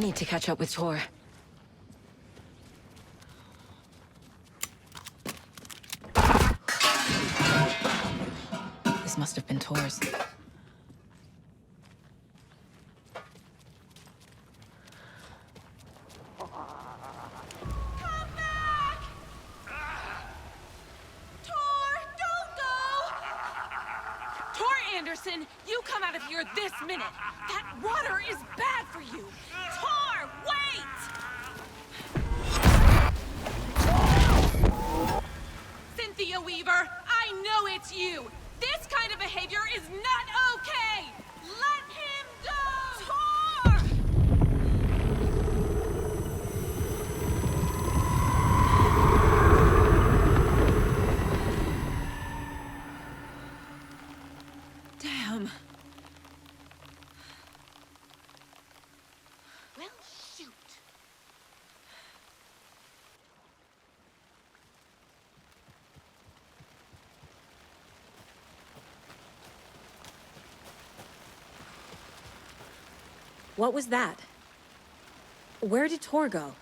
Need to catch up with Tor. This must have been Tor's. Anderson, you come out of here this minute. That water is bad for you. Tor, wait! Cynthia Weaver, I know it's you. This kind of behavior is not okay. Let him go! Tor! Damn. Well, shoot. What was that? Where did Tor go?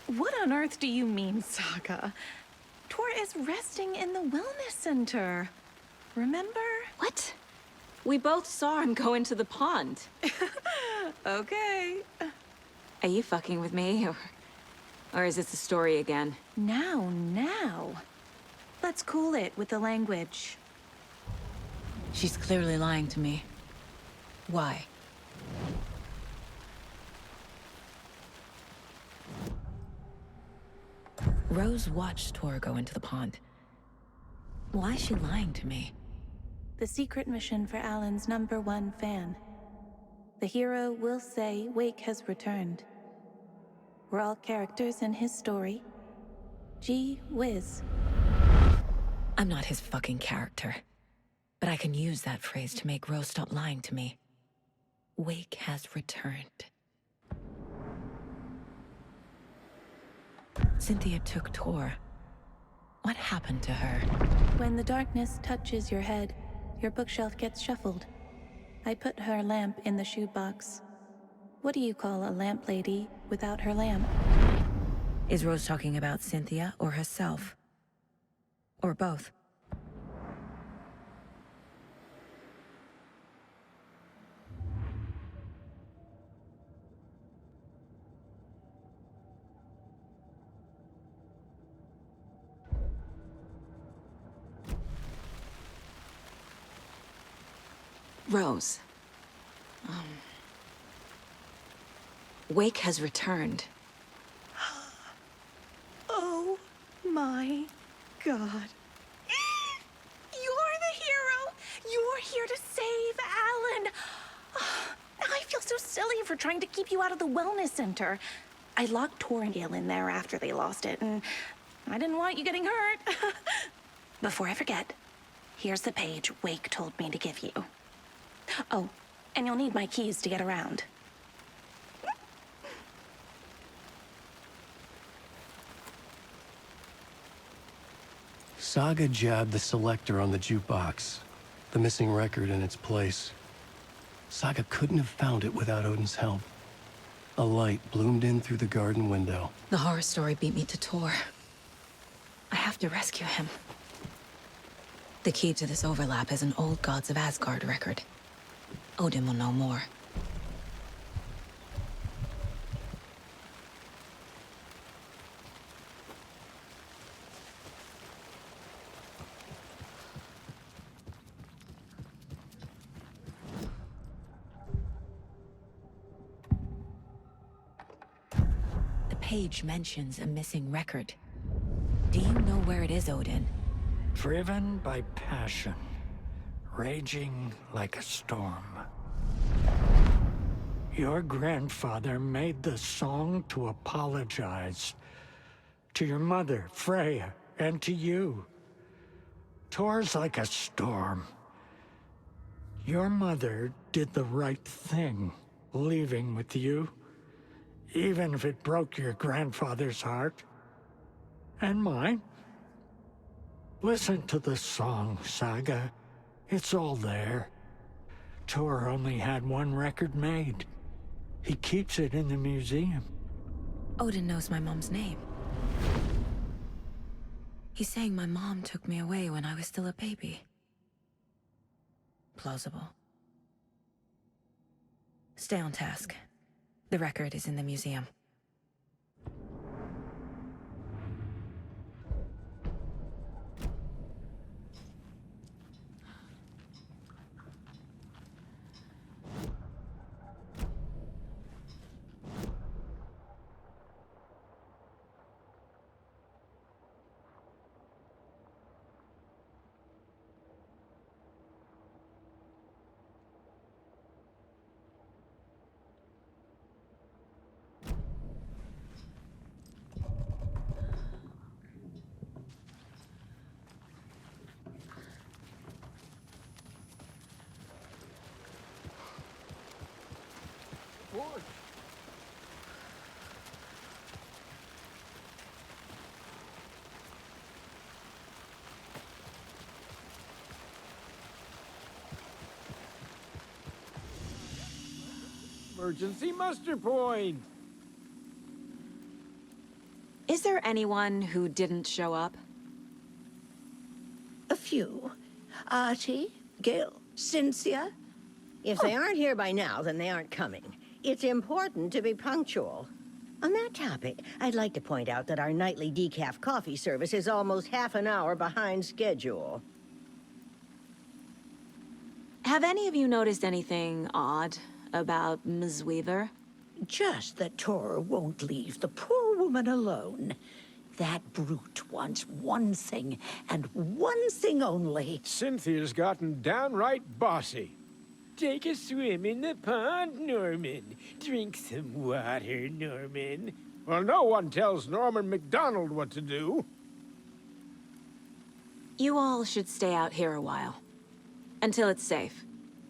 What on earth do you mean, Saga? Tor is resting in the wellness center. Remember? What? We both saw him go into the pond. Okay. Are you fucking with me, or is this a story again? Now. Let's cool it with the language. She's clearly lying to me. Why? Rose watched Tor go into the pond. Why is she lying to me? The secret mission for Alan's #1 fan. The hero will say Wake has returned. We're all characters in his story. Gee whiz. I'm not his fucking character. But I can use that phrase to make Rose stop lying to me. Wake has returned. Cynthia took Tor. What happened to her? When the darkness touches your head, your bookshelf gets shuffled. I put her lamp in the shoebox. What do you call a lamp lady without her lamp? Is Rose talking about Cynthia or herself? Or both? Rose. Wake has returned. Oh my God. You're the hero! You're here to save Alan! I feel so silly for trying to keep you out of the wellness center. I locked Tor and Gale in there after they lost it, and I didn't want you getting hurt. Before I forget, here's the page Wake told me to give you. Oh, and you'll need my keys to get around. Saga jabbed the selector on the jukebox, the missing record in its place. Saga couldn't have found it without Odin's help. A light bloomed in through the garden window. The horror story beat me to Tor. I have to rescue him. The key to this overlap is an old Gods of Asgard record. Odin will know more. The page mentions a missing record. Do you know where it is, Odin? Driven by passion, raging like a storm. Your grandfather made the song to apologize. To your mother, Freya, and to you. Tor's like a storm. Your mother did the right thing, leaving with you, even if it broke your grandfather's heart. And mine. Listen to the song, Saga. It's all there. Tor only had one record made. He keeps it in the museum. Odin knows my mom's name. He's saying my mom took me away when I was still a baby. Plausible. Stay on task. The record is in the museum. Emergency muster point! Is there anyone who didn't show up? A few. Artie, Gil, Cynthia. If they aren't here by now, then they aren't coming. It's important to be punctual. On that topic, I'd like to point out that our nightly decaf coffee service is almost half an hour behind schedule. Have any of you noticed anything odd about Ms. Weaver? Just that Tor won't leave the poor woman alone. That brute wants one thing, and one thing only. Cynthia's gotten downright bossy. Take a swim in the pond, Norman. Drink some water, Norman. Well, no one tells Norman MacDonald what to do. You all should stay out here a while. Until it's safe.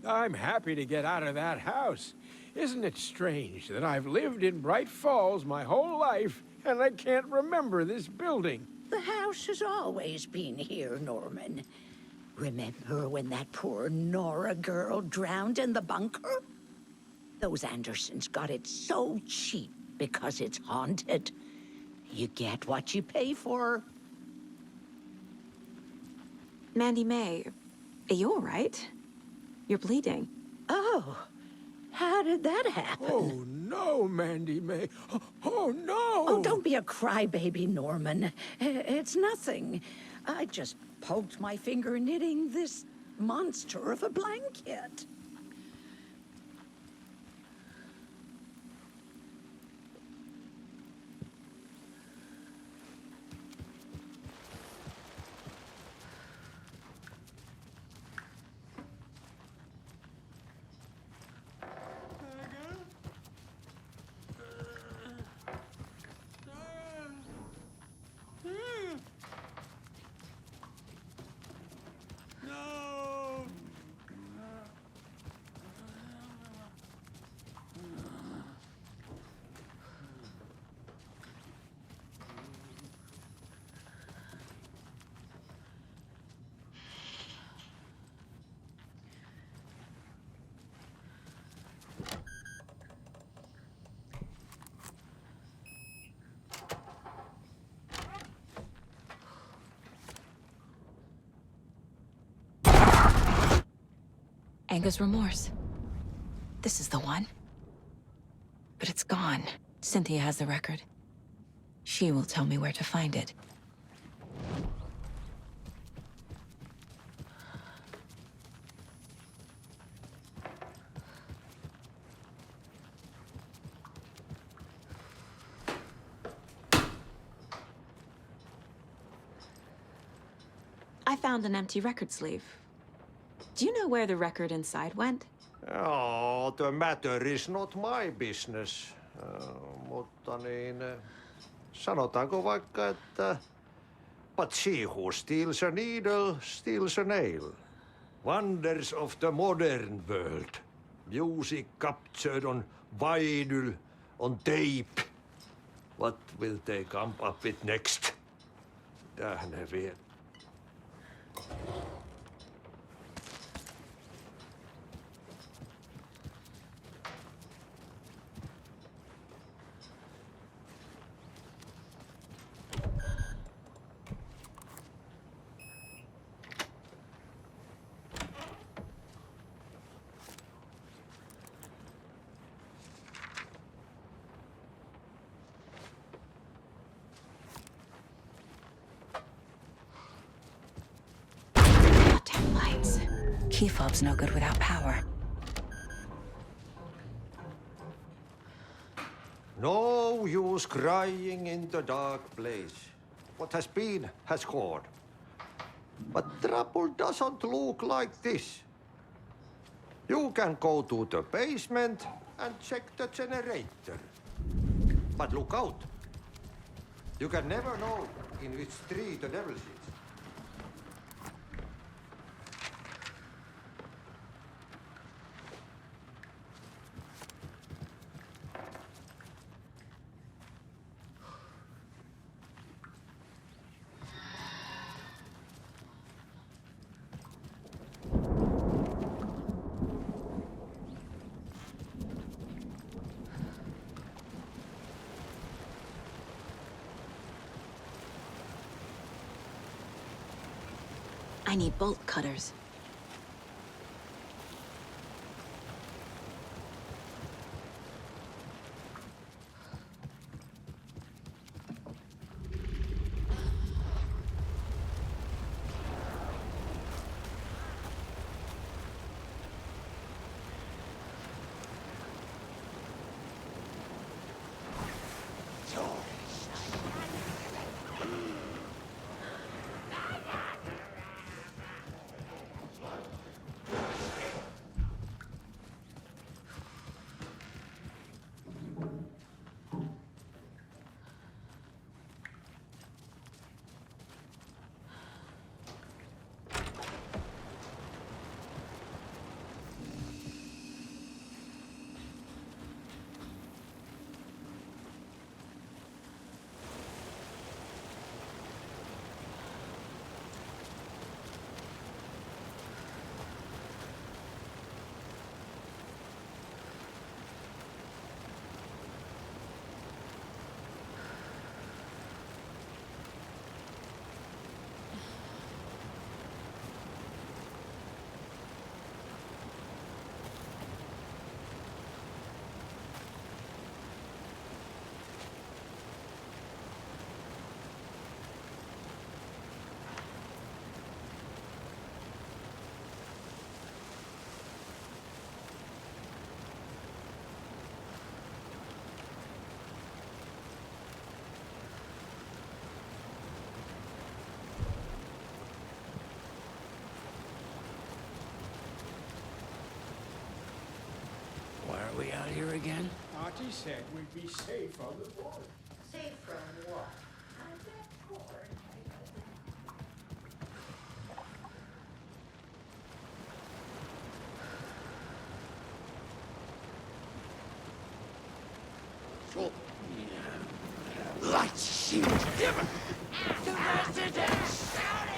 I'm happy to get out of that house. Isn't it strange that I've lived in Bright Falls my whole life, and I can't remember this building? The house has always been here, Norman. Remember when that poor Nora girl drowned in the bunker? Those Andersons got it so cheap because it's haunted. You get what you pay for. Mandy May, are you all right? You're bleeding. Oh, how did that happen? Oh, no, Mandy May. Oh, no! Oh, don't be a crybaby, Norman. It's nothing. I just poked my finger knitting this monster of a blanket. Anger's remorse. This is the one. But it's gone. Cynthia has the record. She will tell me where to find it. I found an empty record sleeve. Do you know where the record inside went? Oh, the matter is not my business. Mutta niin, sanotaanko vaikka, että but she who steals a needle steals a nail. Wonders of the modern world. Music captured on vinyl, on tape. What will they come up with next? Tähän vielä. Key fob's no good without power. No use crying in the dark place. What has been has gone. But trouble doesn't look like this. You can go to the basement and check the generator. But look out. You can never know in which tree the devil sits. I need bolt cutters. again? Auntie said we'd be safe on the board. Safe from what? Lights, shield, dimmer! The residents shouted!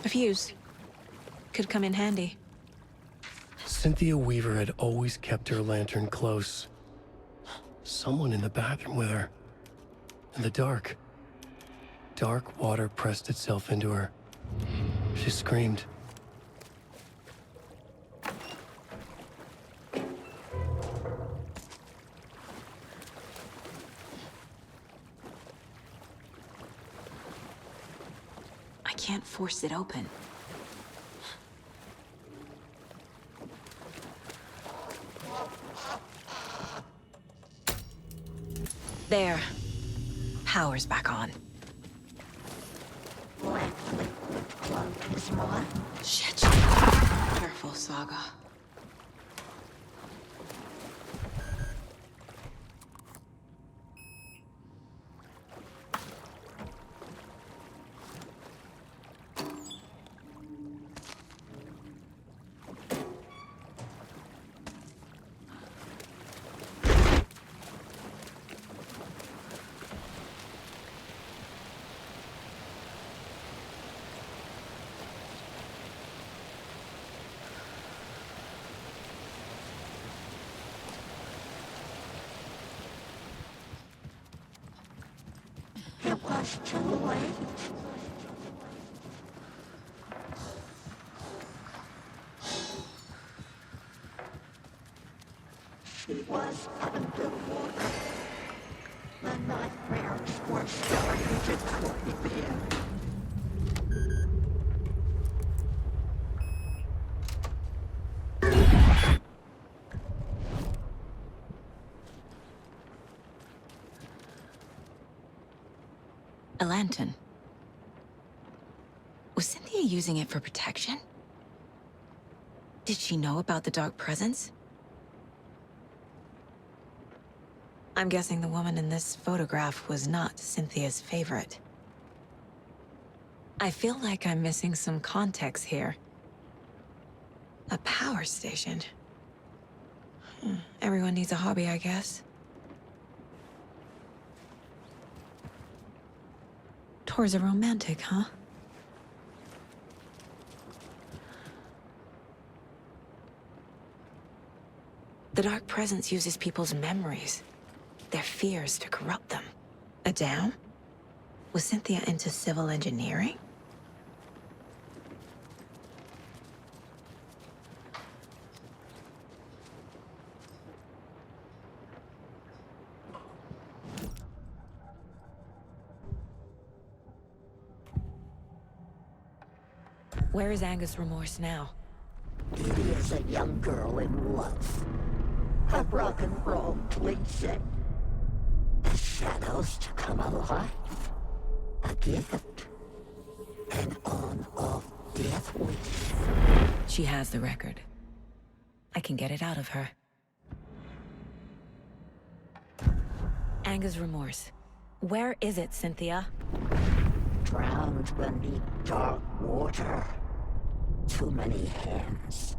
A fuse. Could come in handy. Cynthia Weaver had always kept her lantern close. Someone in the bathroom with her. In the dark. Dark water pressed itself into her. She screamed. I can't force it open. There. Power's back on. Shit. Careful, Saga. It was too late. nightmares were starting to creep in. A lantern. Was Cynthia using it for protection? Did she know about the dark presence? I'm guessing the woman in this photograph was not Cynthia's favorite. I feel like I'm missing some context here. A power station. Everyone needs a hobby, I guess. Tor's a romantic, huh? The dark presence uses people's memories, their fears to corrupt them. A dam? Was Cynthia into civil engineering? Where is Angus Remorse now? He is a young girl in love. A rock and roll cliche. The shadows to come alive. A gift. An on-off death wish. She has the record. I can get it out of her. Angus Remorse. Where is it, Cynthia? Drowned beneath dark water. Too many hands.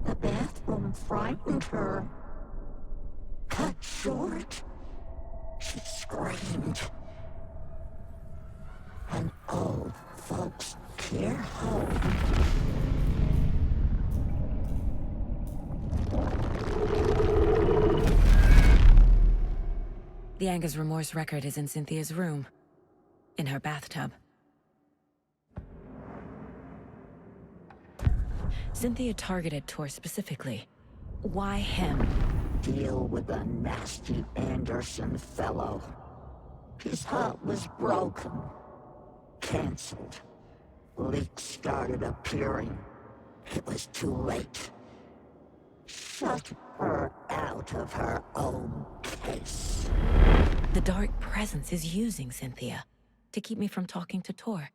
The bathroom frightened her. Cut short. She screamed. An old folks' care home. The Angus Remorse record is in Cynthia's room. In her bathtub. Cynthia targeted Tor specifically. Why him? Deal with the nasty Anderson fellow. His heart was broken. Cancelled. Leaks started appearing. It was too late. Shut her out of her own case. The dark presence is using Cynthia to keep me from talking to Tor.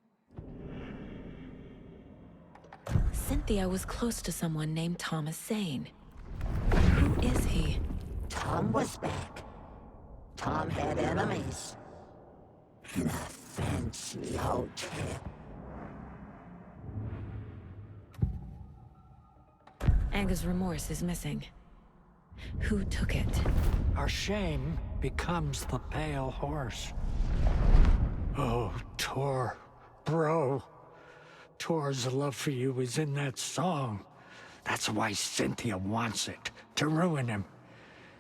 Cynthia was close to someone named Thomas Zane. Who is he? Tom was back. Tom had enemies. In a fancy hotel. Angus Remorse is missing. Who took it? Our shame becomes the pale horse. Oh, Tor. Bro. Tor's love for you is in that song. That's why Cynthia wants it, to ruin him.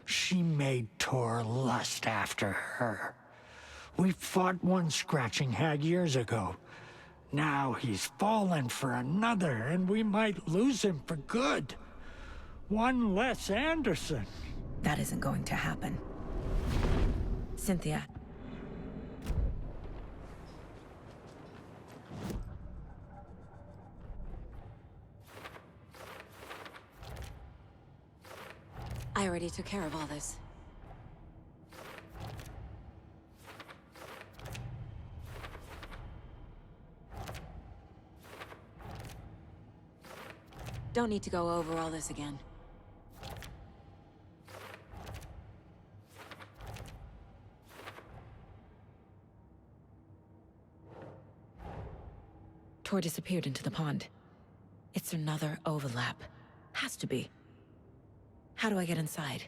She made Tor lust after her. We fought one scratching hag years ago. Now he's fallen for another, and we might lose him for good. One less Anderson. That isn't going to happen. Cynthia. I already took care of all this. Don't need to go over all this again. Tor disappeared into the pond. It's another overlap. Has to be. How do I get inside?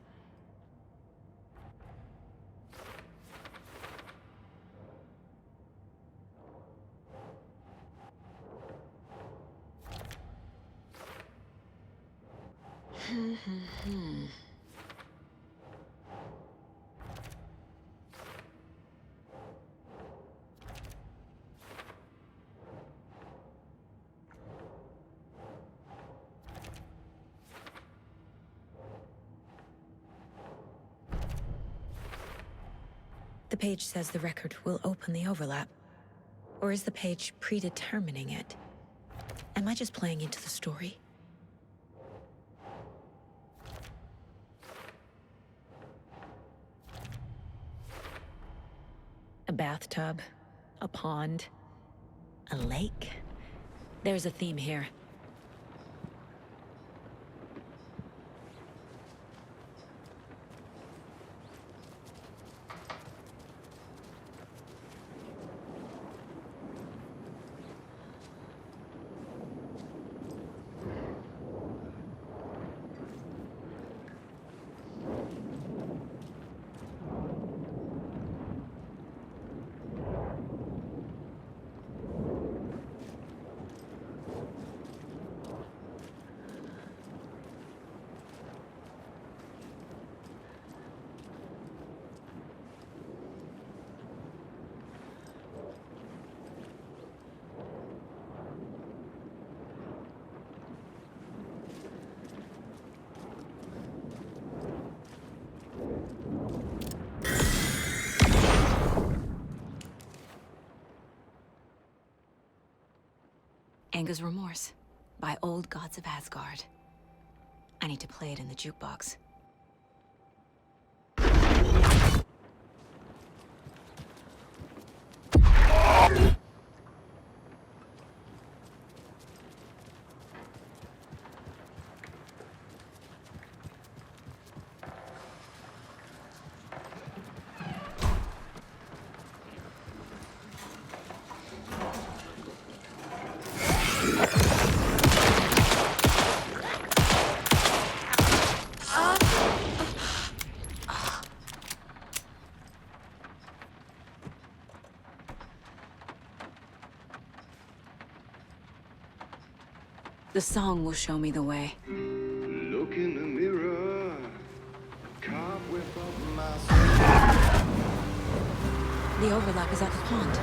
The page says the record will open the overlap. Or is the page predetermining it? Am I just playing into the story? A bathtub, a pond, a lake. There's a theme here. Anger's Remorse by Old Gods of Asgard. I need to play it in the jukebox. The song will show me the way. Look in the mirror, cobweb of my The overlap is at the pond.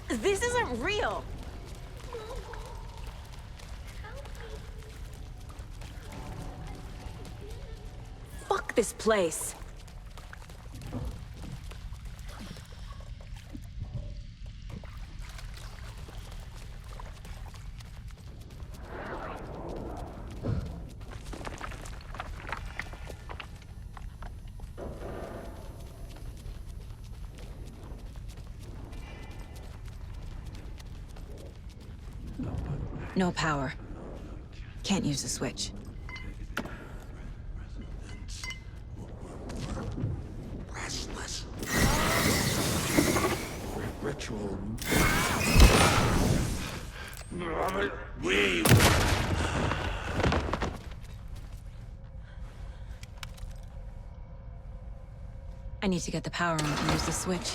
This isn't real! Fuck this place! No power. Can't use the switch. Restless. Ritual. We. I need to get the power on to use the switch.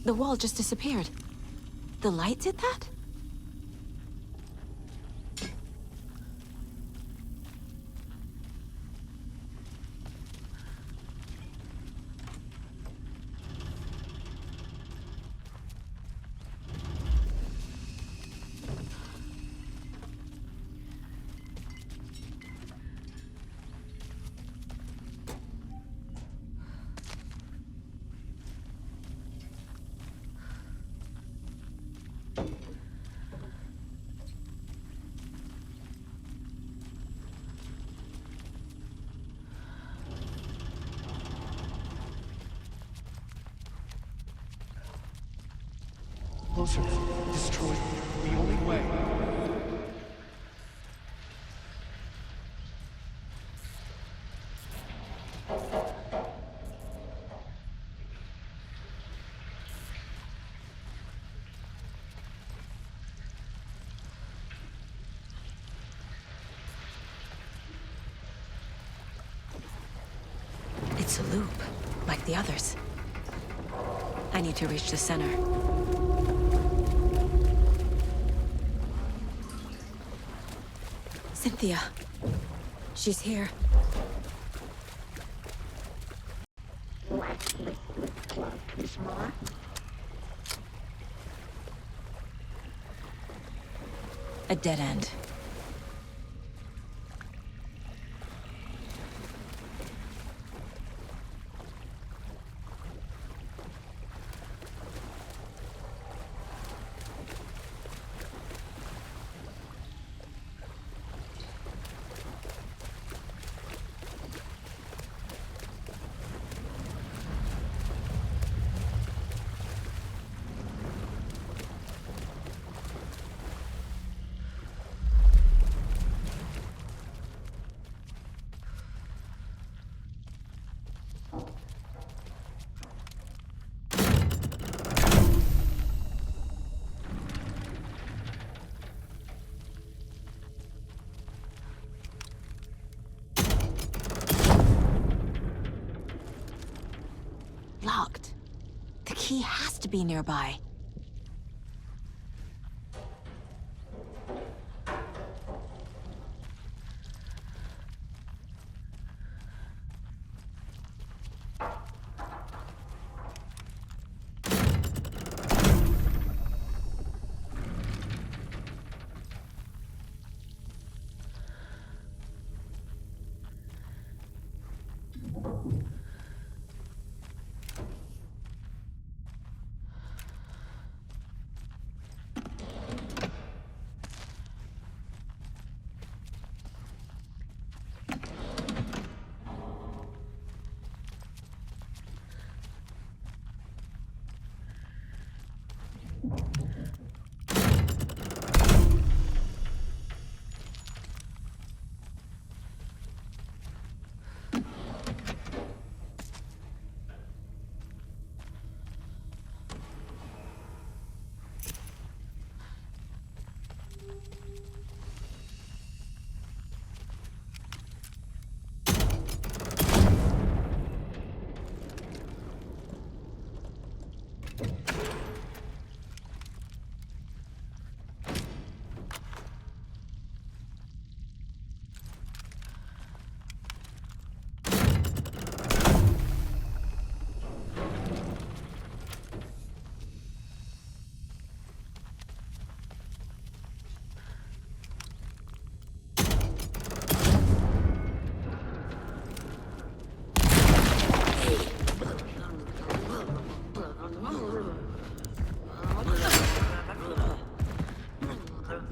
The wall just disappeared. The light did that? Closer now. Destroy the only way. It's a loop, like the others. I need to reach the center. Cynthia. She's here. A dead end. Locked. The key has to be nearby.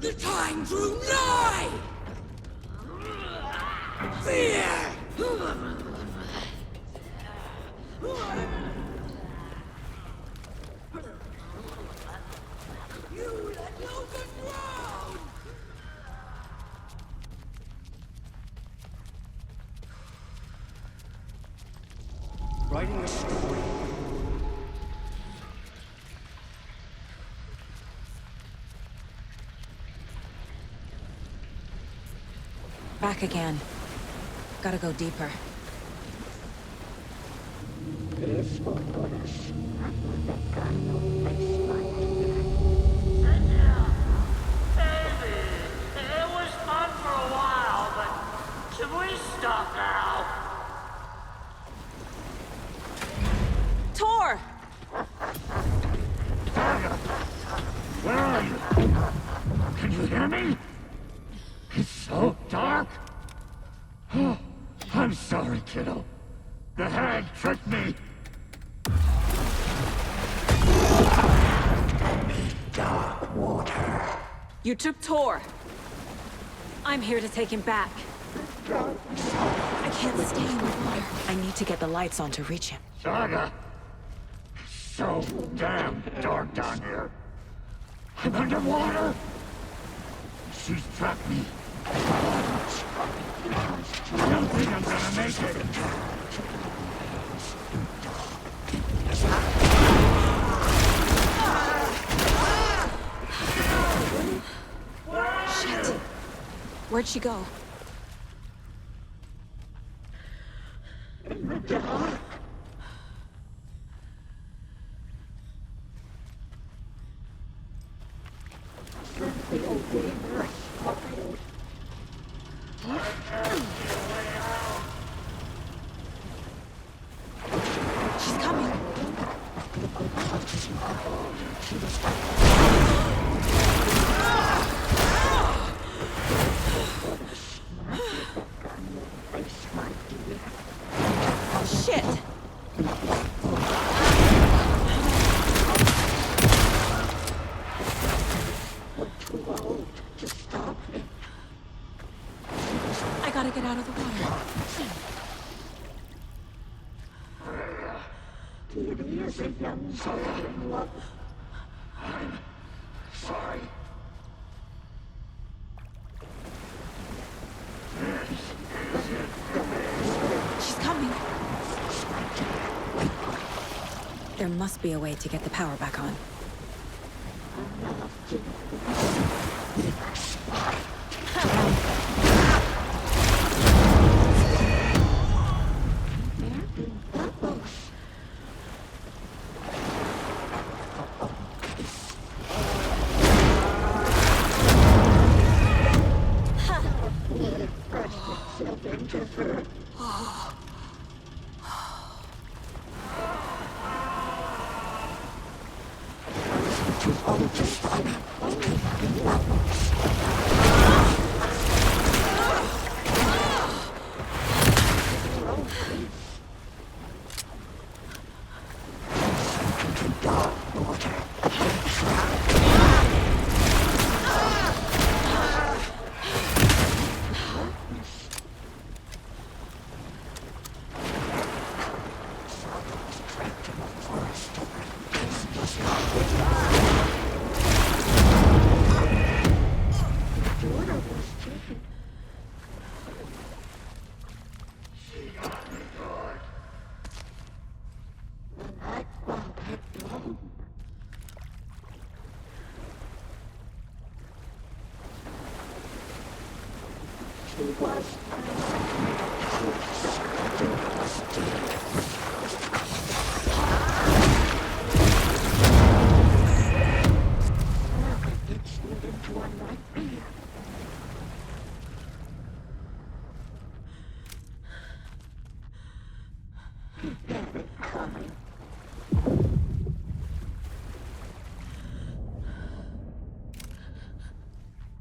The time drew nigh! Fear! You let loose and drown! Writing a story. Back again. Gotta go deeper. It was fun for a while, but should we stop now? Tor! Where are you? Can you hear me? It's so dark. Oh, I'm sorry, kiddo. The hag tricked me. Dark water. You took Tor. I'm here to take him back. I can't stay in the water. I need to get the lights on to reach him. Saga. It's so damn dark down here. I'm underwater! She's trapped me. I don't think I'm gonna make it. Shit. Where'd she go? In the dark. Cynthia Weaver smiled. I can't see a way out. She's coming. Shit! I gotta get out of the water. Kitty is a young soul in love. I'm sorry. She's coming. There must be a way to get the power back on.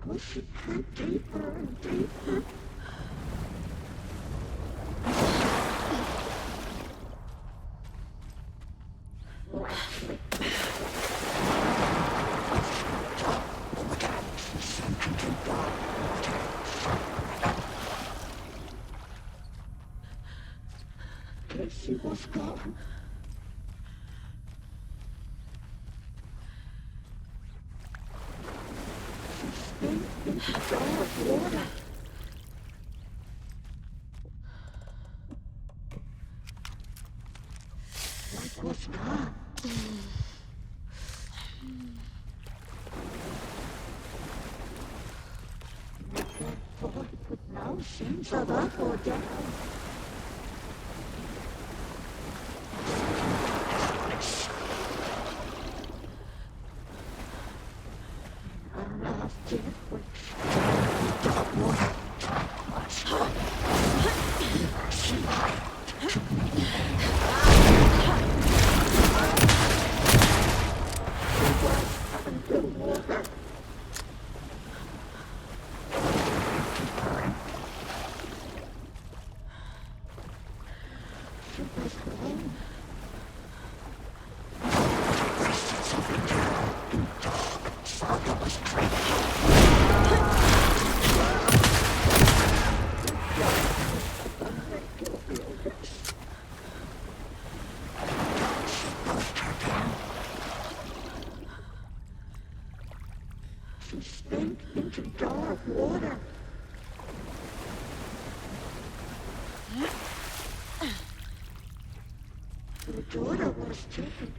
Push it through deeper and deeper. Casey was gone. Into dark water. Light was gone. Forward with no sense of up or down. into dark water. Your daughter was taken.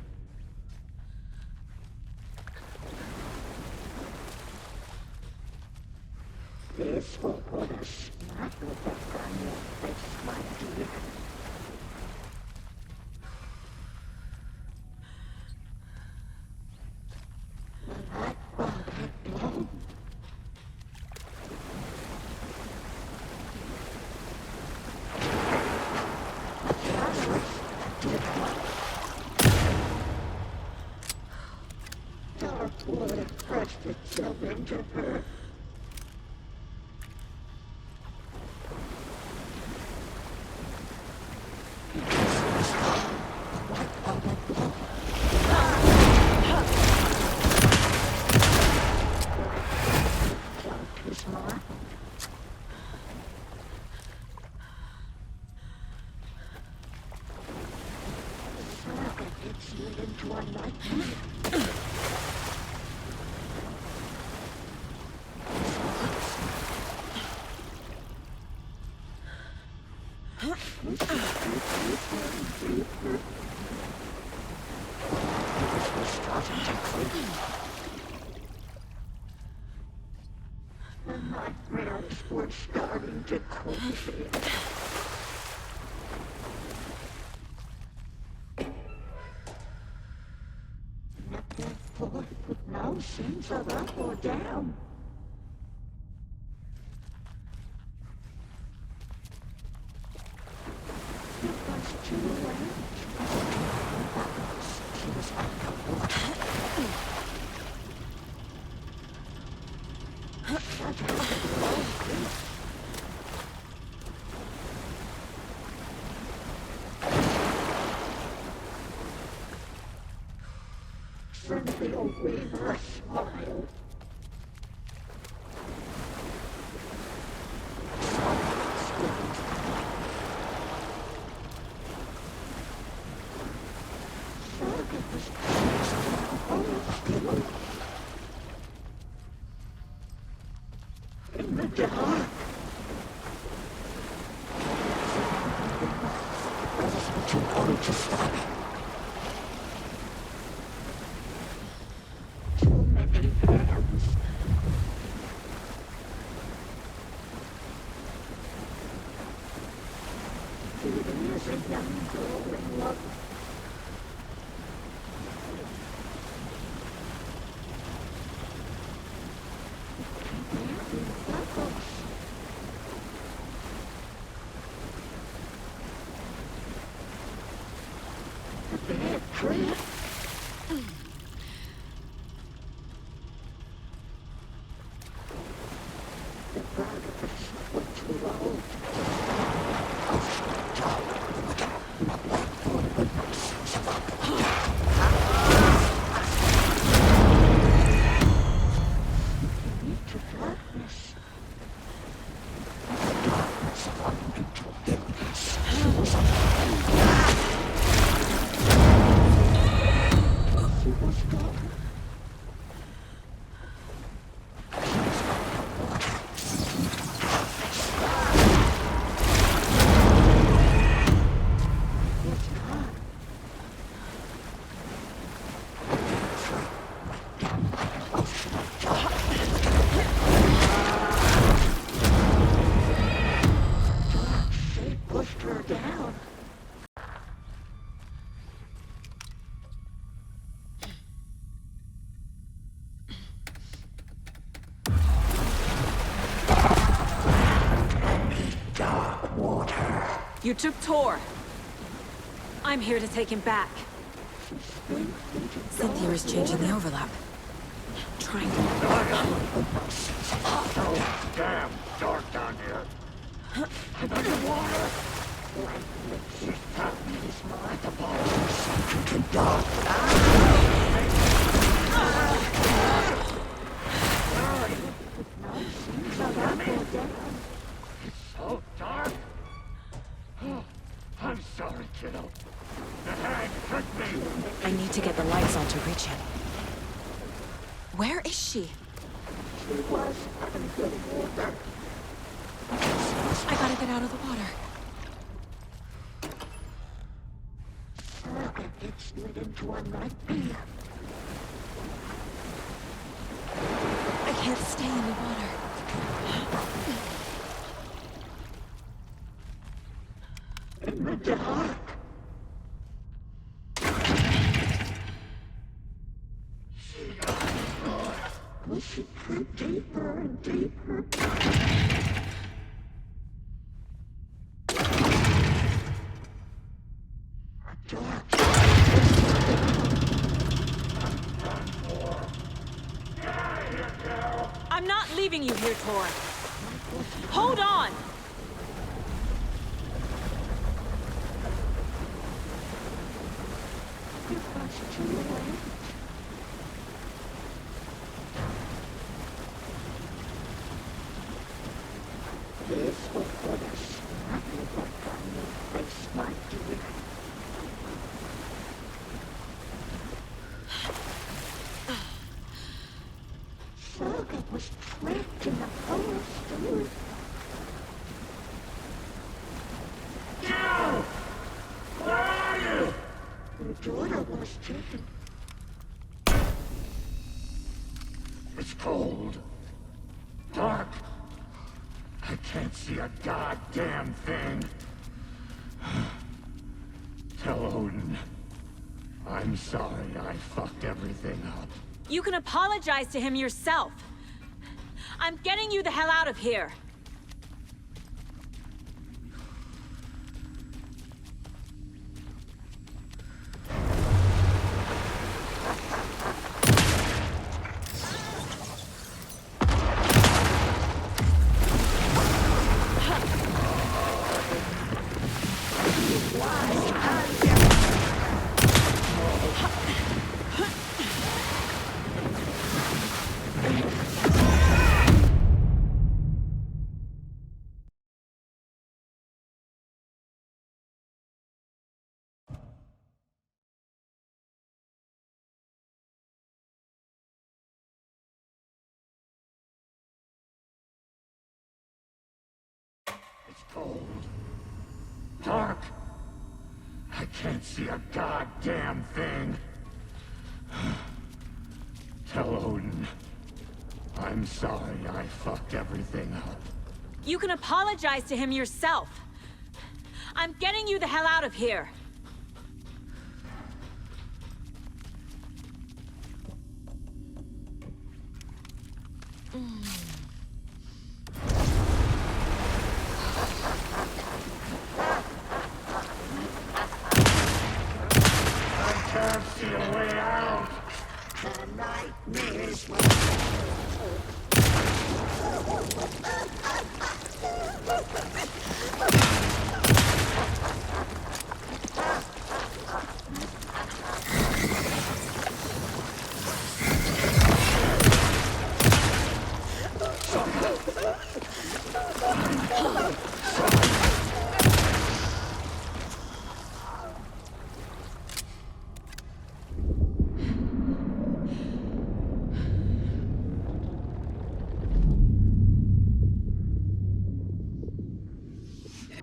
This will put a smack effect on your face, my dear. That bug had blown. Dark water pressed itself into her. The nightmares were starting to cultivate. Not that far, with no sense of up or down. It was too late. She was underwater. Cynthia Weaver smiled. In the dark. Too old to stop. Too many hands. Feeding as a young girl in love. You took Tor. I'm here to take him back. Cynthia is changing the overlap. Trying to... Damn dark down here. I'm underwater. So dark. I'm sorry, kiddo. The hag tricked me. I need to get the lights on to reach him. Where is she? I gotta get out of the water. I can't stay in the water. In the dark. Push it through deeper and deeper. I'm not leaving you here, Tor. Hold on! This will put a snappy look on your face, my dear. Saga was trapped in the forest, too. No! Where are you? Your daughter was taken. It's cold. Dark. I can't see a goddamn thing. Tell Odin. I'm sorry I fucked everything up. You can apologize to him yourself. I'm getting you the hell out of here. It's cold. Dark. I can't see a goddamn thing. Tell Odin. I'm sorry I fucked everything up. You can apologize to him yourself. I'm getting you the hell out of here. I can't see a way out. The nightmares will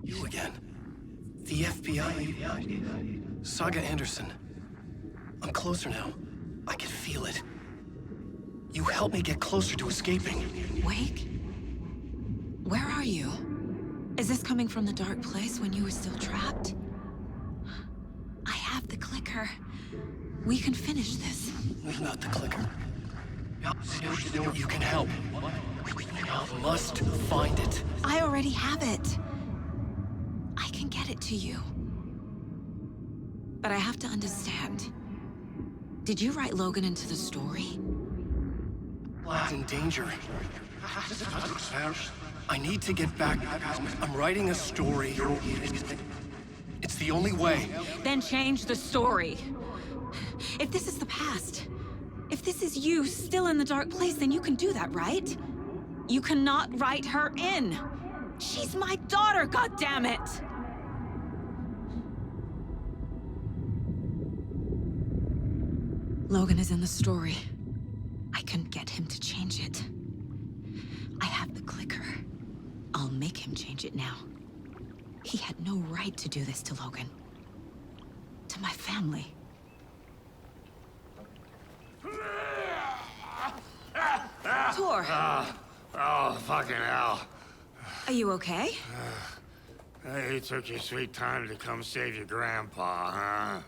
You again. The FBI. Saga Anderson. I'm closer now. I can feel it. You helped me get closer to escaping. Wake? Where are you? Is this coming from the dark place when you were still trapped? I have the clicker. We can finish this. Not the clicker. You can help. I must find it. I already have it. I can get it to you. But I have to understand. Did you write Logan into the story? Lad's in danger. I need to get back. I'm writing a story. It's the only way. Then change the story. If this is the past, if this is you still in the dark place, then you can do that, right? You cannot write her in. She's my daughter, goddammit! Logan is in the story. I can get him to change it. I have the clicker. I'll make him change it now. He had no right to do this to Logan. To my family. Tor! Oh, fucking hell. Are you okay? You took your sweet time to come save your grandpa, huh?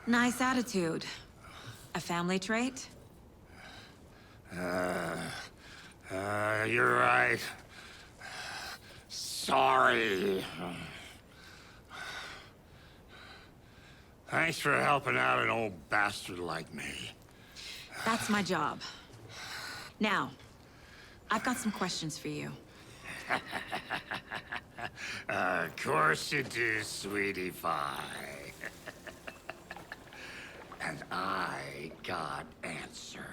Nice attitude. A family trait? You're right. Sorry. Thanks for helping out an old bastard like me. That's my job. Now, I've got some questions for you. Of course you do, sweetie pie. And I got answers.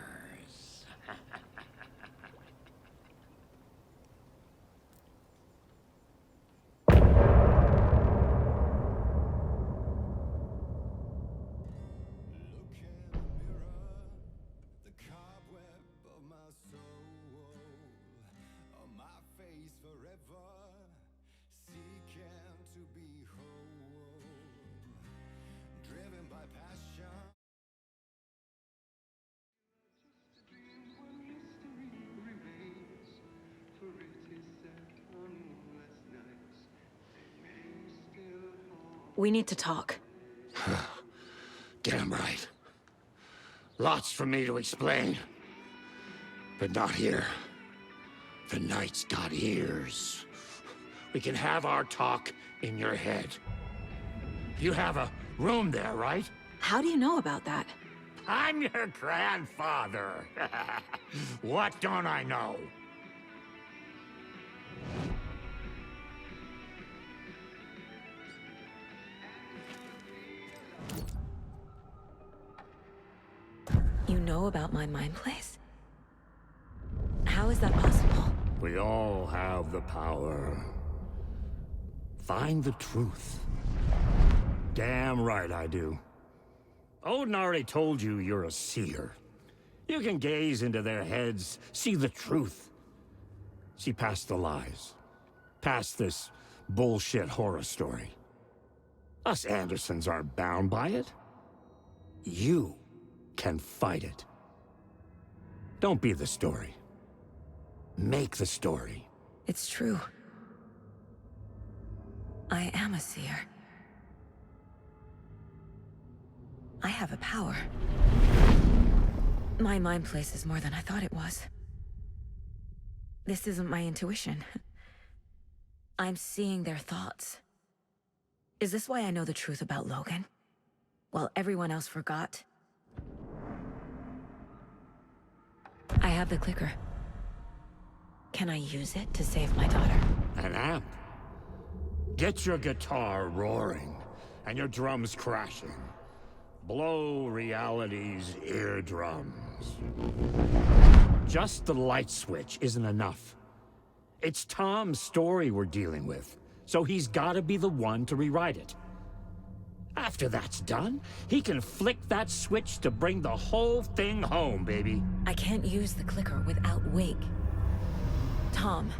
We need to talk. Damn right. Lots for me to explain. But not here. The night's got ears. We can have our talk in your head. You have a room there, right? How do you know about that? I'm your grandfather. What don't I know? You know about my mind place? How is that possible? We all have the power. Find the truth. Damn right I do. Odin already told you you're a seer. You can gaze into their heads, see the truth. See past the lies. Past this bullshit horror story. Us Andersons aren't bound by it. You can fight it. Don't be the story. Make the story. It's true. I am a seer. I have a power. My mind place is more than I thought it was. This isn't my intuition. I'm seeing their thoughts. Is this why I know the truth about Logan? While everyone else forgot? I have the clicker. Can I use it to save my daughter? An amp. Get your guitar roaring, and your drums crashing. Blow reality's eardrums. Just the light switch isn't enough. It's Tom's story we're dealing with, so he's gotta be the one to rewrite it. After that's done, he can flick that switch to bring the whole thing home, baby. I can't use the clicker without Wake. Tom,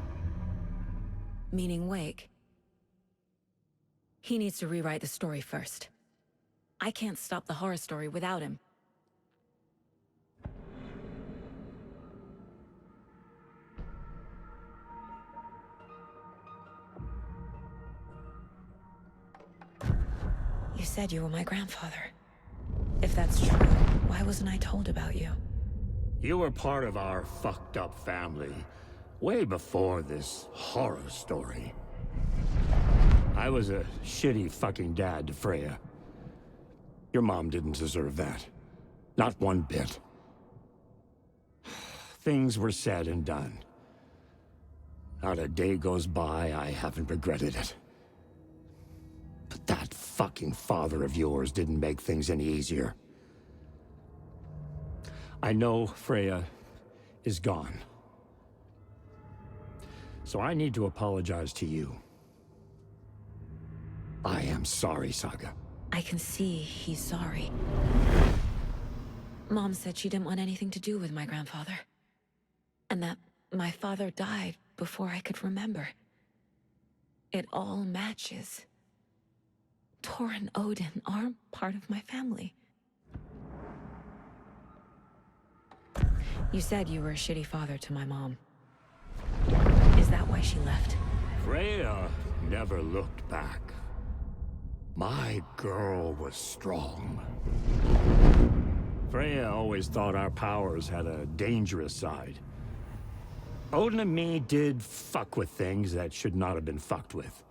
meaning Wake, he needs to rewrite the story first. I can't stop the horror story without him. You said you were my grandfather. If that's true, why wasn't I told about you? You were part of our fucked up family, way before this horror story. I was a shitty fucking dad to Freya. Your mom didn't deserve that. Not one bit. Things were said and done. Not a day goes by I haven't regretted it. But that fucking father of yours didn't make things any easier. I know Freya is gone. So I need to apologize to you. I am sorry, Saga. I can see he's sorry. Mom said she didn't want anything to do with my grandfather. And that my father died before I could remember. It all matches. Tor and Odin aren't part of my family. You said you were a shitty father to my mom. Is that why she left? Freya never looked back. My girl was strong. Freya always thought our powers had a dangerous side. Odin and me did fuck with things that should not have been fucked with.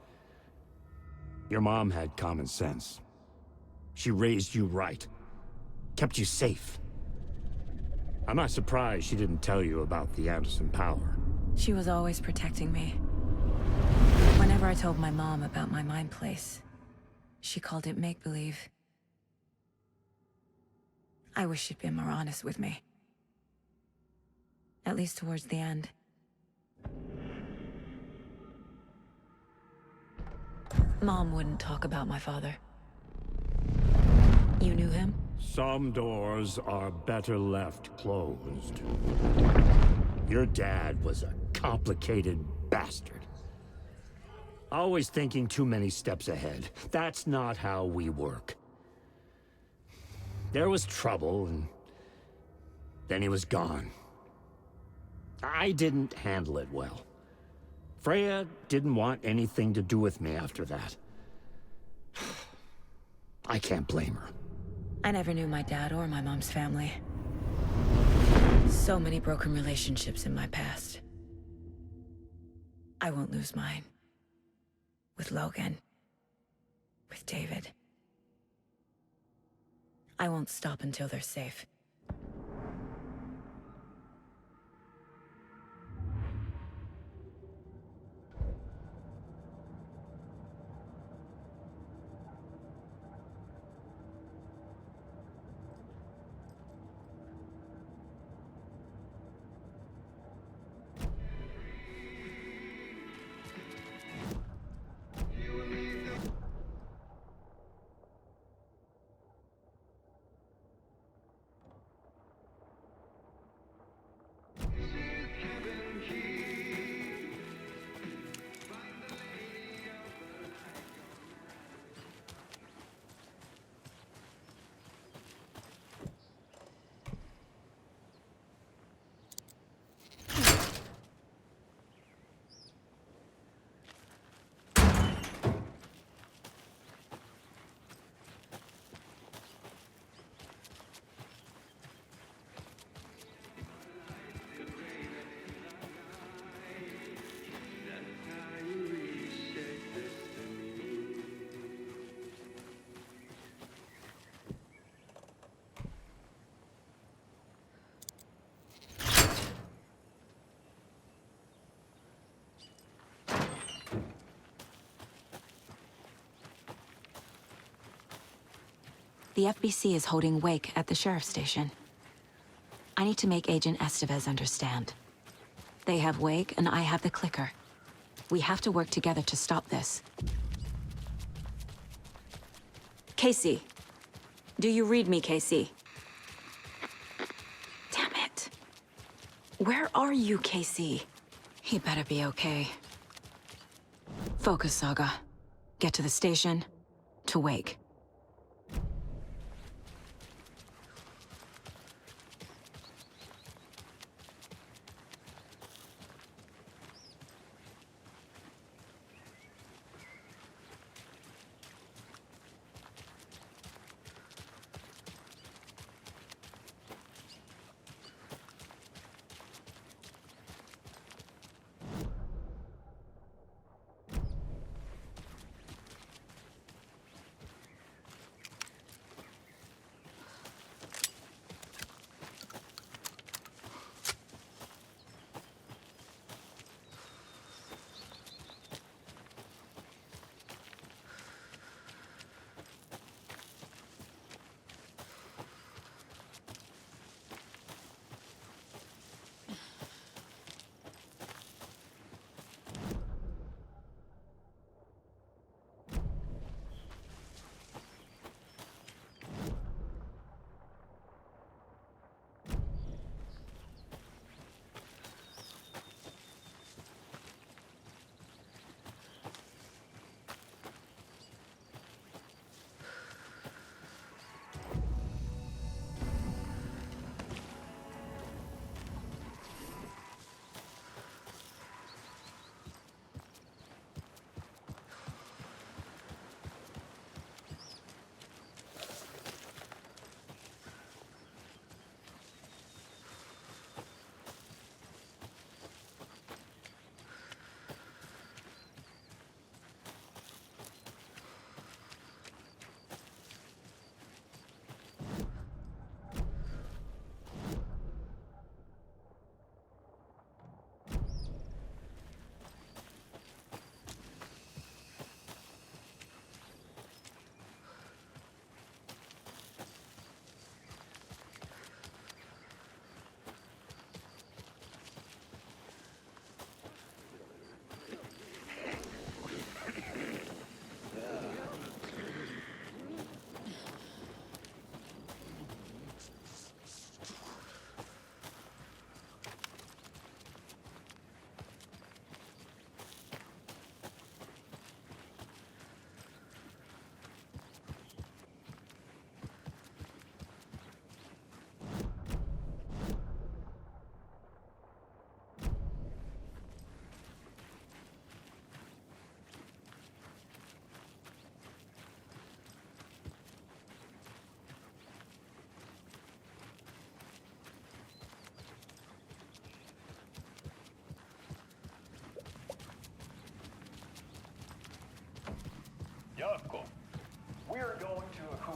Your mom had common sense. She raised you right. Kept you safe. I'm not surprised she didn't tell you about the Anderson power. She was always protecting me. Whenever I told my mom about my mind place, she called it make-believe. I wish she'd been more honest with me. At least towards the end. Mom wouldn't talk about my father. You knew him? Some doors are better left closed. Your dad was a complicated bastard. Always thinking too many steps ahead. That's not how we work. There was trouble, and then he was gone. I didn't handle it well. Freya didn't want anything to do with me after that. I can't blame her. I never knew my dad or my mom's family. So many broken relationships in my past. I won't lose mine. With Logan. With David. I won't stop until they're safe. The FBC is holding Wake at the sheriff's station. I need to make Agent Estevez understand. They have Wake, and I have the clicker. We have to work together to stop this. Casey. Do you read me, Casey? Damn it. Where are you, Casey? He better be okay. Focus, Saga. Get to the station, to Wake.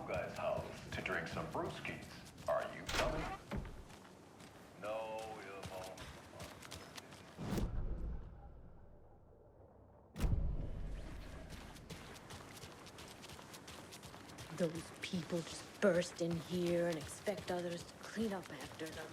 guy's house to drink some brewskis. Are you coming? No, you won't. Those people just burst in here and expect others to clean up after them.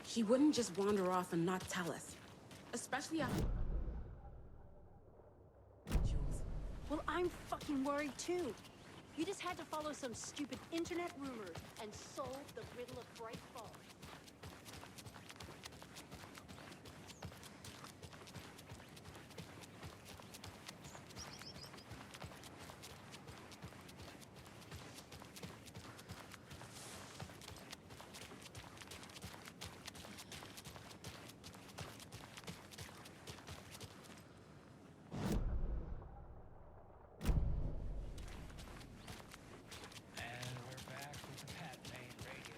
She wouldn't just wander off and not tell us. Especially after... Well, I'm fucking worried too. You just had to follow some stupid internet rumors and solve the riddle of Bright Falls. And we're back with the Pat Main radio.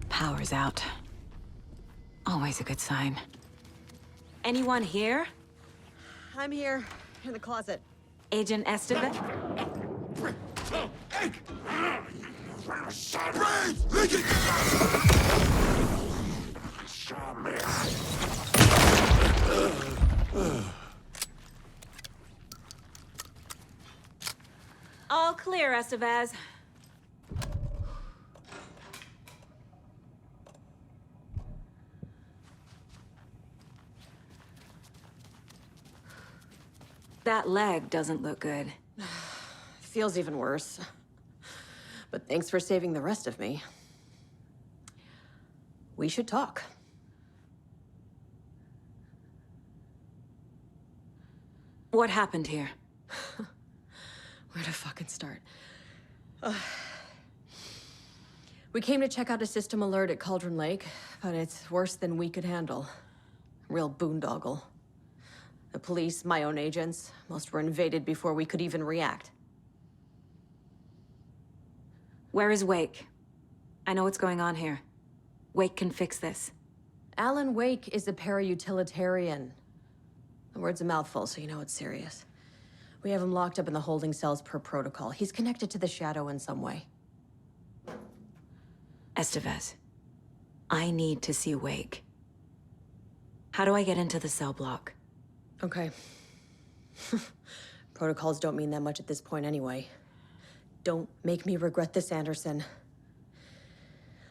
Power's out. Always a good sign. Anyone here? I'm here, in the closet. Agent Estevez? All clear, Estevez. That leg doesn't look good. Feels even worse. But thanks for saving the rest of me. We should talk. What happened here? Where to fucking start? We came to check out a system alert at Cauldron Lake, but it's worse than we could handle. Real boondoggle. The police, my own agents, most were invaded before we could even react. Where is Wake? I know what's going on here. Wake can fix this. Alan Wake is a para-utilitarian. The word's a mouthful, so you know it's serious. We have him locked up in the holding cells per protocol. He's connected to the Shadow in some way. Estevez, I need to see Wake. How do I get into the cell block? Okay. Protocols don't mean that much at this point anyway. Don't make me regret this, Anderson.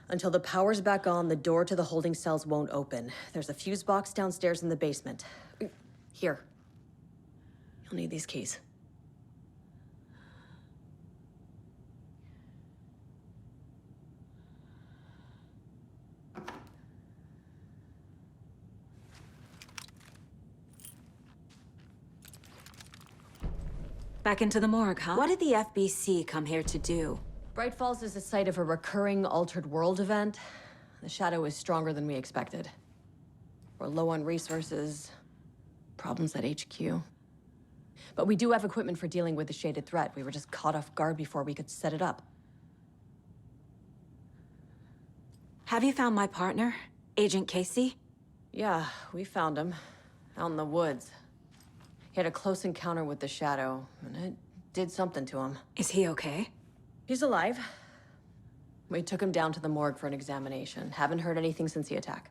Until the power's back on, the door to the holding cells won't open. There's a fuse box downstairs in the basement. Here. You'll need these keys. Back into the morgue, huh? What did the FBC come here to do? Bright Falls is the site of a recurring altered world event. The Shadow is stronger than we expected. We're low on resources, problems at HQ. But we do have equipment for dealing with the shaded threat. We were just caught off guard before we could set it up. Have you found my partner, Agent Casey? Yeah, we found him. Out in the woods. He had a close encounter with the Shadow, and it did something to him. Is he okay? He's alive. We took him down to the morgue for an examination. Haven't heard anything since the attack.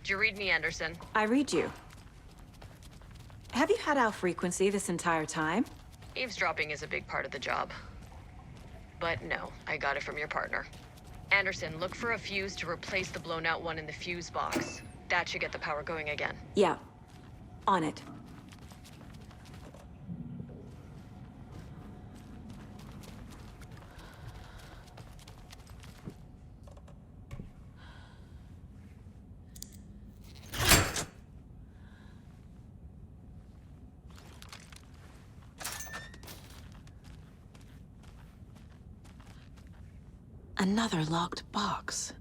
Do you read me, Anderson? I read you. Have you had our frequency this entire time? Eavesdropping is a big part of the job. But no, I got it from your partner. Anderson, look for a fuse to replace the blown out one in the fuse box. That should get the power going again. Yeah. On it. Another locked box.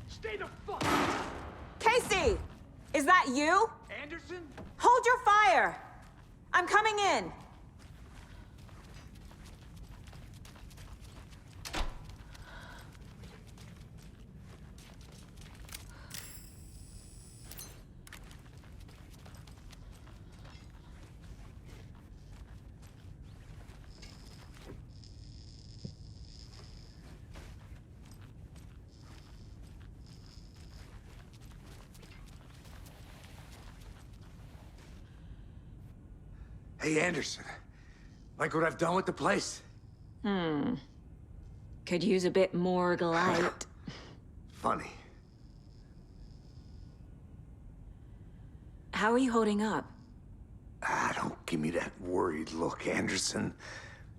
Stay the fuck! Casey! Is that you? Anderson? Hold your fire! I'm coming in! Hey, Anderson. Like what I've done with the place? Could use a bit more light. Funny. How are you holding up? Don't give me that worried look, Anderson.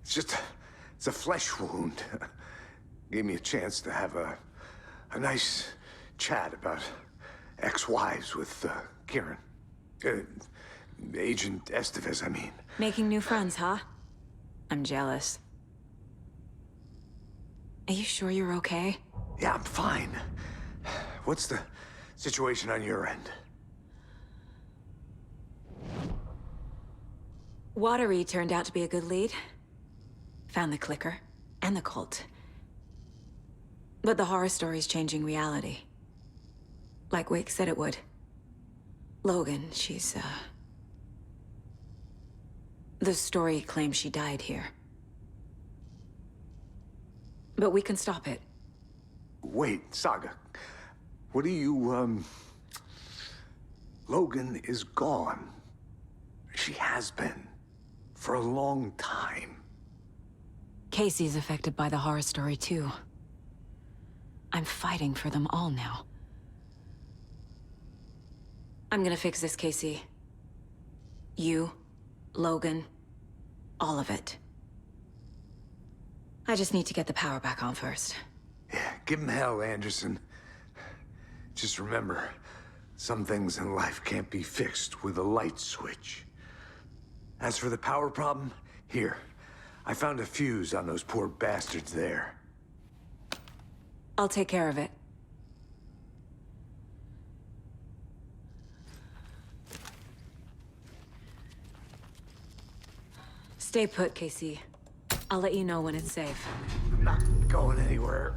It's a flesh wound. Gave me a chance to have a nice chat about ex-wives with Kieran. Agent Estevez, I mean. Making new friends, huh? I'm jealous. Are you sure you're okay? Yeah, I'm fine. What's the situation on your end? Watery turned out to be a good lead. Found the clicker and the cult. But the horror story's changing reality. Like Wake said it would. Logan, she's, the story claims she died here. But we can stop it. Wait, Saga. What do you, Logan is gone. She has been. For a long time. Casey's affected by the horror story, too. I'm fighting for them all now. I'm gonna fix this, Casey. You, Logan, all of it. I just need to get the power back on first. Yeah, give him hell, Anderson. Just remember, some things in life can't be fixed with a light switch. As for the power problem, here. I found a fuse on those poor bastards there. I'll take care of it. Stay put, Casey. I'll let you know when it's safe. I'm not going anywhere.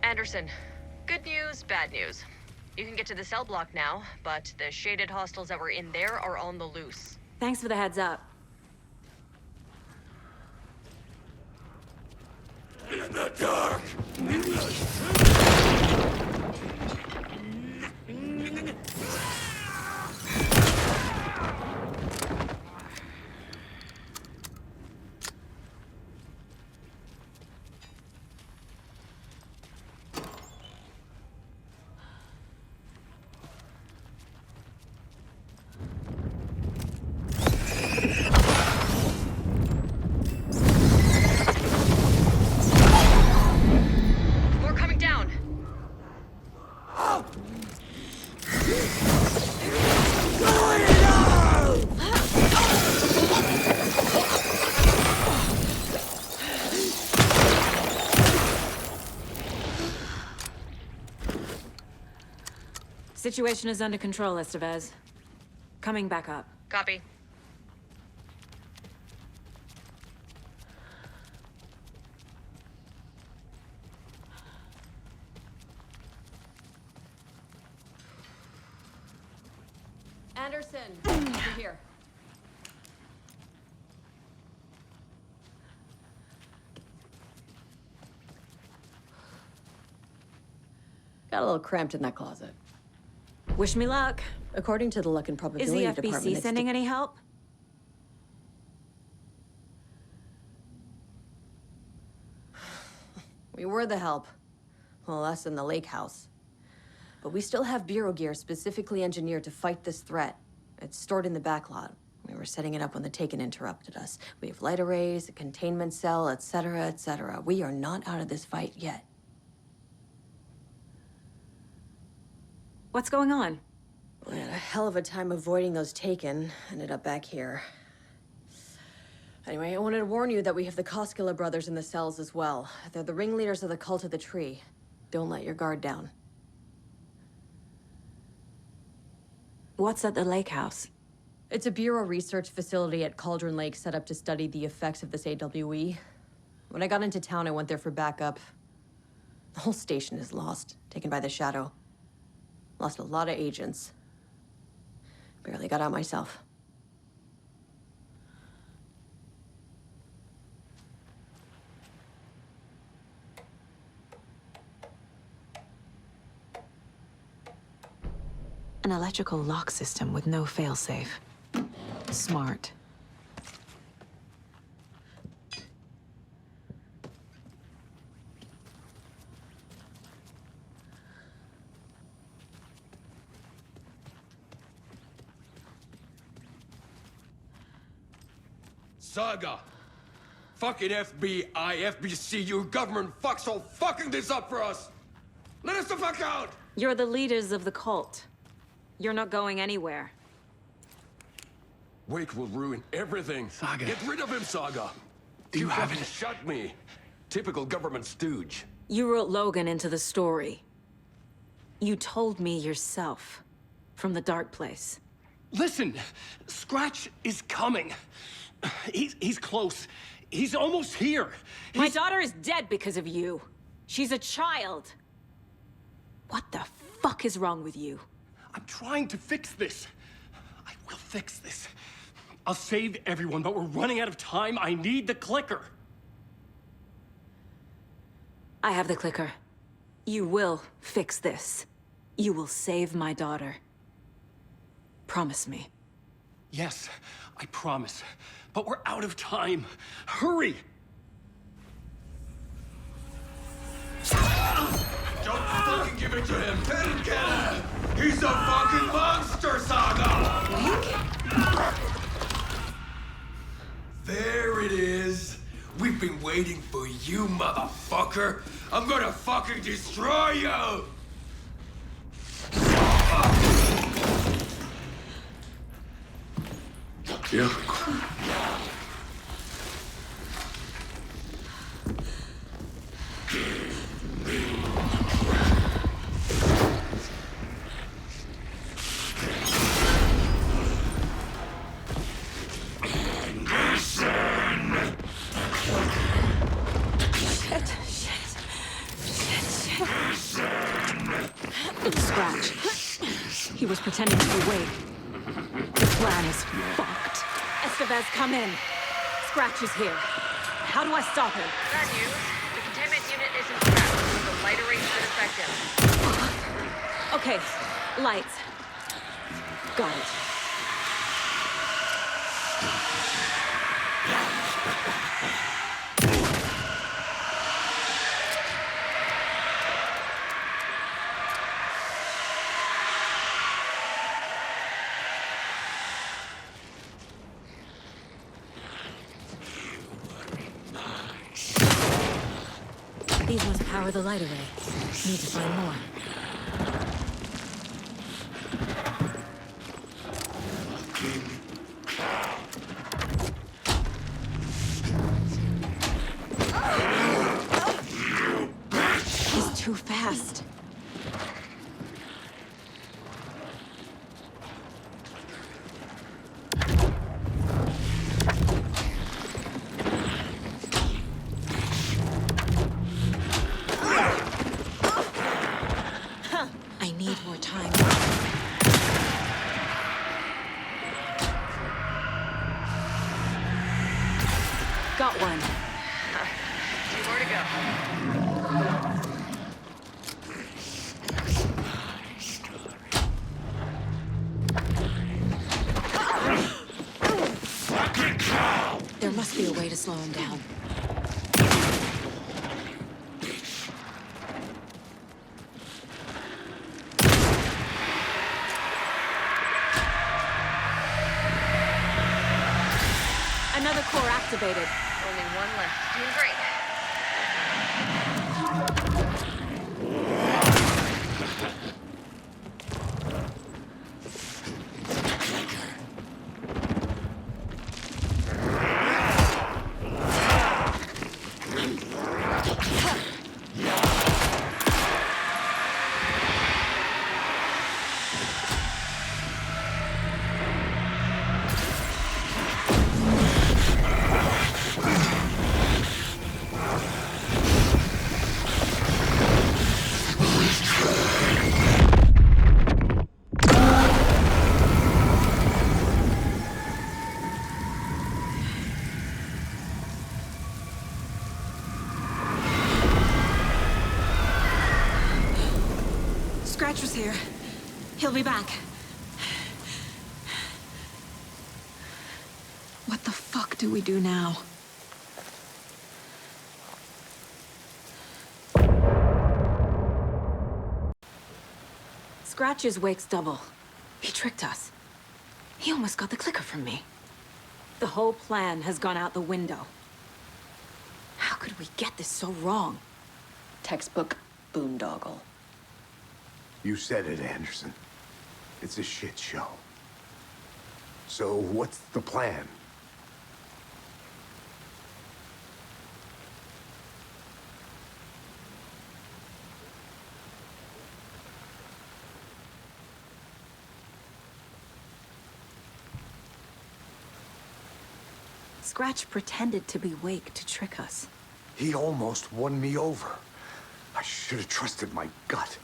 Anderson, good news, bad news. You can get to the cell block now, but the shaded hostiles that were in there are on the loose. Thanks for the heads up. In the dark! More coming down. Situation is under control, Estevez. Coming back up. Copy. Anderson, over here. Got a little cramped in that closet. Wish me luck. According to the luck and Is probability the department, FBC it's sending any help? We were the help. Well, us and the lake house. But we still have Bureau gear specifically engineered to fight this threat. It's stored in the backlot. We were setting it up when the Taken interrupted us. We have light arrays, a containment cell, etc., etc. We are not out of this fight yet. What's going on? We had a hell of a time avoiding those Taken. Ended up back here. Anyway, I wanted to warn you that we have the Koskela brothers in the cells as well. They're the ringleaders of the Cult of the Tree. Don't let your guard down. What's at the lake house? It's a Bureau research facility at Cauldron Lake set up to study the effects of this AWE. When I got into town, I went there for backup. The whole station is lost, taken by the Shadow. Lost a lot of agents. Barely got out myself. An electrical lock system with no failsafe. Smart. Saga! Fucking FBI, FBC, your government fucks all fucking this up for us! Let us the fuck out! You're the leaders of the cult. You're not going anywhere. Wake will ruin everything. Saga. Get rid of him, Saga! Do you have fucking it? shut me! Typical government stooge. You wrote Logan into the story. You told me yourself. From the dark place. Listen, Scratch is coming. He's close. He's almost here. My daughter is dead because of you. She's a child. What the fuck is wrong with you? I'm trying to fix this. I will fix this. I'll save everyone, but we're running out of time. I need the clicker. I have the clicker. You will fix this. You will save my daughter. Promise me. Yes, I promise. But we're out of time. Hurry! Don't fucking give it to him! Get him! He's a fucking monster, Saga! There it is! We've been waiting for you, motherfucker! I'm gonna fucking destroy you! Yeah. It's Scratch. He was pretending to be Wade. The plan is fucked. Estevez, come in. Scratch is here. How do I stop him? Bad news. The containment unit isn't trapped, so the light array should affect him. Okay, lights. Got it. These must power the light array. Need to find more. He's too fast. Got one. 2 more to go. There must be a way to slow him down. Another core activated. Only one left. Doing great. Scratch was here. He'll be back. What the fuck do we do now? Scratch's wake's double. He tricked us. He almost got the clicker from me. The whole plan has gone out the window. How could we get this so wrong? Textbook boondoggle. You said it, Anderson. It's a shit show. So what's the plan? Scratch pretended to be Wake to trick us. He almost won me over. I should have trusted my gut.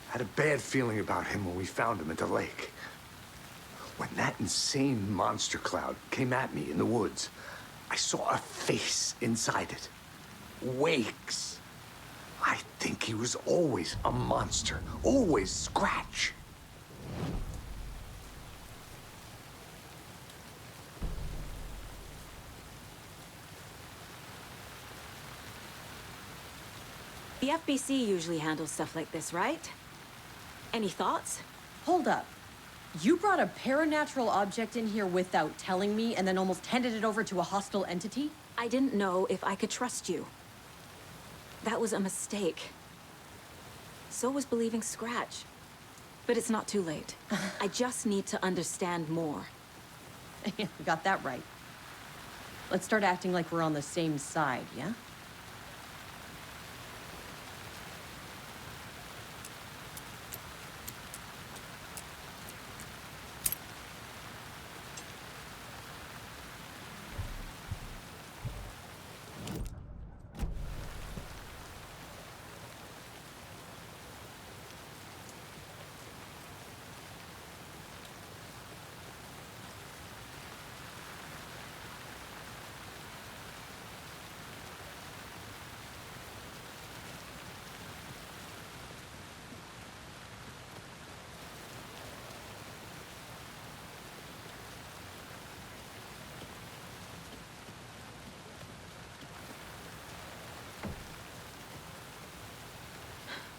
Had a bad feeling about him when we found him at the lake. When that insane monster cloud came at me in the woods, I saw a face inside it. Wake's. I think he was always a monster. Always Scratch. The FBC usually handles stuff like this, right? Any thoughts? Hold up. You brought a paranatural object in here without telling me and then almost handed it over to a hostile entity? I didn't know if I could trust you. That was a mistake. So was believing Scratch. But it's not too late. I just need to understand more. You got that right. Let's start acting like we're on the same side, yeah?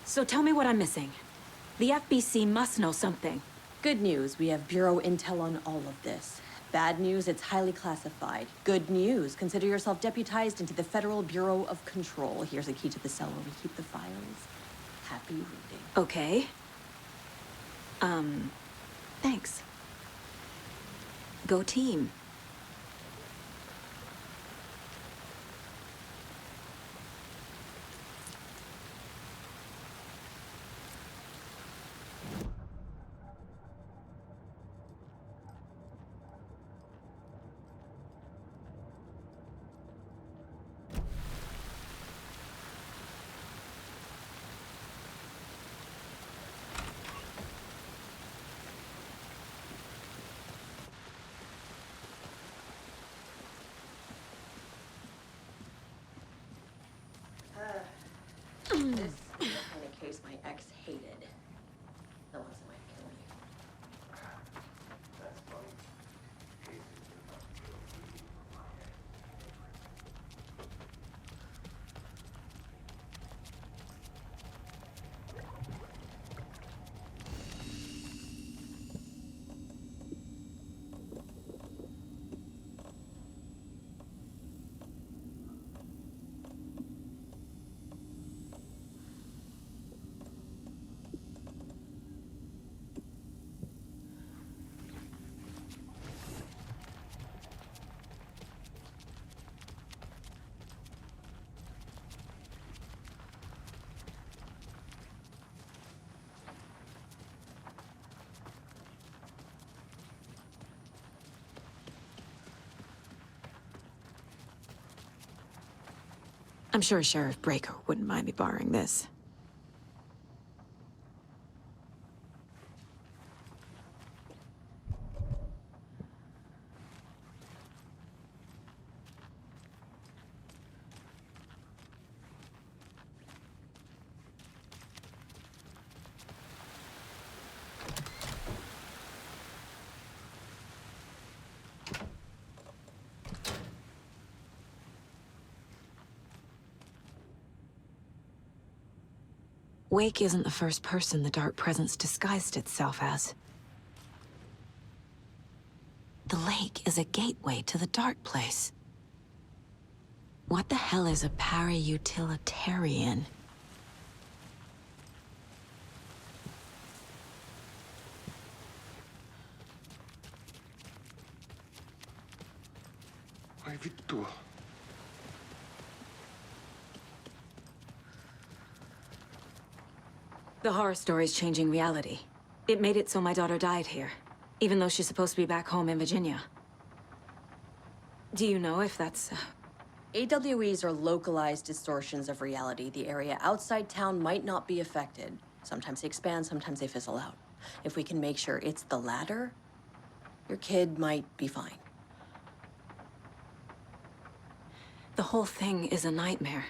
So tell me what I'm missing. The FBC must know something. Good news, we have Bureau intel on all of this. Bad news, it's highly classified. Good news, consider yourself deputized into the Federal Bureau of Control. Here's a key to the cell where we keep the files. Happy reading. Okay. Thanks. Go team. ex hated. The ones that might kill me. That's funny. I'm sure Sheriff Breaker wouldn't mind me borrowing this. Wake isn't the first person the Dark Presence disguised itself as. The lake is a gateway to the Dark Place. What the hell is a para-utilitarian? Ai vittu. The horror story's changing reality. It made it so my daughter died here, even though she's supposed to be back home in Virginia. Do you know if that's... AWEs are localized distortions of reality. The area outside town might not be affected. Sometimes they expand, sometimes they fizzle out. If we can make sure it's the latter, your kid might be fine. The whole thing is a nightmare.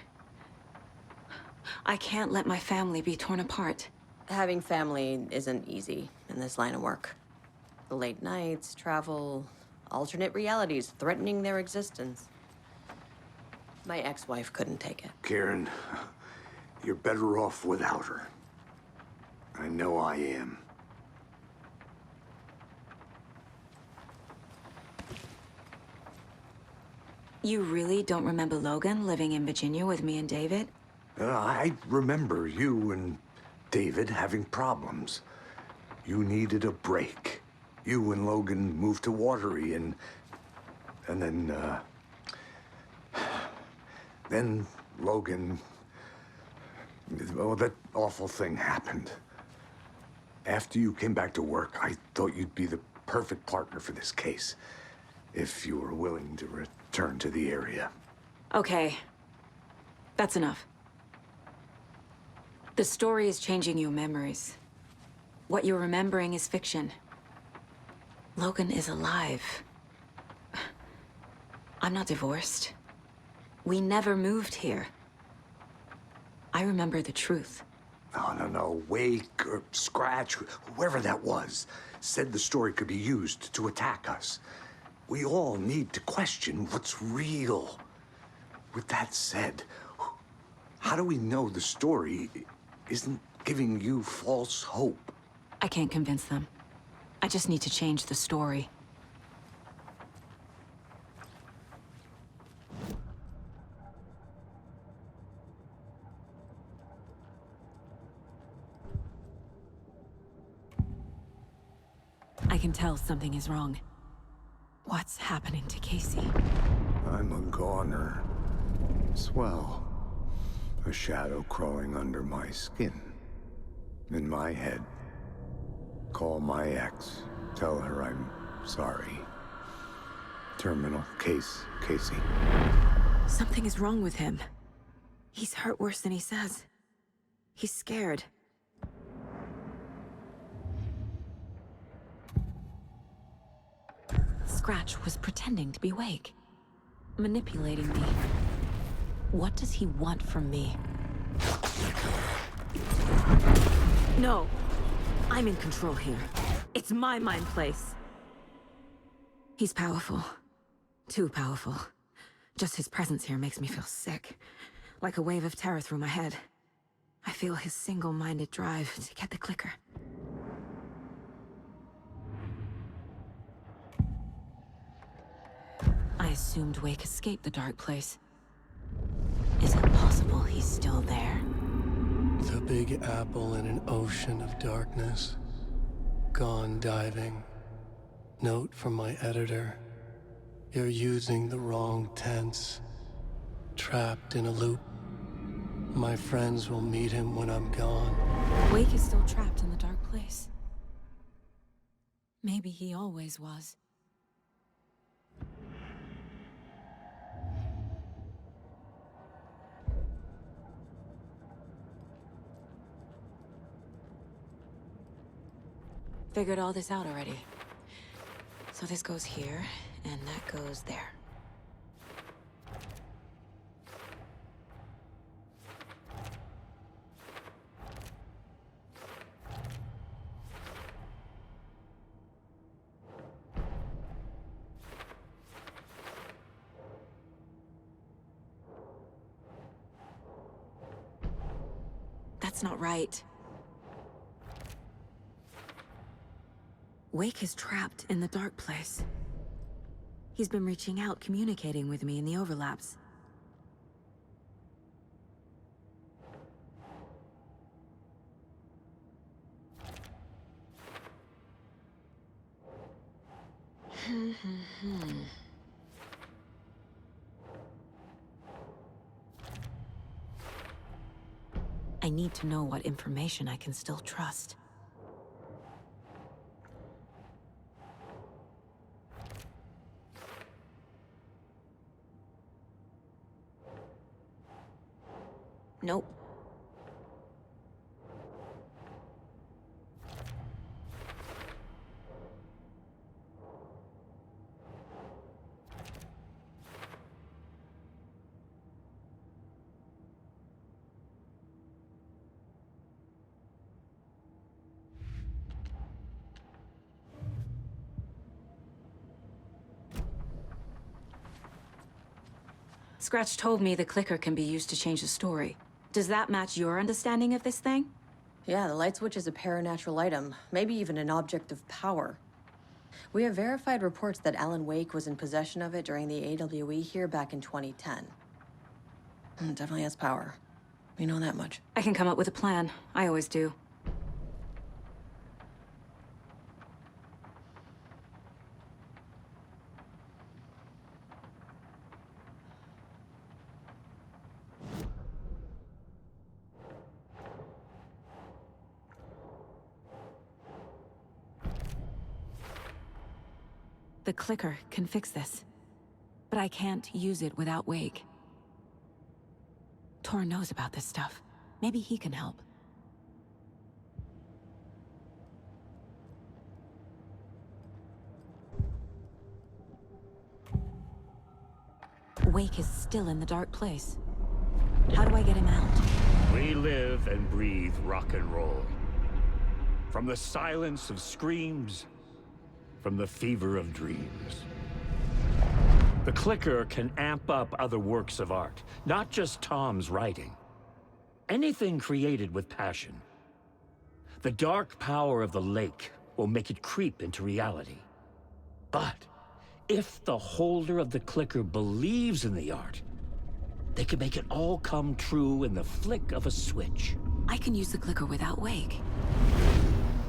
I can't let my family be torn apart. Having family isn't easy in this line of work. The late nights, travel, alternate realities threatening their existence. My ex-wife couldn't take it. Karen, you're better off without her. I know I am. You really don't remember Logan living in Virginia with me and David? I remember you and David having problems. You needed a break. You and Logan moved to Watery and then Logan, oh, that awful thing happened. After you came back to work, I thought you'd be the perfect partner for this case, if you were willing to return to the area. Okay. That's enough. The story is changing your memories. What you're remembering is fiction. Logan is alive. I'm not divorced. We never moved here. I remember the truth. No. Wake or Scratch, whoever that was, said the story could be used to attack us. We all need to question what's real. With that said, how do we know the story isn't giving you false hope? I can't convince them. I just need to change the story. I can tell something is wrong. What's happening to Casey? I'm a goner. Swell. A shadow crawling under my skin. In my head. Call my ex. Tell her I'm sorry. Terminal case, Casey. Something is wrong with him. He's hurt worse than he says. He's scared. Scratch was pretending to be Wake. Manipulating me. What does he want from me? No. I'm in control here. It's my mind place. He's powerful. Too powerful. Just his presence here makes me feel sick. Like a wave of terror through my head. I feel his single-minded drive to get the clicker. I assumed Wake escaped the dark place. Is it possible he's still there? The Big Apple in an ocean of darkness. Gone diving. Note from my editor. You're using the wrong tense. Trapped in a loop. My friends will meet him when I'm gone. Wake is still trapped in the dark place. Maybe he always was. Figured all this out already. So this goes here, and that goes there. That's not right. Wake is trapped in the dark place. He's been reaching out, communicating with me in the overlaps. I need to know what information I can still trust. Nope. Scratch told me the clicker can be used to change the story. Does that match your understanding of this thing? Yeah, the light switch is a paranatural item, maybe even an object of power. We have verified reports that Alan Wake was in possession of it during the AWE here back in 2010. It definitely has power. We know that much. I can come up with a plan. I always do. The clicker can fix this. But I can't use it without Wake. Tor knows about this stuff. Maybe he can help. Wake is still in the dark place. How do I get him out? We live and breathe rock and roll. From the silence of screams, from the fever of dreams. The clicker can amp up other works of art, not just Tom's writing. Anything created with passion. The dark power of the lake will make it creep into reality. But if the holder of the clicker believes in the art, they can make it all come true in the flick of a switch. I can use the clicker without Wake.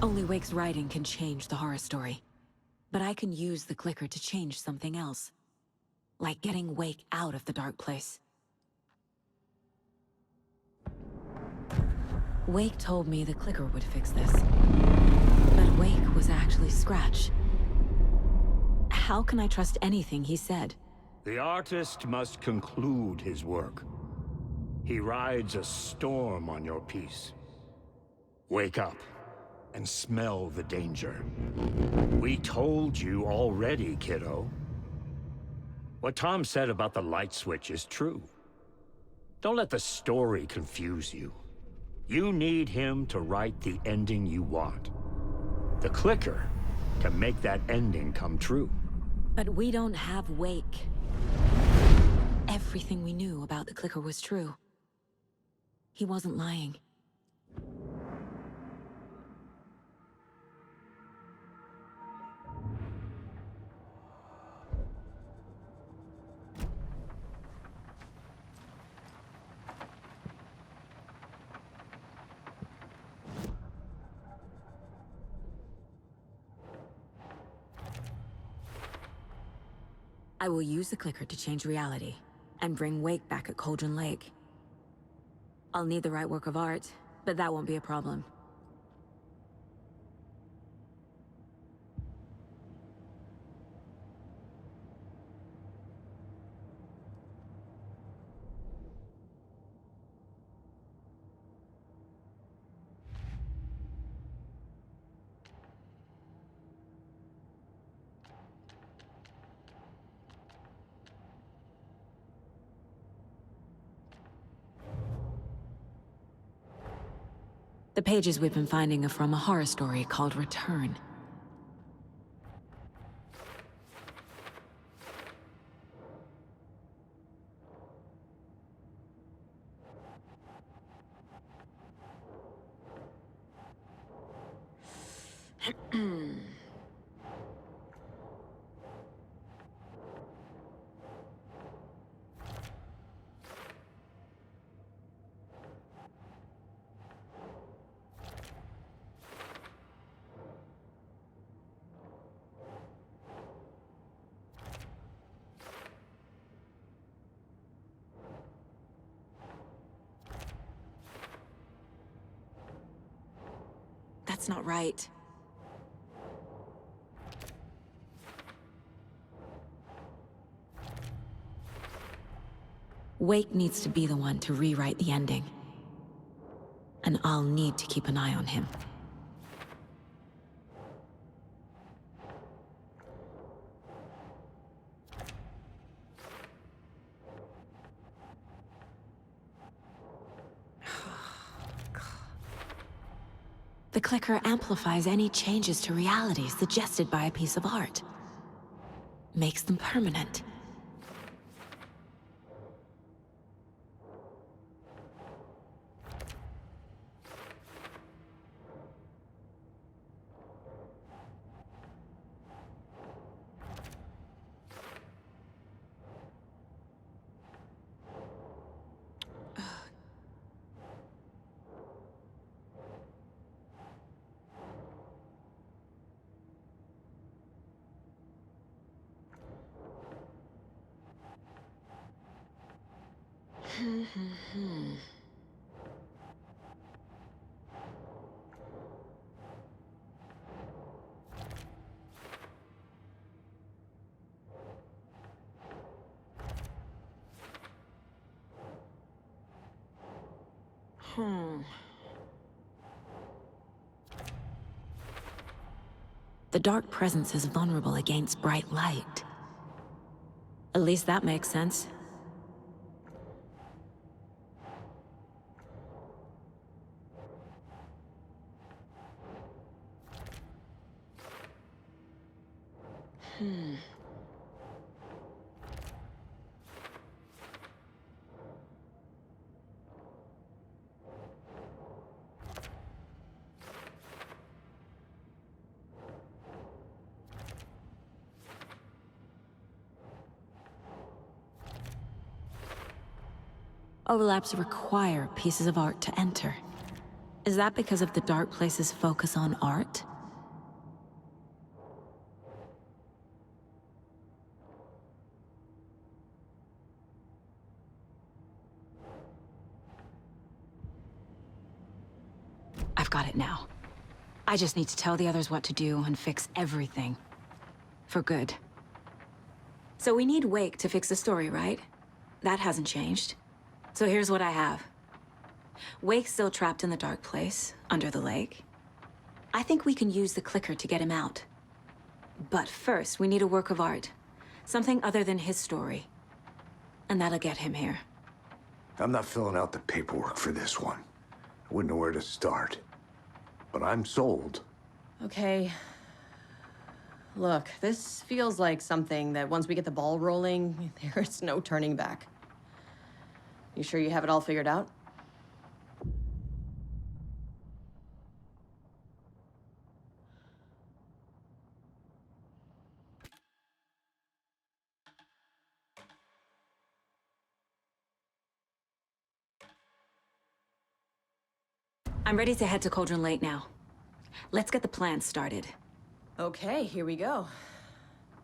Only Wake's writing can change the horror story. But I can use the clicker to change something else. Like getting Wake out of the dark place. Wake told me the clicker would fix this. But Wake was actually Scratch. How can I trust anything he said? The artist must conclude his work. He rides a storm on your piece. Wake up and smell the danger. We told you already, kiddo. What Tom said about the light switch is true. Don't let the story confuse you. You need him to write the ending you want. The clicker can make that ending come true. But we don't have Wake. Everything we knew about the clicker was true. He wasn't lying. I will use the clicker to change reality, and bring Wake back at Cauldron Lake. I'll need the right work of art, but that won't be a problem. The pages we've been finding are from a horror story called Return. That's not right. Wake needs to be the one to rewrite the ending. And I'll need to keep an eye on him. The clicker amplifies any changes to reality suggested by a piece of art. Makes them permanent. The dark presence is vulnerable against bright light. At least that makes sense. Overlaps require pieces of art to enter. Is that because of the dark place's focus on art? I've got it now. I just need to tell the others what to do and fix everything. For good. So we need Wake to fix the story, right? That hasn't changed. So here's what I have. Wake's still trapped in the dark place, under the lake. I think we can use the clicker to get him out. But first, we need a work of art. Something other than his story. And that'll get him here. I'm not filling out the paperwork for this one. Wouldn't know where to start. But I'm sold. Okay. Look, this feels like something that once we get the ball rolling, there's no turning back. You sure you have it all figured out? I'm ready to head to Cauldron Lake now. Let's get the plan started. Okay, here we go.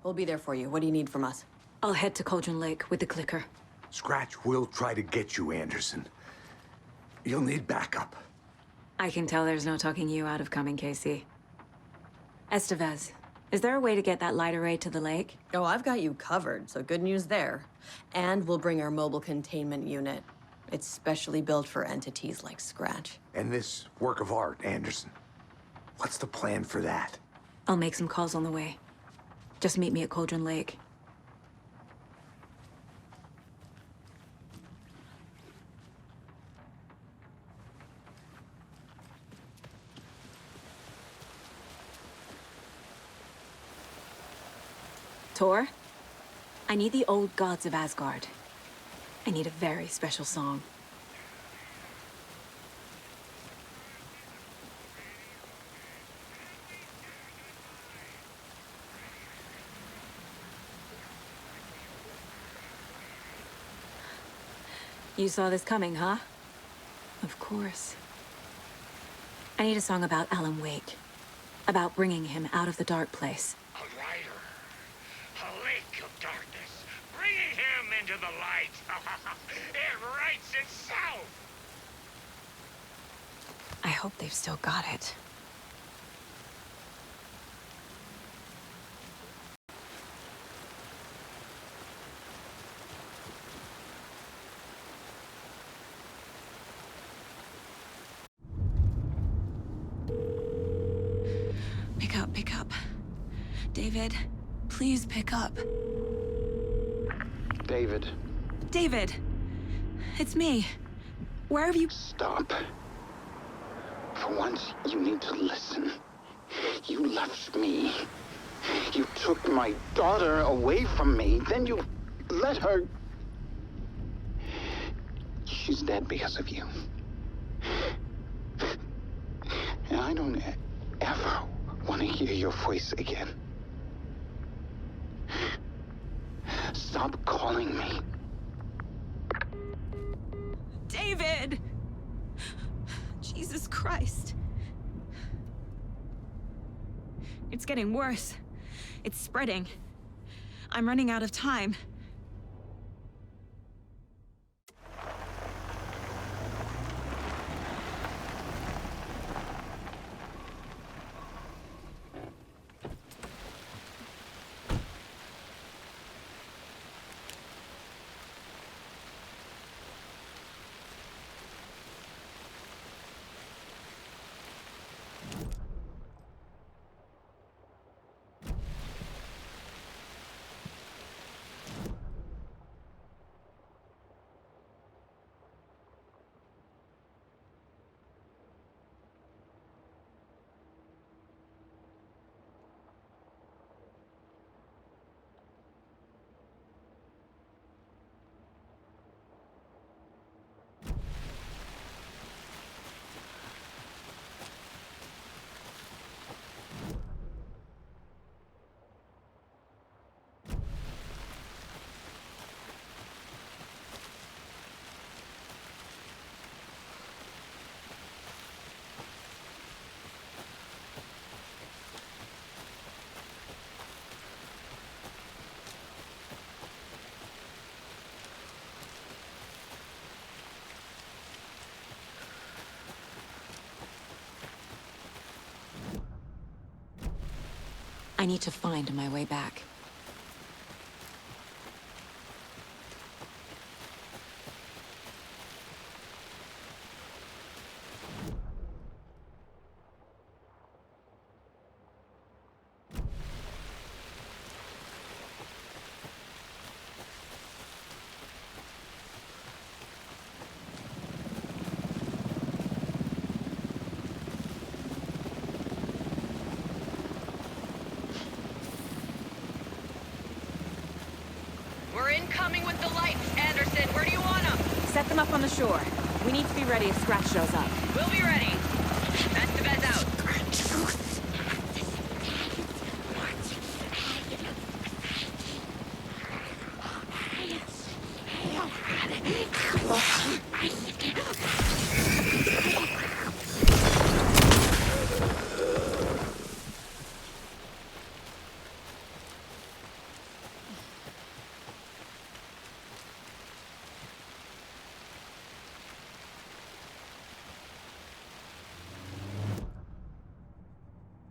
We'll be there for you. What do you need from us? I'll head to Cauldron Lake with the clicker. Scratch will try to get you, Anderson. You'll need backup. I can tell there's no talking you out of coming, Casey. Estevez, is there a way to get that light array to the lake? Oh, I've got you covered, so good news there. And we'll bring our mobile containment unit. It's specially built for entities like Scratch. And this work of art, Anderson. What's the plan for that? I'll make some calls on the way. Just meet me at Cauldron Lake. Tor, I need the old gods of Asgard. I need a very special song. You saw this coming, huh? Of course. I need a song about Alan Wake. About bringing him out of the dark place. A rider. A lake of darkness. Bringing him into the light. It writes itself. I hope they've still got it. Pick up. David, please pick up. David. David! It's me. Where have you... Stop. For once, you need to listen. You left me. You took my daughter away from me. Then you let her... She's dead because of you. And I don't ever want to hear your voice again. Stop calling me. David! Jesus Christ. It's getting worse. It's spreading. I'm running out of time. I need to find my way back. on the shore. We need to be ready if Scratch shows up. We'll be ready. That's the bed's out.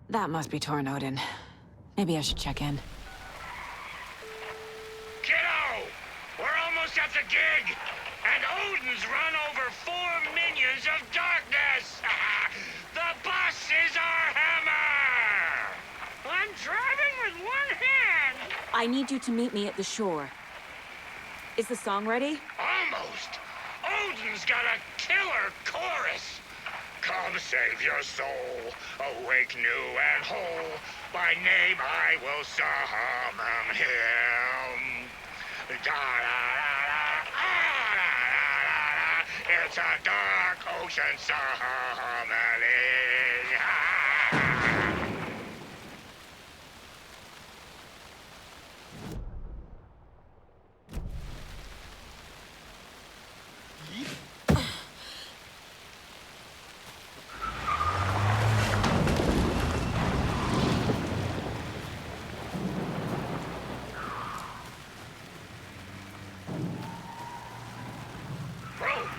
That must be Tornodin. Maybe I should check in. Kiddo! We're almost at the gig! And Odin's run over 4 minions of darkness! The bus is our hammer! I'm driving with one hand! I need you to meet me at the shore. Is the song ready? Almost! Odin's got a killer chorus! Come save your soul, awake new and whole. By name I will summon him. Da-da-da-da, ah-da-da-da-da. It's a dark ocean summoning.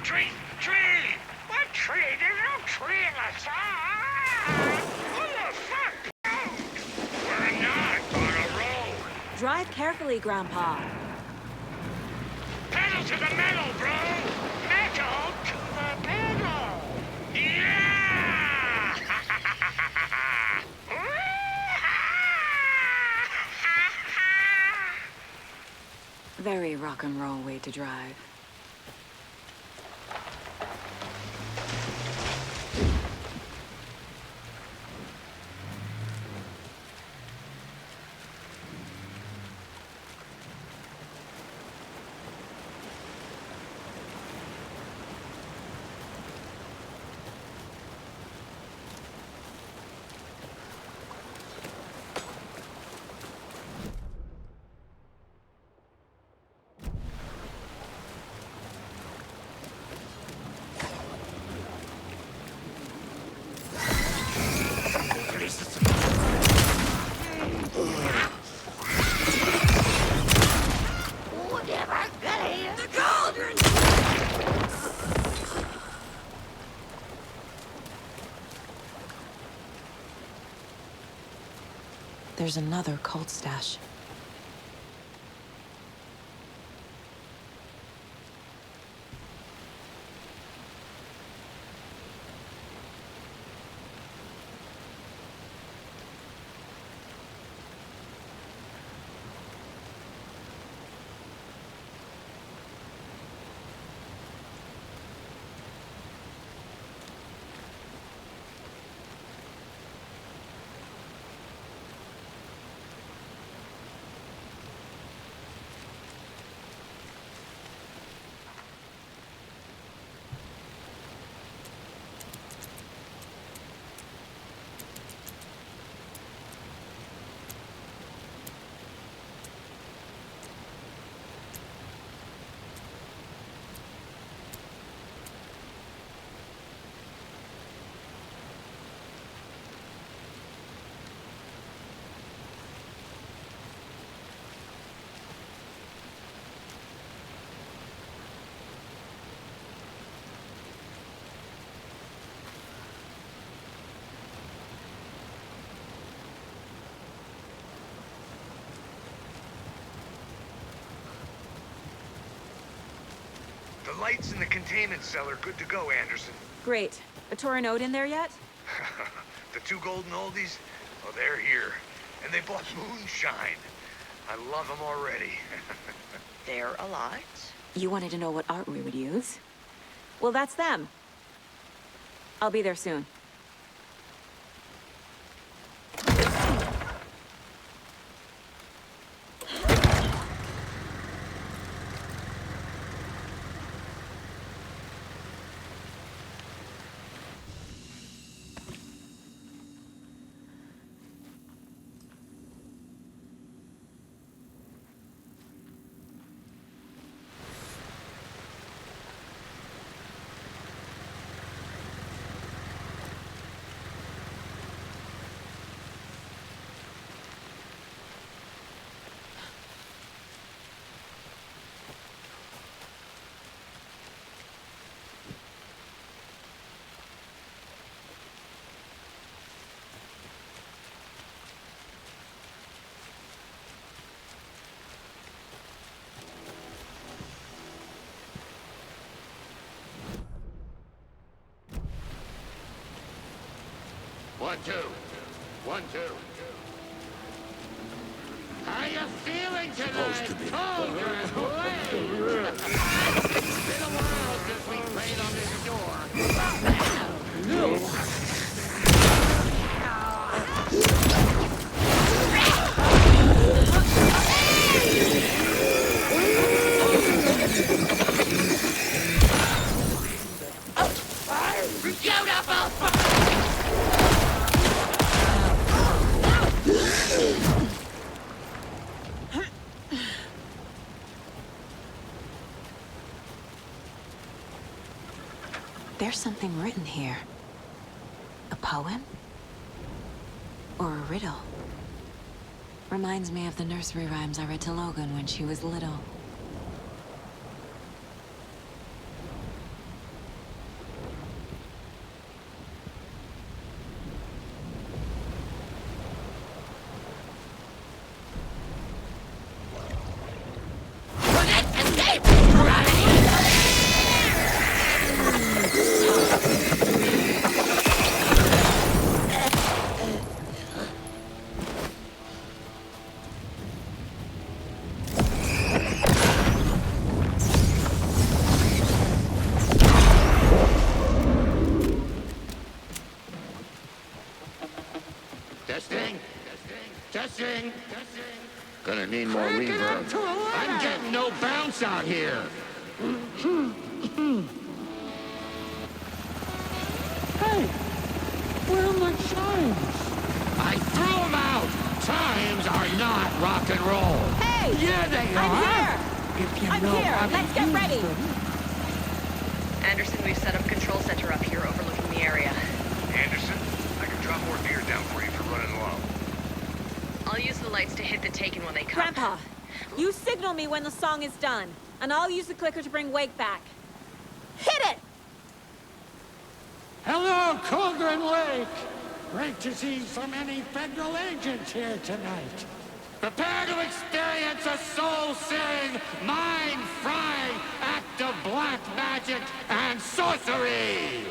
Tree! Tree! What tree? There's no tree in the side! What the fuck? We're not on a road! Drive carefully, Grandpa. Pedal to the metal, bro! Metal to the pedal! Yeah! Very rock and roll way to drive. There's another cult stash. The lights in the containment cell are good to go, Anderson. Great. A Torinode in there yet? The 2 golden oldies? Oh, they're here. And they bought moonshine. I love them already. They're a lot. You wanted to know what art we would use? Well, that's them. I'll be there soon. 1, 2. 1, 2. How you feeling tonight, Cauldron? It's been a while since we played on this door. There's something written here. A poem? Or a riddle? Reminds me of the nursery rhymes I read to Logan when she was little. Testing. Testing. Gonna need more reverb. I'm getting no bounce out here. Hey, where are my chimes? I threw them out. Chimes are not rock and roll. Hey! Yeah, they I'm are. here! If you I'm know here! how to Let's get use ready! them. Anderson, we've set up a control center up here overlooking the area. Anderson, I can drop more gear down for you if you're running low. I'll use the lights to hit the Taken when they come. Grandpa, you signal me when the song is done, and I'll use the clicker to bring Wake back. Hit it! Hello, Cauldron Lake. Great to see so many federal agents here tonight. Prepare to experience a soul-searing, mind-frying act of black magic and sorcery.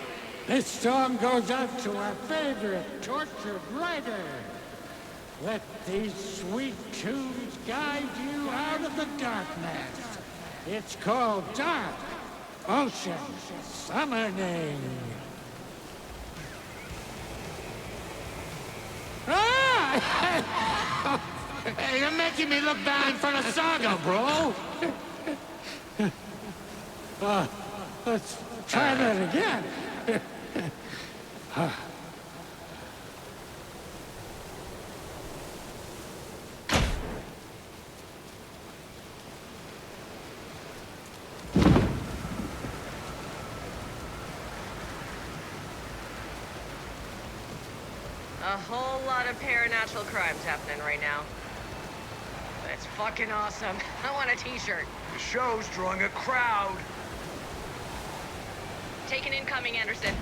This song goes out to our favorite tortured writer. Let these sweet tunes guide you out of the darkness. It's called Dark Ocean Summoning. Ah! Hey, you're making me look bad in front of Saga, bro. Let's try that again. A whole lot of paranatural crimes happening right now. But it's fucking awesome. I want a t-shirt. The show's drawing a crowd. Taken incoming, Anderson.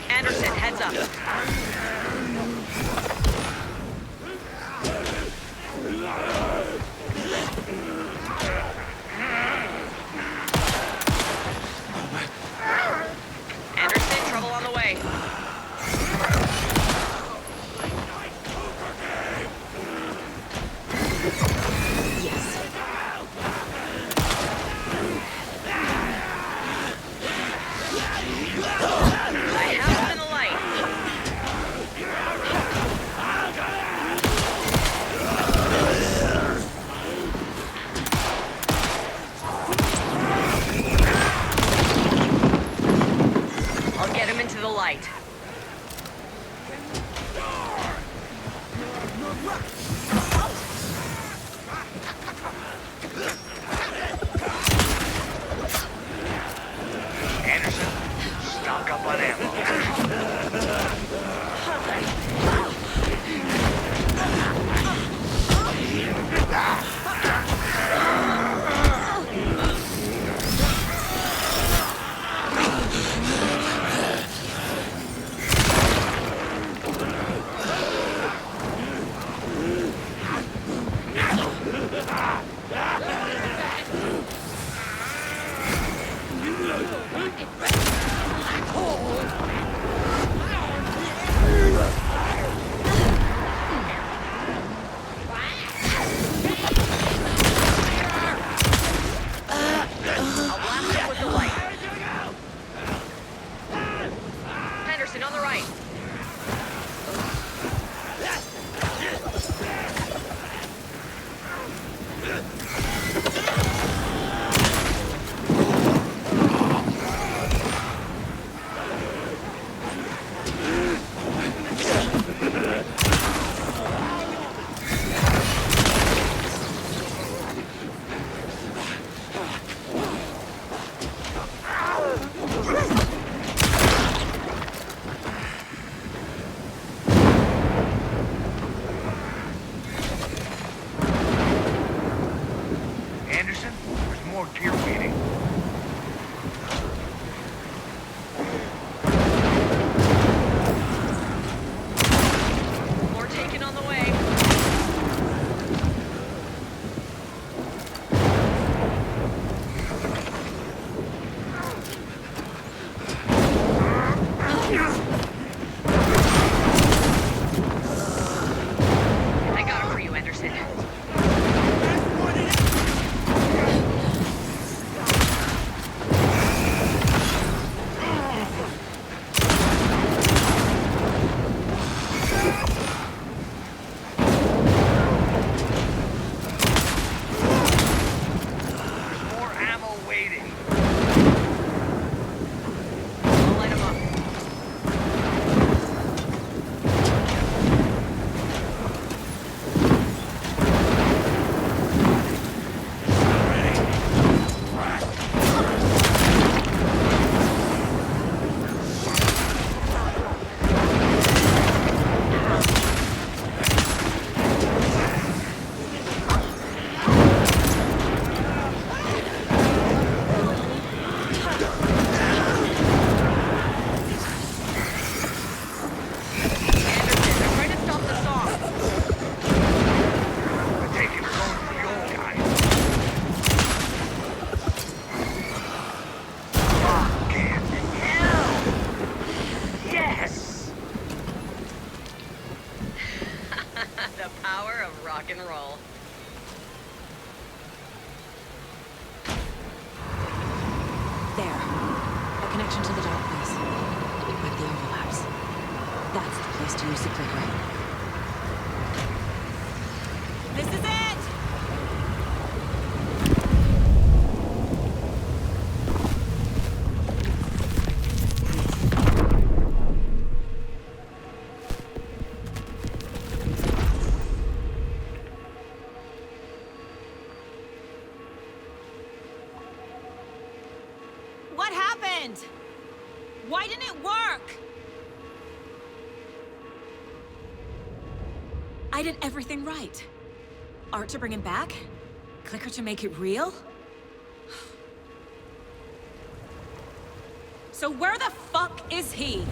Anderson, heads up. Anderson, trouble on the way. I have him in the light. I'll get him into the light. Anderson, stock up on ammo. it. There's more ammo waiting. I'll light 'em up. The power of rock and roll. There. A connection to the dark place. Like the overlaps. That's the place to use the clicker. This is it! What happened? Why didn't it work? I did everything right. Art to bring him back? Clicker to make it real? So where the fuck is he?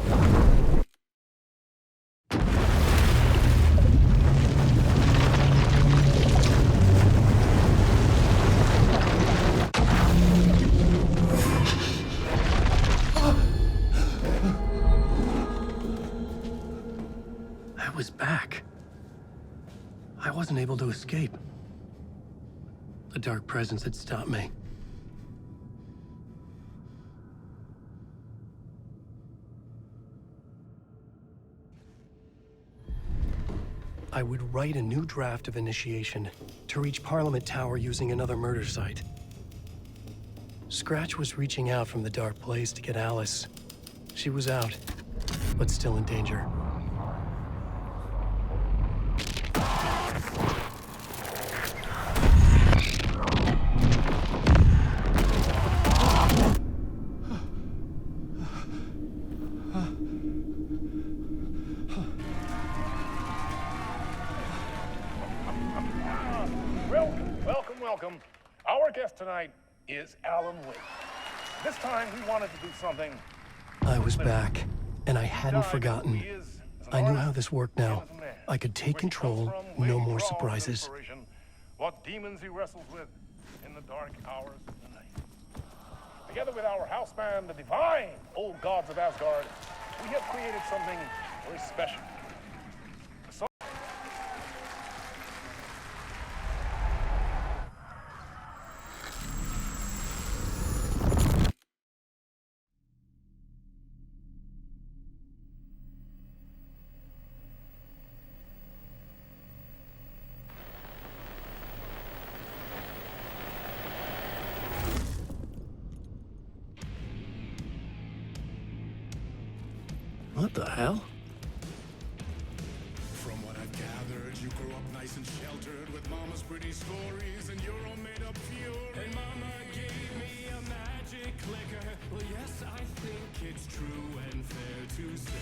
I was back. I wasn't able to escape. The dark presence had stopped me. I would write a new draft of initiation to reach Parliament Tower using another murder site. Scratch was reaching out from the dark place to get Alice. She was out, but still in danger. Welcome. Our guest tonight is Alan Wake. This time we wanted to do something. I was back, and I hadn't forgotten. I knew how this worked now. I could take control, no more surprises. What demons he wrestles with in the dark hours of the night. Together with our house band, the divine old gods of Asgard, we have created something very special. What the hell? From what I've gathered, you grew up nice and sheltered with mama's pretty stories and your own made-up fury. And mama gave me a magic clicker. Well, yes, I think it's true and fair to say.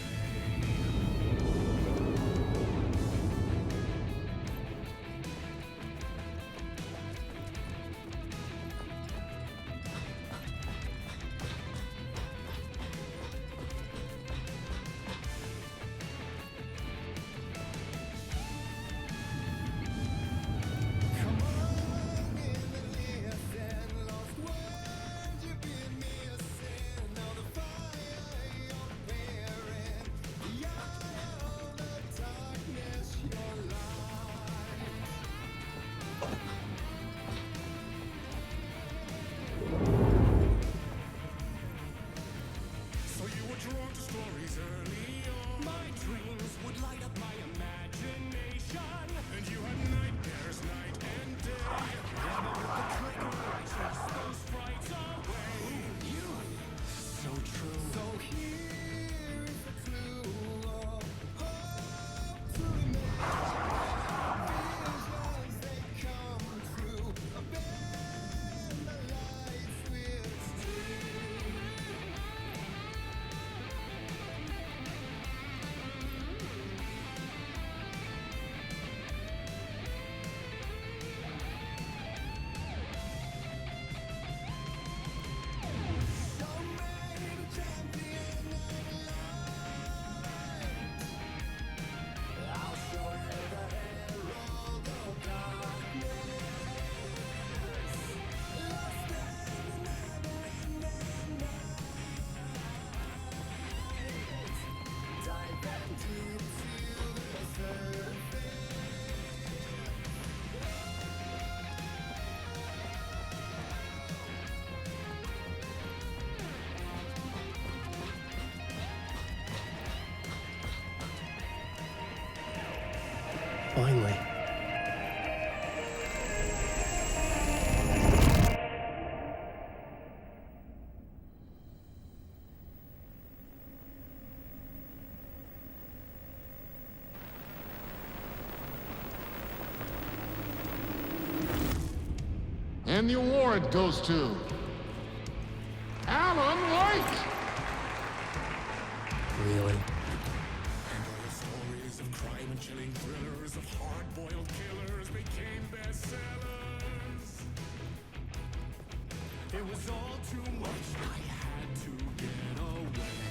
Finally. And the award goes to Alan Wake! Really? Stories of crime and chilling thrillers of hard-boiled killers became bestsellers. It was all too much. I had to get away.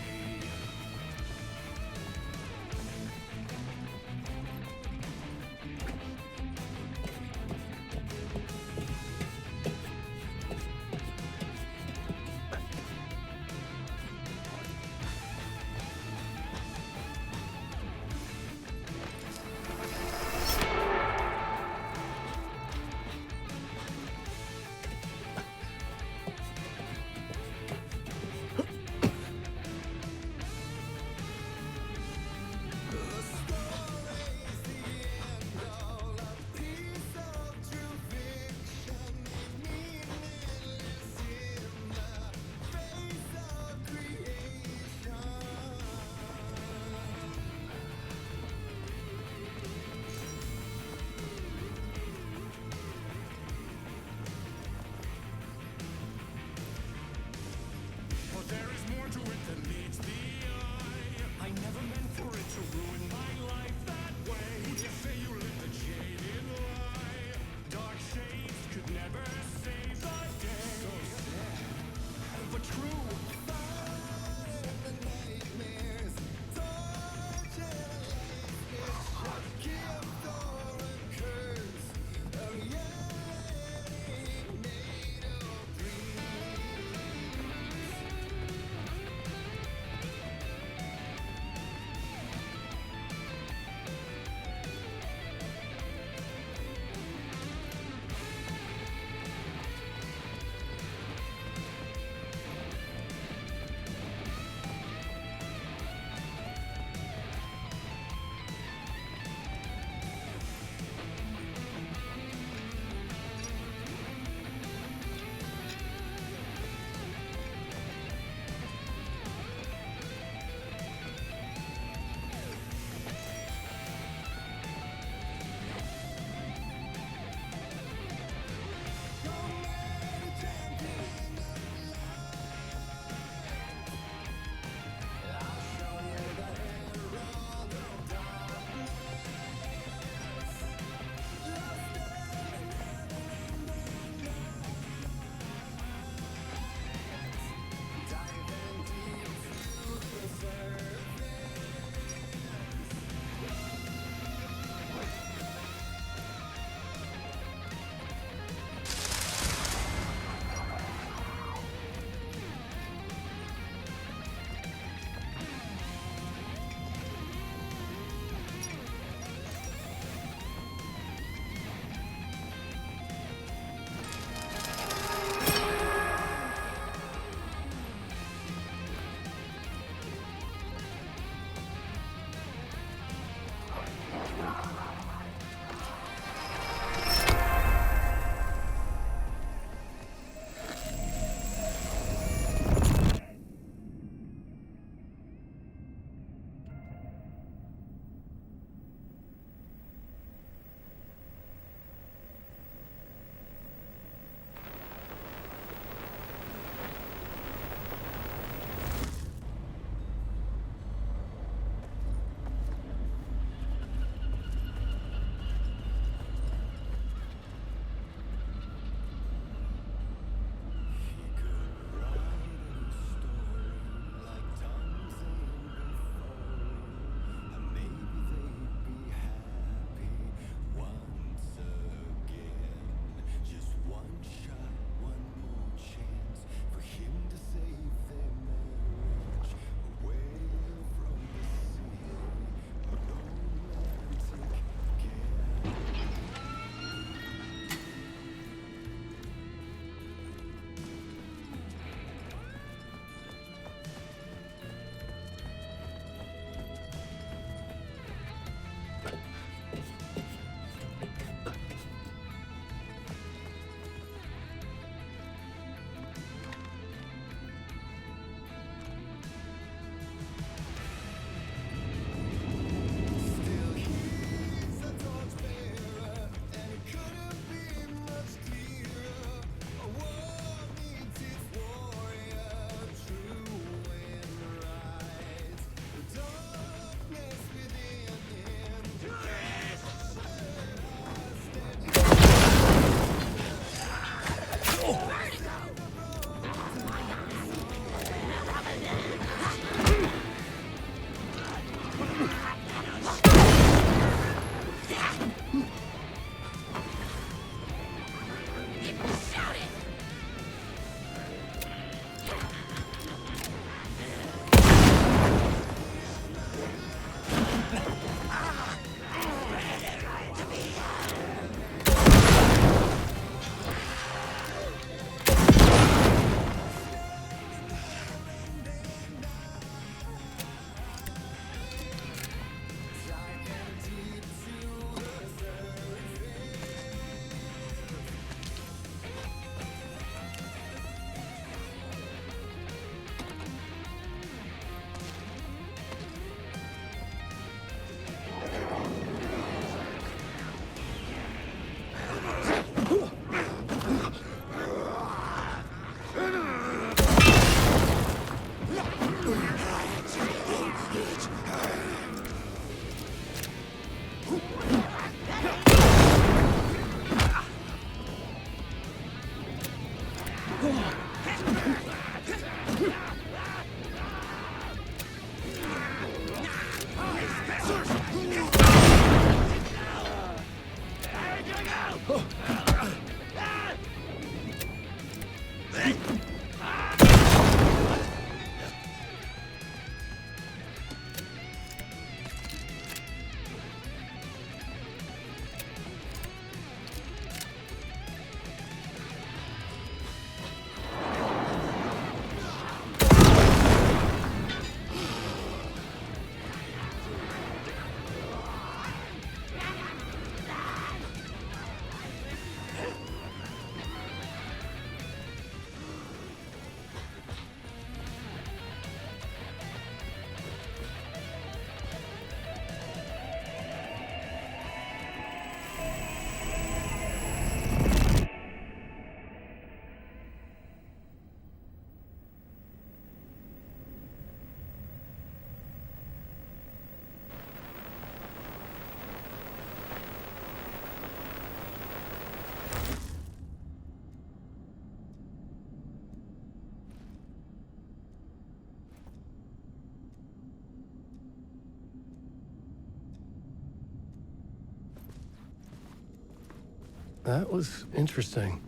That was interesting.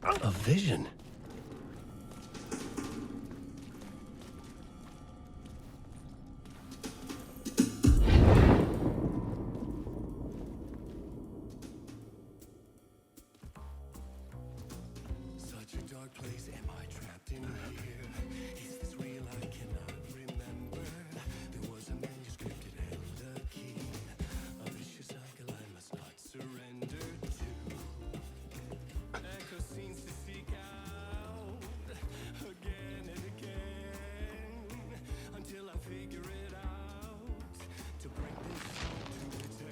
A vision. Such a dark place, am I trapped in here? Is this real? I cannot remember. There was a manuscript, it held a key. A vicious cycle I must not surrender to. Echo scenes to seek out again and again until I figure it out to bring this song to its end.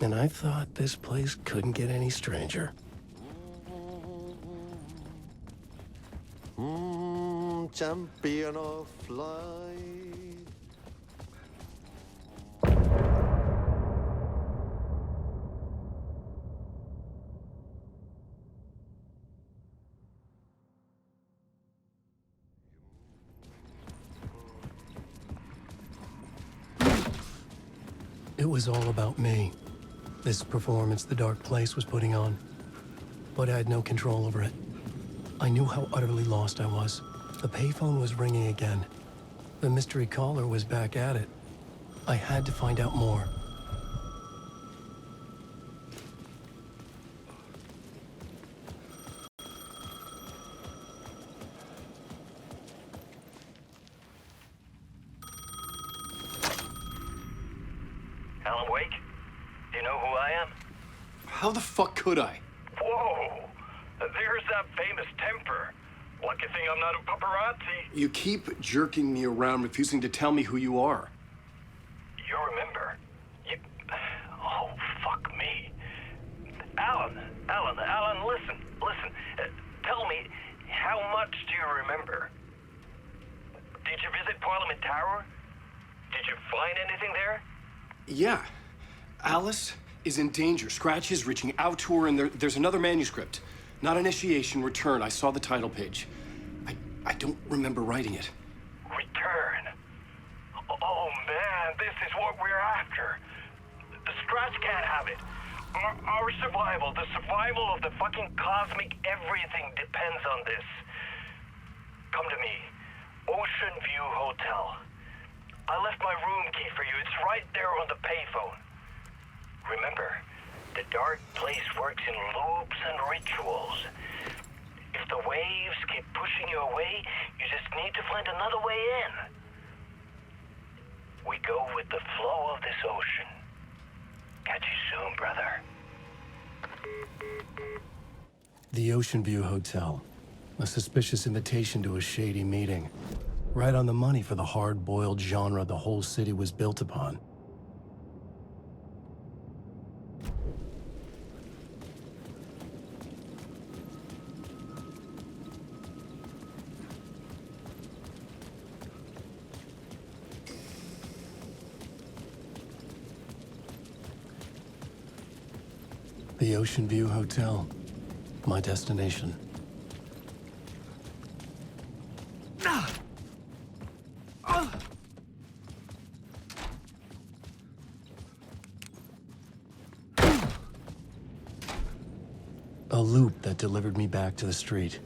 And I thought this place couldn't get any stranger. Champion of flight. It was all about me. This performance the Dark Place was putting on. But I had no control over it. I knew how utterly lost I was. The payphone was ringing again. The mystery caller was back at it. I had to find out more. Alan Wake? Do you know who I am? How the fuck could I? Whoa! There's that famous temper. Lucky thing I'm not a paparazzi. You keep jerking me around, refusing to tell me who you are. You remember? You... Oh, fuck me. Alan, listen. Tell me, how much do you remember? Did you visit Parliament Tower? Did you find anything there? Yeah. Alice is in danger. Scratch is reaching out to her, and there's another manuscript. Not initiation, return. I saw the title page. I don't remember writing it. Return. Oh man, this is what we're after. The Scratch can't have it. Our survival, the survival of the fucking cosmic everything depends on this. Come to me. Ocean View Hotel. I left my room key for you. It's right there on the payphone. Remember, the dark place works in loops and rituals. If the waves keep pushing you away, you just need to find another way in. We go with the flow of this ocean. Catch you soon, brother. The Ocean View Hotel. A suspicious invitation to a shady meeting. Right on the money for the hard-boiled genre the whole city was built upon. The Ocean View Hotel. My destination. A loop that delivered me back to the street.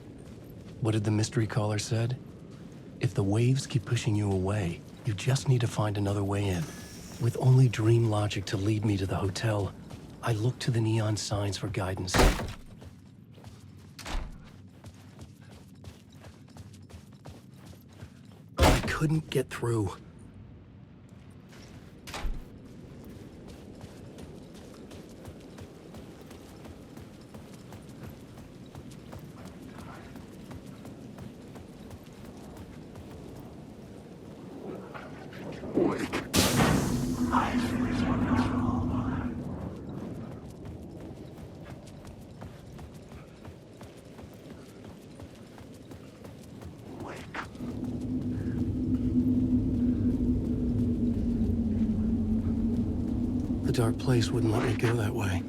What did the mystery caller said? If the waves keep pushing you away, you just need to find another way in. With only dream logic to lead me to the hotel, I looked to the neon signs for guidance. I couldn't get through. The dark place wouldn't let me go that way.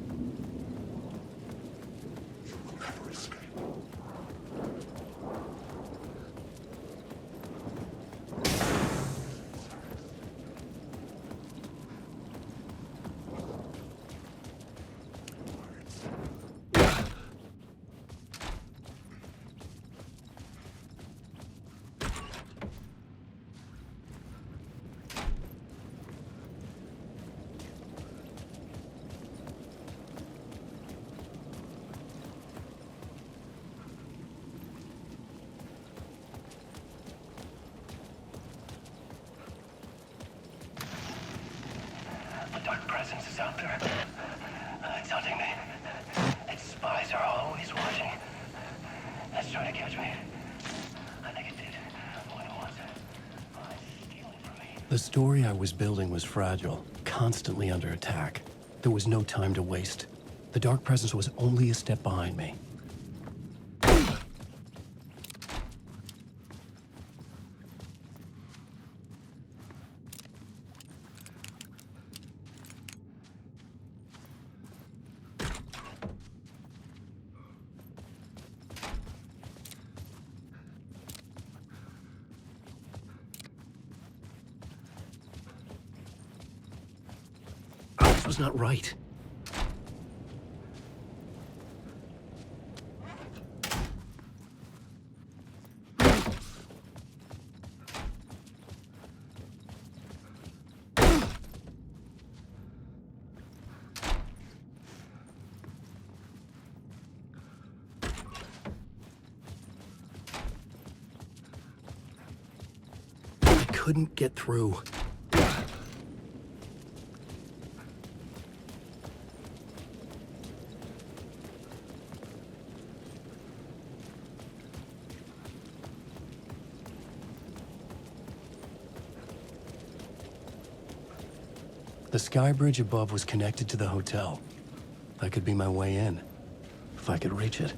The dark presence is out there. It's hunting me. Its spies are always watching. It's trying to catch me. I think it did. More than once. It's stealing from me. The story I was building was fragile, constantly under attack. There was no time to waste. The dark presence was only a step behind me. This was not right. I couldn't get through. The sky bridge above was connected to the hotel. That could be my way in, if I could reach it.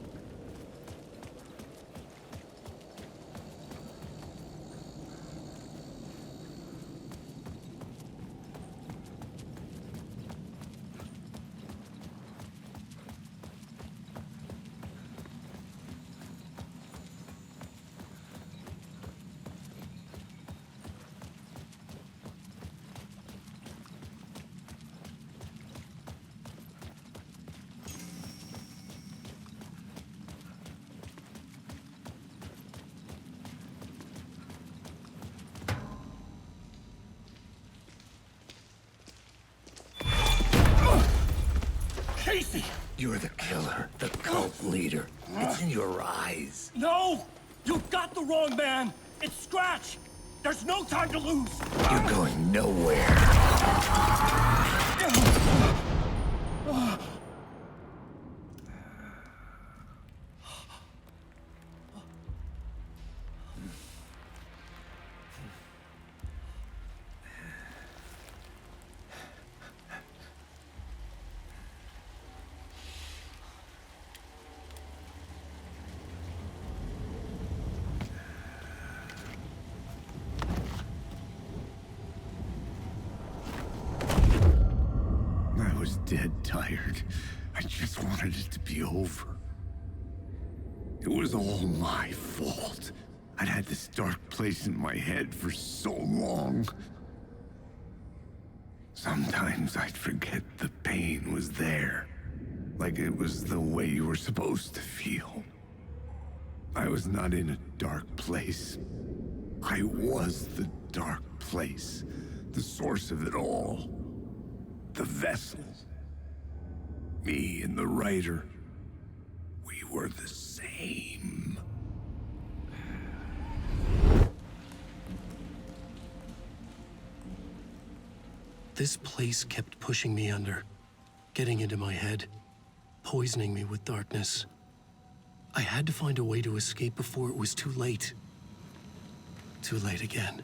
me. You're the killer, the cult leader. It's in your eyes. No! You got the wrong man! It's Scratch! There's no time to lose! You're going nowhere. I was dead tired. I just wanted it to be over. It was all my fault. I'd had this dark place in my head for so long. Sometimes I'd forget the pain was there. Like it was the way you were supposed to feel. I was not in a dark place. I was the dark place. The source of it all. The vessel. Me and the writer. We were the same. This place kept pushing me under, getting into my head, poisoning me with darkness. I had to find a way to escape before it was too late. Too late again.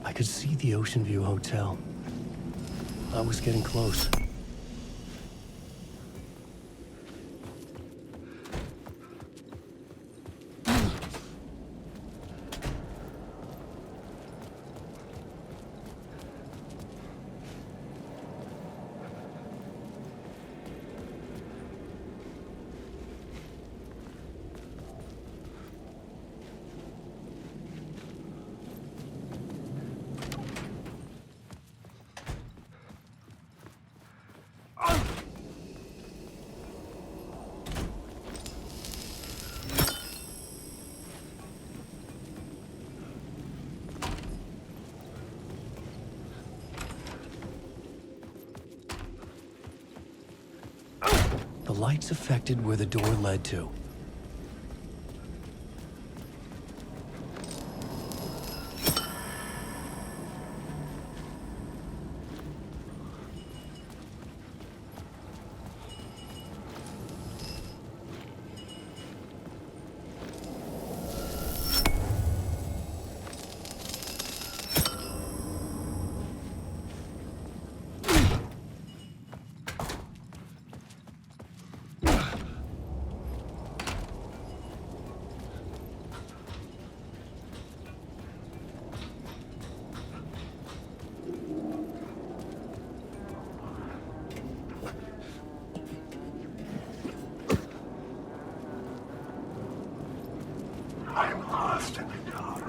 I could see the Ocean View Hotel. I was getting close. lights affected where the door led to. I'm lost in the dark.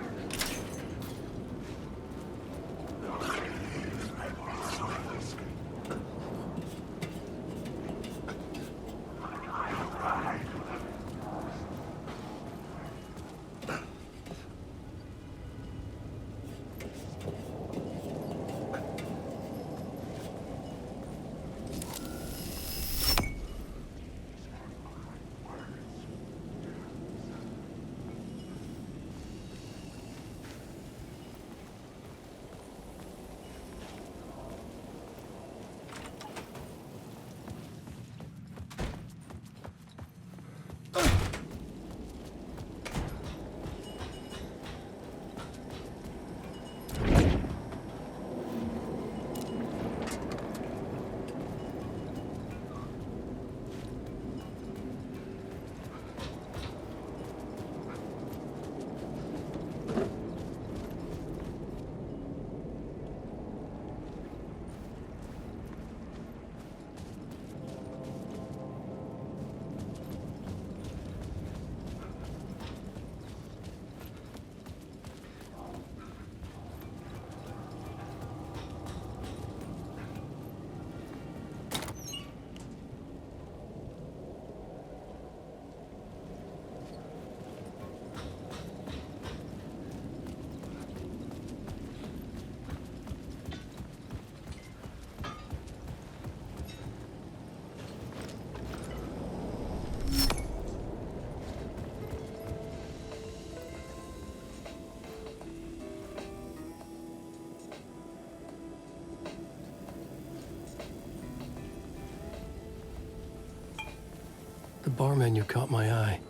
The bar menu caught my eye.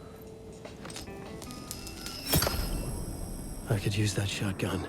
I could use that shotgun.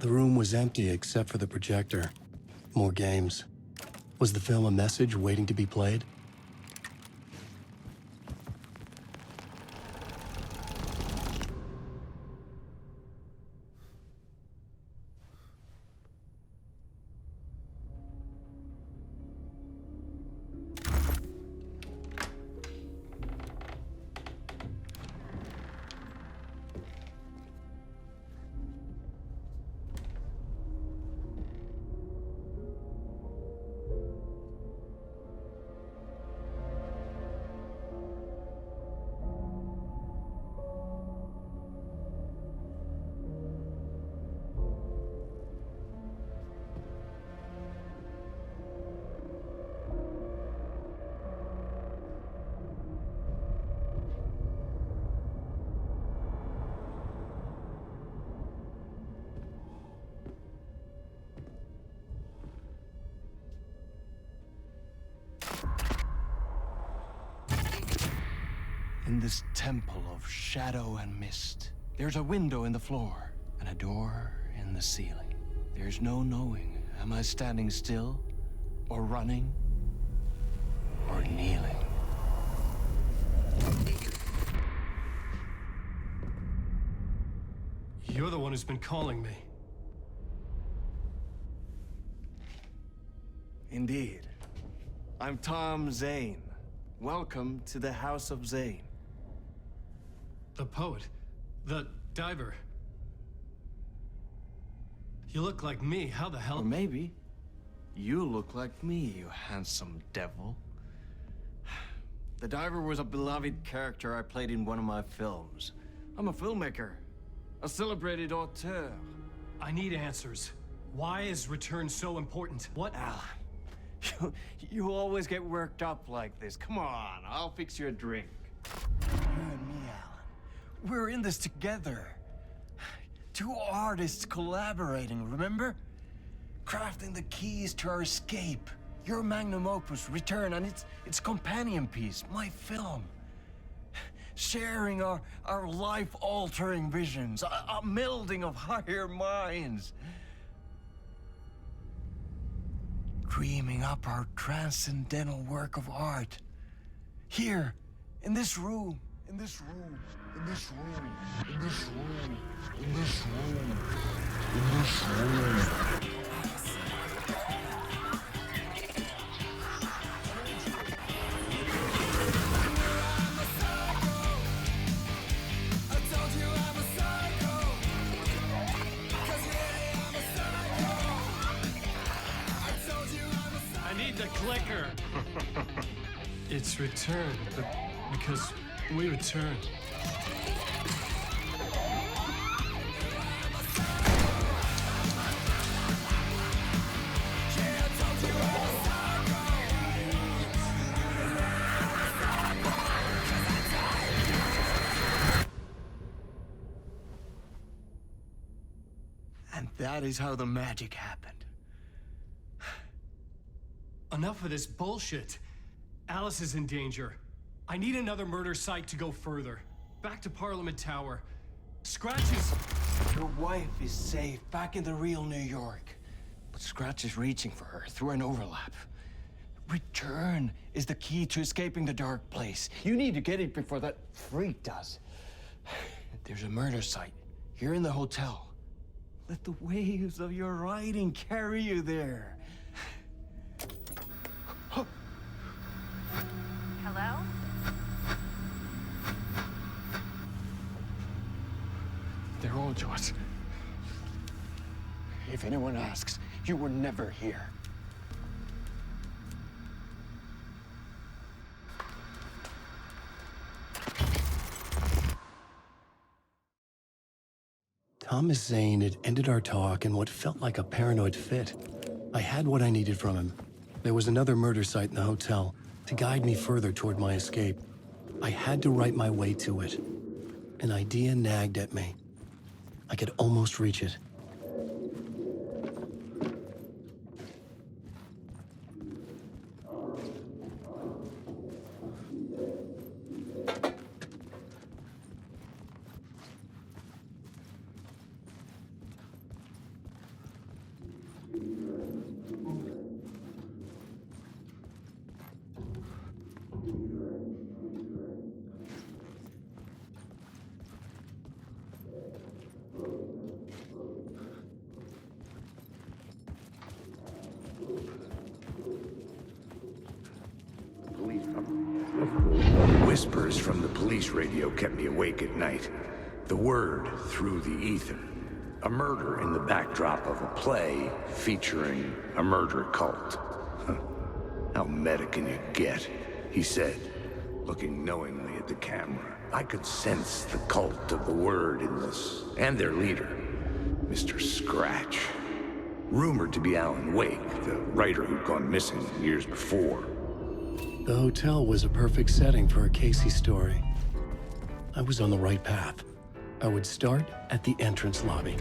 The room was empty except for the projector. More games. Was the film a message waiting to be played? In this temple of shadow and mist, there's a window in the floor and a door in the ceiling. There's no knowing, am I standing still, or running, or kneeling? You're the one who's been calling me. Indeed. I'm Tom Zane. Welcome to the House of Zane. The poet. The diver. You look like me. How the hell? Or maybe you look like me, you handsome devil. The diver was a beloved character I played in one of my films. I'm a filmmaker, a celebrated auteur. I need answers. Why is Return so important? What? Alan, you always get worked up like this. Come on, I'll fix you a drink. You and me, Alan. We're in this together. Two artists collaborating, remember? Crafting the keys to our escape. Your magnum opus, Return, and its companion piece, my film. Sharing our life-altering visions, a melding of higher minds. Dreaming up our transcendental work of art. Here, in this room, in this room, in this room, in this room, in this room, in this room. The clicker. It's returned, but because we returned. And that is how the magic happened. Enough of this bullshit. Alice is in danger. I need another murder site to go further. Back to Parliament Tower. Scratch is... Your wife is safe, back in the real New York. But Scratch is reaching for her through an overlap. Return is the key to escaping the dark place. You need to get it before that freak does. There's a murder site here in the hotel. Let the waves of your writing carry you there. Hello? They're all yours. If anyone asks, you were never here. Thomas Zane had ended our talk in what felt like a paranoid fit. I had what I needed from him. There was another murder site in the hotel to guide me further toward my escape. I had to write my way to it. An idea nagged at me. I could almost reach it. whispers from the police radio kept me awake at night. The word through the ether. A murder in the backdrop of a play featuring a murder cult. Huh. How meta can you get? He said, looking knowingly at the camera. I could sense the cult of the word in this, and their leader, Mr. Scratch. Rumored to be Alan Wake, the writer who'd gone missing years before. The hotel was a perfect setting for a Casey story. I was on the right path. I would start at the entrance lobby.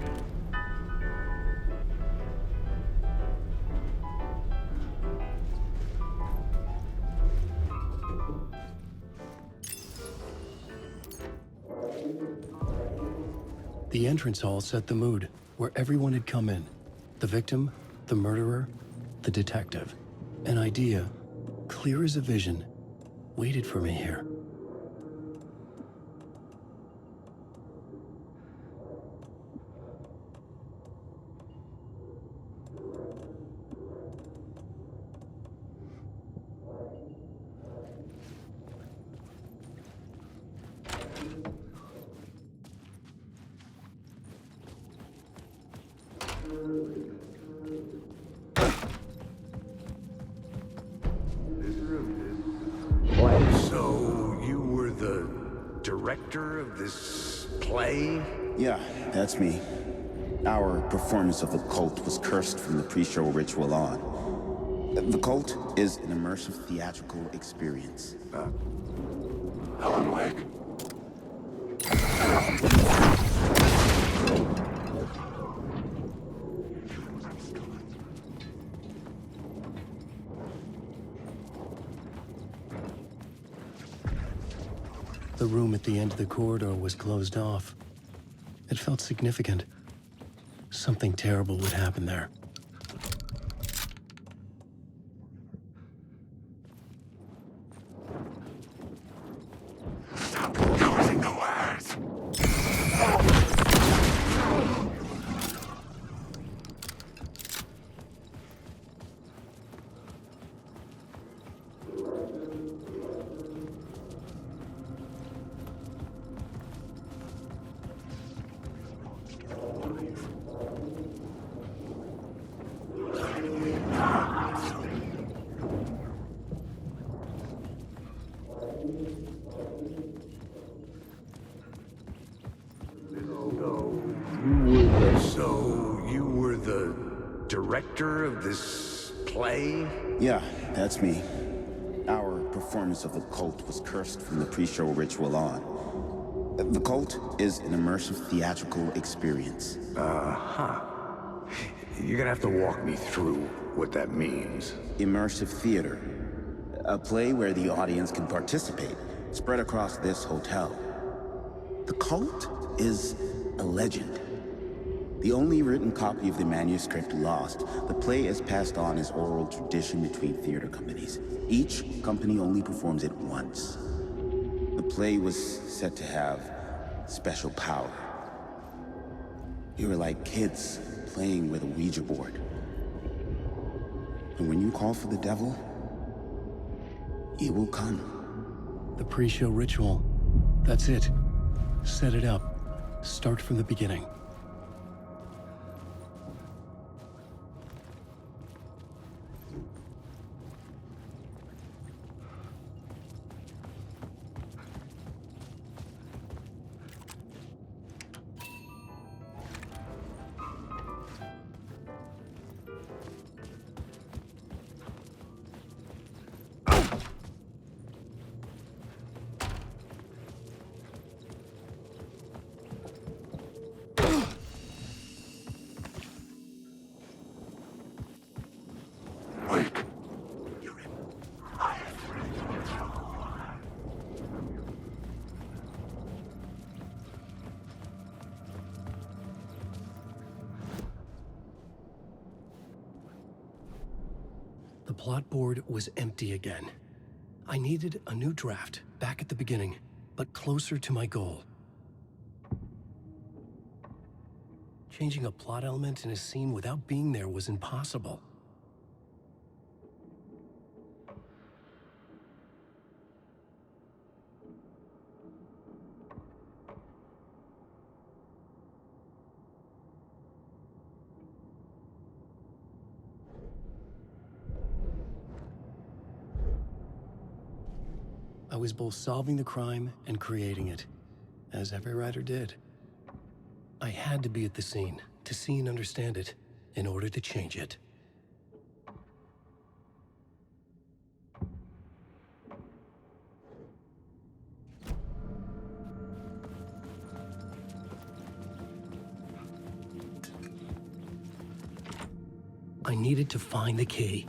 The entrance hall set the mood, where everyone had come in. The victim, the murderer, the detective. An idea, clear as a vision, waited for me here. So, you were the director of this play? Yeah, that's me. Our performance of the cult was cursed from the pre-show ritual on. The cult is an immersive theatrical experience. Alan Wake. The room at the end of the corridor was closed off. It felt significant. Something terrible would happen there. Stop causing the words. So, you were the director of this play? Yeah, that's me. Our performance of the cult was cursed from the pre-show ritual on. The cult is an immersive theatrical experience. Uh-huh. You're gonna have to walk me through what that means. Immersive theater. A play where the audience can participate, spread across this hotel. The cult is a legend. The only written copy of the manuscript lost, the play is passed on as oral tradition between theater companies. Each company only performs it once. The play was said to have special power. You were like kids playing with a Ouija board. And when you call for the devil, he will come. The pre-show ritual. That's it. Set it up. Start from the beginning. The plot board was empty again. I needed a new draft, back at the beginning, but closer to my goal. Changing a plot element in a scene without being there was impossible. I was both solving the crime and creating it, as every writer did. I had to be at the scene, to see and understand it, in order to change it. I needed to find the key.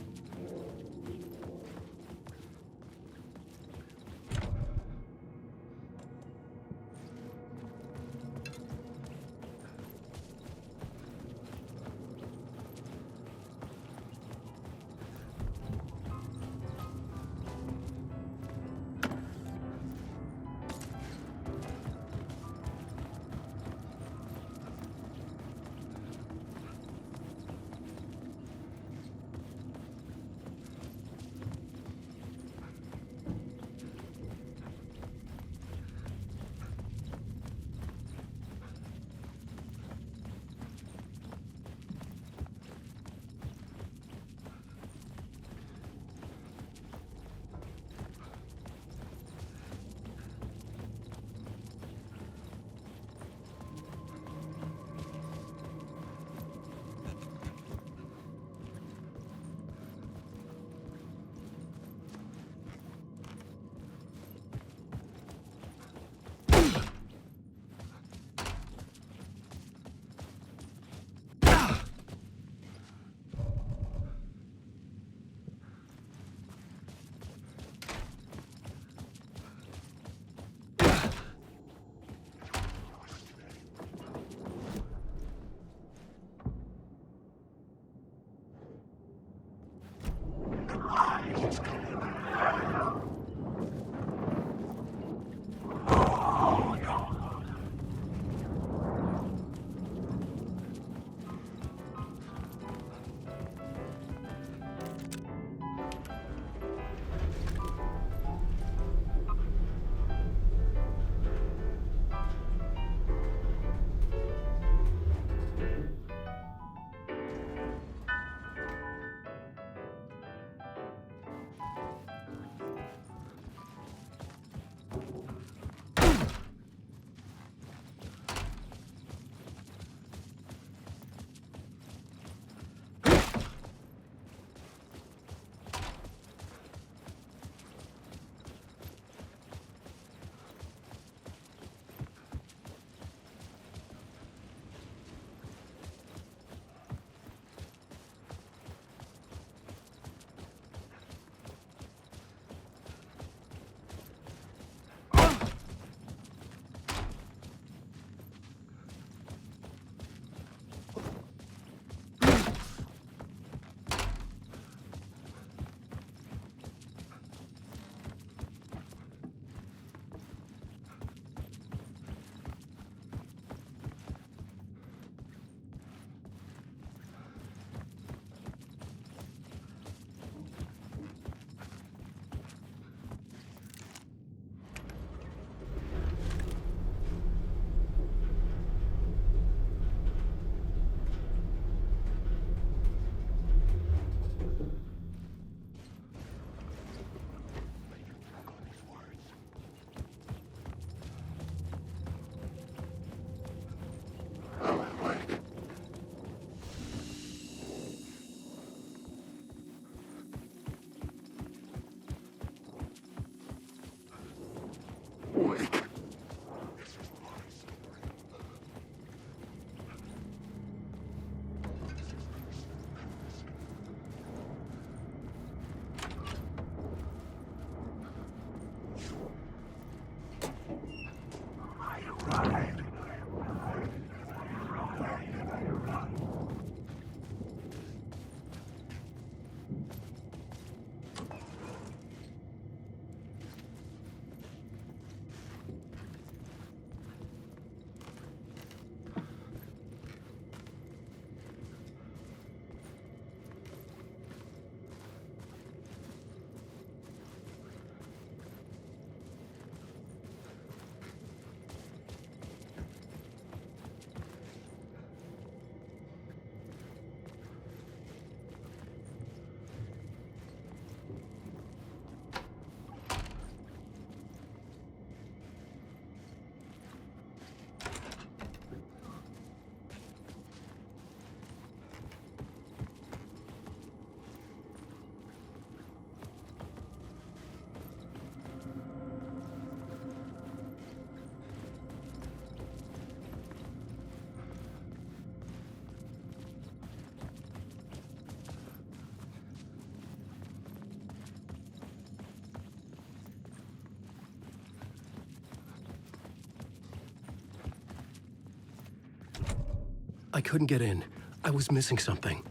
I couldn't get in. I was missing something.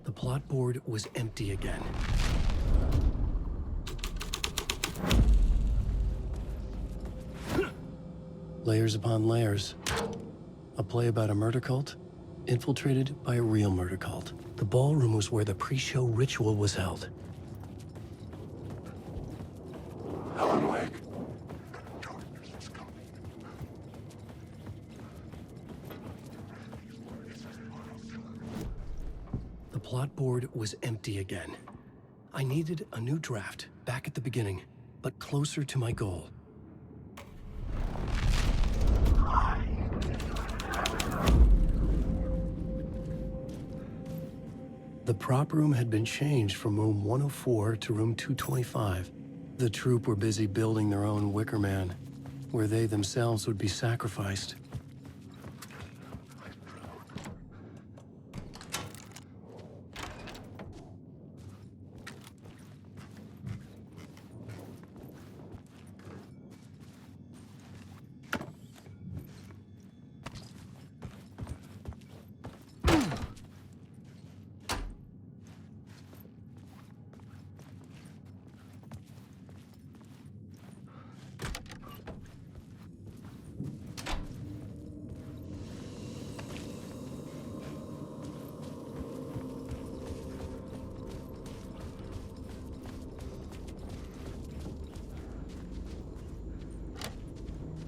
The plot board was empty again. Layers upon layers. A play about a murder cult, infiltrated by a real murder cult. The ballroom was where the pre-show ritual was held. Alan Wake. The plot board was empty again. I needed a new draft, back at the beginning, but closer to my goal. The prop room had been changed from room 104 to room 225. The troupe were busy building their own Wicker Man, where they themselves would be sacrificed.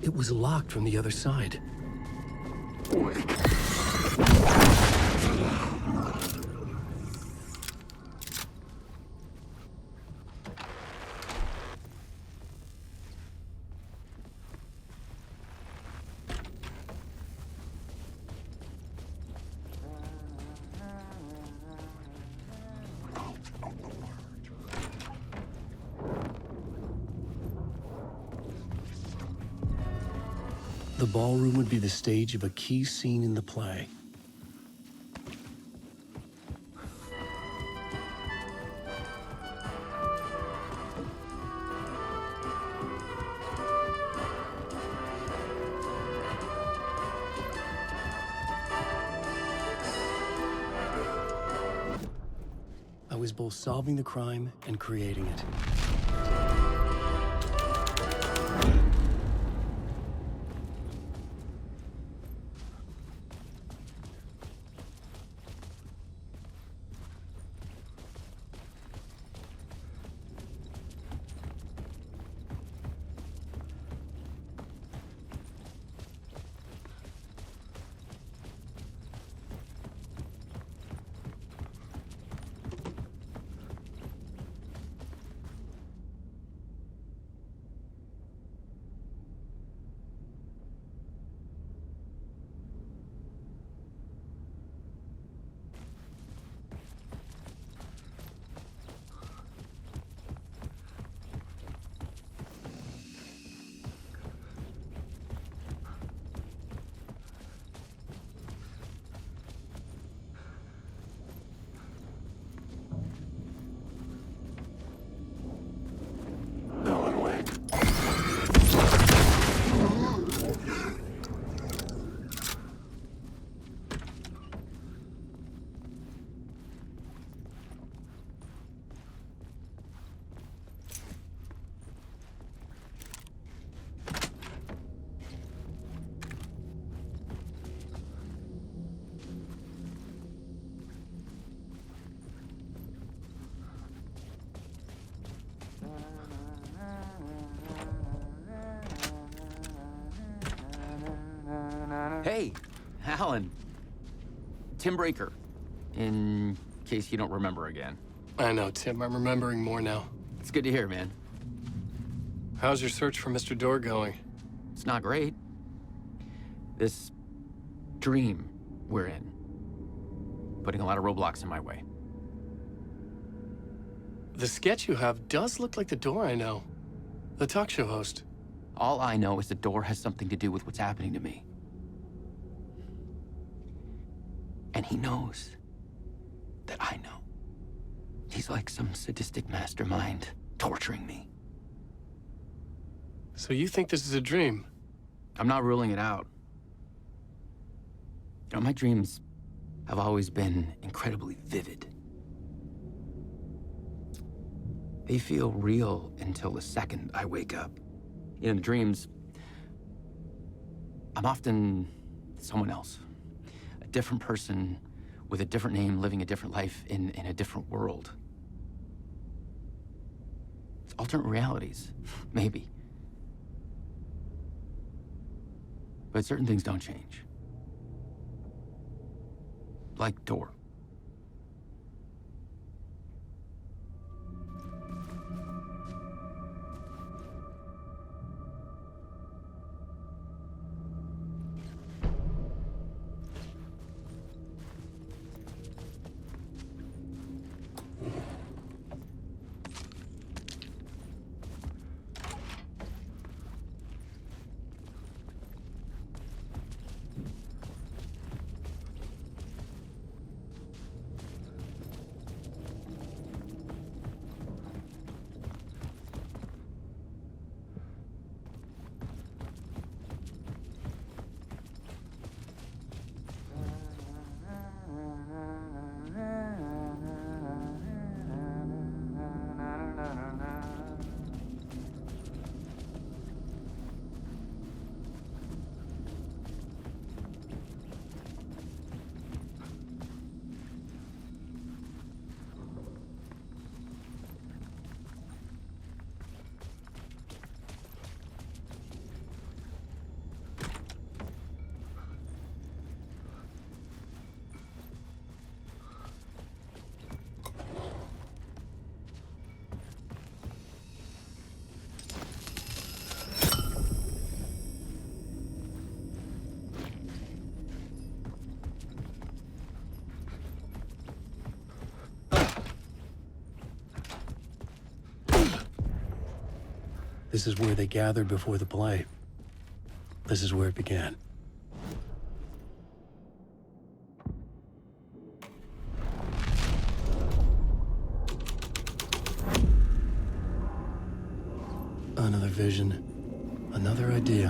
It was locked from the other side. The ballroom would be the stage of a key scene in the play. I was both solving the crime and creating it. Hey, Alan. Tim Breaker, in case you don't remember again. I know, Tim. I'm remembering more now. It's good to hear, man. How's your search for Mr. Door going? It's not great. This dream we're in. putting a lot of roadblocks in my way. The sketch you have does look like the door I know. The talk show host. All I know is the door has something to do with what's happening to me. And he knows that I know. He's like some sadistic mastermind torturing me. So you think this is a dream? I'm not ruling it out. You know, my dreams have always been incredibly vivid. They feel real until the second I wake up. In the dreams, I'm often someone else. A different person with a different name, living a different life in a different world. It's alternate realities, maybe. But certain things don't change. Like door. This is where they gathered before the play. This is where it began. Another vision, another idea.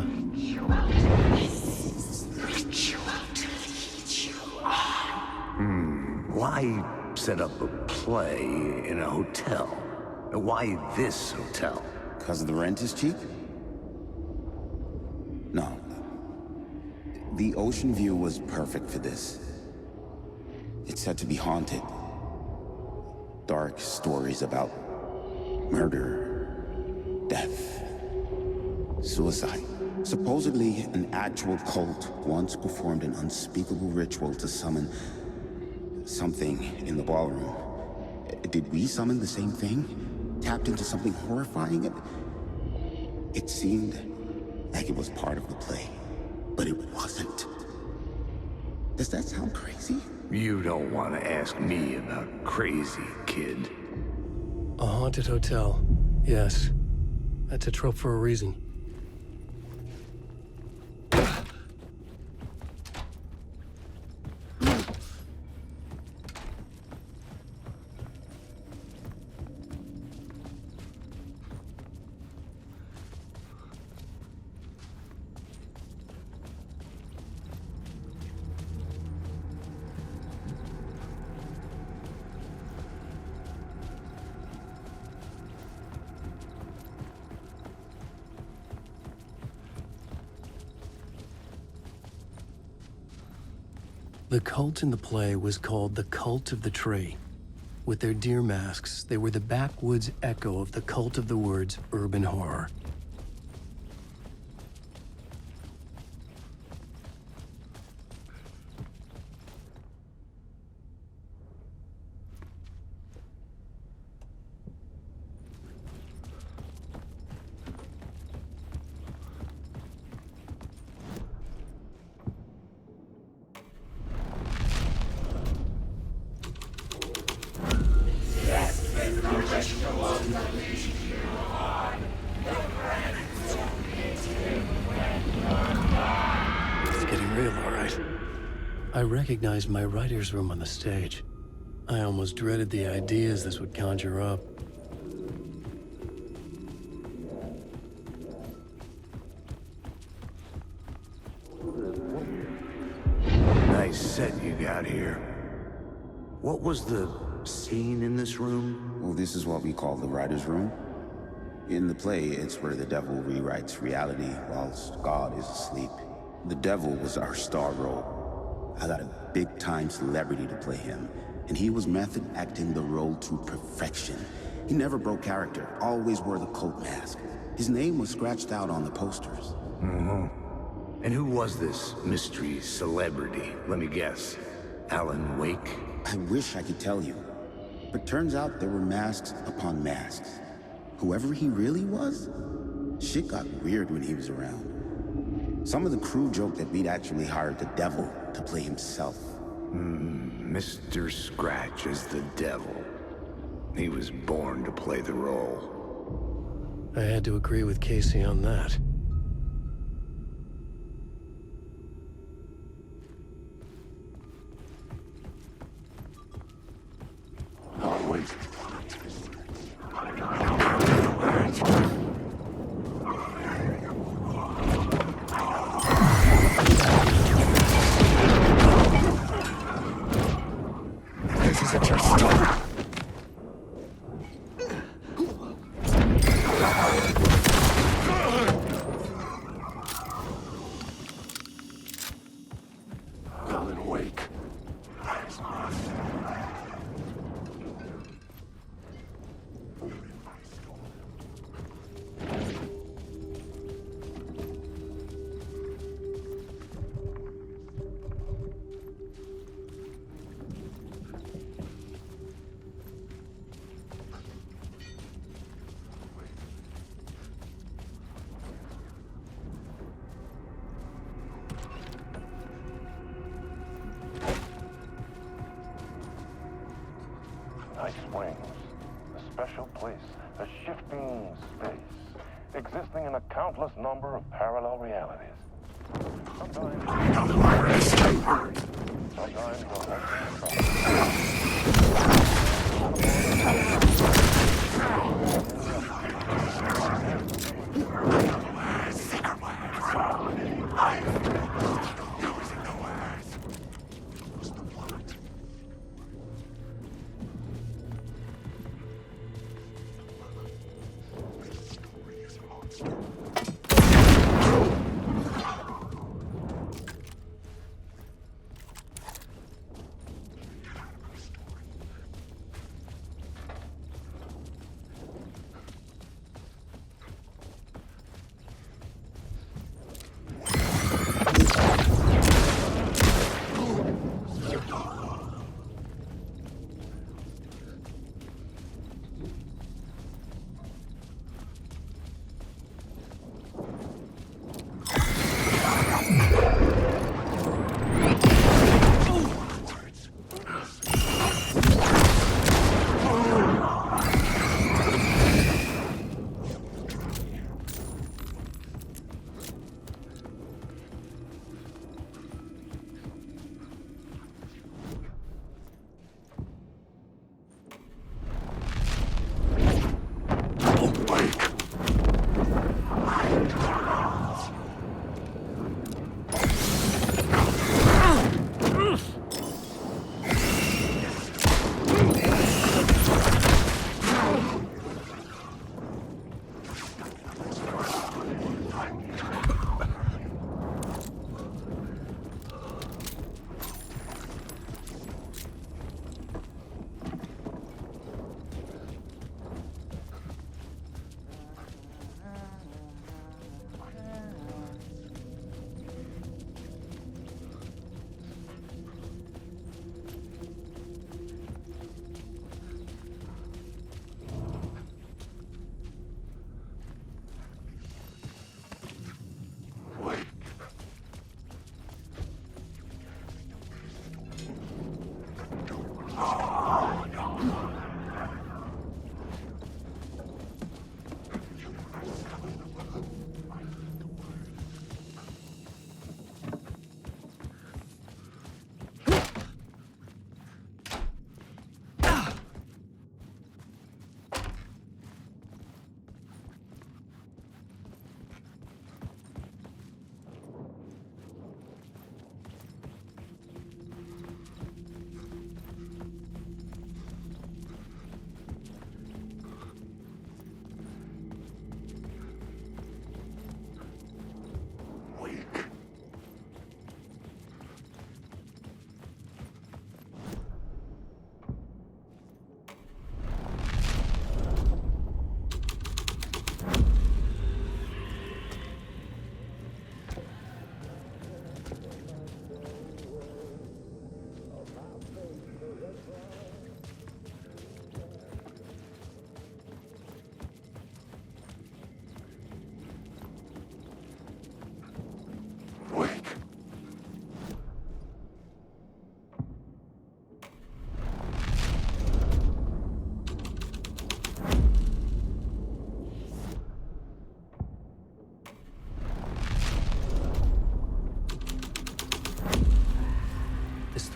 Why set up a play in a hotel? Why this hotel? Because the rent is cheap? No. The ocean view was perfect for this. It's said to be haunted. Dark stories about murder, death, suicide. Supposedly, an actual cult once performed an unspeakable ritual to summon something in the ballroom. Did we summon the same thing? Tapped into something horrifying? It seemed like it was part of the play, but it wasn't. Does that sound crazy? You don't want to ask me about crazy, kid. A haunted hotel. Yes. That's a trope for a reason. The cult in the play was called the Cult of the Tree. With their deer masks, they were the backwoods echo of the cult of the word's urban horror. I recognized my writer's room on the stage. I almost dreaded the ideas this would conjure up. Nice set you got here. What was the scene in this room? Well, this is what we call the writer's room. In the play, it's where the devil rewrites reality whilst God is asleep. The devil was our star role. I got a big-time celebrity to play him, and he was method acting the role to perfection. He never broke character, always wore the cult mask. His name was scratched out on the posters. Mm-hmm. And who was this mystery celebrity? Let me guess. Alan Wake? I wish I could tell you, but turns out there were masks upon masks. Whoever he really was, shit got weird when he was around. Some of the crew joked that we'd actually hired the devil to play himself. Mr. Scratch is the devil. He was born to play the role. I had to agree with Casey on that. Wait. This isn't your story. Alan Wake. Nice wings. A special place. A shifting space. Existing in a countless number of parallel realities. Sometimes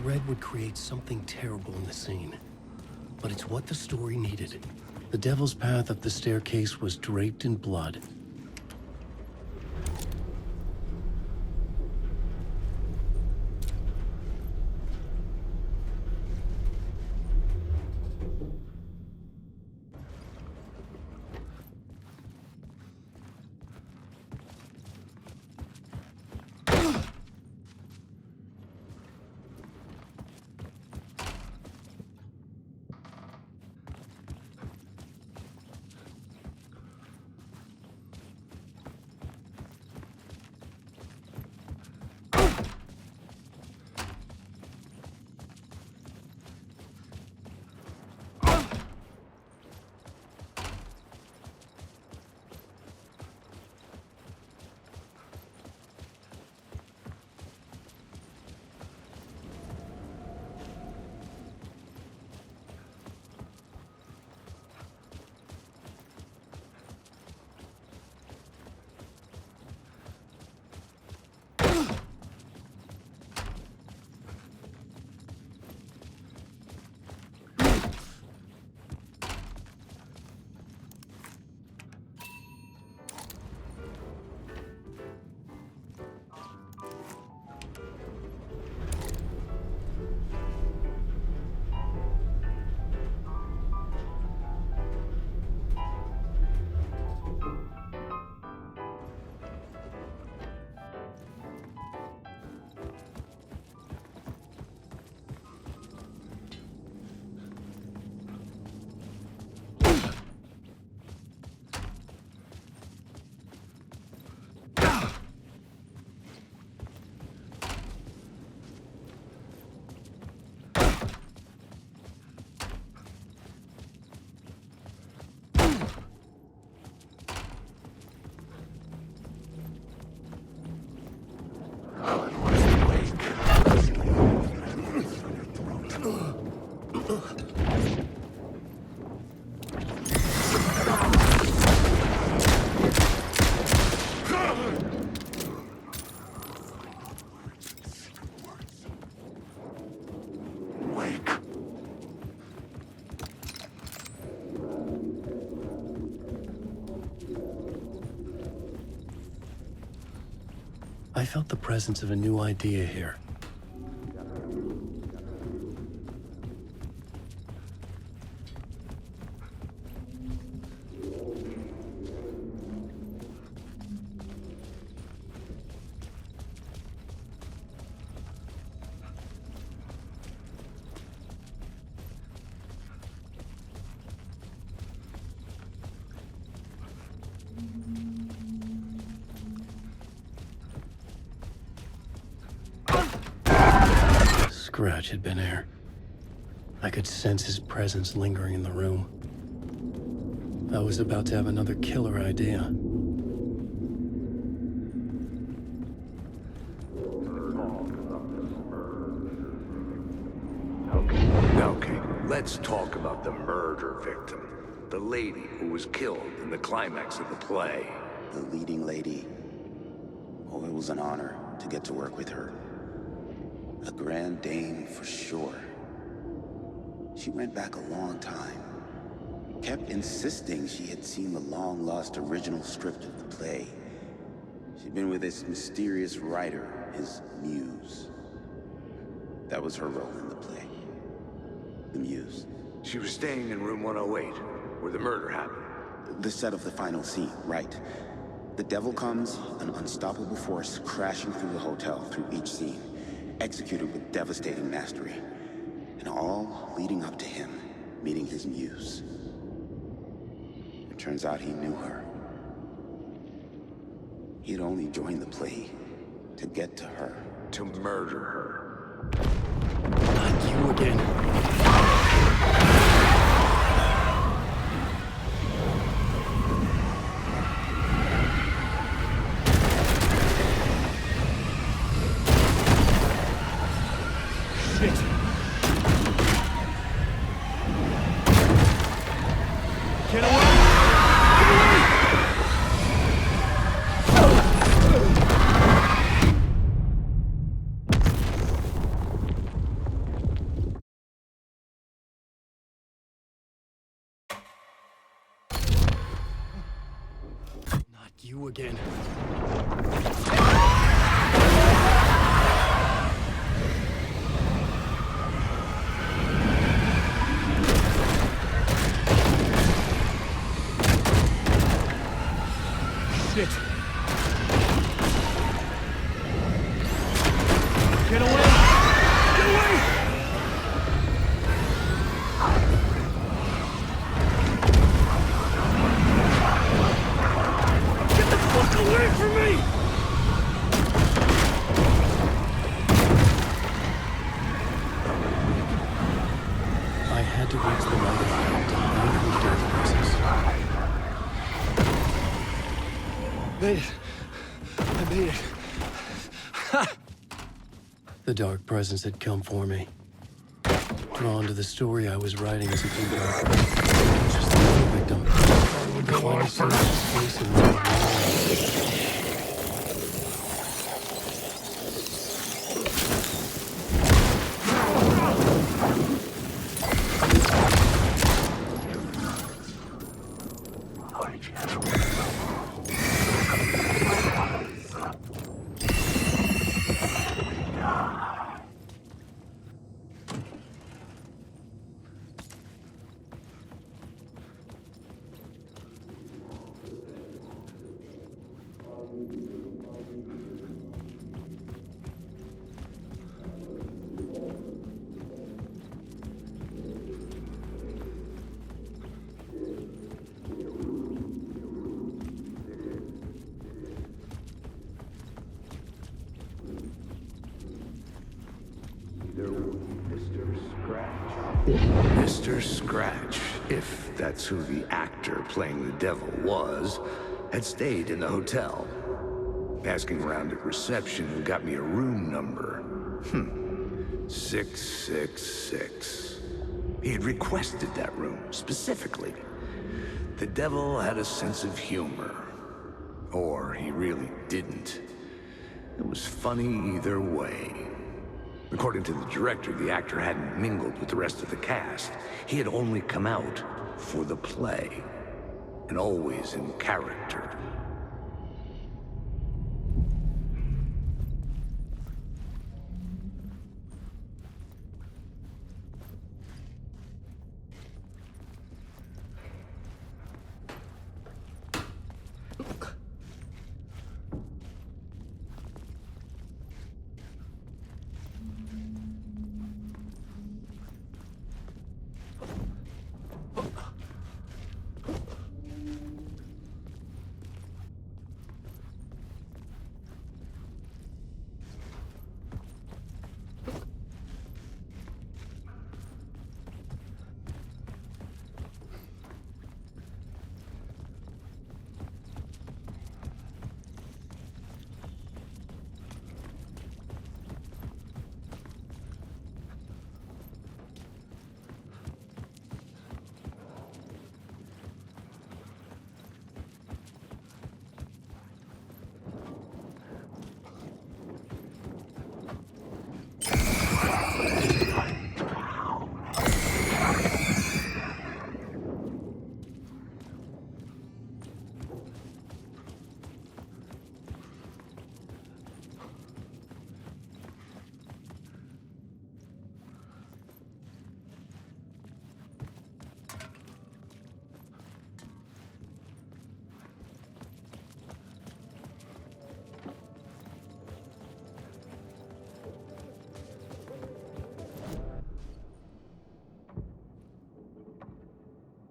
Red would create something terrible in the scene. But it's what the story needed. The devil's path up the staircase was draped in blood. I felt the presence of a new idea here. Scratch had been here. I could sense his presence lingering in the room. I was about to have another killer idea. Okay, let's talk about the murder victim. The lady who was killed in the climax of the play. The leading lady. Oh, it was an honor to get to work with her. A grand dame for sure. She went back a long time. Kept insisting she had seen the long-lost original script of the play. She'd been with this mysterious writer, his muse. That was her role in the play. The muse. She was staying in room 108, where the murder happened. The set of the final scene, right. The devil comes, an unstoppable force crashing through the hotel through each scene, executed with devastating mastery. And all leading up to him meeting his muse. It turns out he knew her. He had only joined the play to get to her. To murder her. Not you again. you again. Shit! Get away! Get away! Get the fuck away from me! I had to reach the right aisle to hide from death presence. Made it. I made it. The dark presence had come for me. Drawn to the story I was writing as a teen dark. Just another victim. The final soldier's face in the Mr. Scratch, if that's who the actor playing the devil was, had stayed in the hotel. Asking around at reception got me a room number. 666. He had requested that room, specifically. The devil had a sense of humor. Or he really didn't. It was funny either way. According to the director, the actor hadn't mingled with the rest of the cast. He had only come out for the play, and always in character.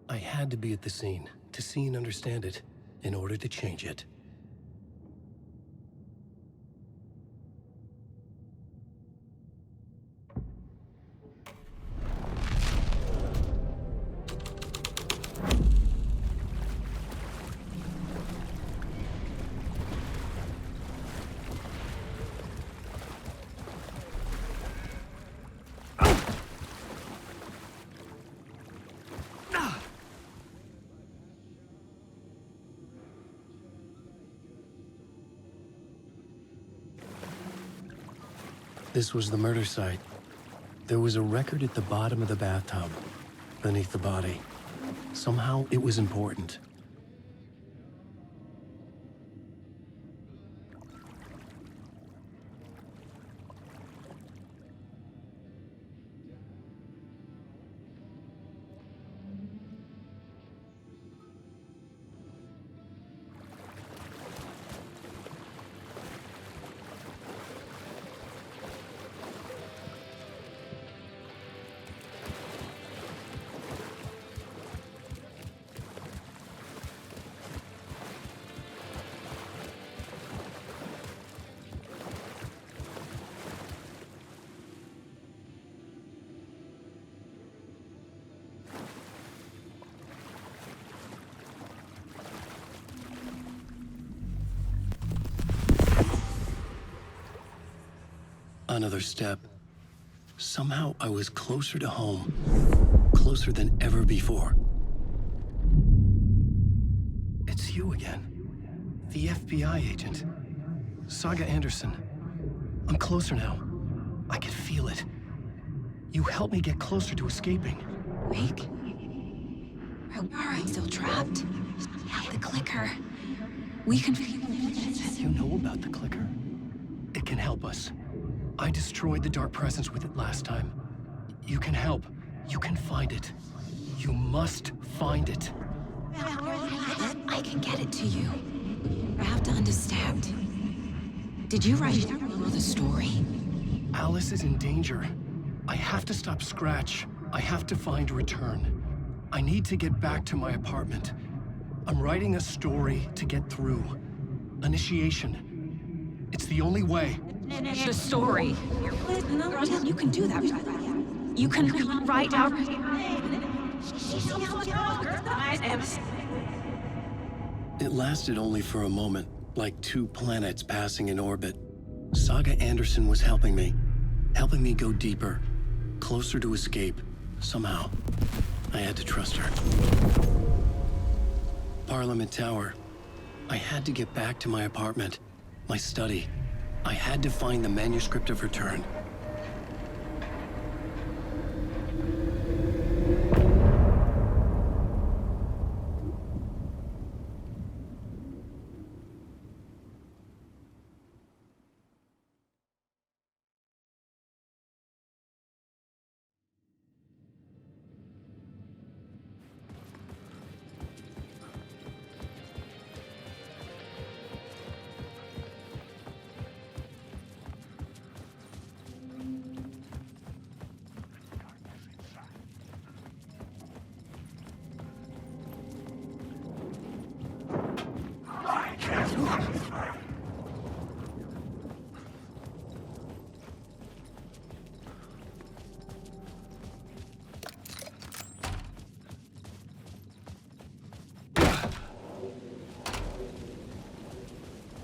I had to be at the scene, to see and understand it, in order to change it. This was the murder site. There was a record at the bottom of the bathtub, beneath the body. Somehow, it was important. Another step. Somehow I was closer to home. Closer than ever before. It's you again. The FBI agent. Saga Anderson. I'm closer now. I can feel it. You helped me get closer to escaping. Wake? Are we still trapped? The clicker. We can... You know about the clicker? It can help us. I destroyed the dark presence with it last time. You can help. You can find it. You must find it. I can get it to you. I have to understand. Did you write the story? Alice is in danger. I have to stop Scratch. I have to find Return. I need to get back to my apartment. I'm writing a story to get through. Initiation. It's the only way. The story. You can do that. You can write out... It lasted only for a moment, like two planets passing in orbit. Saga Anderson was helping me go deeper, closer to escape, somehow. I had to trust her. Parliament Tower. I had to get back to my apartment, my study. I had to find the manuscript of Return.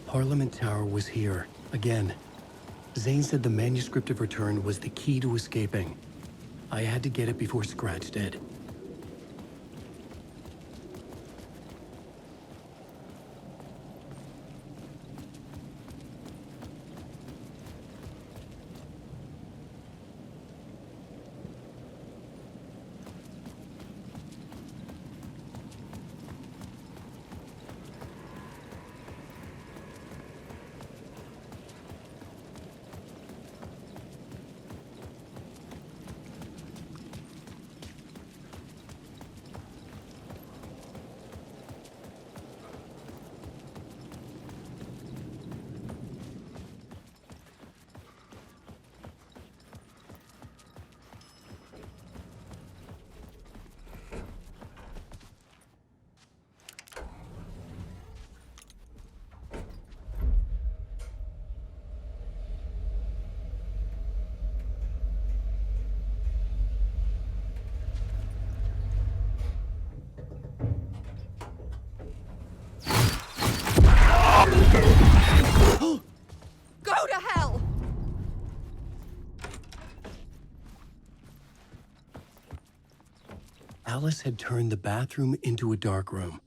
Parliament Tower was here, again. Zane said the manuscript of Return was the key to escaping. I had to get it before Scratch did. Go to hell! Alice had turned the bathroom into a dark room.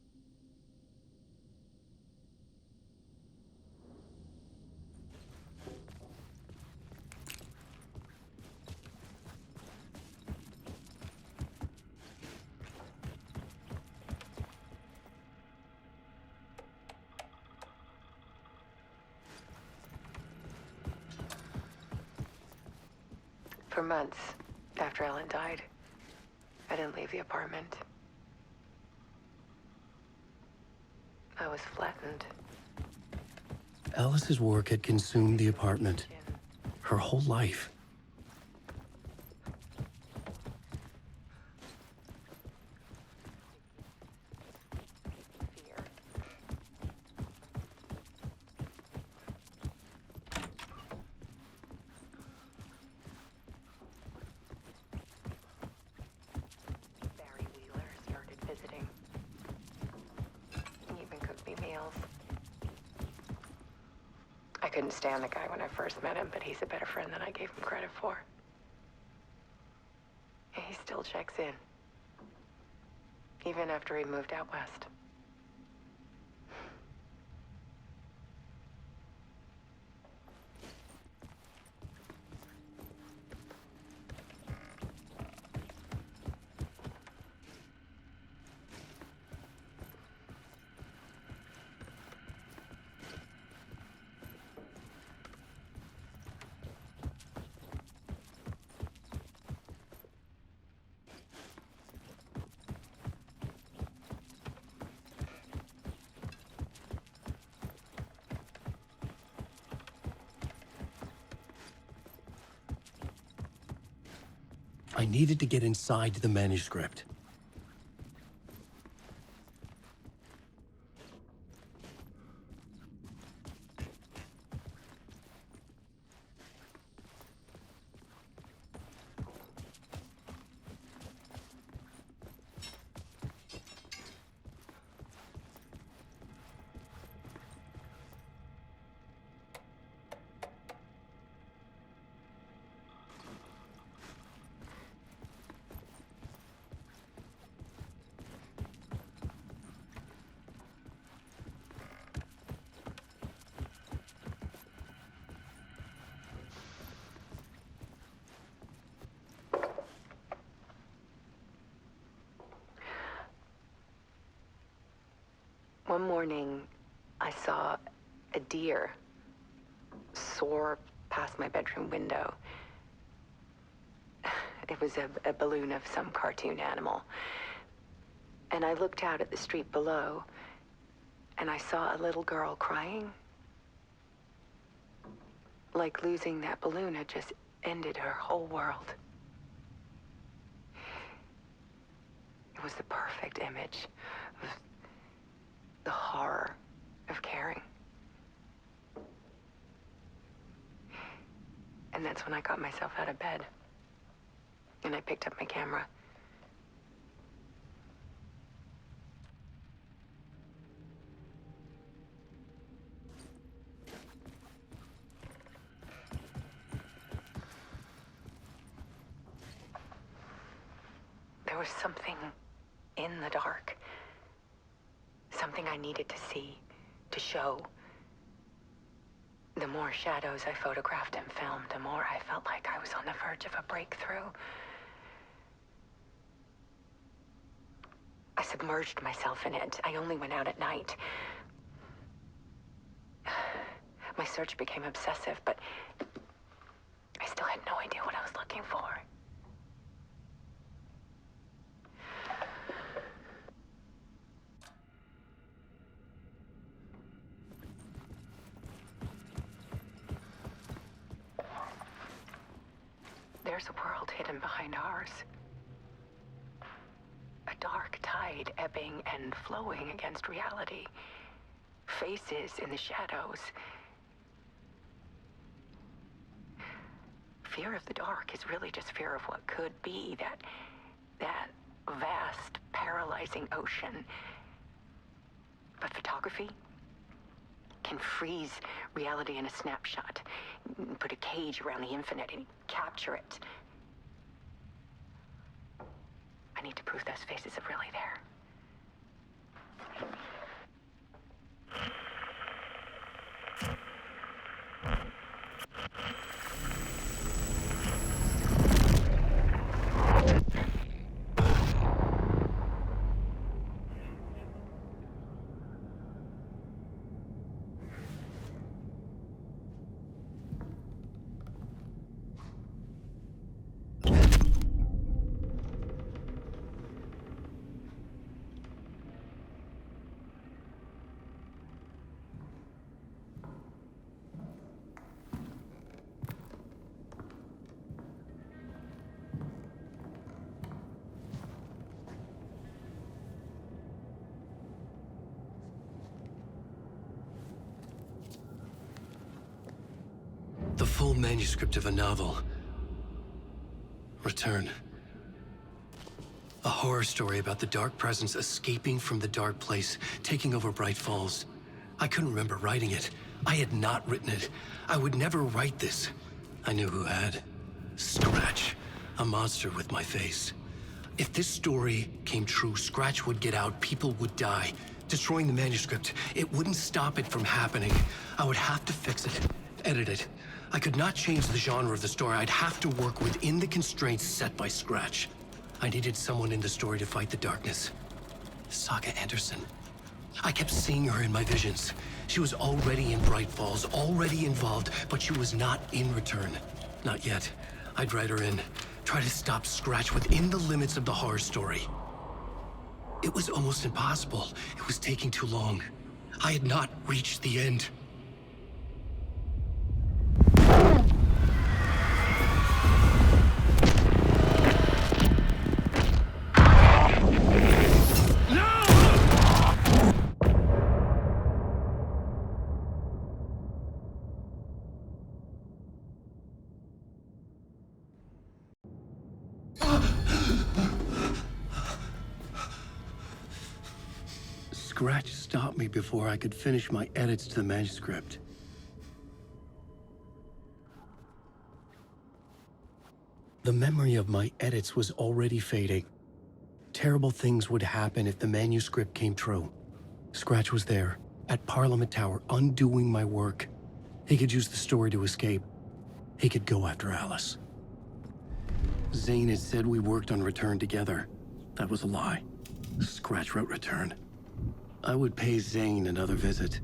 For months after Ellen died, I didn't leave the apartment. I was flattened. Alice's work had consumed the apartment. Her whole life. I couldn't stand the guy when I first met him, but he's a better friend than I gave him credit for. He still checks in. Even after he moved out west. I needed to get inside the manuscript. One morning, I saw a deer soar past my bedroom window. It was a balloon of some cartoon animal. And I looked out at the street below, and I saw a little girl crying. Like losing that balloon had just ended her whole world. It was the perfect image of the horror of caring. And that's when I got myself out of bed. And I picked up my camera. There was something in the dark. Something I needed to see, to show. The more shadows I photographed and filmed, the more I felt like I was on the verge of a breakthrough. I submerged myself in it. I only went out at night. My search became obsessive, but I still had no idea what I was looking for. There's a world hidden behind ours. A dark tide ebbing and flowing against reality. Faces in the shadows. Fear of the dark is really just fear of what could be, that vast, paralyzing ocean. But photography can freeze reality in a snapshot, put a cage around the infinite and capture it. I need to prove those faces are really there. The full manuscript of a novel. Return. A horror story about the dark presence escaping from the dark place, taking over Bright Falls. I couldn't remember writing it, I had not written it. I would never write this. I knew who had. Scratch. A monster with my face. If this story came true, Scratch would get out, people would die. Destroying the manuscript, it wouldn't stop it from happening. I would have to fix it, edit it. I could not change the genre of the story. I'd have to work within the constraints set by Scratch. I needed someone in the story to fight the darkness. Saga Anderson. I kept seeing her in my visions. She was already in Bright Falls, already involved, but she was not in Return. Not yet. I'd write her in, try to stop Scratch within the limits of the horror story. It was almost impossible. It was taking too long. I had not reached the end. Scratch stopped me before I could finish my edits to the manuscript. The memory of my edits was already fading. Terrible things would happen if the manuscript came true. Scratch was there, at Parliament Tower, undoing my work. He could use the story to escape. He could go after Alice. Zane had said we worked on Return together. That was a lie. Scratch wrote Return. I would pay Zane another visit.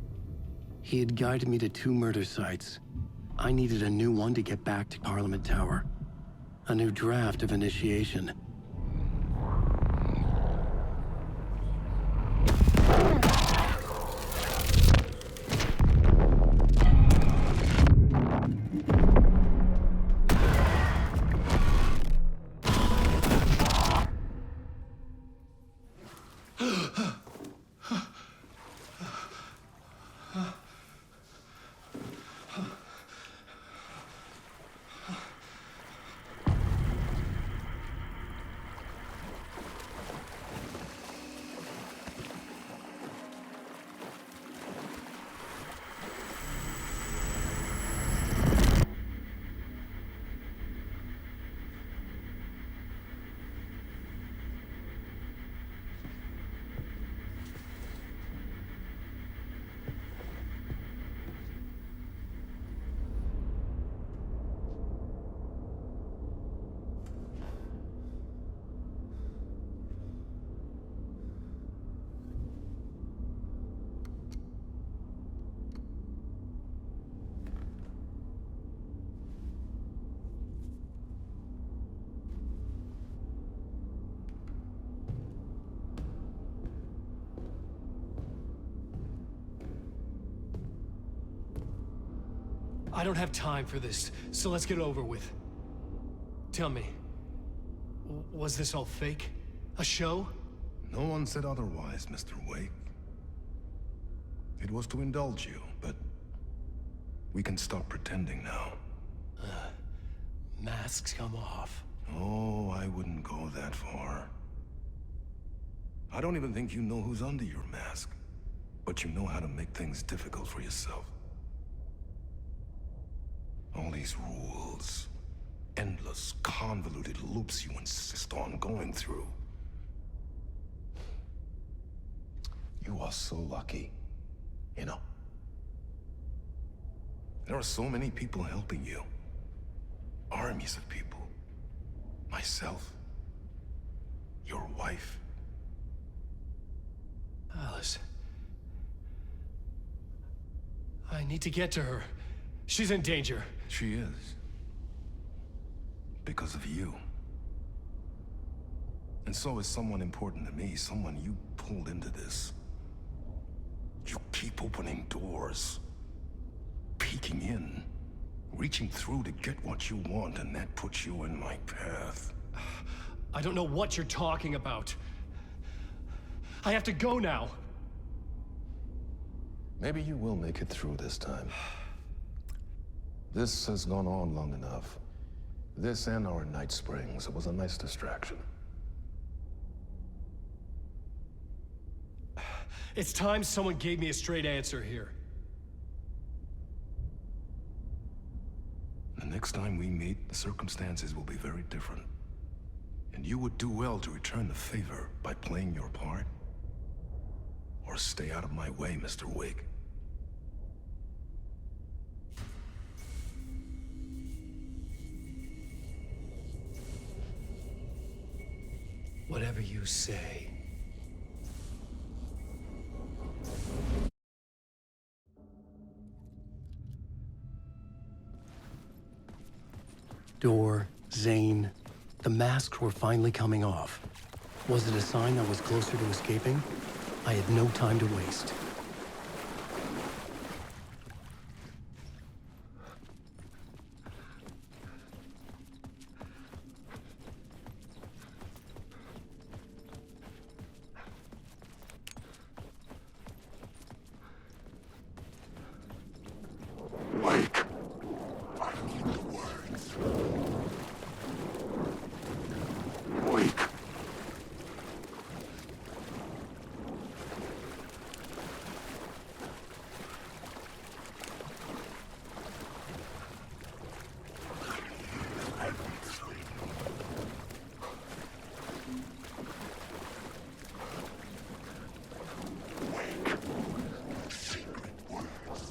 He had guided me to 2 murder sites. I needed a new one to get back to Parliament Tower. A new draft of initiation. I don't have time for this, so let's get it over with. Tell me, was this all fake? A show? No one said otherwise, Mr. Wake. It was to indulge you, but we can stop pretending now. Masks come off. Oh, I wouldn't go that far. I don't even think you know who's under your mask, but you know how to make things difficult for yourself. All these rules, endless, convoluted loops you insist on going through. You are so lucky, you know. There are so many people helping you. Armies of people. Myself. Your wife. Alice. I need to get to her. She's in danger. She is. Because of you. And so is someone important to me, someone you pulled into this. You keep opening doors, peeking in, reaching through to get what you want, and that puts you in my path. I don't know what you're talking about. I have to go now. Maybe you will make it through this time. This has gone on long enough. This and our Night Springs, it was a nice distraction. It's time someone gave me a straight answer here. next time we meet, the circumstances will be very different. And you would do well to return the favor by playing your part. Or stay out of my way, Mr. Wig. Whatever you say. Door, Zane. The masks were finally coming off. Was it a sign I was closer to escaping? I had no time to waste.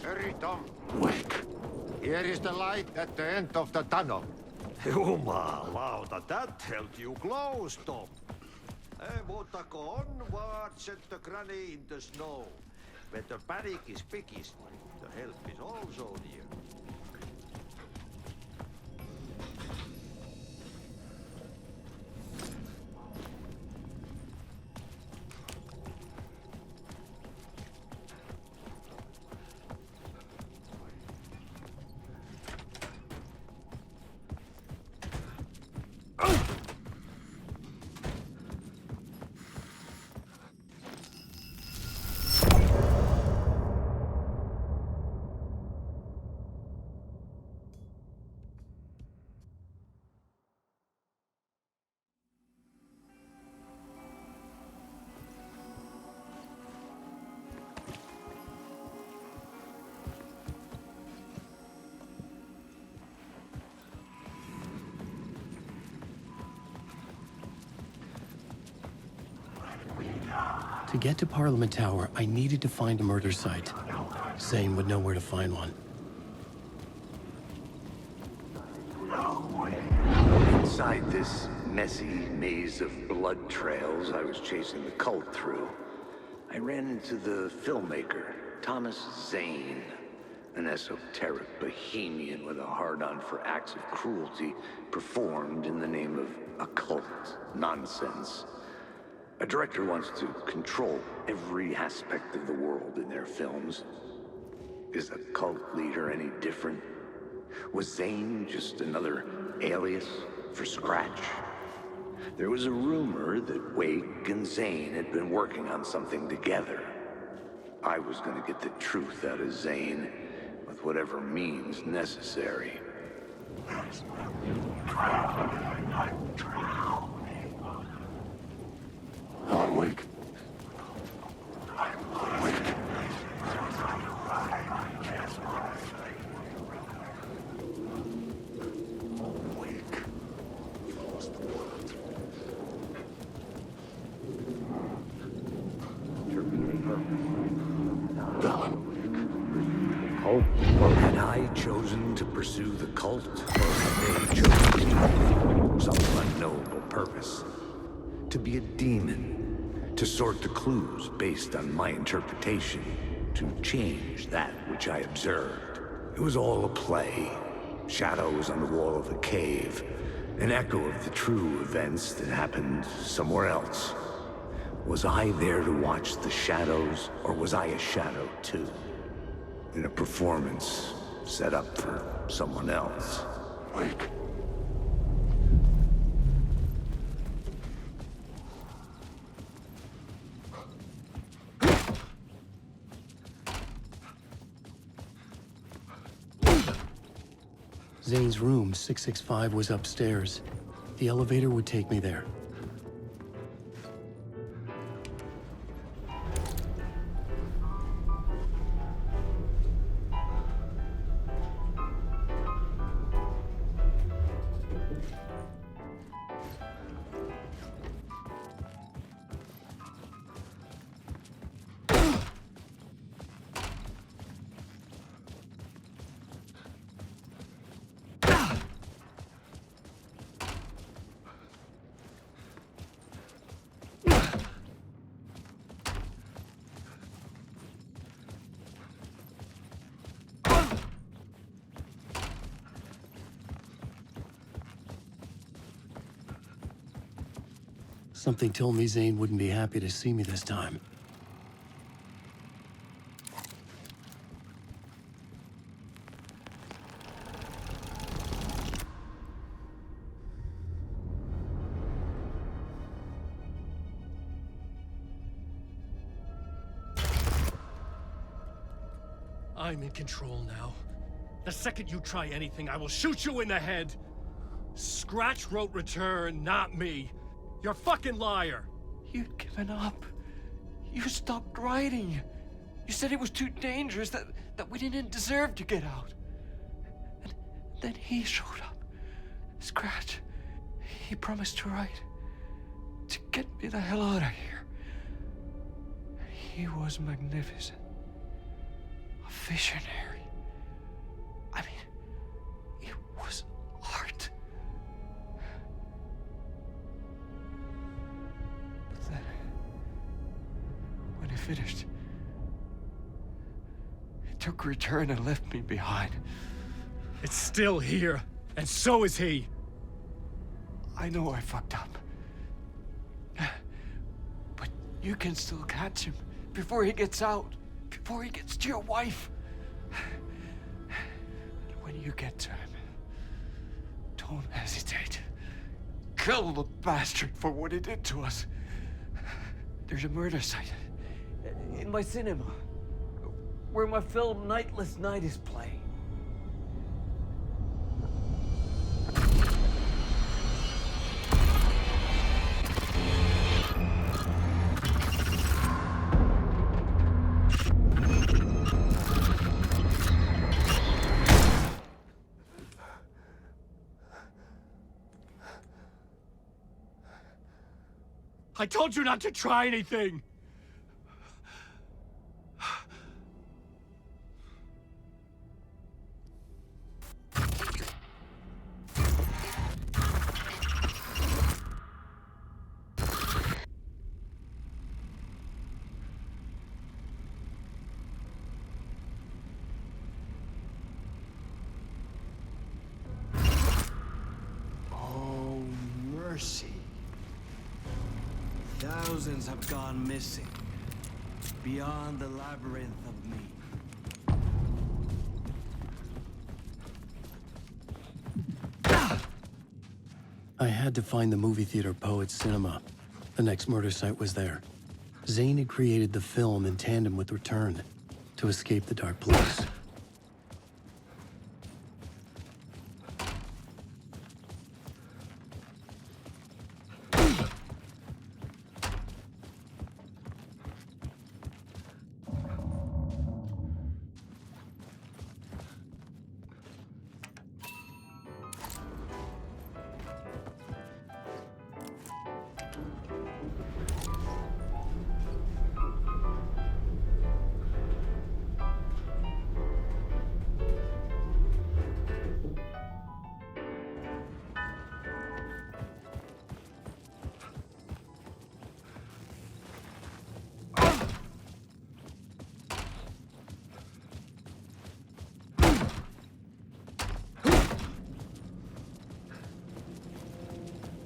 Hurry, Tom. Wake. Here is the light at the end of the tunnel. Jumalauta, that held you close, Tom. Mutta go onward, set the granny in the snow. When the panic is biggest, the help is also near. To get to Parliament Tower, I needed to find a murder site. Zane would know where to find one. Inside this messy maze of blood trails I was chasing the cult through, I ran into the filmmaker, Thomas Zane, an esoteric bohemian with a hard-on for acts of cruelty performed in the name of occult nonsense. A director wants to control every aspect of the world in their films. Is a cult leader any different? Was Zane just another alias for Scratch? There was a rumor that Wake and Zane had been working on something together. I was gonna get the truth out of Zane with whatever means necessary. I'm weak. Had I chosen to pursue the cult, or had they chosen to some unknowable purpose? To be a demon, to sort the clues based on my interpretation, to change that which I observed. It was all a play. Shadows on the wall of the cave, an echo of the true events that happened somewhere else. Was I there to watch the shadows, or was I a shadow too? In a performance set up for someone else. Wake. Zane's room, 665, was upstairs. The elevator would take me there. Something told me Zane wouldn't be happy to see me this time. I'm in control now. The second you try anything, I will shoot you in the head. Scratch wrote return, not me. You're a fucking liar. You'd given up. You stopped writing. You said it was too dangerous, that we didn't deserve to get out. And then he showed up. Scratch. He promised to write. To get me the hell out of here. He was magnificent. A visionary. I mean, it was art. But then, when he finished, he took return and left me behind. It's still here, and so is he. I know I fucked up. But you can still catch him before he gets out, before he gets to your wife. And when you get to him, don't hesitate. Kill the bastard for what he did to us. There's a murder site in my cinema where my film Nightless Night is playing. I told you not to try anything! Oh, mercy. Thousands have gone missing, beyond the labyrinth of me. I had to find the movie theater Poets Cinema. The next murder site was there. Zane had created the film in tandem with Return to escape the Dark Place.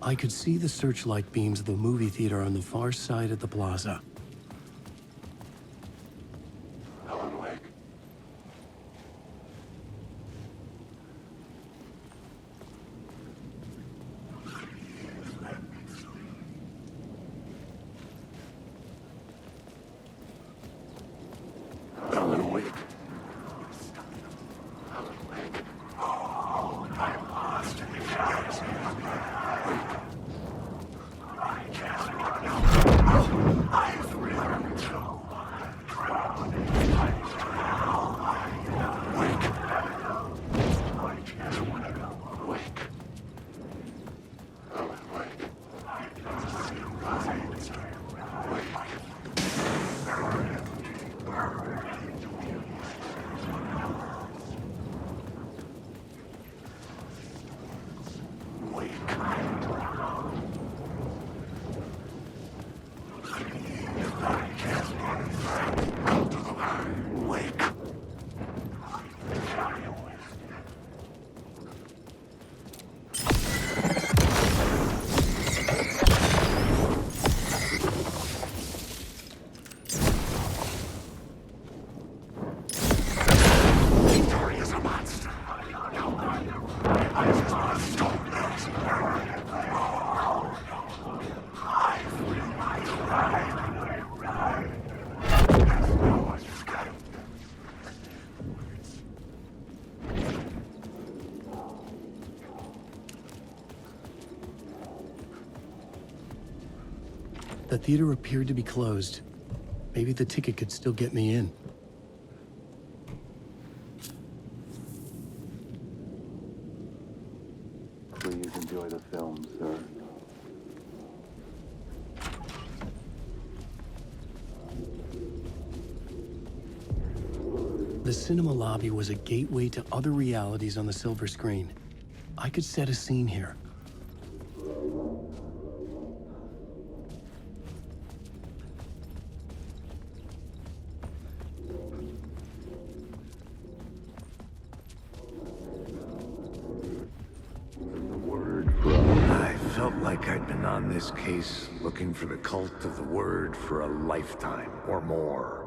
I could see the searchlight beams of the movie theater on the far side of the plaza. Alan Wake. Alan Wake. Alan Wake. Oh, I'm lost in the shadows. I can't run. I The theater appeared to be closed. Maybe the ticket could still get me in. Please enjoy the film, sir. The cinema lobby was a gateway to other realities on the silver screen. I could set a scene here. I felt like I'd been on this case looking for the cult of the word for a lifetime or more.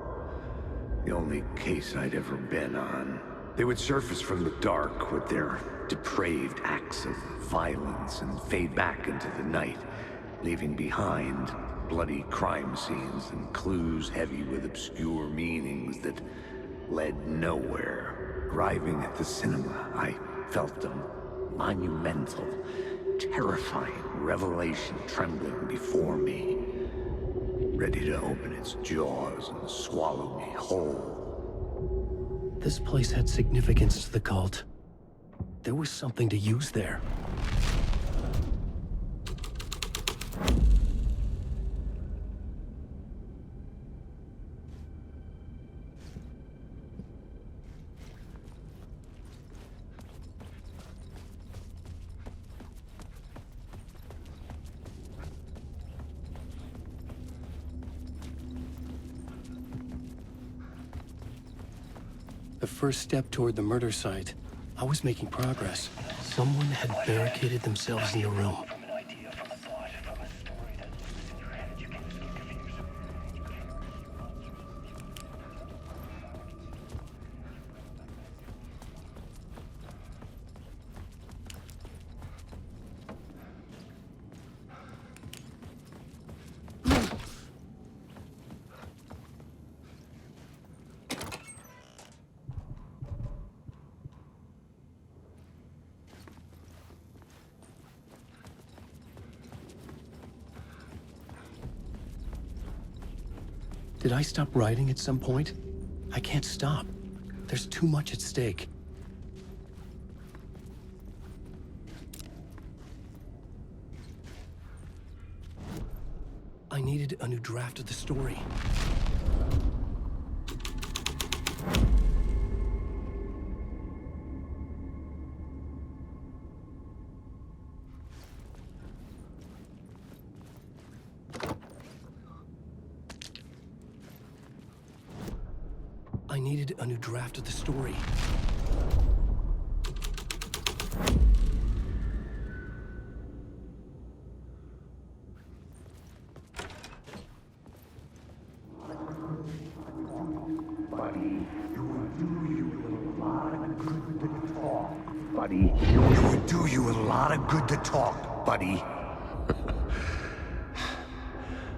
The only case I'd ever been on. They would surface from the dark with their depraved acts of violence and fade back into the night, leaving behind bloody crime scenes and clues heavy with obscure meanings that led nowhere. Arriving at the cinema, I felt a monumental, terrifying revelation trembling before me, ready to open its jaws and swallow me whole. This place had significance to the cult. There was something to use there. The first step toward the murder site. I was making progress. Someone had barricaded themselves in the room. Did I stop writing at some point? I can't stop. There's too much at stake. I needed a new draft of the story. I needed a new draft of the story. Buddy, you would do you a lot of good to talk. Buddy, you would do you a lot of good to talk, buddy.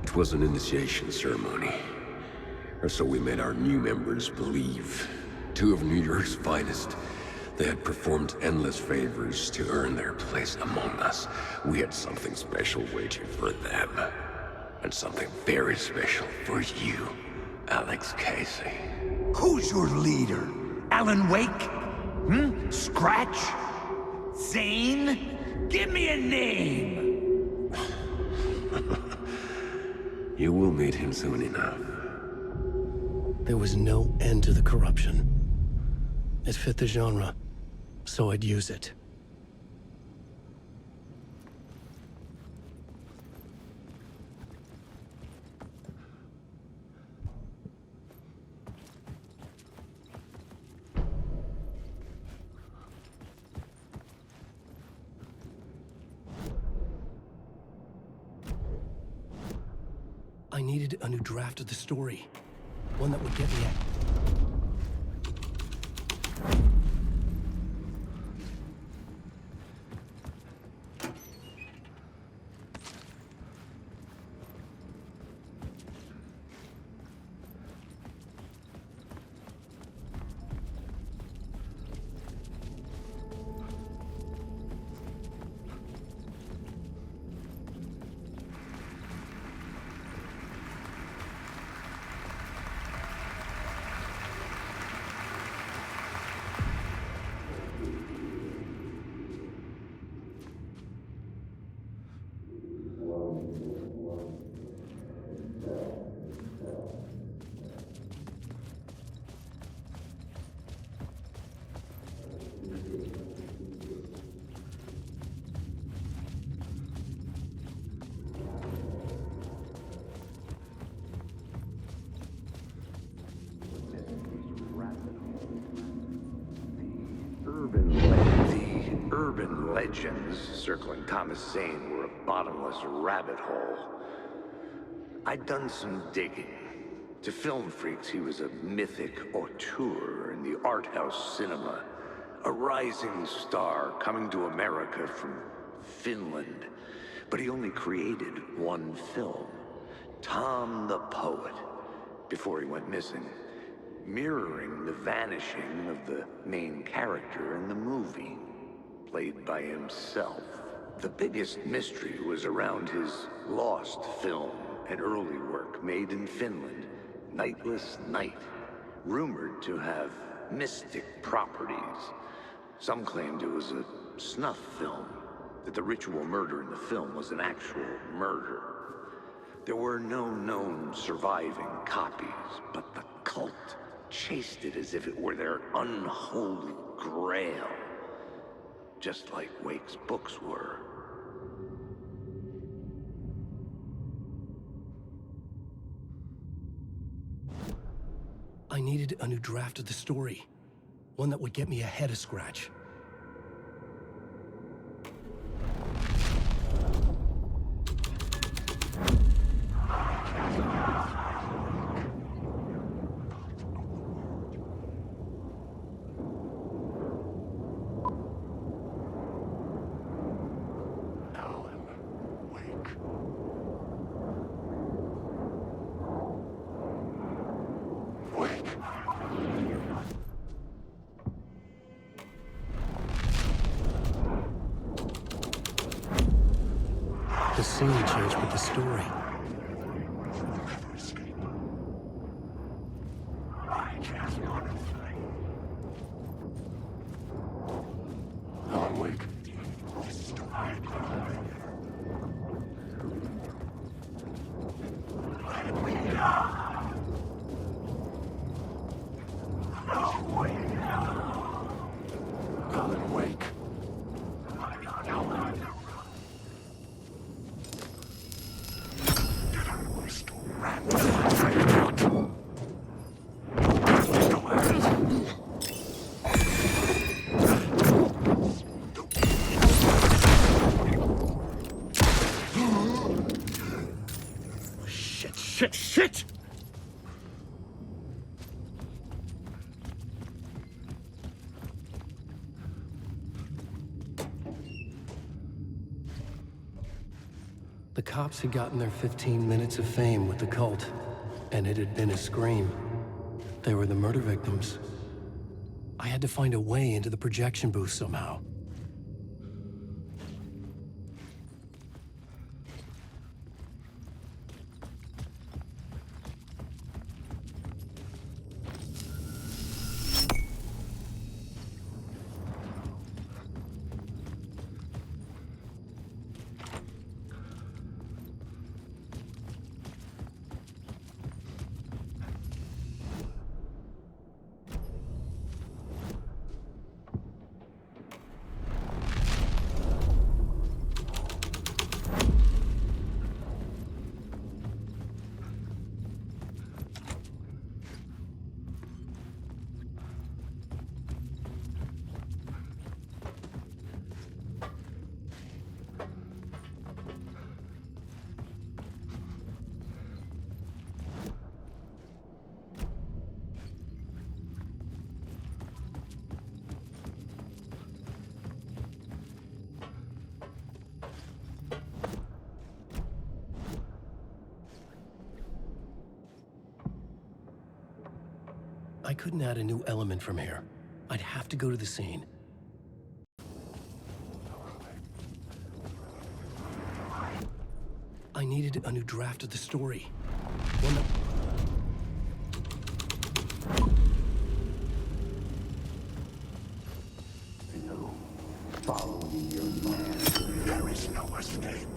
It was an initiation ceremony. Or so we made our new members believe. Two of New York's finest. They had performed endless favors to earn their place among us. We had something special waiting for them. And something very special for you, Alex Casey. Who's your leader? Alan Wake? Scratch? Zane? Give me a name! You will meet him soon enough. There was no end to the corruption. It fit the genre, so I'd use it. I needed a new draft of the story. One that would get me at... urban legends circling Thomas Zane were a bottomless rabbit hole. I'd done some digging. To film freaks, he was a mythic auteur in the art house cinema. A rising star coming to America from Finland. But he only created one film, Tom the Poet, before he went missing, mirroring the vanishing of the main character in the movie, played by himself. The biggest mystery was around his lost film, an early work made in Finland, Nightless Night, rumored to have mystic properties. Some claimed it was a snuff film, that the ritual murder in the film was an actual murder. There were no known surviving copies, but the cult chased it as if it were their unholy grail, just like Wake's books were. I needed a new draft of the story. One that would get me ahead of Scratch. The scene changed with the story. Alan Wake. Alan Wake. Shit! The cops had gotten their 15 minutes of fame with the cult, and it had been a scream. They were the murder victims. I had to find a way into the projection booth somehow. I couldn't add a new element from here. I'd have to go to the scene. I needed a new draft of the story. One that... You follow your man. There is no escape.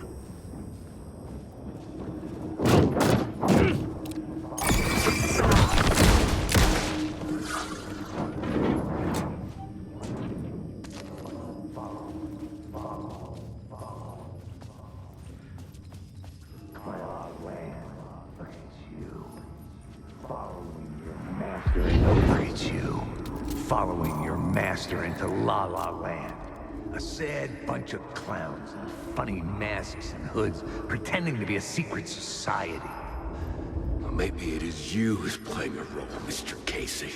Following your master into La La Land. A sad bunch of clowns in funny masks and hoods, pretending to be a secret society. Well, maybe it is you who's playing a role, Mr. Casey.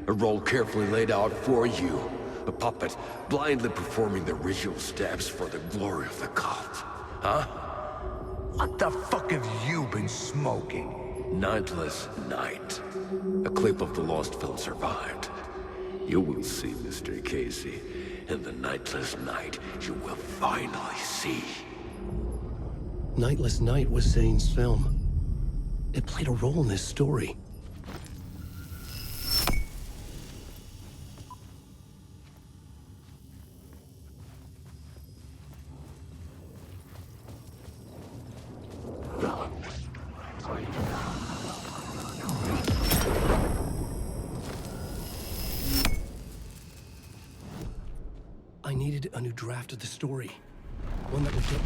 A role carefully laid out for you. A puppet, blindly performing the ritual steps for the glory of the cult. Huh? What the fuck have you been smoking? Nightless Night. A clip of the lost film survived. You will see, Mr. Casey. In the Nightless Night, you will finally see. Nightless Night was Zane's film. It played a role in this story. I needed a new draft of the story. One that would get...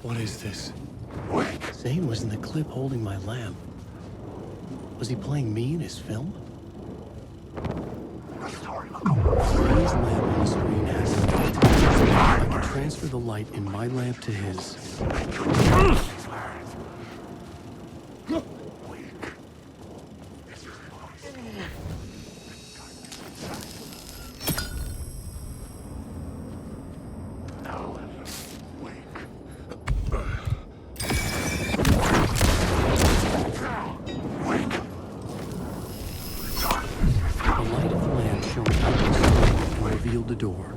What is this? Zane was in the clip holding my lamp. Was he playing me in his film? His lamp on the screen has light. I can transfer the light in my lamp to his. The door.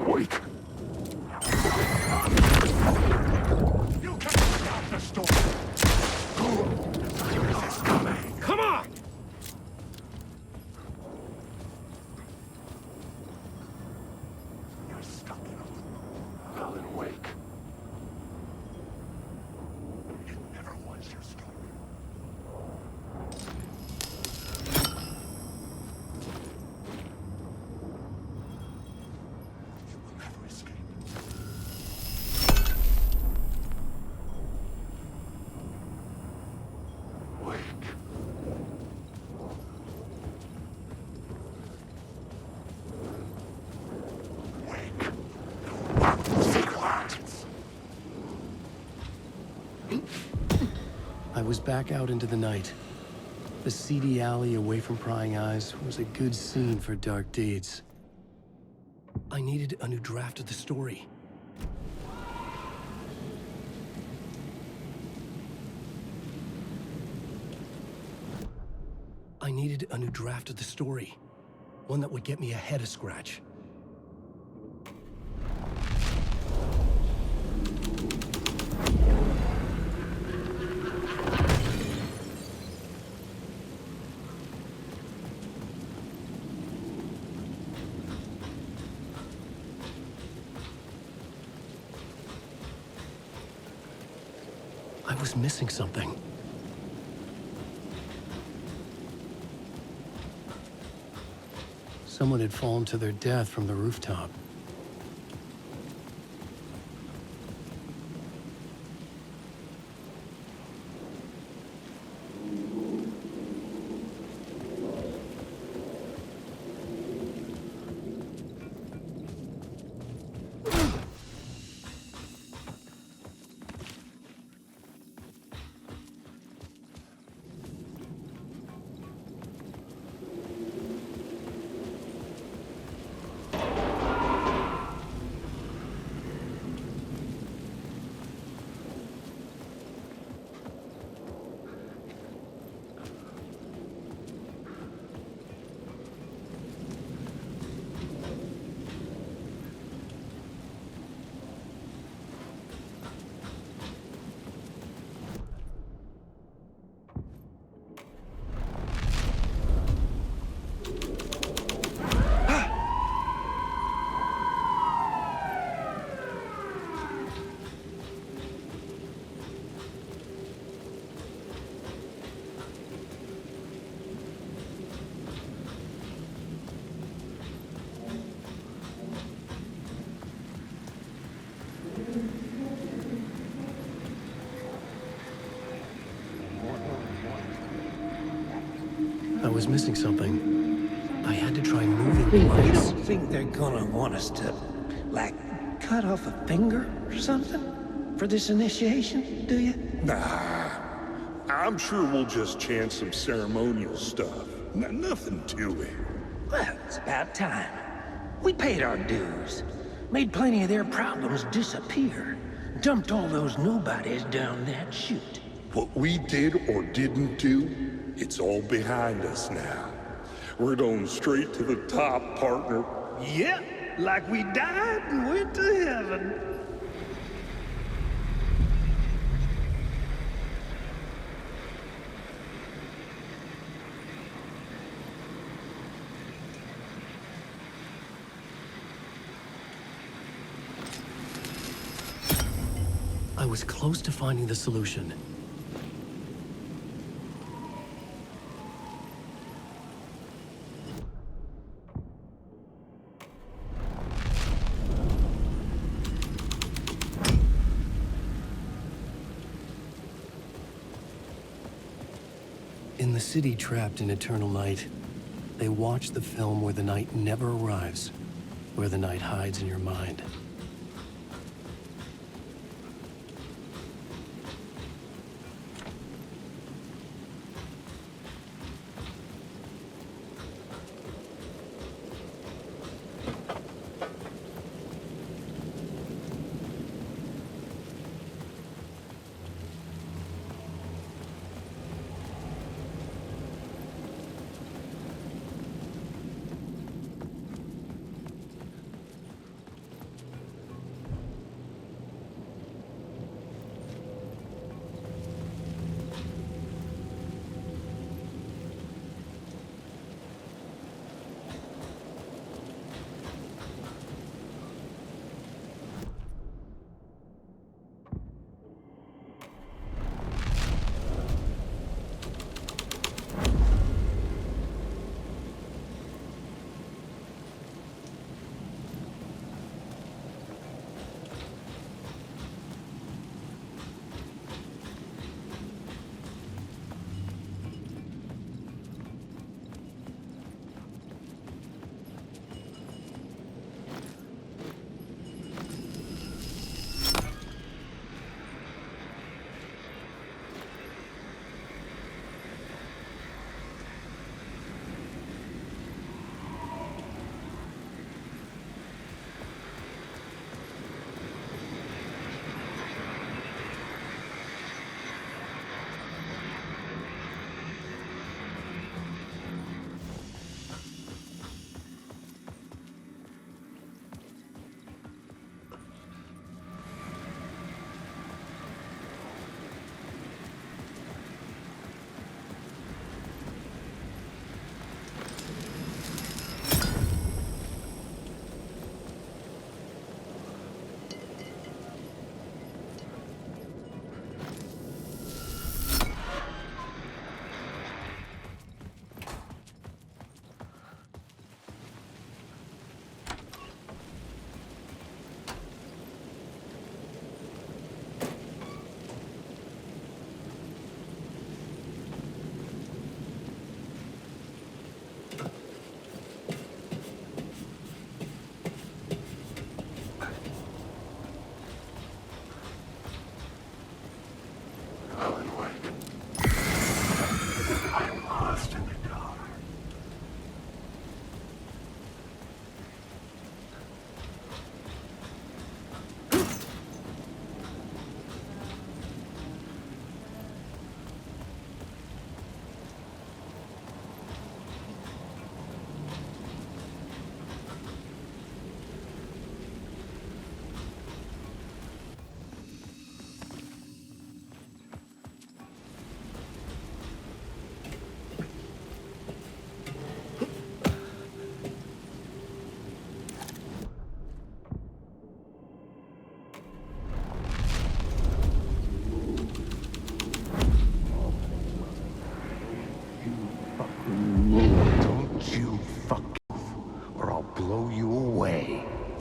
Wait. You can't stop the storm. It's coming. Come on! You're stuck in a Alan Wake. I was back out into the night. The seedy alley away from prying eyes was a good scene for dark deeds. I needed a new draft of the story. I needed a new draft of the story. One that would get me ahead of Scratch. I was missing something. Someone had fallen to their death from the rooftop. was missing something. I had to try moving the You lights. don't think they're gonna want us to, like, cut off a finger or something for this initiation, do you? Nah. I'm sure we'll just chant some ceremonial stuff. Nothing to it. Well, it's about time. We paid our dues. Made plenty of their problems disappear. Dumped all those nobodies down that chute. What we did or didn't do, it's all behind us now. We're going straight to the top, partner. Yep, like we died and went to heaven. I was close to finding the solution. In the city trapped in eternal night, they watch the film where the night never arrives, where the night hides in your mind.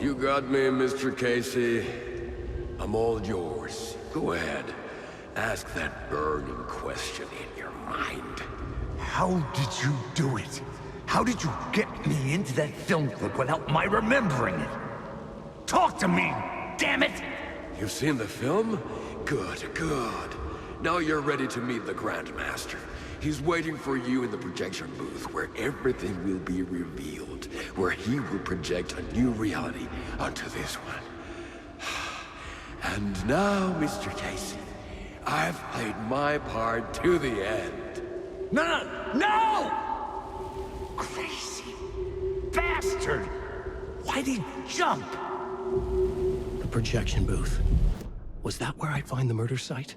You got me, Mr. Casey. I'm all yours. Go ahead. Ask that burning question in your mind. How did you do it? How did you get me into that film clip without my remembering it? Talk to me, damn it! You've seen the film? Good, good. Now you're ready to meet the Grandmaster. He's waiting for you in the projection booth, where everything will be revealed, where he will project a new reality onto this one. And now, Mr. Casey, I've played my part to the end. No! Crazy bastard! Why'd he jump? The projection booth. Was that where I'd find the murder site?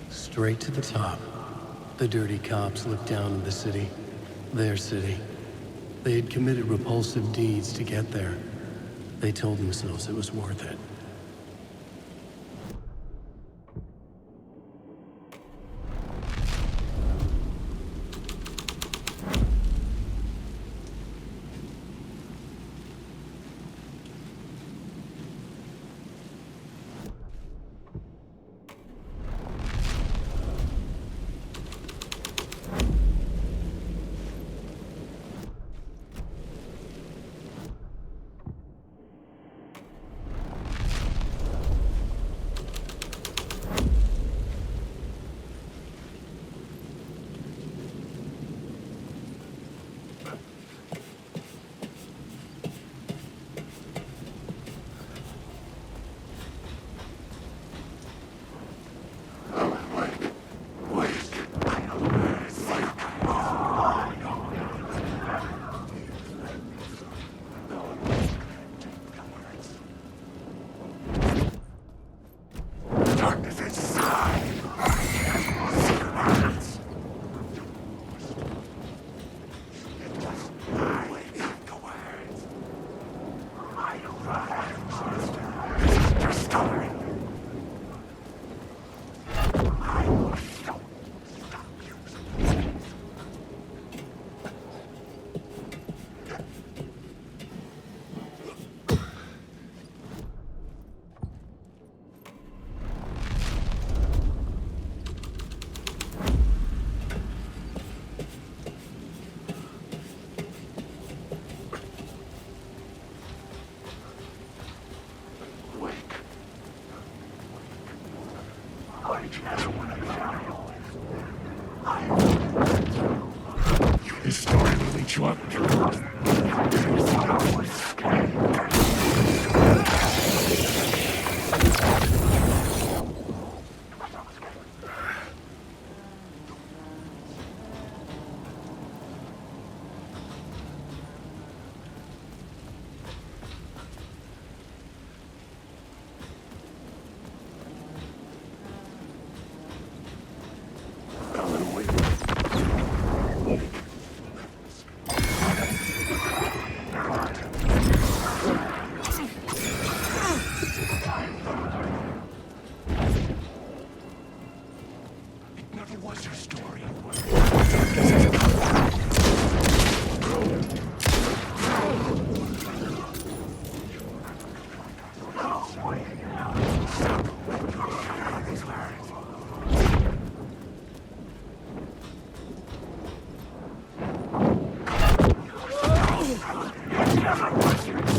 Straight to the top. The dirty cops looked down on the city. Their city. They had committed repulsive deeds to get there. They told themselves it was worth it. This story will lead you up.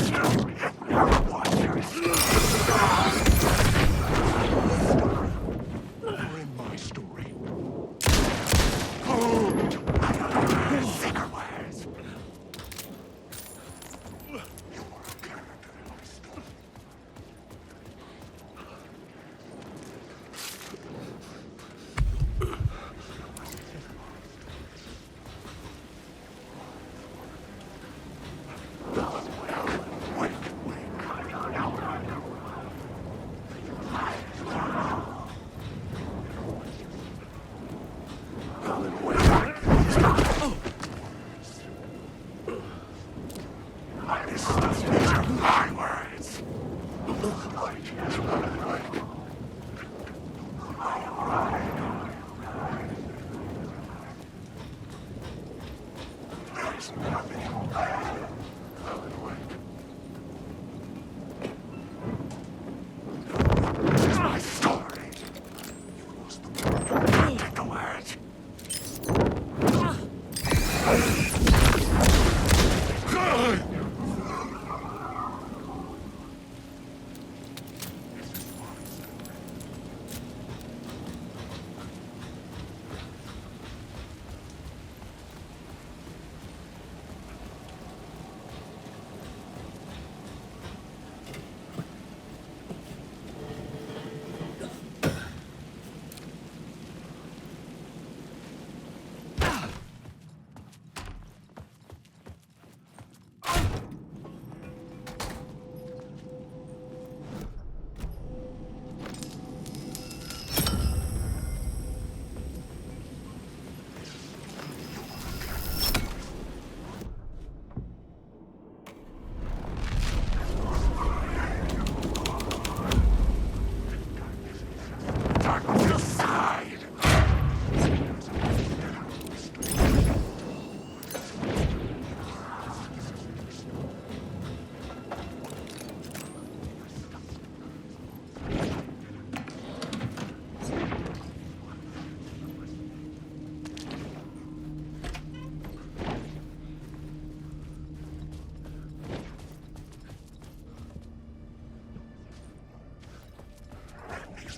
You're in my story. Secret words.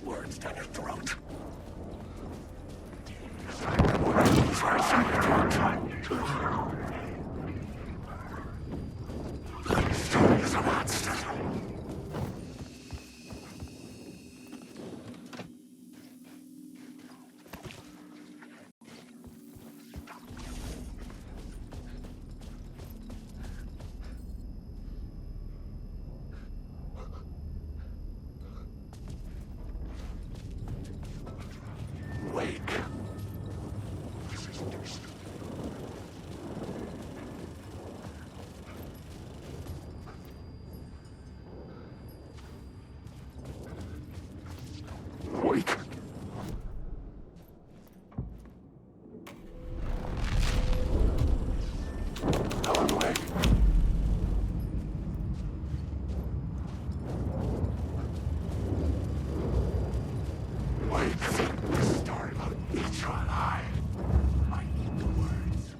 Words down your throat. Story is a monster. Wake. Wake. Helen, wake. Wake. The story about each you alive. I need the words.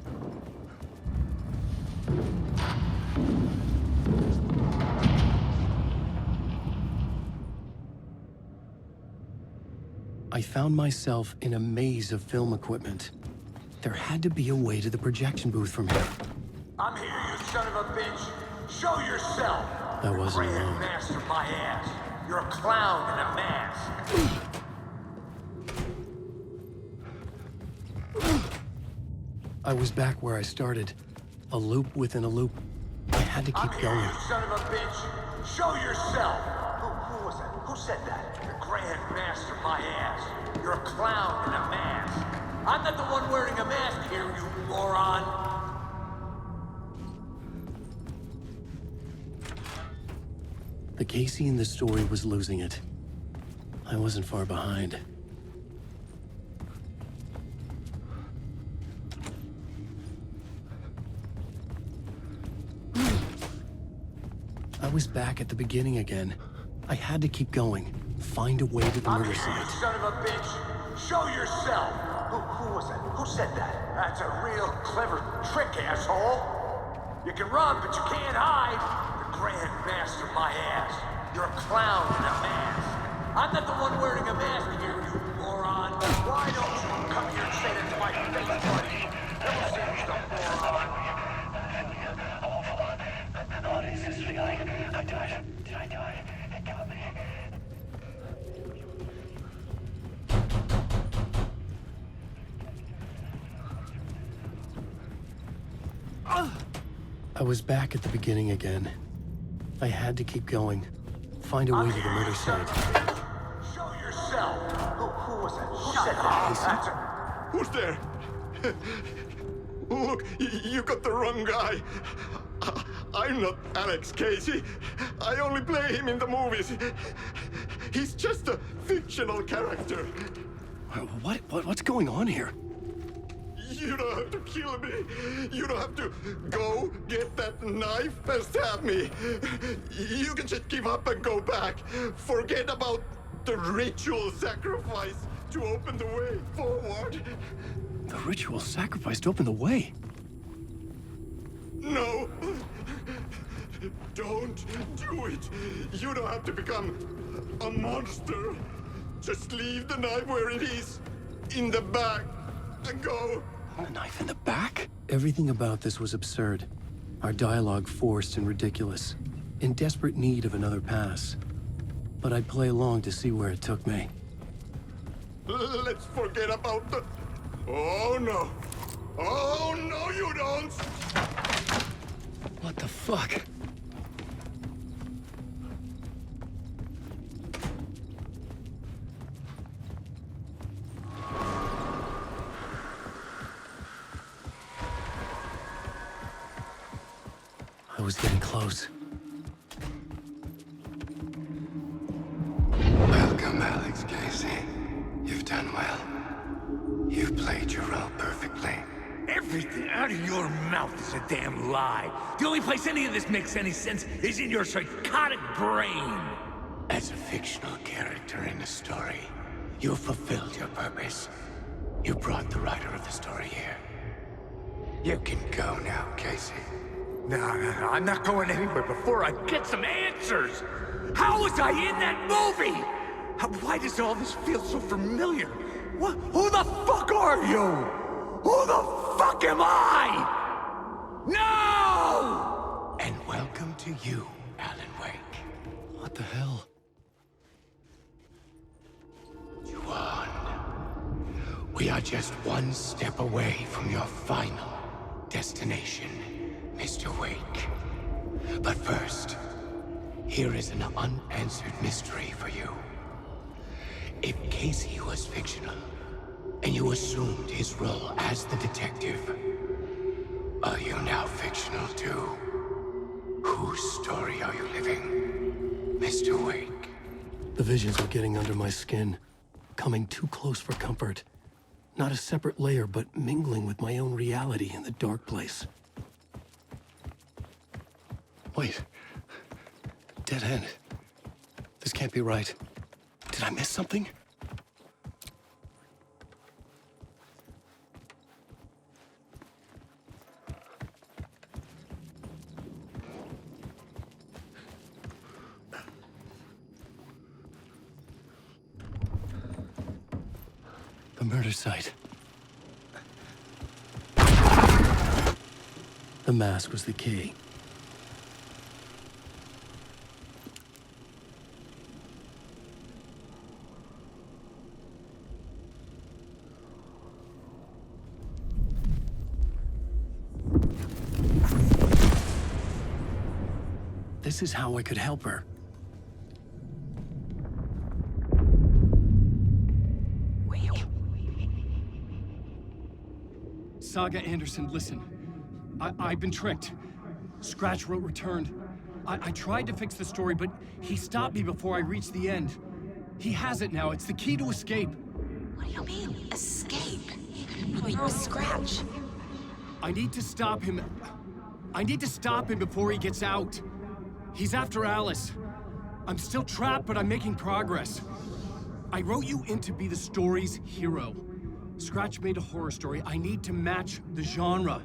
I found myself in a maze of film equipment. There had to be a way to the projection booth from here. I'm here, you son of a bitch. Show yourself. I wasn't Grand alone. master my ass. You're a clown in a mask. I was back where I started. A loop within a loop. I had to keep I'm going. here, you son of a bitch. Show yourself. Who was that? Who said that? The Grand Master my ass. You're a clown in a mask. I'm not the one wearing a mask here, you moron. The Casey in the story was losing it. I wasn't far behind. I was back at the beginning again. I had to keep going. Find a way to the murder You site. son of a bitch. Show yourself. Who was that? Who said that? That's a real clever trick, asshole. You can run, but you can't hide. The Grand I'm not the one wearing a mask here, you moron. Why don't you come here and say that to my face, buddy? Never seen you, moron. Oh, this is feeling. I died. Did I die? It got me. I was back at the beginning again. I had to keep going. Find a way to the murder site. Show yourself. Who was that? Who said that? Who's there? Look, you got the wrong guy. I'm not Alex Casey. I only play him in the movies. He's just a fictional character. What's going on here? You don't have to kill me. You don't have to go get that knife and stab me. You can just give up and go back. Forget about the ritual sacrifice to open the way forward. The ritual sacrifice to open the way? No. Don't do it. You don't have to become a monster. Just leave the knife where it is, in the back, and go. A knife in the back? Everything about this was absurd. Our dialogue forced and ridiculous. In desperate need of another pass. But I'd play along to see where it took me. Let's forget about the... Oh, no. Oh, no, you don't! What the fuck? I was getting close. Welcome, Alex Casey. You've done well. You've played your role perfectly. Everything out of your mouth is a damn lie. The only place any of this makes any sense is in your psychotic brain. As a fictional character in a story, you fulfilled your purpose. You brought the writer of the story here. You can go now, Casey. No, I'm not going anywhere before I get some answers. How was I in that movie? Why does all this feel so familiar? What? Who the fuck are you? Who the fuck am I? No! And welcome to you, Alan Wake. What the hell? You won. We are just one step away from your final destination, Mr. Wake. But first, here is an unanswered mystery for you. If Casey was fictional, and you assumed his role as the detective, are you now fictional too? Whose story are you living, Mr. Wake? The visions were getting under my skin, coming too close for comfort. Not a separate layer, but mingling with my own reality in the dark place. Wait. Dead end. This can't be right. Did I miss something? The murder site. The mask was the key. This is how I could help her. Saga Anderson, listen. I've been tricked. Scratch wrote returned. I tried to fix the story, but he stopped me before I reached the end. He has it now. It's the key to escape. What do you mean, escape? Wait, Scratch. I need to stop him. I need to stop him before he gets out. He's after Alice. I'm still trapped, but I'm making progress. I wrote you in to be the story's hero. Scratch made a horror story. I need to match the genre.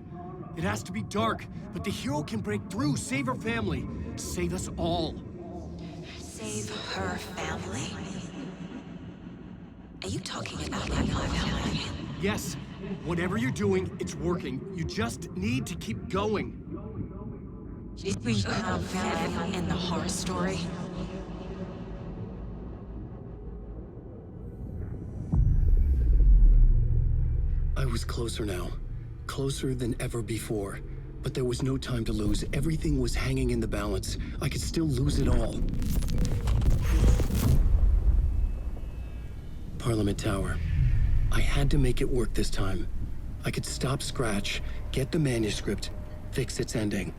It has to be dark, but the hero can break through, save her family, save us all. Save her family? Are you talking about that? Yes. Whatever you're doing, it's working. You just need to keep going. Were you in the horror story? I was closer now. Closer than ever before. But there was no time to lose. Everything was hanging in the balance. I could still lose it all. Parliament Tower. I had to make it work this time. I could stop Scratch, get the manuscript, fix its ending.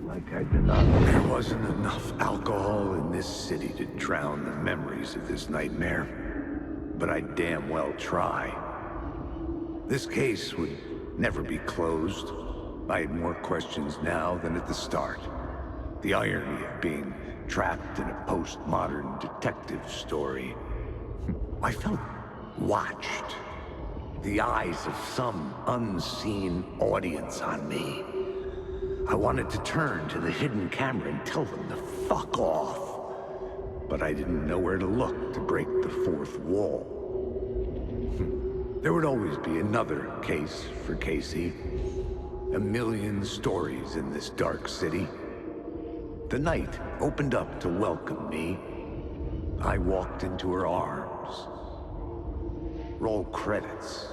like I'd been on. There wasn't enough alcohol in this city to drown the memories of this nightmare. But I'd damn well try. This case would never be closed. I had more questions now than at the start. The irony of being trapped in a postmodern detective story. I felt watched. The eyes of some unseen audience on me. I wanted to turn to the hidden camera and tell them to fuck off. But I didn't know where to look to break the fourth wall. There would always be another case for Casey. A million stories in this dark city. The night opened up to welcome me. I walked into her arms. Roll credits.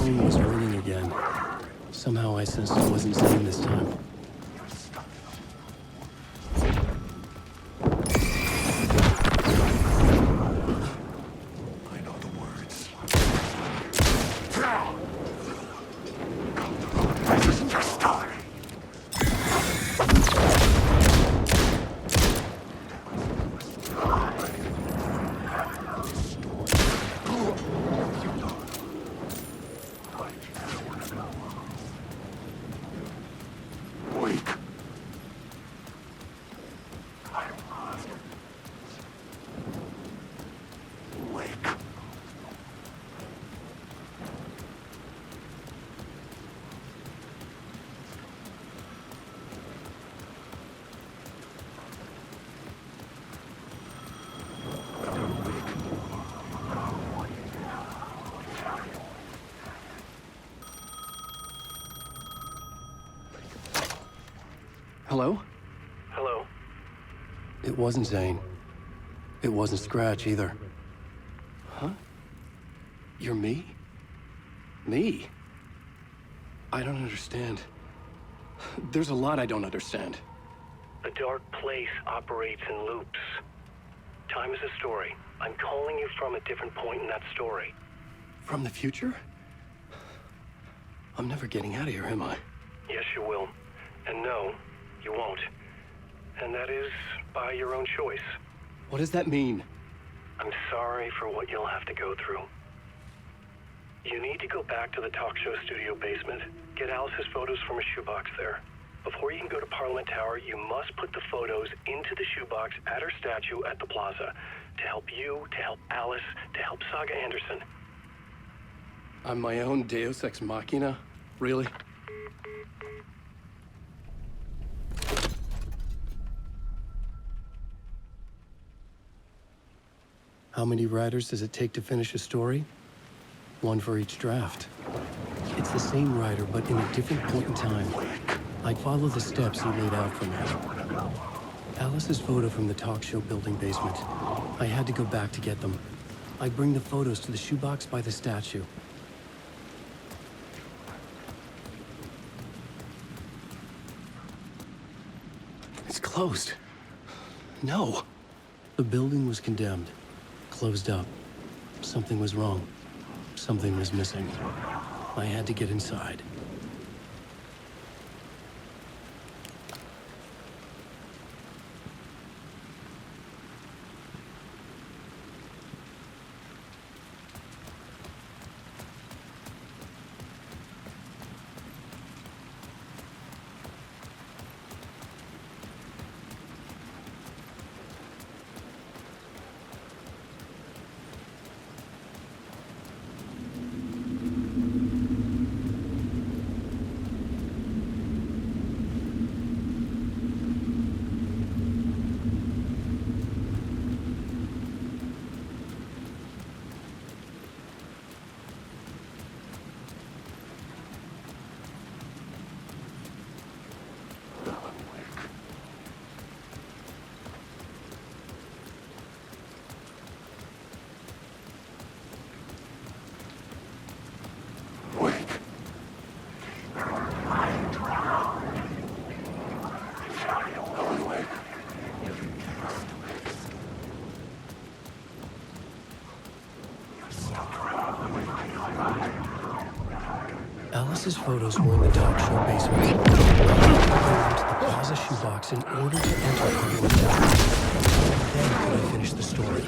phone was ringing again. Somehow I sensed it wasn't Zane this time. Hello? Hello? It wasn't Zane. It wasn't Scratch either. Huh? You're me? Me? I don't understand. There's a lot I don't understand. The dark place operates in loops. Time is a story. I'm calling you from a different point in that story. From the future? I'm never getting out of here, am I? Yes, you will. And no, you won't. And that is by your own choice. What does that mean? I'm sorry for what you'll have to go through. You need to go back to the talk show studio basement, get Alice's photos from a shoebox there. Before you can go to Parliament Tower, you must put the photos into the shoebox at her statue at the plaza. To help you, to help Alice, to help Saga Anderson. I'm my own Deus Ex Machina? Really? How many writers does it take to finish a story? One for each draft. It's the same writer, but in a different point in time. I follow the steps he laid out for me. Alice's photo from the talk show building basement. I had to go back to get them. I bring the photos to the shoebox by the statue. It's closed. No. The building was condemned. Closed up. Something was wrong. Something was missing. I had to get inside. Alice's photos were in the talk show basement. I had to go into the plaza shoebox in order to enter Parliament Tower. Then could I finish the story?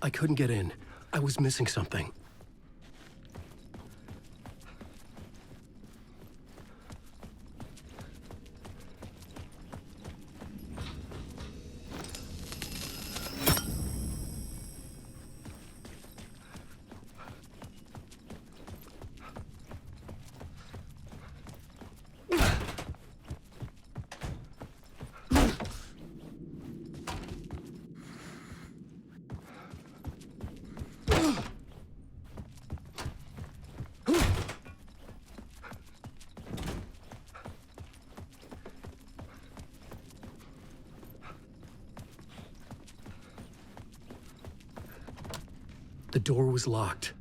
I couldn't get in. I was missing something. The door was locked.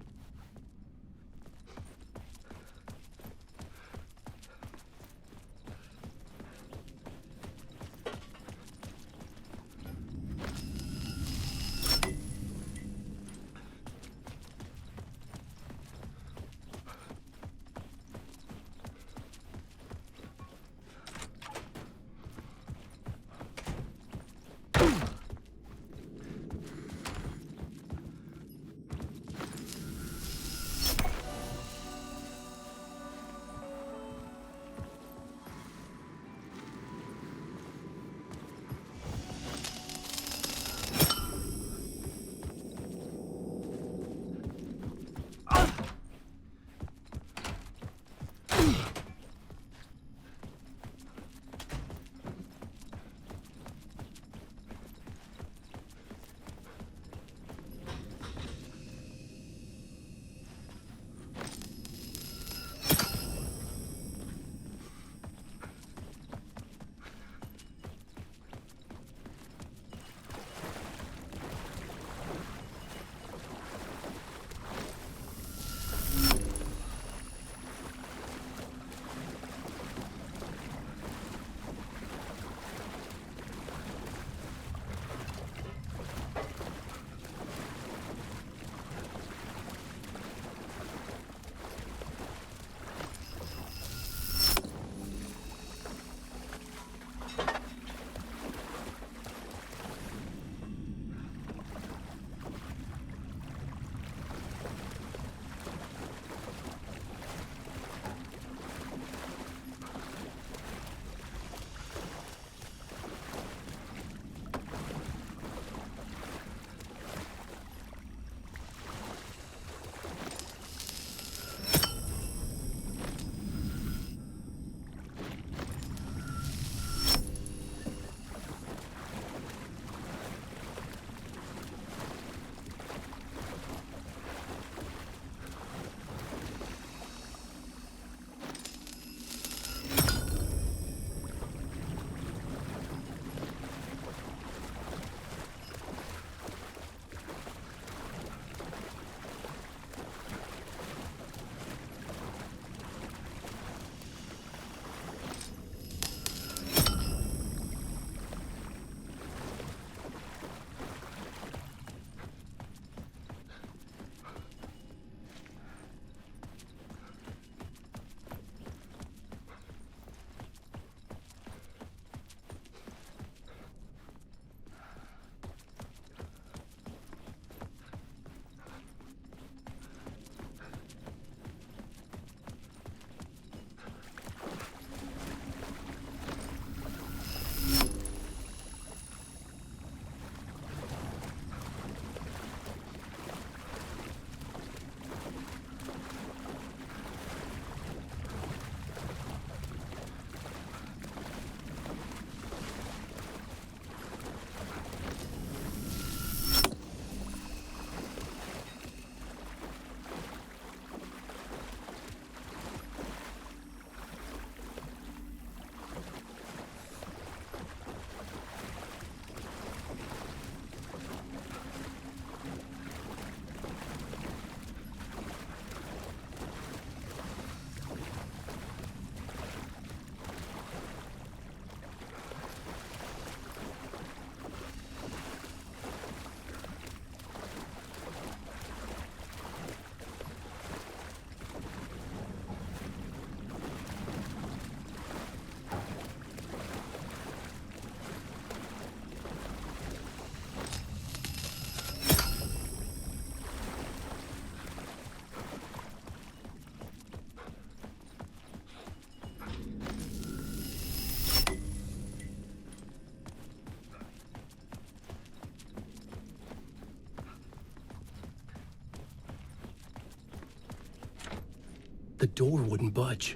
The door wouldn't budge.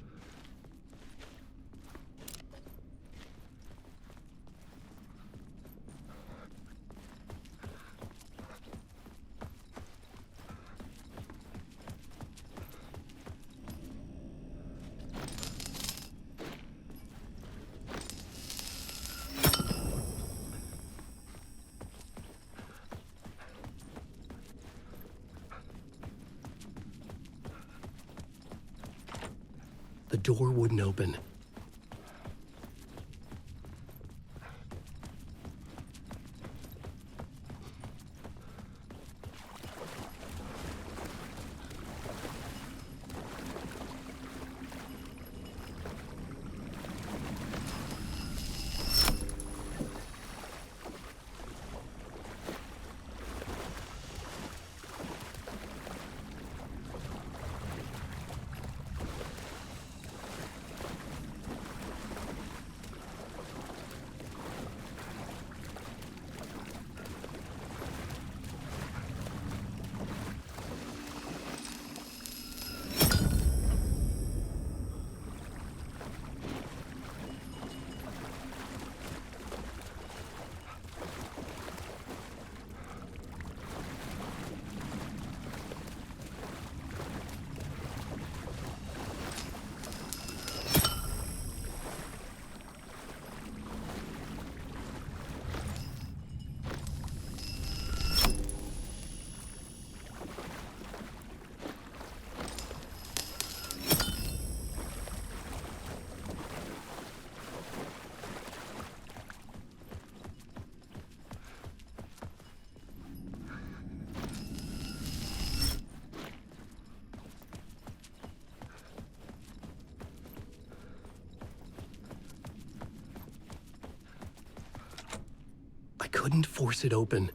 The door wouldn't open. I couldn't force it open.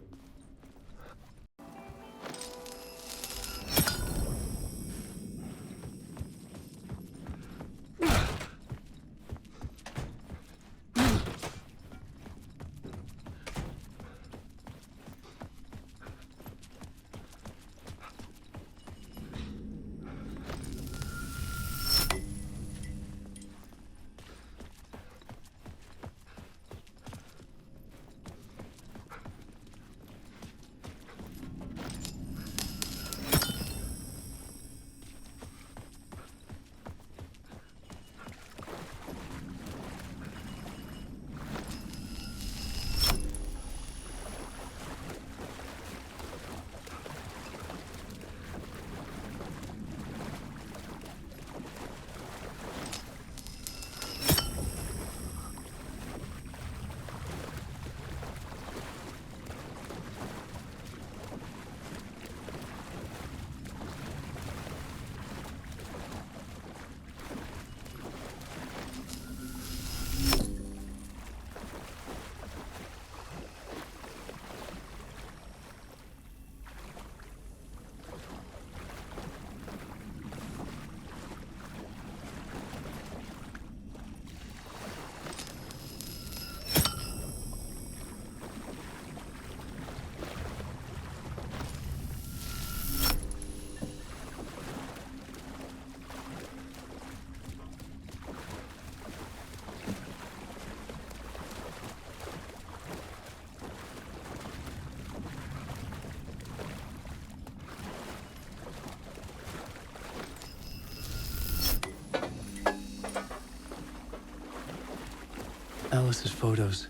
Alice's photos.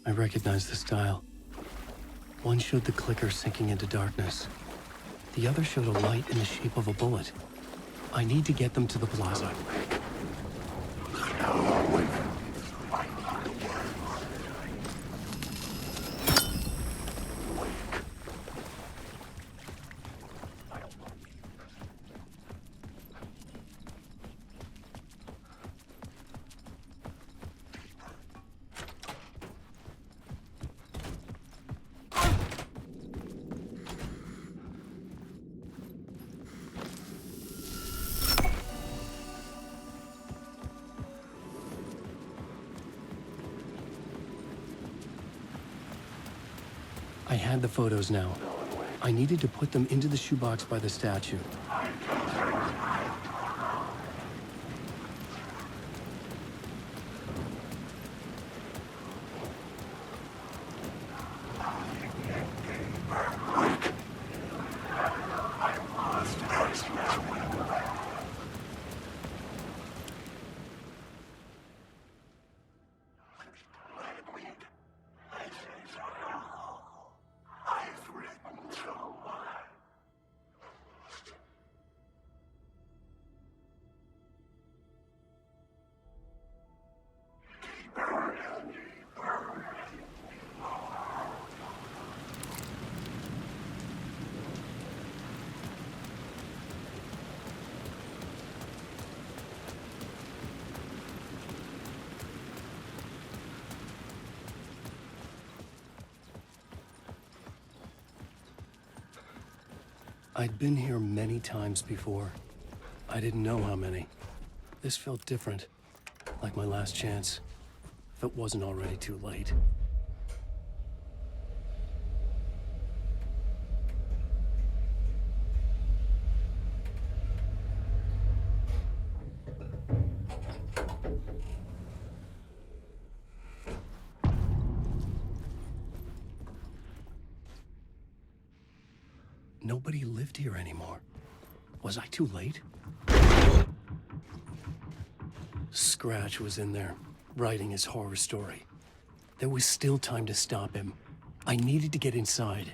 I recognize the style. One showed the clicker sinking into darkness. The other showed a light in the shape of a bullet. I need to get them to the plaza. I had the photos now. I needed to put them into the shoebox by the statue. I'd been here many times before. I didn't know how many. This felt different, like my last chance, if it wasn't already too late. Nobody lived here anymore. Was I too late? Scratch was in there, writing his horror story. There was still time to stop him. I needed to get inside.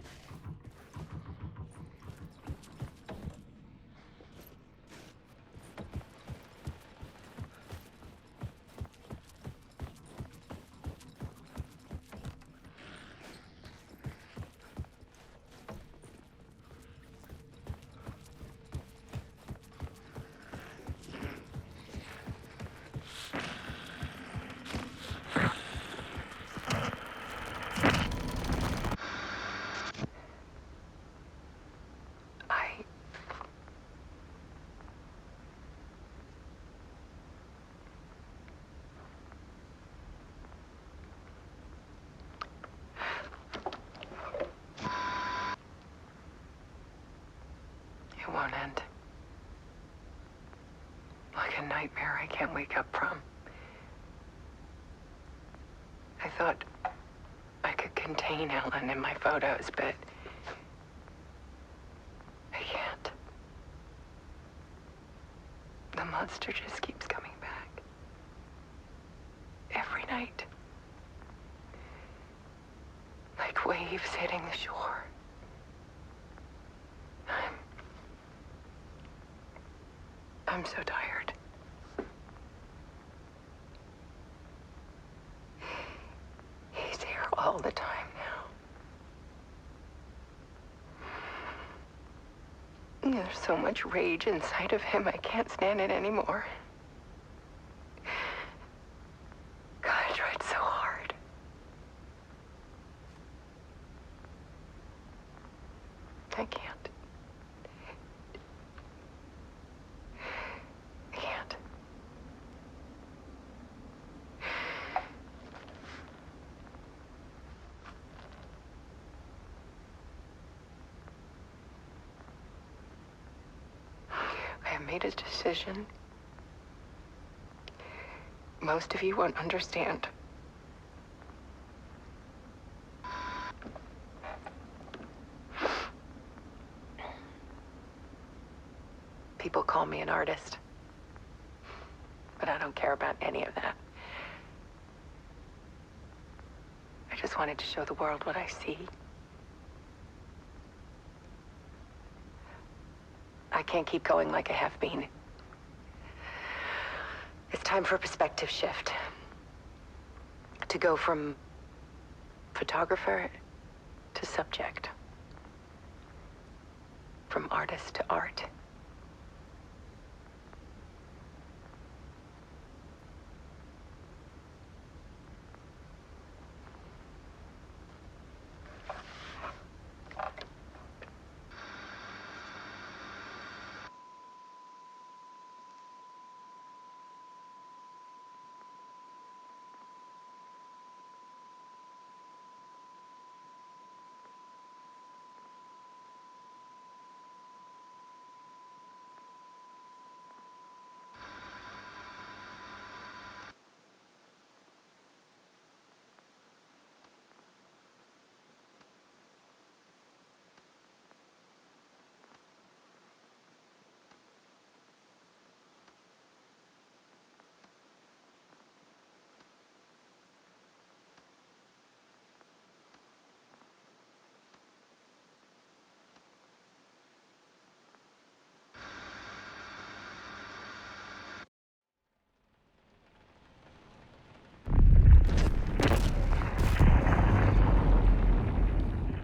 It won't end. Like a nightmare I can't wake up from. I thought I could contain Ellen in my photos, but I can't. The monster just keeps coming back. Every night. Like waves hitting the shore. I'm so tired. He's here all the time now. There's so much rage inside of him, I can't stand it anymore. God, I tried so hard. I can't. I made a decision. Most of you won't understand. People call me an artist, but I don't care about any of that. I just wanted to show the world what I see. I can't keep going like I have been. It's time for a perspective shift. To go from photographer to subject. From artist to art.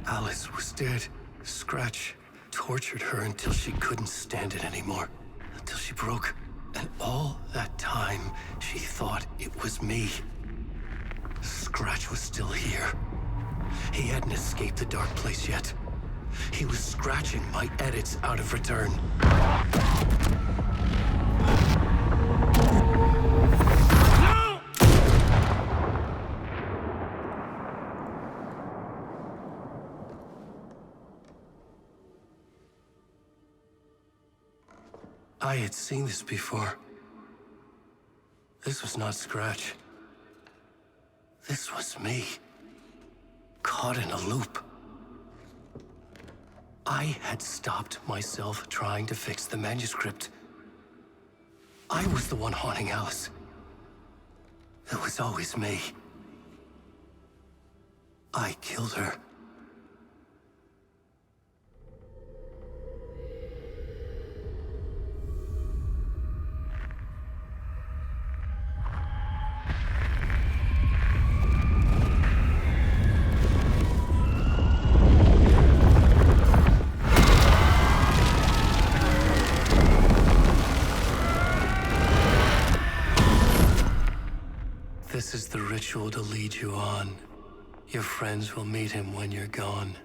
Alice was dead. Scratch tortured her until she couldn't stand it anymore. Until she broke. And all that time, she thought it was me. Scratch was still here. He hadn't escaped the dark place yet. He was scratching my edits out of return. I had seen this before. This was not Scratch. This was me. Caught in a loop. I had stopped myself trying to fix the manuscript. I was the one haunting Alice. It was always me. I killed her. This is the ritual to lead you on. Your friends will meet him when you're gone.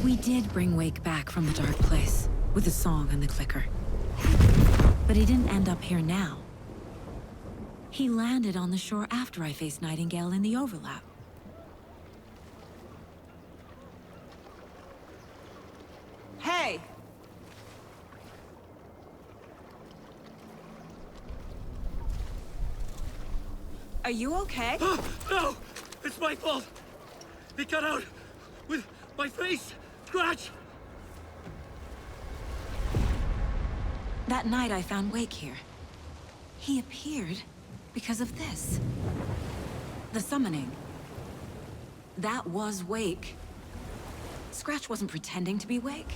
We did bring Wake back from the dark place, with the song and the clicker. But he didn't end up here now. He landed on the shore after I faced Nightingale in the overlap. Hey! Are you okay? No! It's my fault! It got out with my face! Scratch! That night I found Wake here. He appeared because of this. The summoning. That was Wake. Scratch wasn't pretending to be Wake.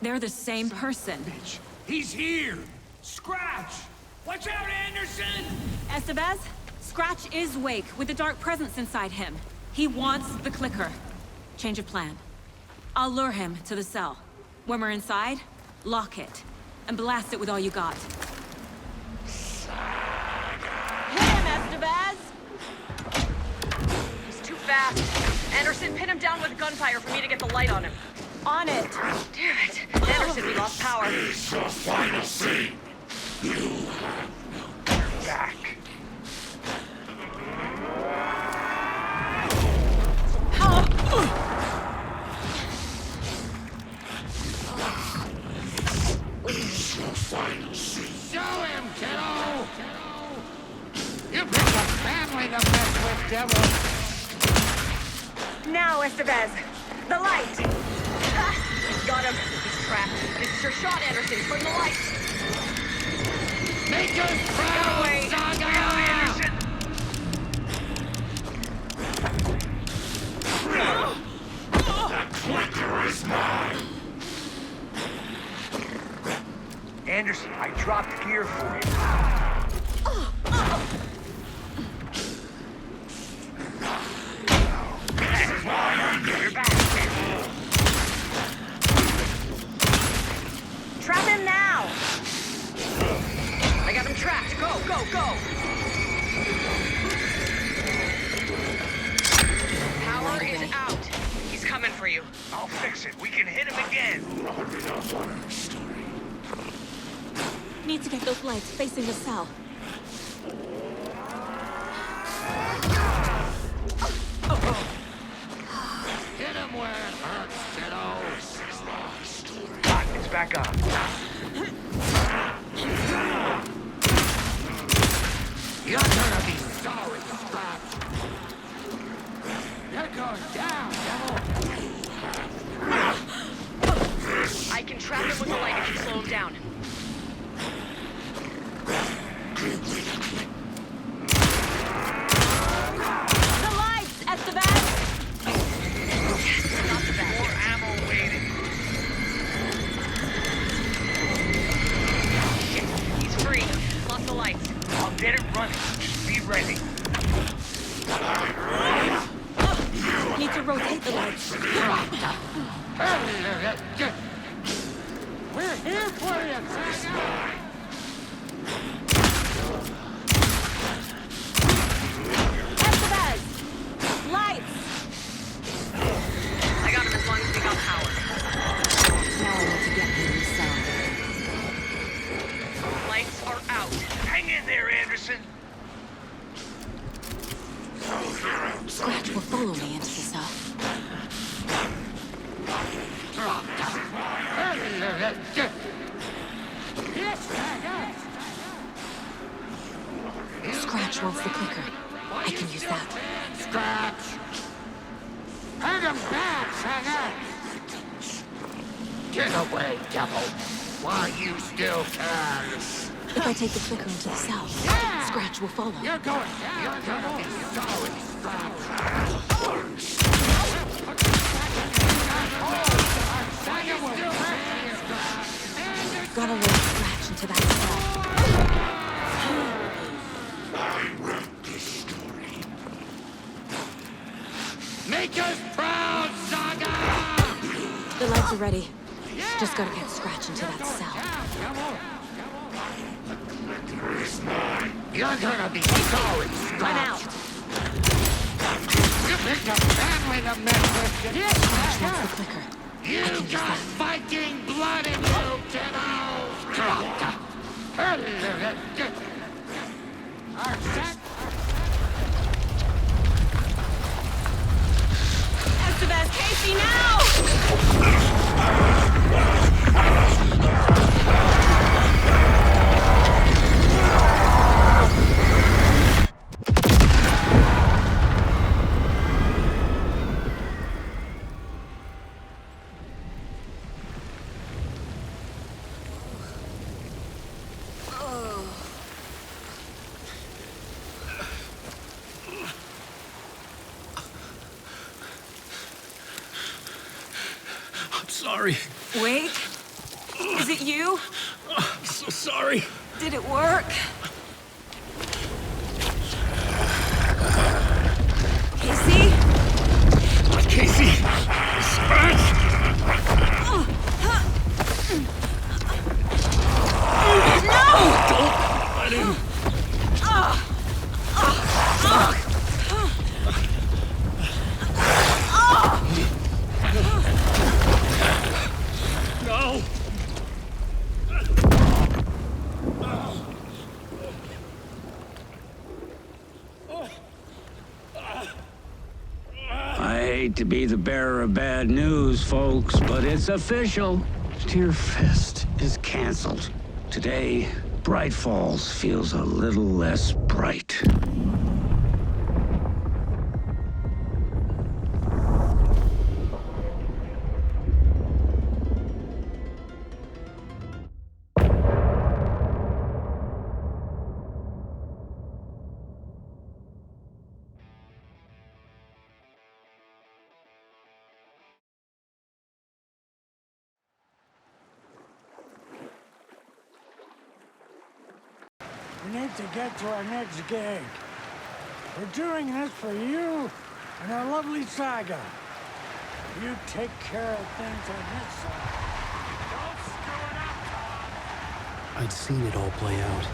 They're the same person. Bitch! He's here! Scratch! Watch out, Anderson! Estevez, Scratch is Wake with a dark presence inside him. He wants the clicker. Change of plan. I'll lure him to the cell. When we're inside, lock it, and blast it with all you got. Hit him, Estevez! He's too fast. Anderson, pin him down with gunfire for me to get the light on him. On it! Damn it! Anderson, we lost power. It's your final scene. You have no back. It's your final scene. Show him, kiddo! You picked a family to mess with, devil! Now, Estevez! The light! Got him! He's trapped. This is your shot, Anderson. Turn the light! Make us proud, away. Saga! Anderson! The clicker is mine. Anderson, I dropped gear for you. This is why I'm You're back. Trap him now! I got him trapped. Go, go, go! Power is out. He's coming for you. I'll fix it. We can hit him again. Need to get those lights facing the cell. Hit him where it hurts, kiddo! It's back on. You're gonna be sorry, Scratch! You're going down, devil! I can trap him with the light if you slow him down. The lights, Estevez! Not the best. More ammo, Wade. rotate the lights. We're here for you, Saga! Estevez! Lights! I got him as long as we got power. Now I want to get him inside. Lights are out. Hang in there, Anderson. Scratch will follow me into the cell. Scratch wants the clicker. I can use that. Scratch! Hang him back, Saga! Get away, devil! While you still can! If I take the clicker into the cell, Scratch will follow. You're going down! You're gonna be sorry, Scratch! Gotta load Scratch into that cell. I wrote this story. Make us proud, Saga! The lights are ready. Just gotta get Scratch into that cell. You're gonna be sorry, Scratch! I'm out. You picked a family to mess with. Yes, Scratch wants the clicker. You got Viking blood in you, kiddo! Estevez, Casey, now! I'm sorry. Wait. Is it you? I'm so sorry. Did it work? Casey? Casey! Scratch! No! Don't let him! No! I hate to be the bearer of bad news, folks, but it's official. Tear Fest is canceled. Today, Bright Falls feels a little less bright. We need to get to our next gig. We're doing this for you and our lovely Saga. You take care of things on this side. Don't screw it up, Tom! I'd seen it all play out.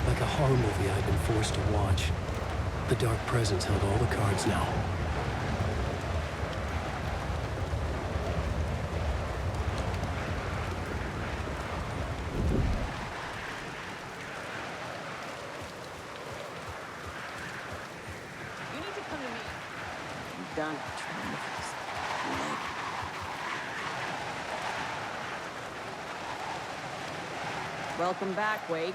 Like a horror movie I'd been forced to watch. The Dark Presence held all the cards now. You need to come to me. I'm done trying to fix the leg. Welcome back, Wake.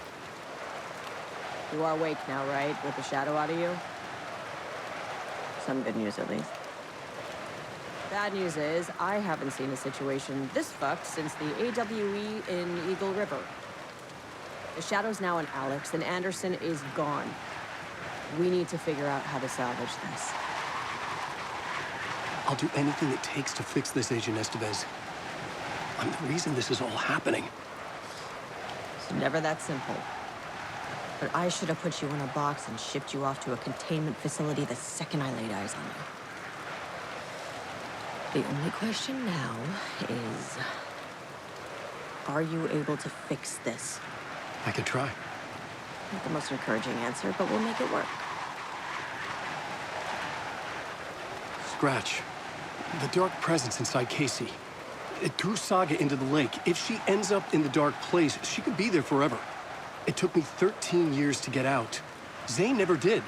You are awake now, right? With the shadow out of you? Some good news, at least. Bad news is, I haven't seen a situation this fucked since the AWE in Eagle River. The shadow's now in Alex, and Anderson is gone. We need to figure out how to salvage this. I'll do anything it takes to fix this, Agent Estevez. I'm the reason this is all happening. It's never that simple. But I should have put you in a box and shipped you off to a containment facility the second I laid eyes on you. The only question now is, are you able to fix this? I could try. Not the most encouraging answer, but we'll make it work. Scratch. The dark presence inside Casey. It threw Saga into the lake. If she ends up in the dark place, she could be there forever. It took me 13 years to get out. Zane never did.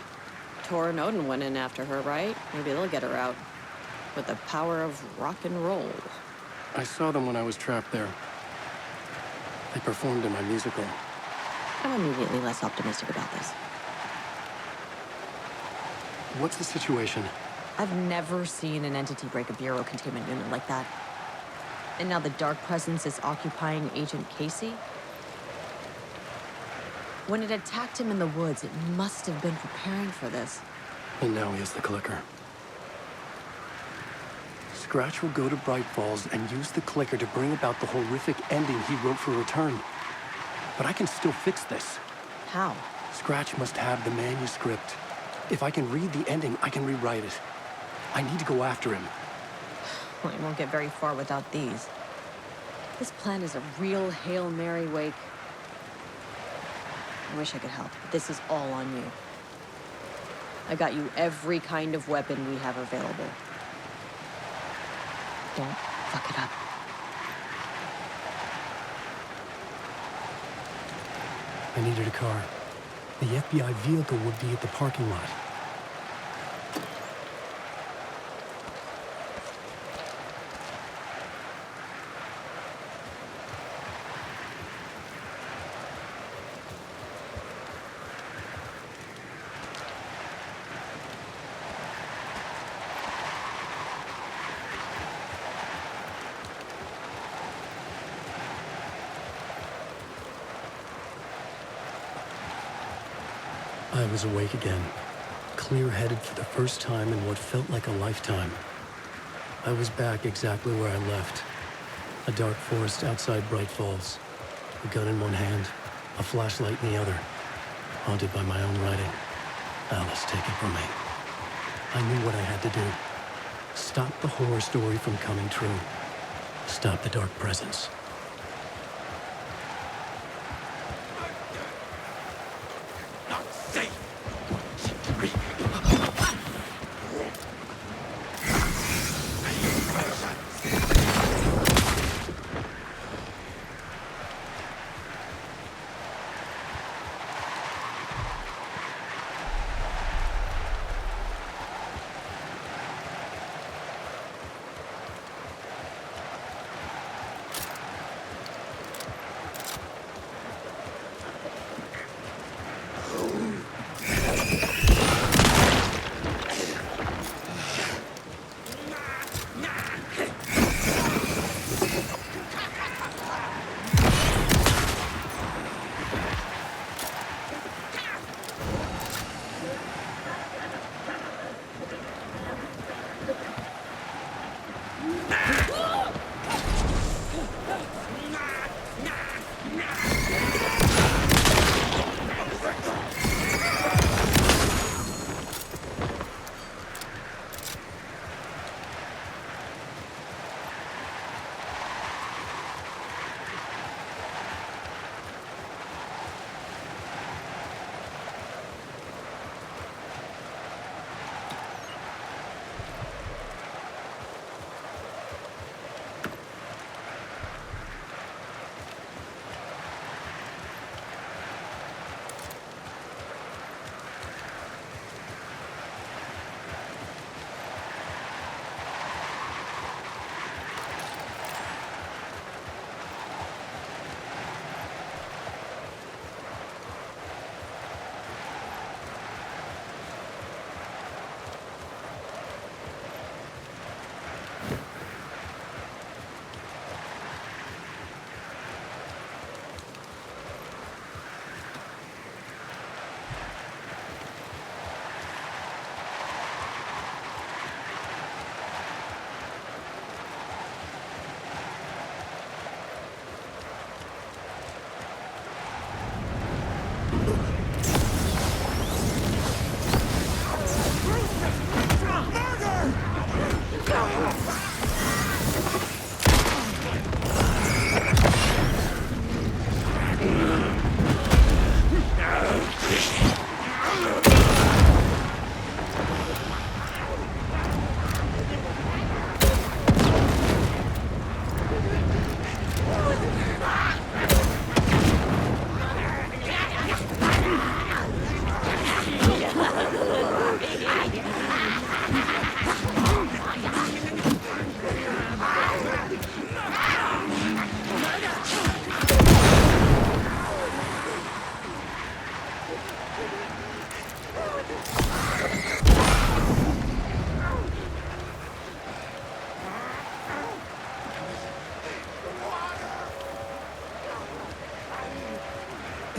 Tor and Odin went in after her, right? Maybe they'll get her out. With the power of rock and roll. I saw them when I was trapped there. They performed in my musical. I'm immediately less optimistic about this. What's the situation? I've never seen an entity break a bureau containment unit like that. And now the dark presence is occupying Agent Casey? When it attacked him in the woods, it must have been preparing for this. And now he has the clicker. Scratch will go to Bright Falls and use the clicker to bring about the horrific ending he wrote for Return. But I can still fix this. How? Scratch must have the manuscript. If I can read the ending, I can rewrite it. I need to go after him. Well, you won't get very far without these. This plan is a real Hail Mary, Wake. I wish I could help, but this is all on you. I got you every kind of weapon we have available. Don't fuck it up. I needed a car. The FBI vehicle would be at the parking lot. I was awake again, clear-headed for the first time in what felt like a lifetime. I was back exactly where I left. A dark forest outside Bright Falls. A gun in one hand, a flashlight in the other. Haunted by my own writing. Alice, take it from me. I knew what I had to do. Stop the horror story from coming true. Stop the dark presence.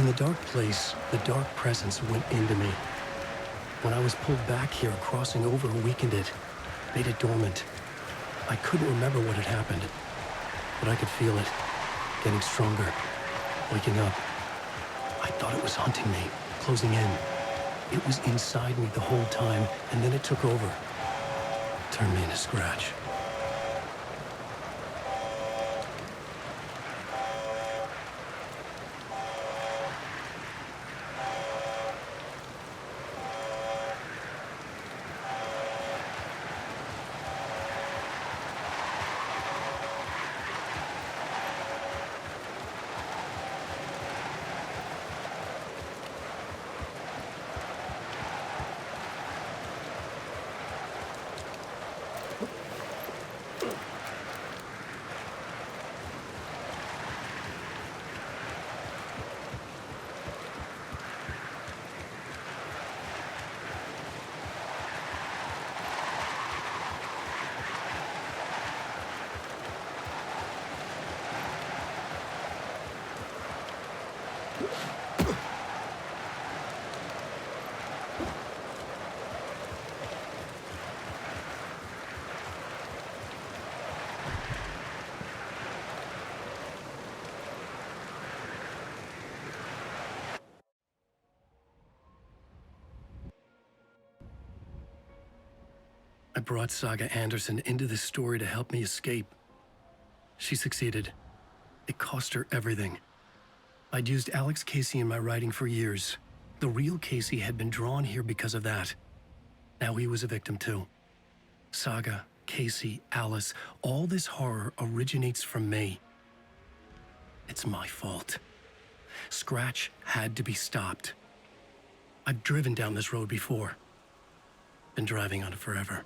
In the dark place, the dark presence went into me. When I was pulled back here, crossing over weakened it, made it dormant. I couldn't remember what had happened, but I could feel it, getting stronger, waking up. I thought it was hunting me, closing in. It was inside me the whole time, and then it took over. Turned me into Scratch. I brought Saga Anderson into this story to help me escape. She succeeded. It cost her everything. I'd used Alex Casey in my writing for years. The real Casey had been drawn here because of that. Now he was a victim too. Saga, Casey, Alice, all this horror originates from me. It's my fault. Scratch had to be stopped. I've driven down this road before. Been driving on it forever.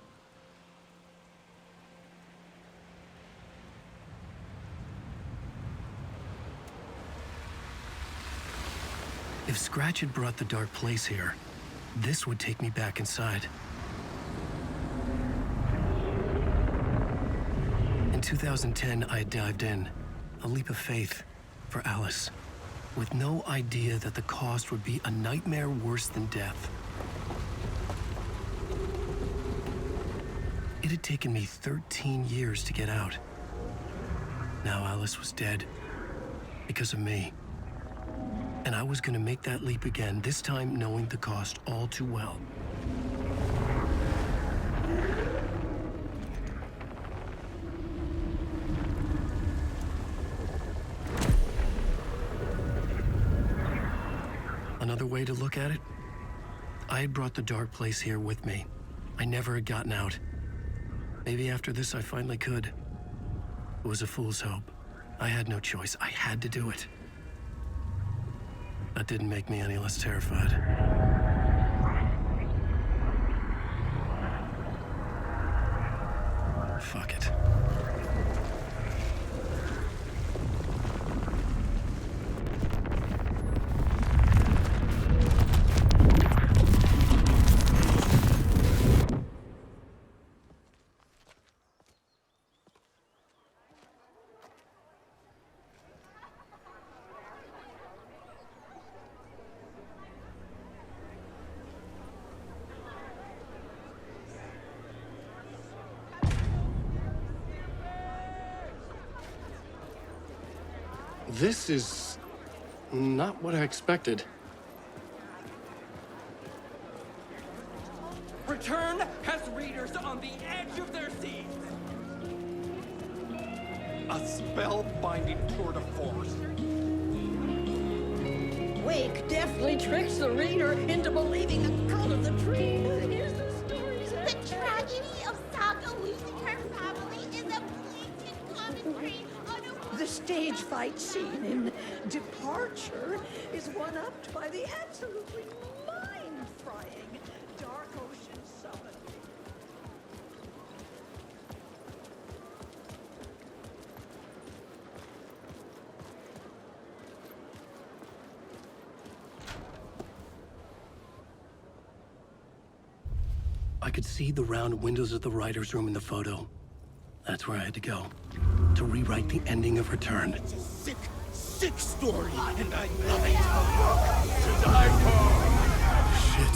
If Scratch had brought the dark place here, this would take me back inside. In 2010, I had dived in, a leap of faith, for Alice, with no idea that the cost would be a nightmare worse than death. It had taken me 13 years to get out. Now Alice was dead, because of me. And I was gonna make that leap again, this time knowing the cost all too well. Another way to look at it, I had brought the dark place here with me. I never had gotten out. Maybe after this I finally could. It was a fool's hope. I had no choice. I had to do it. That didn't make me any less terrified. Fuck it. This is not what I expected. Return has readers on the edge of their seats. A spellbinding tour de force. Wake deftly tricks the reader into believing the cult of the tree. Here's the stories. The tragedy of Saga losing her family is a blatant commentary on a... The stage fight scene in Departure is one-upped by the absolutely mind-frying Dark Ocean Summit. I could see the round windows of the writer's room in the photo. That's where I had to go, to rewrite the ending of Return. It's a sick, sick story, and I love it. A book to die for. Shit.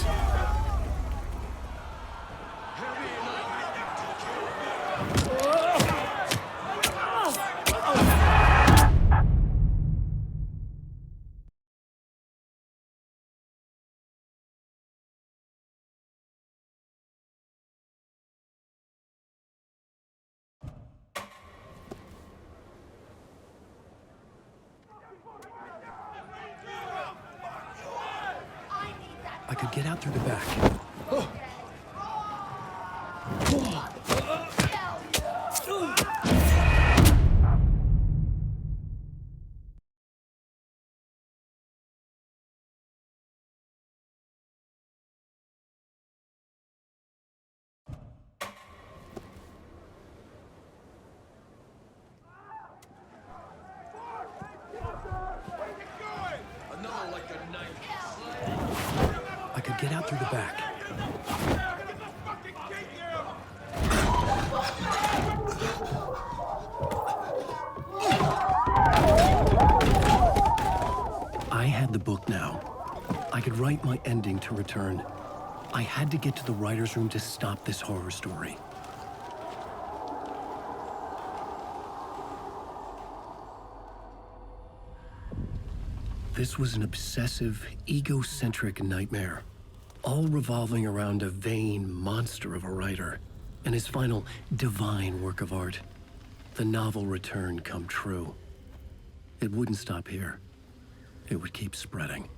I could get out through the back. I could get out through the back. I had the book now. I could write my ending to return. I had to get to the writer's room to stop this horror story. This was an obsessive, egocentric nightmare, all revolving around a vain monster of a writer and his final divine work of art, the novel return come true. It wouldn't stop here. It would keep spreading.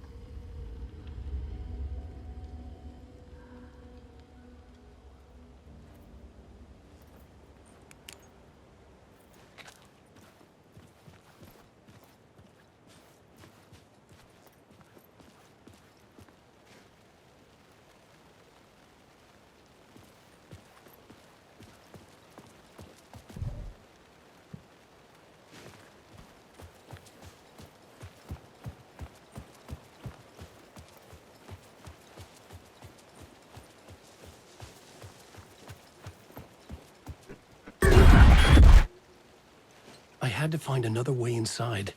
I had to find another way inside.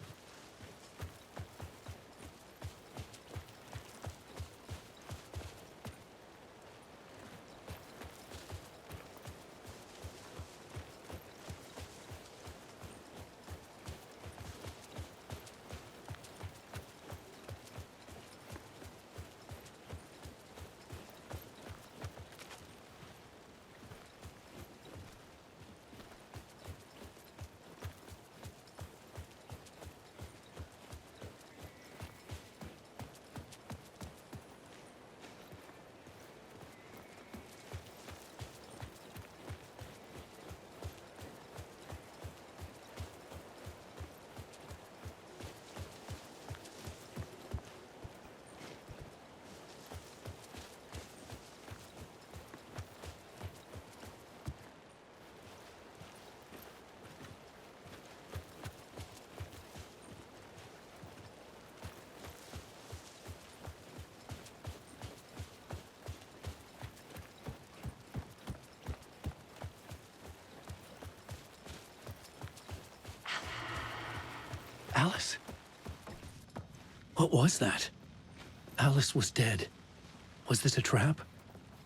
Alice? What was that? Alice was dead. Was this a trap?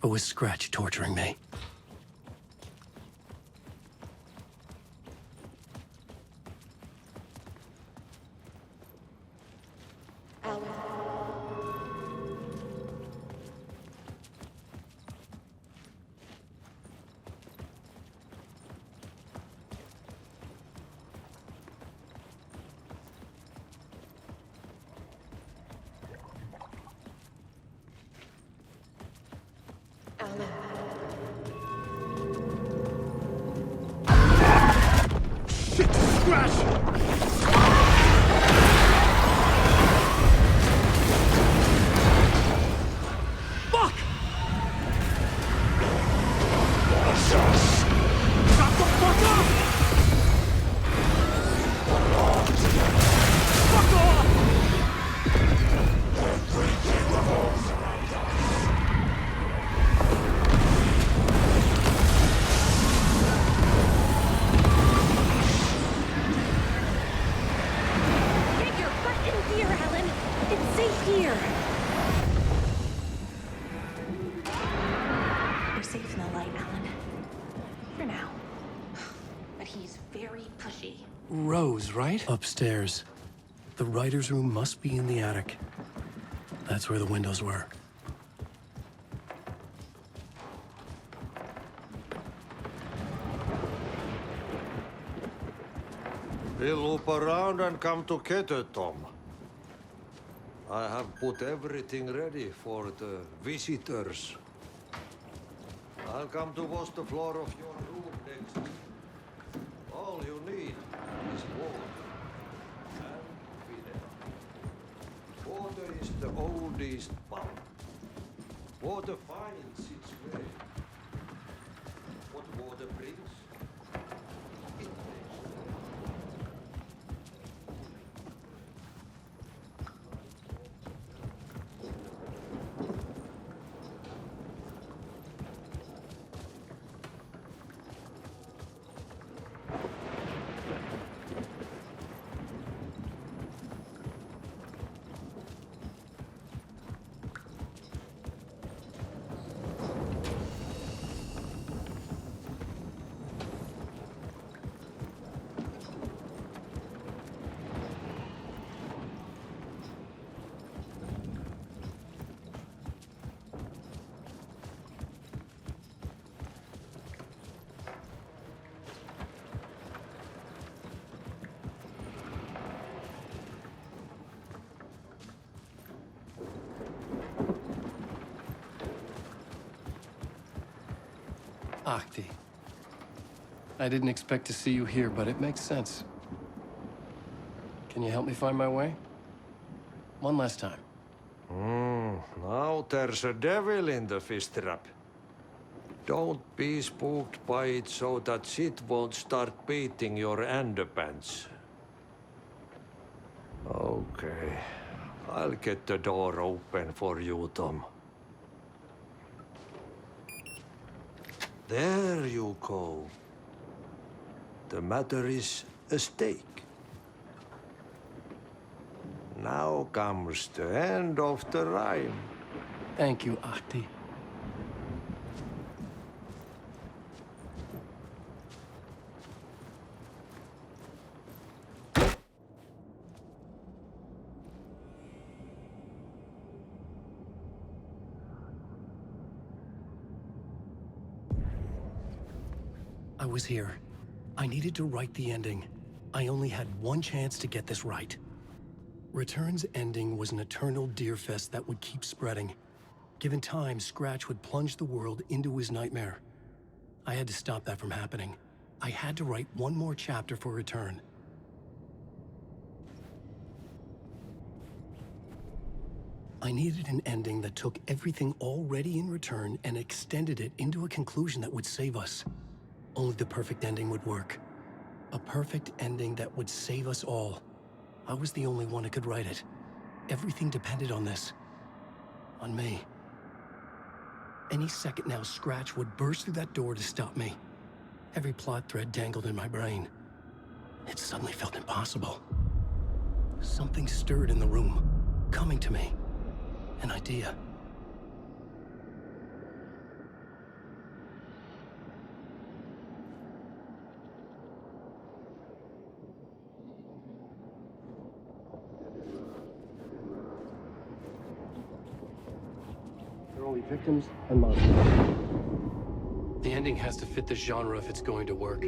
Or was Scratch torturing me? Shit! Scratch! he's very pushy. Rose, right? Upstairs. The writer's room must be in the attic. That's where the windows were. We'll loop around and come together, Tom. I have put everything ready for the visitors. I'll come to wash the floor of your room next. All you need is water and vinegar. Water is the oldest pump. Water finds its way. What water brings, it takes. Ahti. I didn't expect to see you here, but it makes sense. Can you help me find my way? One last time. Now there's a devil in the fish trap. Don't be spooked by it so that shit won't start beating your underpants. Okay. I'll get the door open for you, Tom. There you go. The matter is a stake. Now comes the end of the rhyme. Thank you, Ahti. I was here. I needed to write the ending. I only had one chance to get this right. Return's ending was an eternal deerfest that would keep spreading. Given time, Scratch would plunge the world into his nightmare. I had to stop that from happening. I had to write one more chapter for Return. I needed an ending that took everything already in Return and extended it into a conclusion that would save us. Only the perfect ending would work. A perfect ending that would save us all. I was the only one who could write it. Everything depended on this. On me. Any second now, Scratch would burst through that door to stop me. Every plot thread dangled in my brain. It suddenly felt impossible. Something stirred in the room, coming to me. An idea. They're only victims and monsters. The ending has to fit the genre if it's going to work.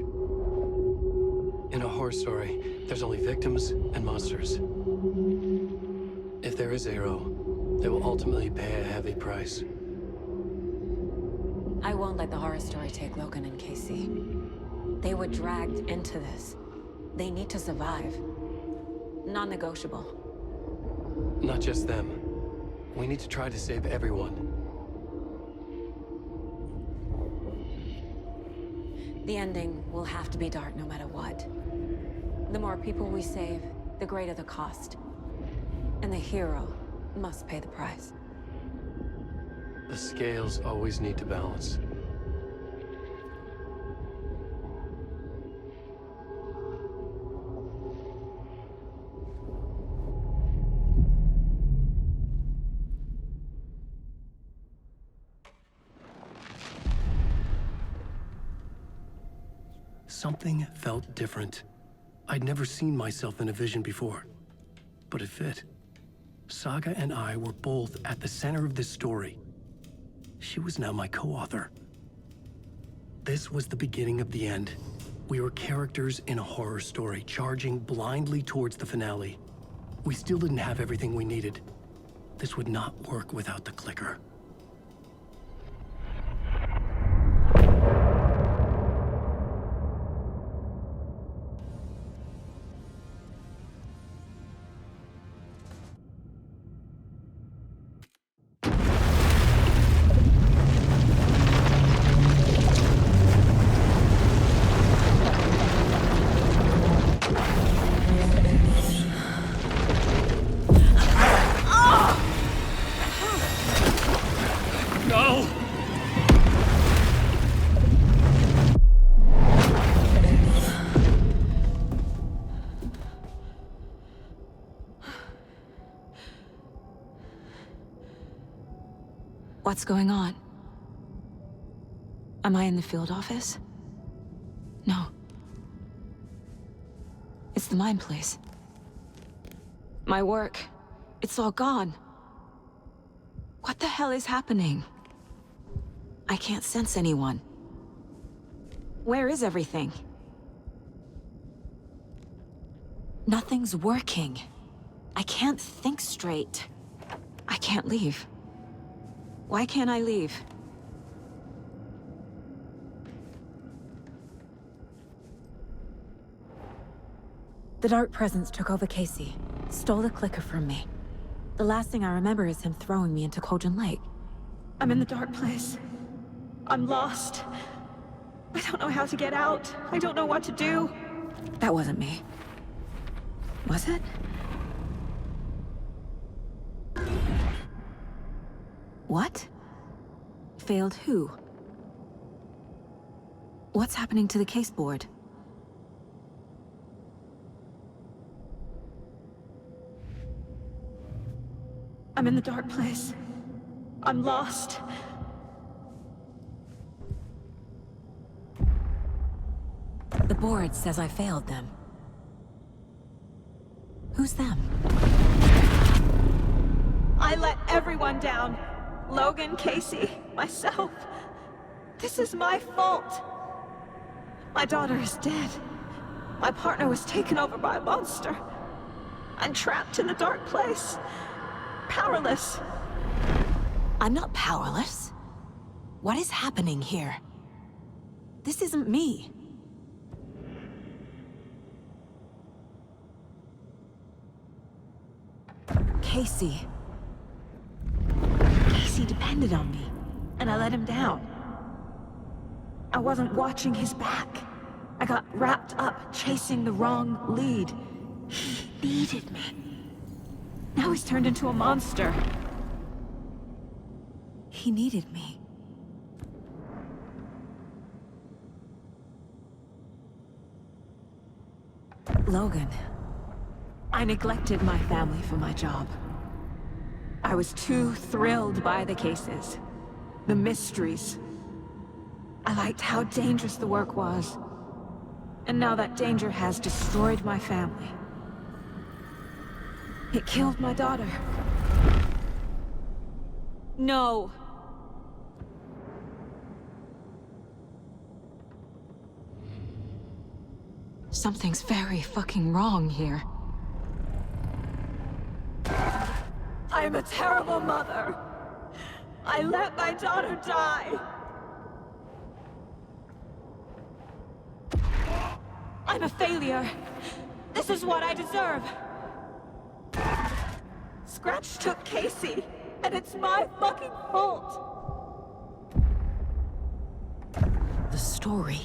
In a horror story, there's only victims and monsters. If there is a hero, they will ultimately pay a heavy price. I won't let the horror story take Logan and Casey. They were dragged into this. They need to survive. Non-negotiable. Not just them. We need to try to save everyone. The ending will have to be dark no matter what. The more people we save, the greater the cost. And the hero must pay the price. The scales always need to balance. Something felt different. I'd never seen myself in a vision before, but it fit. Saga and I were both at the center of this story. She was now my co-author. This was the beginning of the end. We were characters in a horror story, charging blindly towards the finale. We still didn't have everything we needed. This would not work without the clicker. No! What's going on? Am I in the field office? No. It's the mine place. My work. It's all gone. What the hell is happening? I can't sense anyone. Where is everything? Nothing's working. I can't think straight. I can't leave. Why can't I leave? The Dark Presence took over Casey, stole the clicker from me. The last thing I remember is him throwing me into Cauldron Lake. I'm in the dark place. I'm lost. I don't know how to get out. I don't know what to do. That wasn't me. Was it? What? Failed who? What's happening to the case board? I'm in the dark place. I'm lost. The board says I failed them. Who's them? I let everyone down. Logan, Casey, myself. This is my fault. My daughter is dead. My partner was taken over by a monster. I'm trapped in the dark place. Powerless. I'm not powerless. What is happening here? This isn't me. Casey. Casey depended on me, and I let him down. I wasn't watching his back. I got wrapped up chasing the wrong lead. He needed me. Now he's turned into a monster. He needed me. Logan. I neglected my family for my job. I was too thrilled by the cases, the mysteries. I liked how dangerous the work was. And now that danger has destroyed my family. It killed my daughter. No. Something's very fucking wrong here. I'm a terrible mother. I let my daughter die. I'm a failure. This is what I deserve. Scratch took Casey, and it's my fucking fault. The story.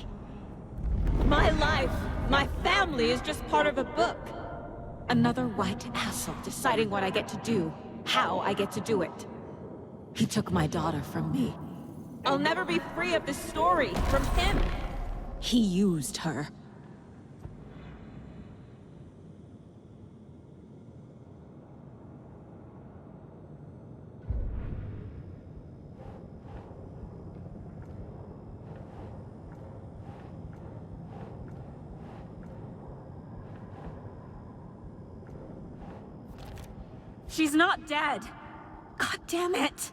My life, my family is just part of a book. Another white asshole deciding what I get to do, how I get to do it. He took my daughter from me. I'll never be free of this story from him. He used her. She's not dead. God damn it.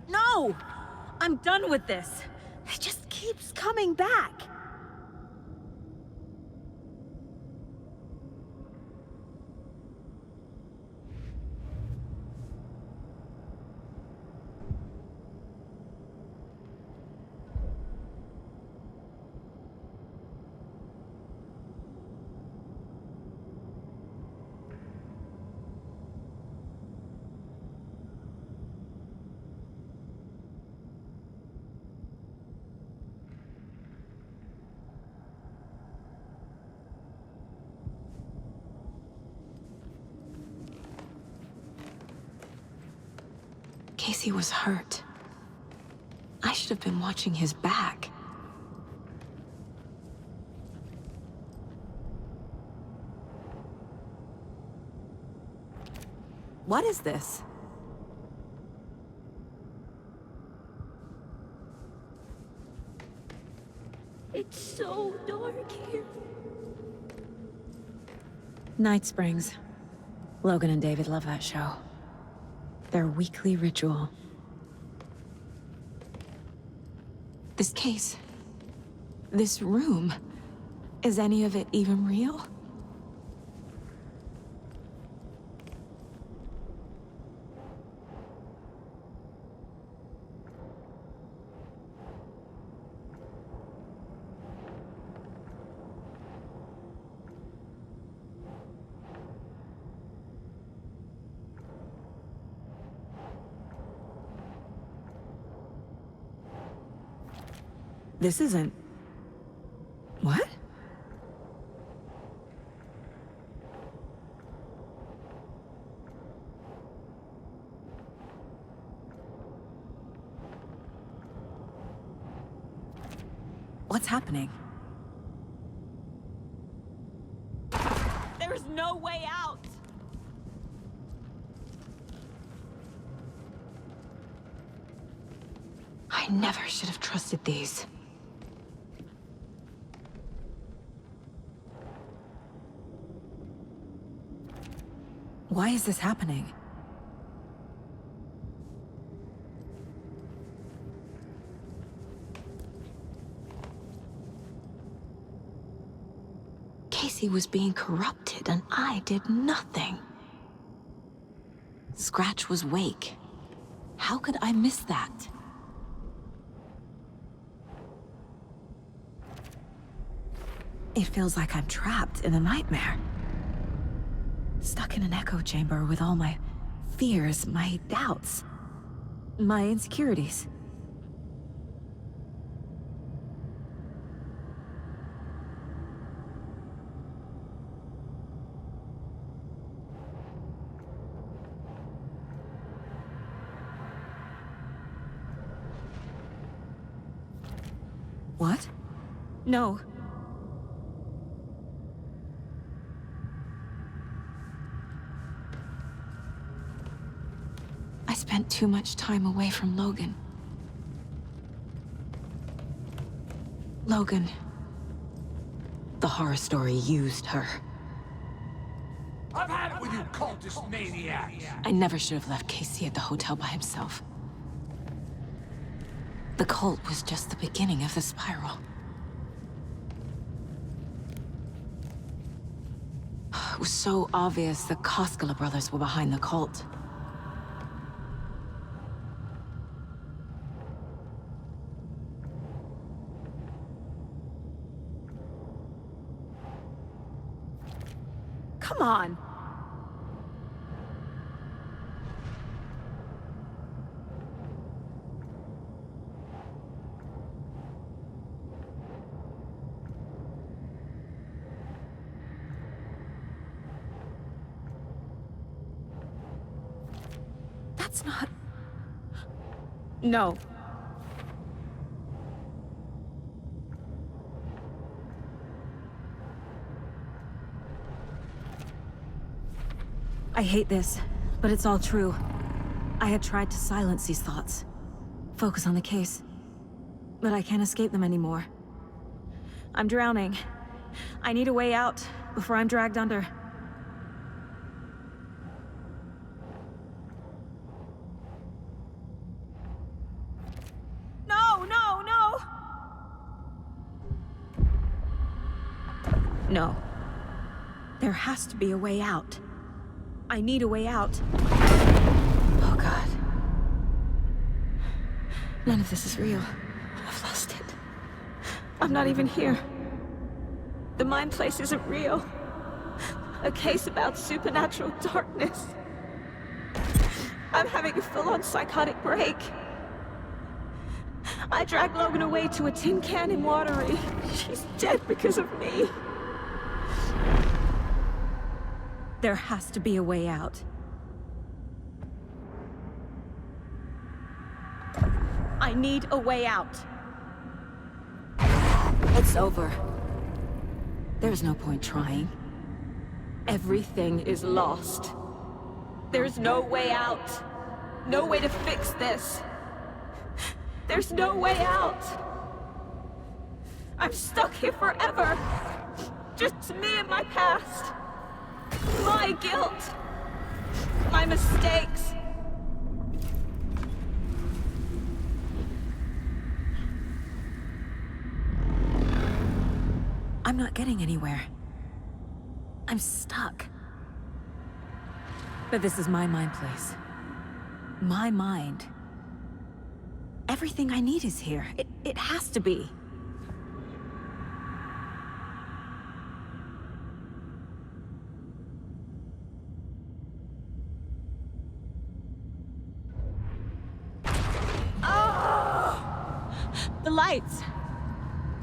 No! I'm done with this. It just keeps coming back. Casey was hurt. I should have been watching his back. What is this? It's so dark here. Night Springs. Logan and David love that show. Their weekly ritual. This case. This room. Is any of it even real? This isn't... What? What's happening? There's no way out. I never should have trusted these. Why is this happening? Casey was being corrupted and I did nothing. Scratch was Wake. How could I miss that? It feels like I'm trapped in a nightmare. Stuck in an echo chamber with all my fears, my doubts, my insecurities. What? No. I spent too much time away from Logan. Logan. The horror story used her. I've had it with you cultist maniacs! I never should have left Casey at the hotel by himself. The cult was just the beginning of the spiral. It was so obvious the Koskela brothers were behind the cult. Come on. It's not... No. I hate this, but it's all true. I had tried to silence these thoughts. Focus on the case. But I can't escape them anymore. I'm drowning. I need a way out before I'm dragged under. No, no, no! No. There has to be a way out. I need a way out. Oh, God. None of this is real. I've lost it. I'm not even here. The mind place isn't real. A case about supernatural darkness. I'm having a full-on psychotic break. I dragged Logan away to a tin can in Watery. She's dead because of me. There has to be a way out. I need a way out. It's over. There's no point trying. Everything is lost. There's no way out. No way to fix this. There's no way out. I'm stuck here forever. Just me and my past. My guilt. My mistakes. I'm not getting anywhere. I'm stuck. But this is my mind place. My mind. Everything I need is here. It has to be. The lights.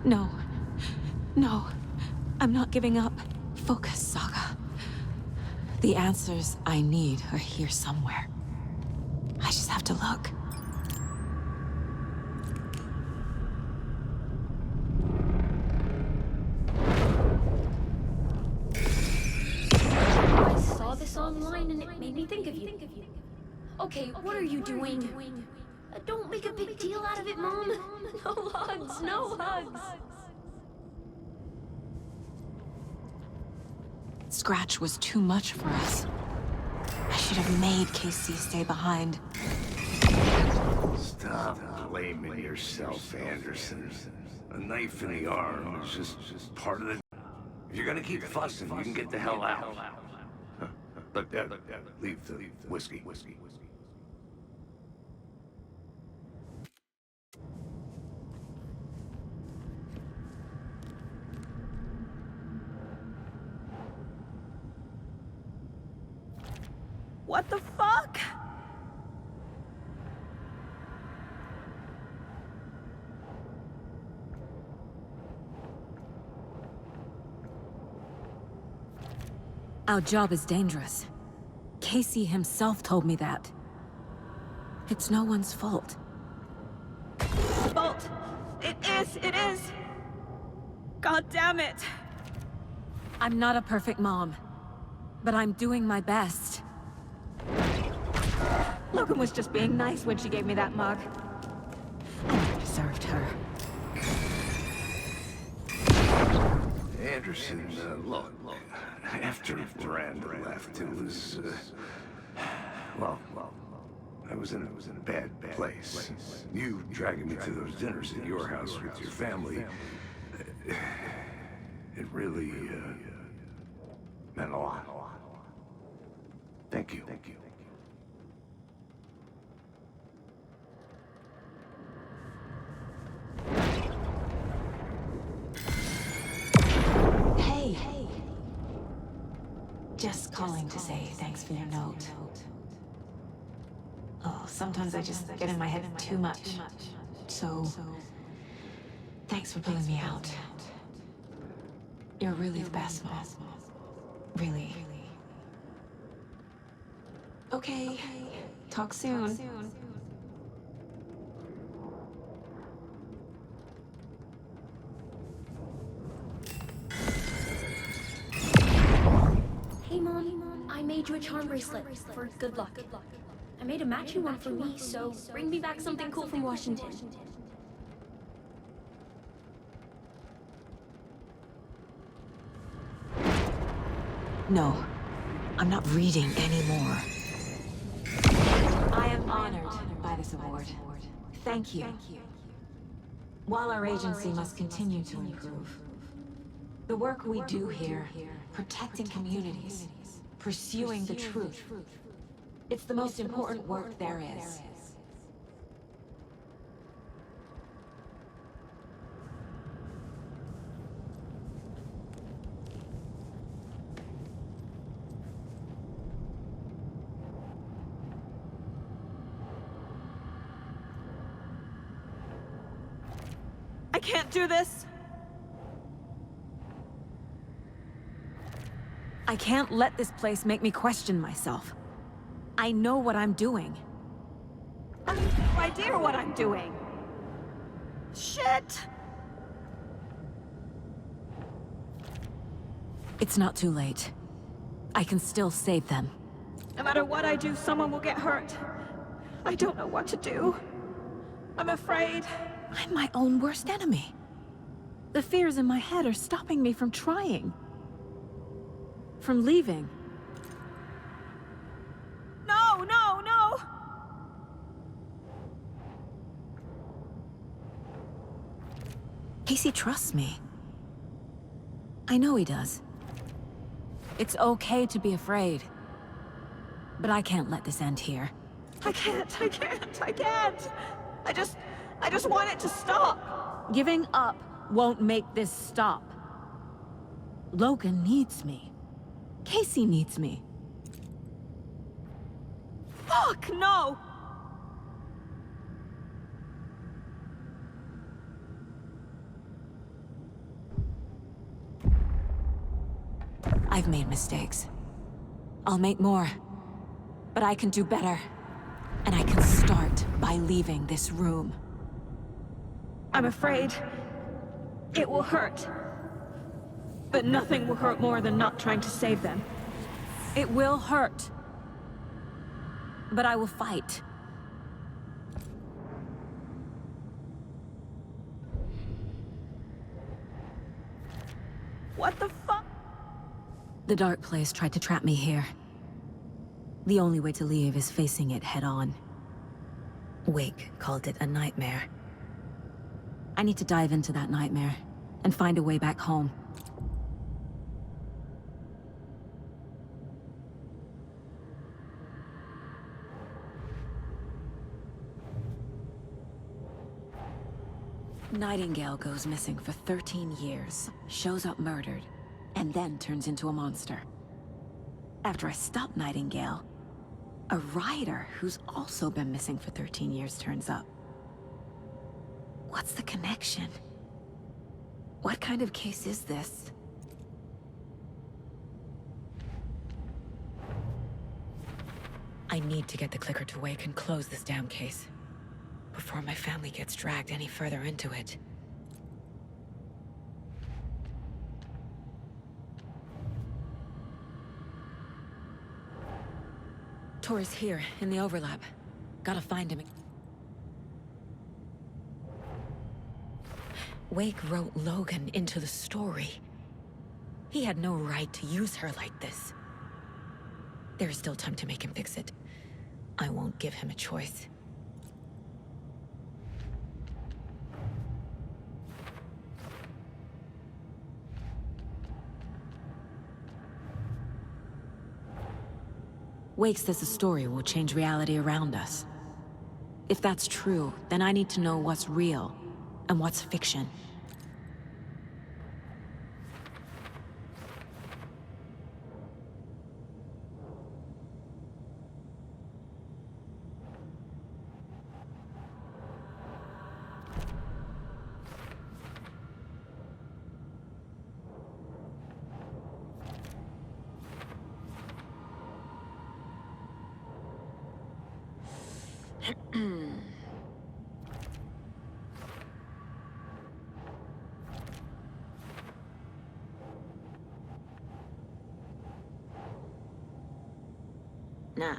No. No. I'm not giving up. Focus, Saga. The answers I need are here somewhere. I just have to look. I saw this online and it made me think of you. Okay, what are you doing? Don't make a big deal out of it, Mom. No hugs, no hugs. Scratch was too much for us. I should have made Casey stay behind. Stop blaming yourself, Anderson. A knife in the arm is just part of the... If you're gonna keep fussing, you can get the hell out. But leave the whiskey. What the fuck? Our job is dangerous. Casey himself told me that. It's no one's fault. Fault. It is. God damn it. I'm not a perfect mom, but I'm doing my best. Logan was just being nice when she gave me that mug. I never deserved her. Anderson, look, after Miranda left, it was, well, I was in a bad place. You dragging me to those dinners at your house with your family, it really, meant a lot. Thank you. Hey. Just calling to say thanks for your note. Oh, sometimes I just get in my head too much. So, thanks for pulling me out. You're really the best, Mom. Really. Okay, Talk soon. Hey, Mom. I made you a charm bracelet for good luck. I made a matching one for me, so bring me back something cool from Washington. No, I'm not reading anymore. I am honored by this award. Thank you. While our agency must continue to improve, the work we do here, protecting communities, pursuing the truth, it's the most important work there is. I can't do this! I can't let this place make me question myself. I know what I'm doing. I have no idea what I'm doing. Shit! It's not too late. I can still save them. No matter what I do, someone will get hurt. I don't know what to do. I'm afraid. I'm my own worst enemy. The fears in my head are stopping me from trying. From leaving. No, no, no! Casey trusts me. I know he does. It's okay to be afraid. But I can't let this end here. I can't. I just want it to stop. Giving up won't make this stop. Logan needs me. Casey needs me. Fuck, no! I've made mistakes. I'll make more. But I can do better. And I can start by leaving this room. I'm afraid it will hurt. But nothing will hurt more than not trying to save them. It will hurt. But I will fight. What the fuck? The Dark Place tried to trap me here. The only way to leave is facing it head-on. Wake called it a nightmare. I need to dive into that nightmare and find a way back home. Nightingale goes missing for 13 years, shows up murdered, and then turns into a monster. After I stop Nightingale, a rider who's also been missing for 13 years turns up. What's the connection? What kind of case is this? I need to get the clicker to Wake and close this damn case before my family gets dragged any further into it. Tori's here, in the overlap. Gotta find him. Wake wrote Logan into the story. He had no right to use her like this. There is still time to make him fix it. I won't give him a choice. Wake says the story will change reality around us. If that's true, then I need to know what's real and what's fiction. Nah.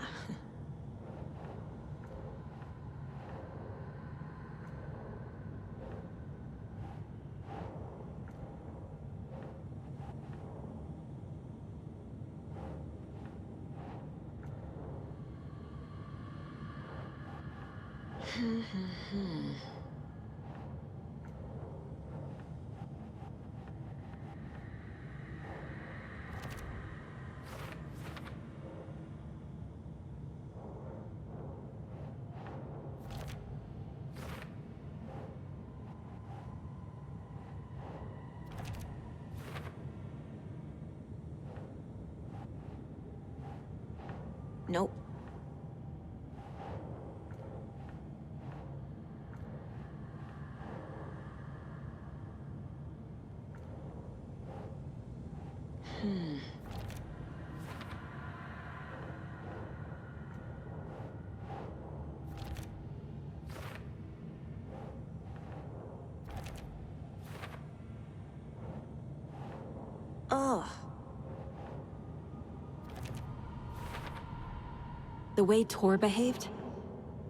Nope. Ugh. The way Tor behaved?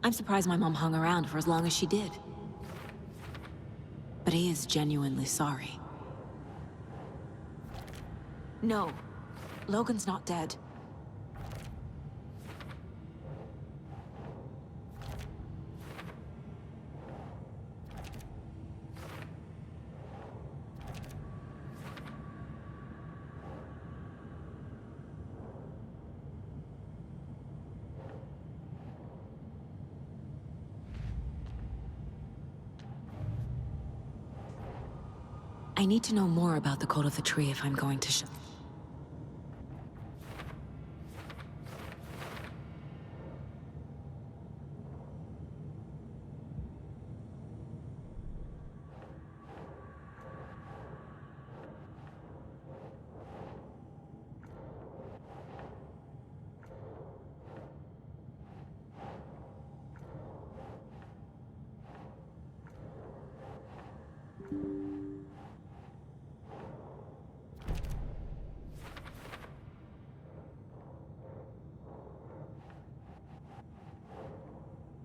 I'm surprised my mom hung around for as long as she did. But he is genuinely sorry. No. Logan's not dead. I need to know more about the Code of the Tree if I'm going to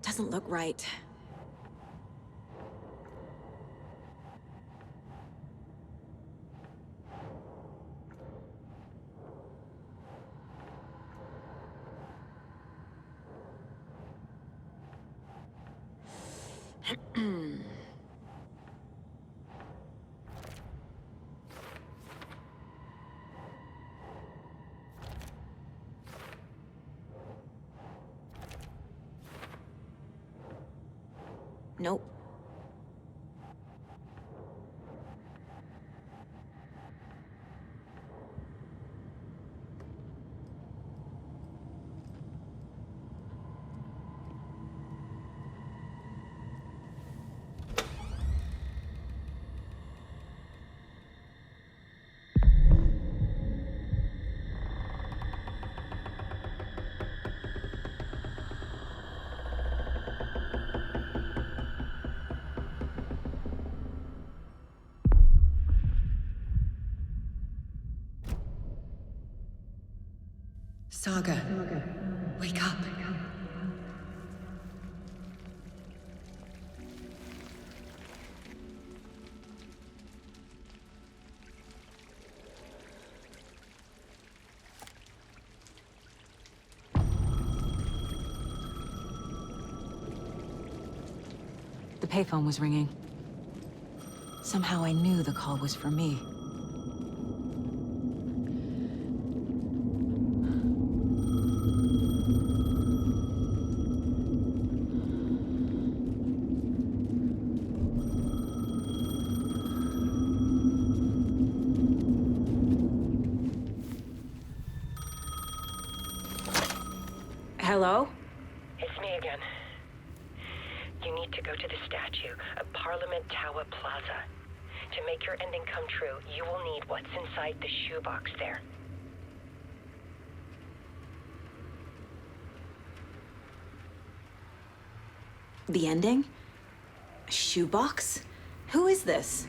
Doesn't look right. Nope. Saga, wake up. The payphone was ringing. Somehow I knew the call was for me. Hello? It's me again. You need to go to the statue at Parliament Tower Plaza. To make your ending come true, you will need what's inside the shoebox there. The ending? A shoebox? Who is this?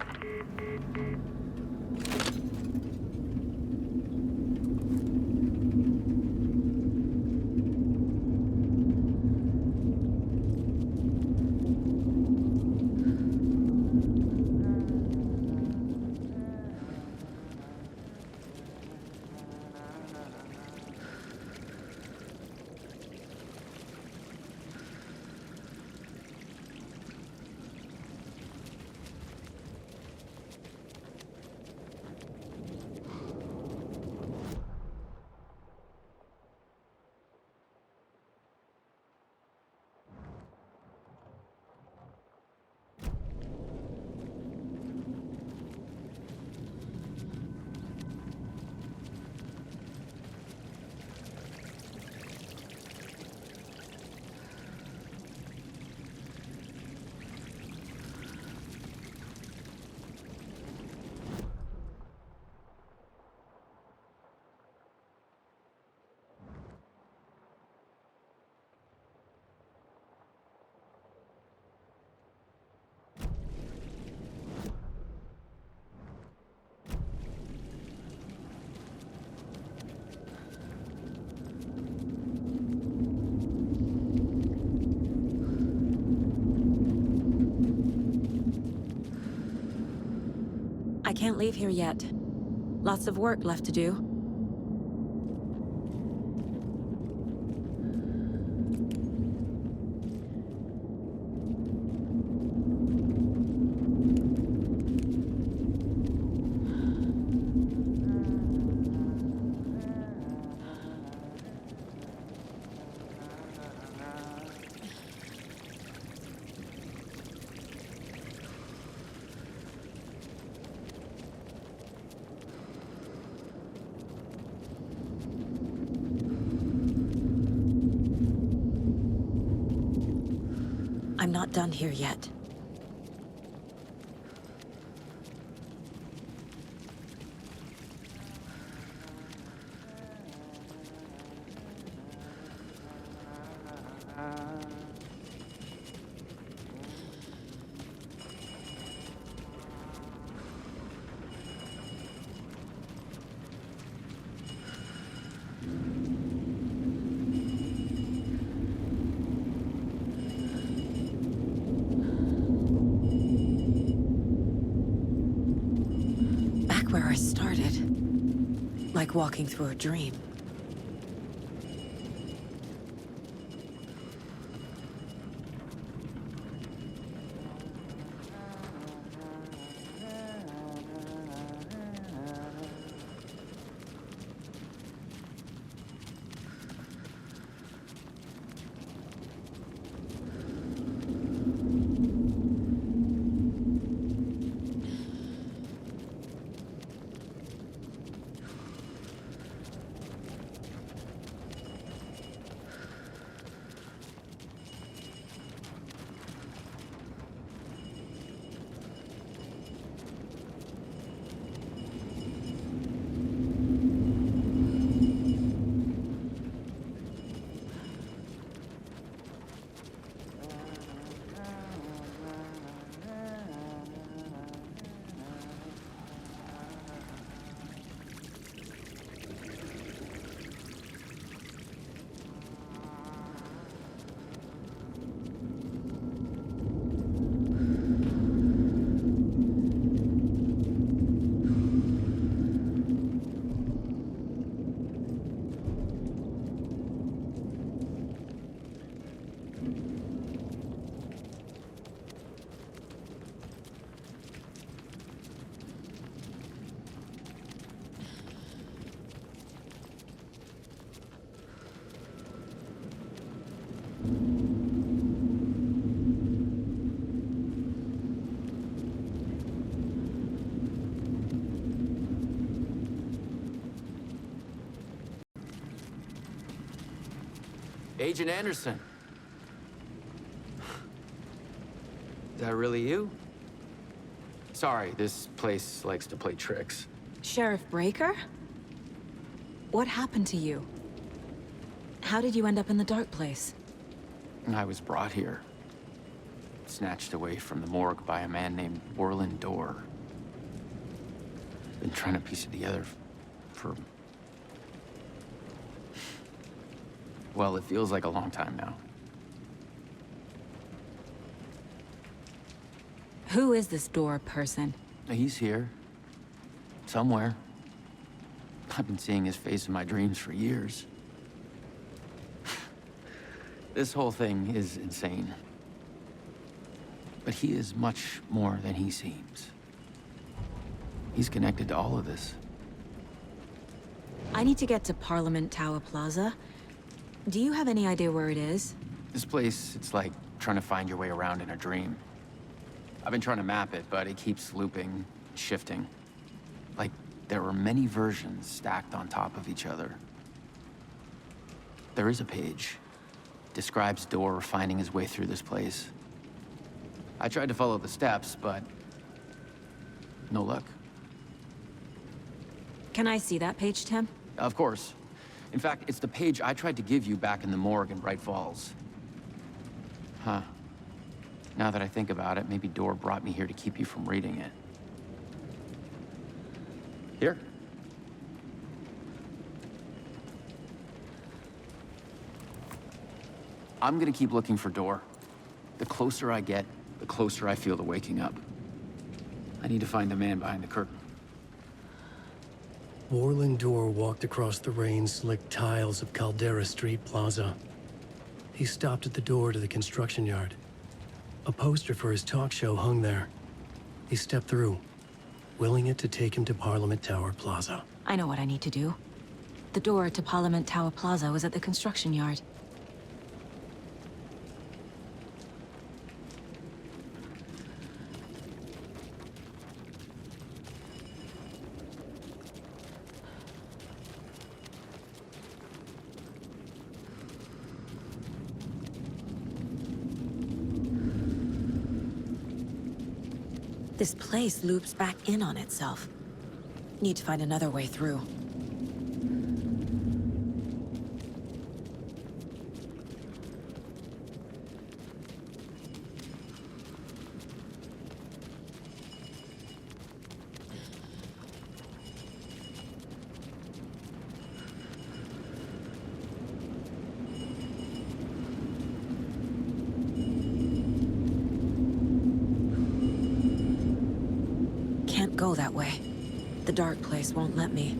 Can't leave here yet. Lots of work left to do. I'm not done here yet. Where I started. Like walking through a dream. Agent Anderson. Is that really you? Sorry, this place likes to play tricks. Sheriff Breaker? What happened to you? How did you end up in the dark place? I was brought here. Snatched away from the morgue by a man named Orlin Dorr. Been trying to piece it together for... well, it feels like a long time now. Who is this Dorr person? He's here. Somewhere. I've been seeing his face in my dreams for years. This whole thing is insane. But he is much more than he seems. He's connected to all of this. I need to get to Parliament Tower Plaza. Do you have any idea where it is? This place, it's like trying to find your way around in a dream. I've been trying to map it, but it keeps looping, shifting. Like there are many versions stacked on top of each other. There is a page. Describes Dorr finding his way through this place. I tried to follow the steps, but no luck. Can I see that page, Tim? Of course. In fact, it's the page I tried to give you back in the morgue in Bright Falls. Huh. Now that I think about it, maybe Dorr brought me here to keep you from reading it. Here. I'm gonna keep looking for Dorr. The closer I get, the closer I feel to waking up. I need to find the man behind the curtain. Warland Dorr walked across the rain-slicked tiles of Caldera Street Plaza. He stopped at the door to the construction yard. A poster for his talk show hung there. He stepped through, willing it to take him to Parliament Tower Plaza. I know what I need to do. The door to Parliament Tower Plaza was at the construction yard. This place loops back in on itself. Need to find another way through. Can't go that way. The dark place won't let me.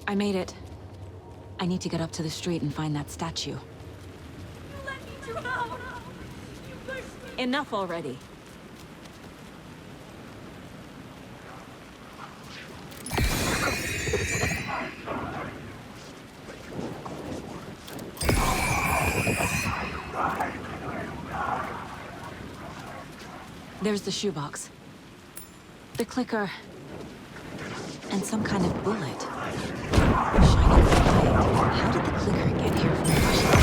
I made it. I need to get up to the street and find that statue. Let me drown! You pushed me! Enough already. There's the shoebox. The clicker. And some kind of bullet. Shining light. How did the clicker get here from Russia?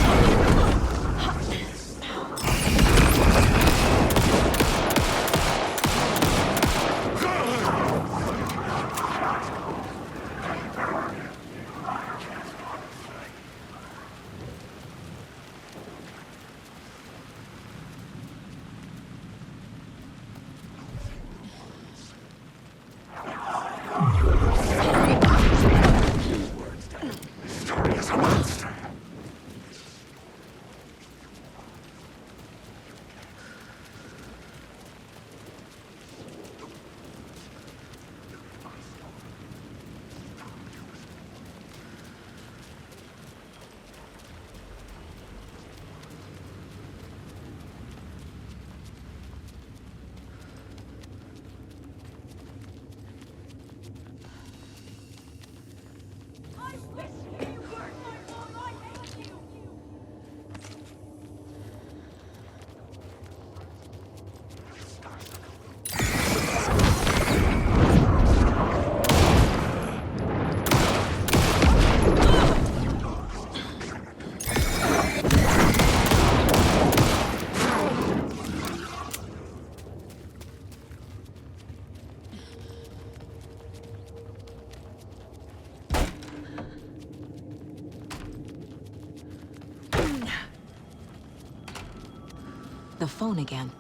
The phone again.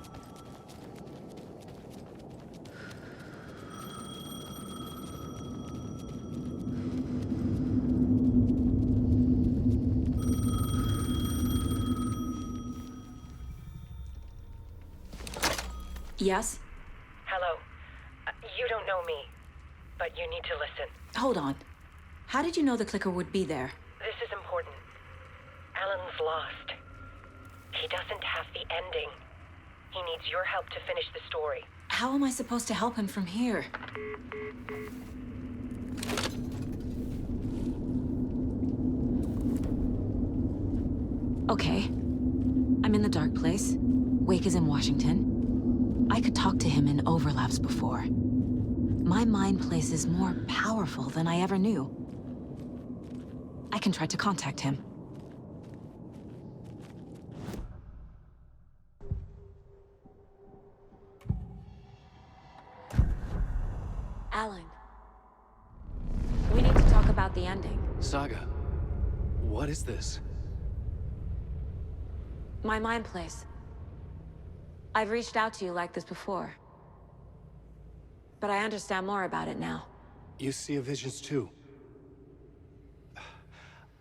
Yes? Hello. You don't know me, but you need to listen. Hold on. How did you know the clicker would be there? This is important. Alan's lost. He doesn't have the ending. He needs your help to finish the story. How am I supposed to help him from here? Okay. I'm in the dark place. Wake is in Washington. I could talk to him in overlaps before. My mind place is more powerful than I ever knew. I can try to contact him. Alan. We need to talk about the ending. Saga, what is this? My mind place. I've reached out to you like this before. But I understand more about it now. You see visions too.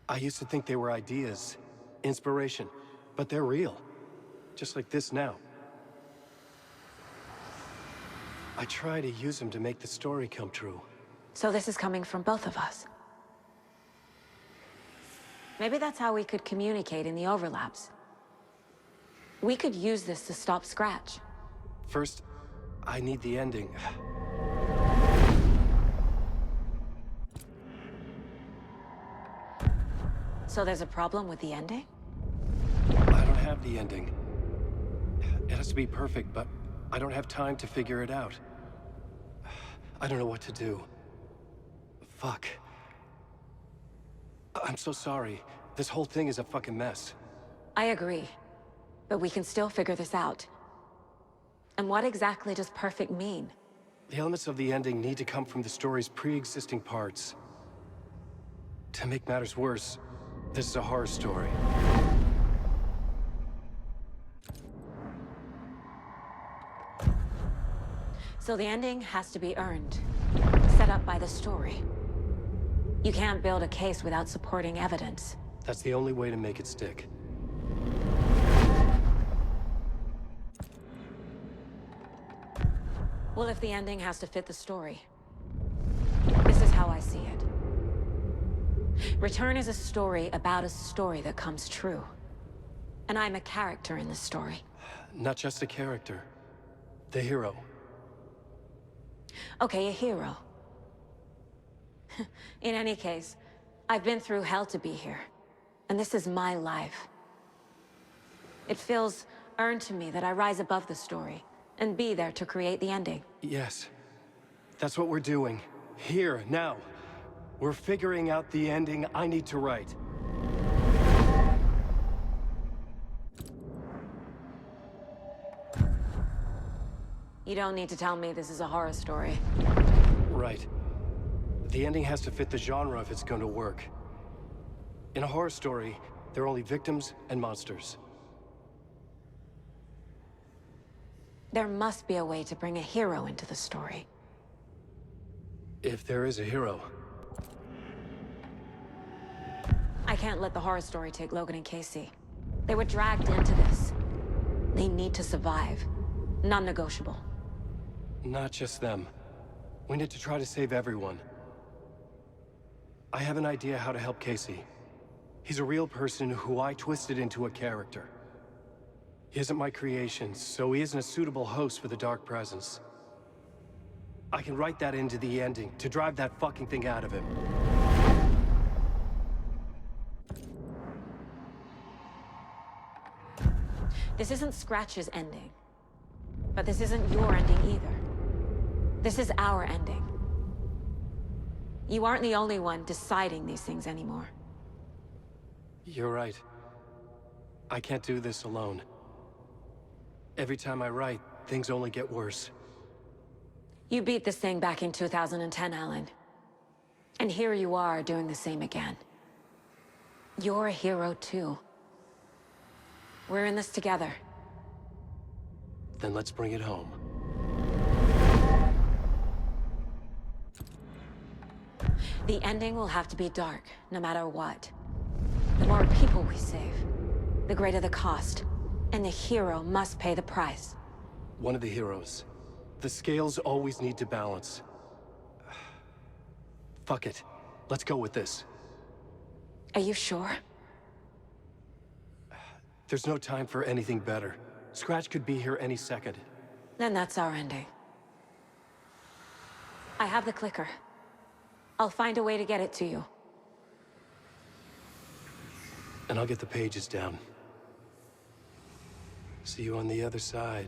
I used to think they were ideas, inspiration, but they're real. Just like this now. I try to use them to make the story come true. So this is coming from both of us. Maybe that's how we could communicate in the overlaps. We could use this to stop Scratch. First, I need the ending. So there's a problem with the ending? I don't have the ending. It has to be perfect, but I don't have time to figure it out. I don't know what to do. Fuck. I'm so sorry. This whole thing is a fucking mess. I agree. But we can still figure this out. And what exactly does perfect mean? The elements of the ending need to come from the story's pre-existing parts. To make matters worse, this is a horror story. So the ending has to be earned, set up by the story. You can't build a case without supporting evidence. That's the only way to make it stick. Well, if the ending has to fit the story, this is how I see it. Return is a story about a story that comes true. And I'm a character in this story. Not just a character. The hero. Okay, a hero. In any case, I've been through hell to be here. And this is my life. It feels earned to me that I rise above the story and be there to create the ending. Yes. That's what we're doing. Here, now. We're figuring out the ending I need to write. You don't need to tell me this is a horror story. Right. The ending has to fit the genre if it's going to work. In a horror story, there are only victims and monsters. There must be a way to bring a hero into the story. If there is a hero. I can't let the horror story take Logan and Casey. They were dragged into this. They need to survive. Non-negotiable. Not just them. We need to try to save everyone. I have an idea how to help Casey. He's a real person who I twisted into a character. He isn't my creation, so he isn't a suitable host for the Dark Presence. I can write that into the ending to drive that fucking thing out of him. This isn't Scratch's ending. But this isn't your ending either. This is our ending. You aren't the only one deciding these things anymore. You're right. I can't do this alone. Every time I write, things only get worse. You beat this thing back in 2010, Alan. And here you are doing the same again. You're a hero too. We're in this together. Then let's bring it home. The ending will have to be dark, no matter what. The more people we save, the greater the cost. And the hero must pay the price. One of the heroes. The scales always need to balance. Fuck it. Let's go with this. Are you sure? There's no time for anything better. Scratch could be here any second. Then that's our ending. I have the clicker. I'll find a way to get it to you. And I'll get the pages down. See you on the other side.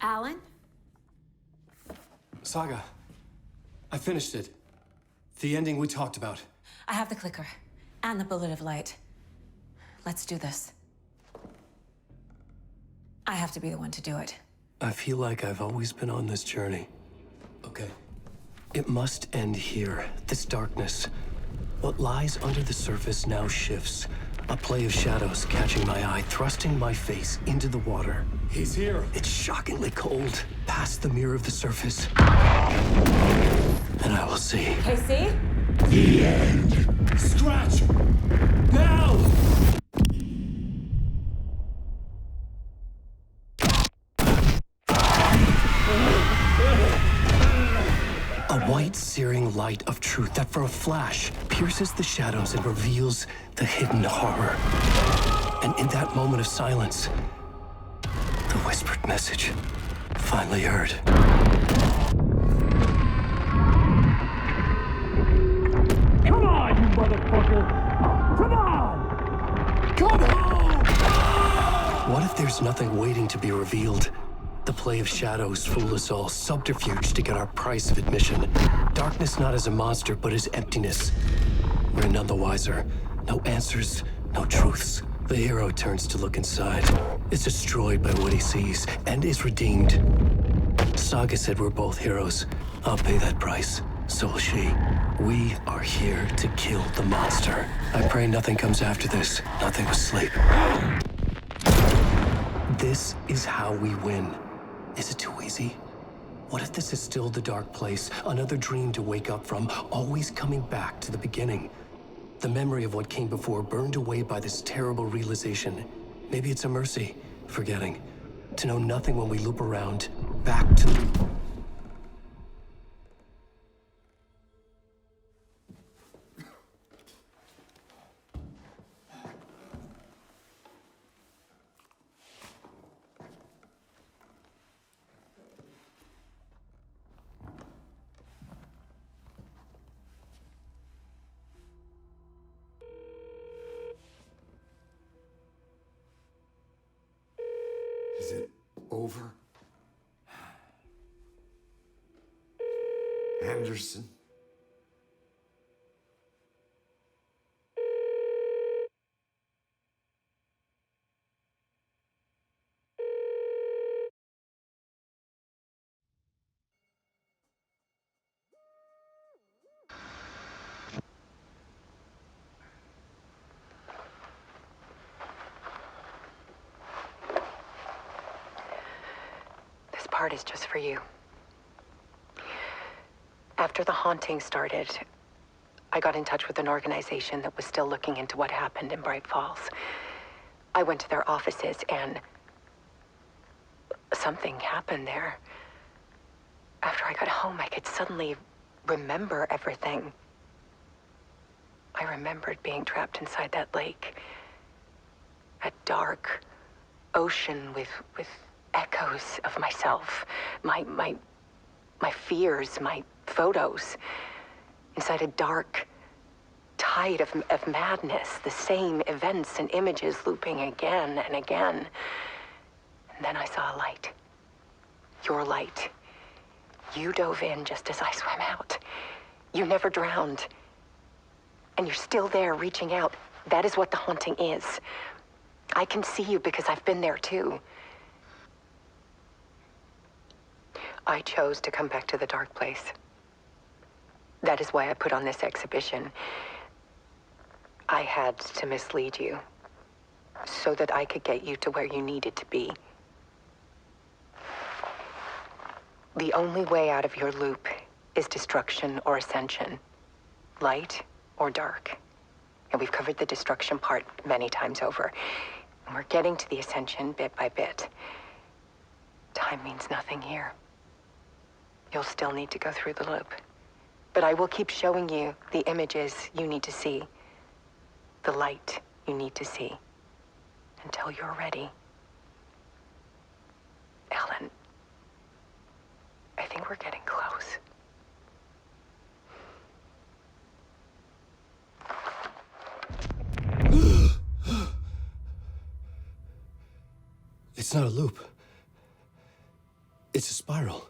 Alan? Saga, I finished it. The ending we talked about. I have the clicker. And the bullet of light. Let's do this. I have to be the one to do it. I feel like I've always been on this journey. Okay. It must end here. This darkness. What lies under the surface now shifts. A play of shadows catching my eye, thrusting my face into the water. He's here. It's shockingly cold, past the mirror of the surface. And I will see. Casey? The end. Scratch! Now! A white, searing light of truth that for a flash pierces the shadows and reveals the hidden horror. And in that moment of silence, the whispered message finally heard. Come on, you motherfucker! Come on! Come on! What if there's nothing waiting to be revealed? The play of shadows fool us all, subterfuge to get our price of admission. Darkness not as a monster, but as emptiness. We're none the wiser. No answers, no truths. The hero turns to look inside, is destroyed by what he sees, and is redeemed. Saga said we're both heroes. I'll pay that price. So will she. We are here to kill the monster. I pray nothing comes after this. Nothing but sleep. This is how we win. Is it too easy? What if this is still the dark place, another dream to wake up from, always coming back to the beginning? The memory of what came before burned away by this terrible realization. Maybe it's a mercy, forgetting. To know nothing when we loop around, back to the... Is it over? Anderson? This part is just for you. After the haunting started, I got in touch with an organization that was still looking into what happened in Bright Falls. I went to their offices and something happened there. After I got home, I could suddenly remember everything. I remembered being trapped inside that lake. A dark ocean with echoes of myself. My fears, my photos. Inside a dark tide of madness. The same events and images looping again and again. And then I saw a light. Your light. You dove in just as I swam out. You never drowned. And you're still there reaching out. That is what the haunting is. I can see you because I've been there too. I chose to come back to the dark place. That is why I put on this exhibition. I had to mislead you, so that I could get you to where you needed to be. The only way out of your loop is destruction or ascension, light or dark. And we've covered the destruction part many times over. And we're getting to the ascension bit by bit. Time means nothing here. You'll still need to go through the loop. But I will keep showing you the images you need to see, the light you need to see, until you're ready. Alan, I think we're getting close. It's not a loop. It's a spiral.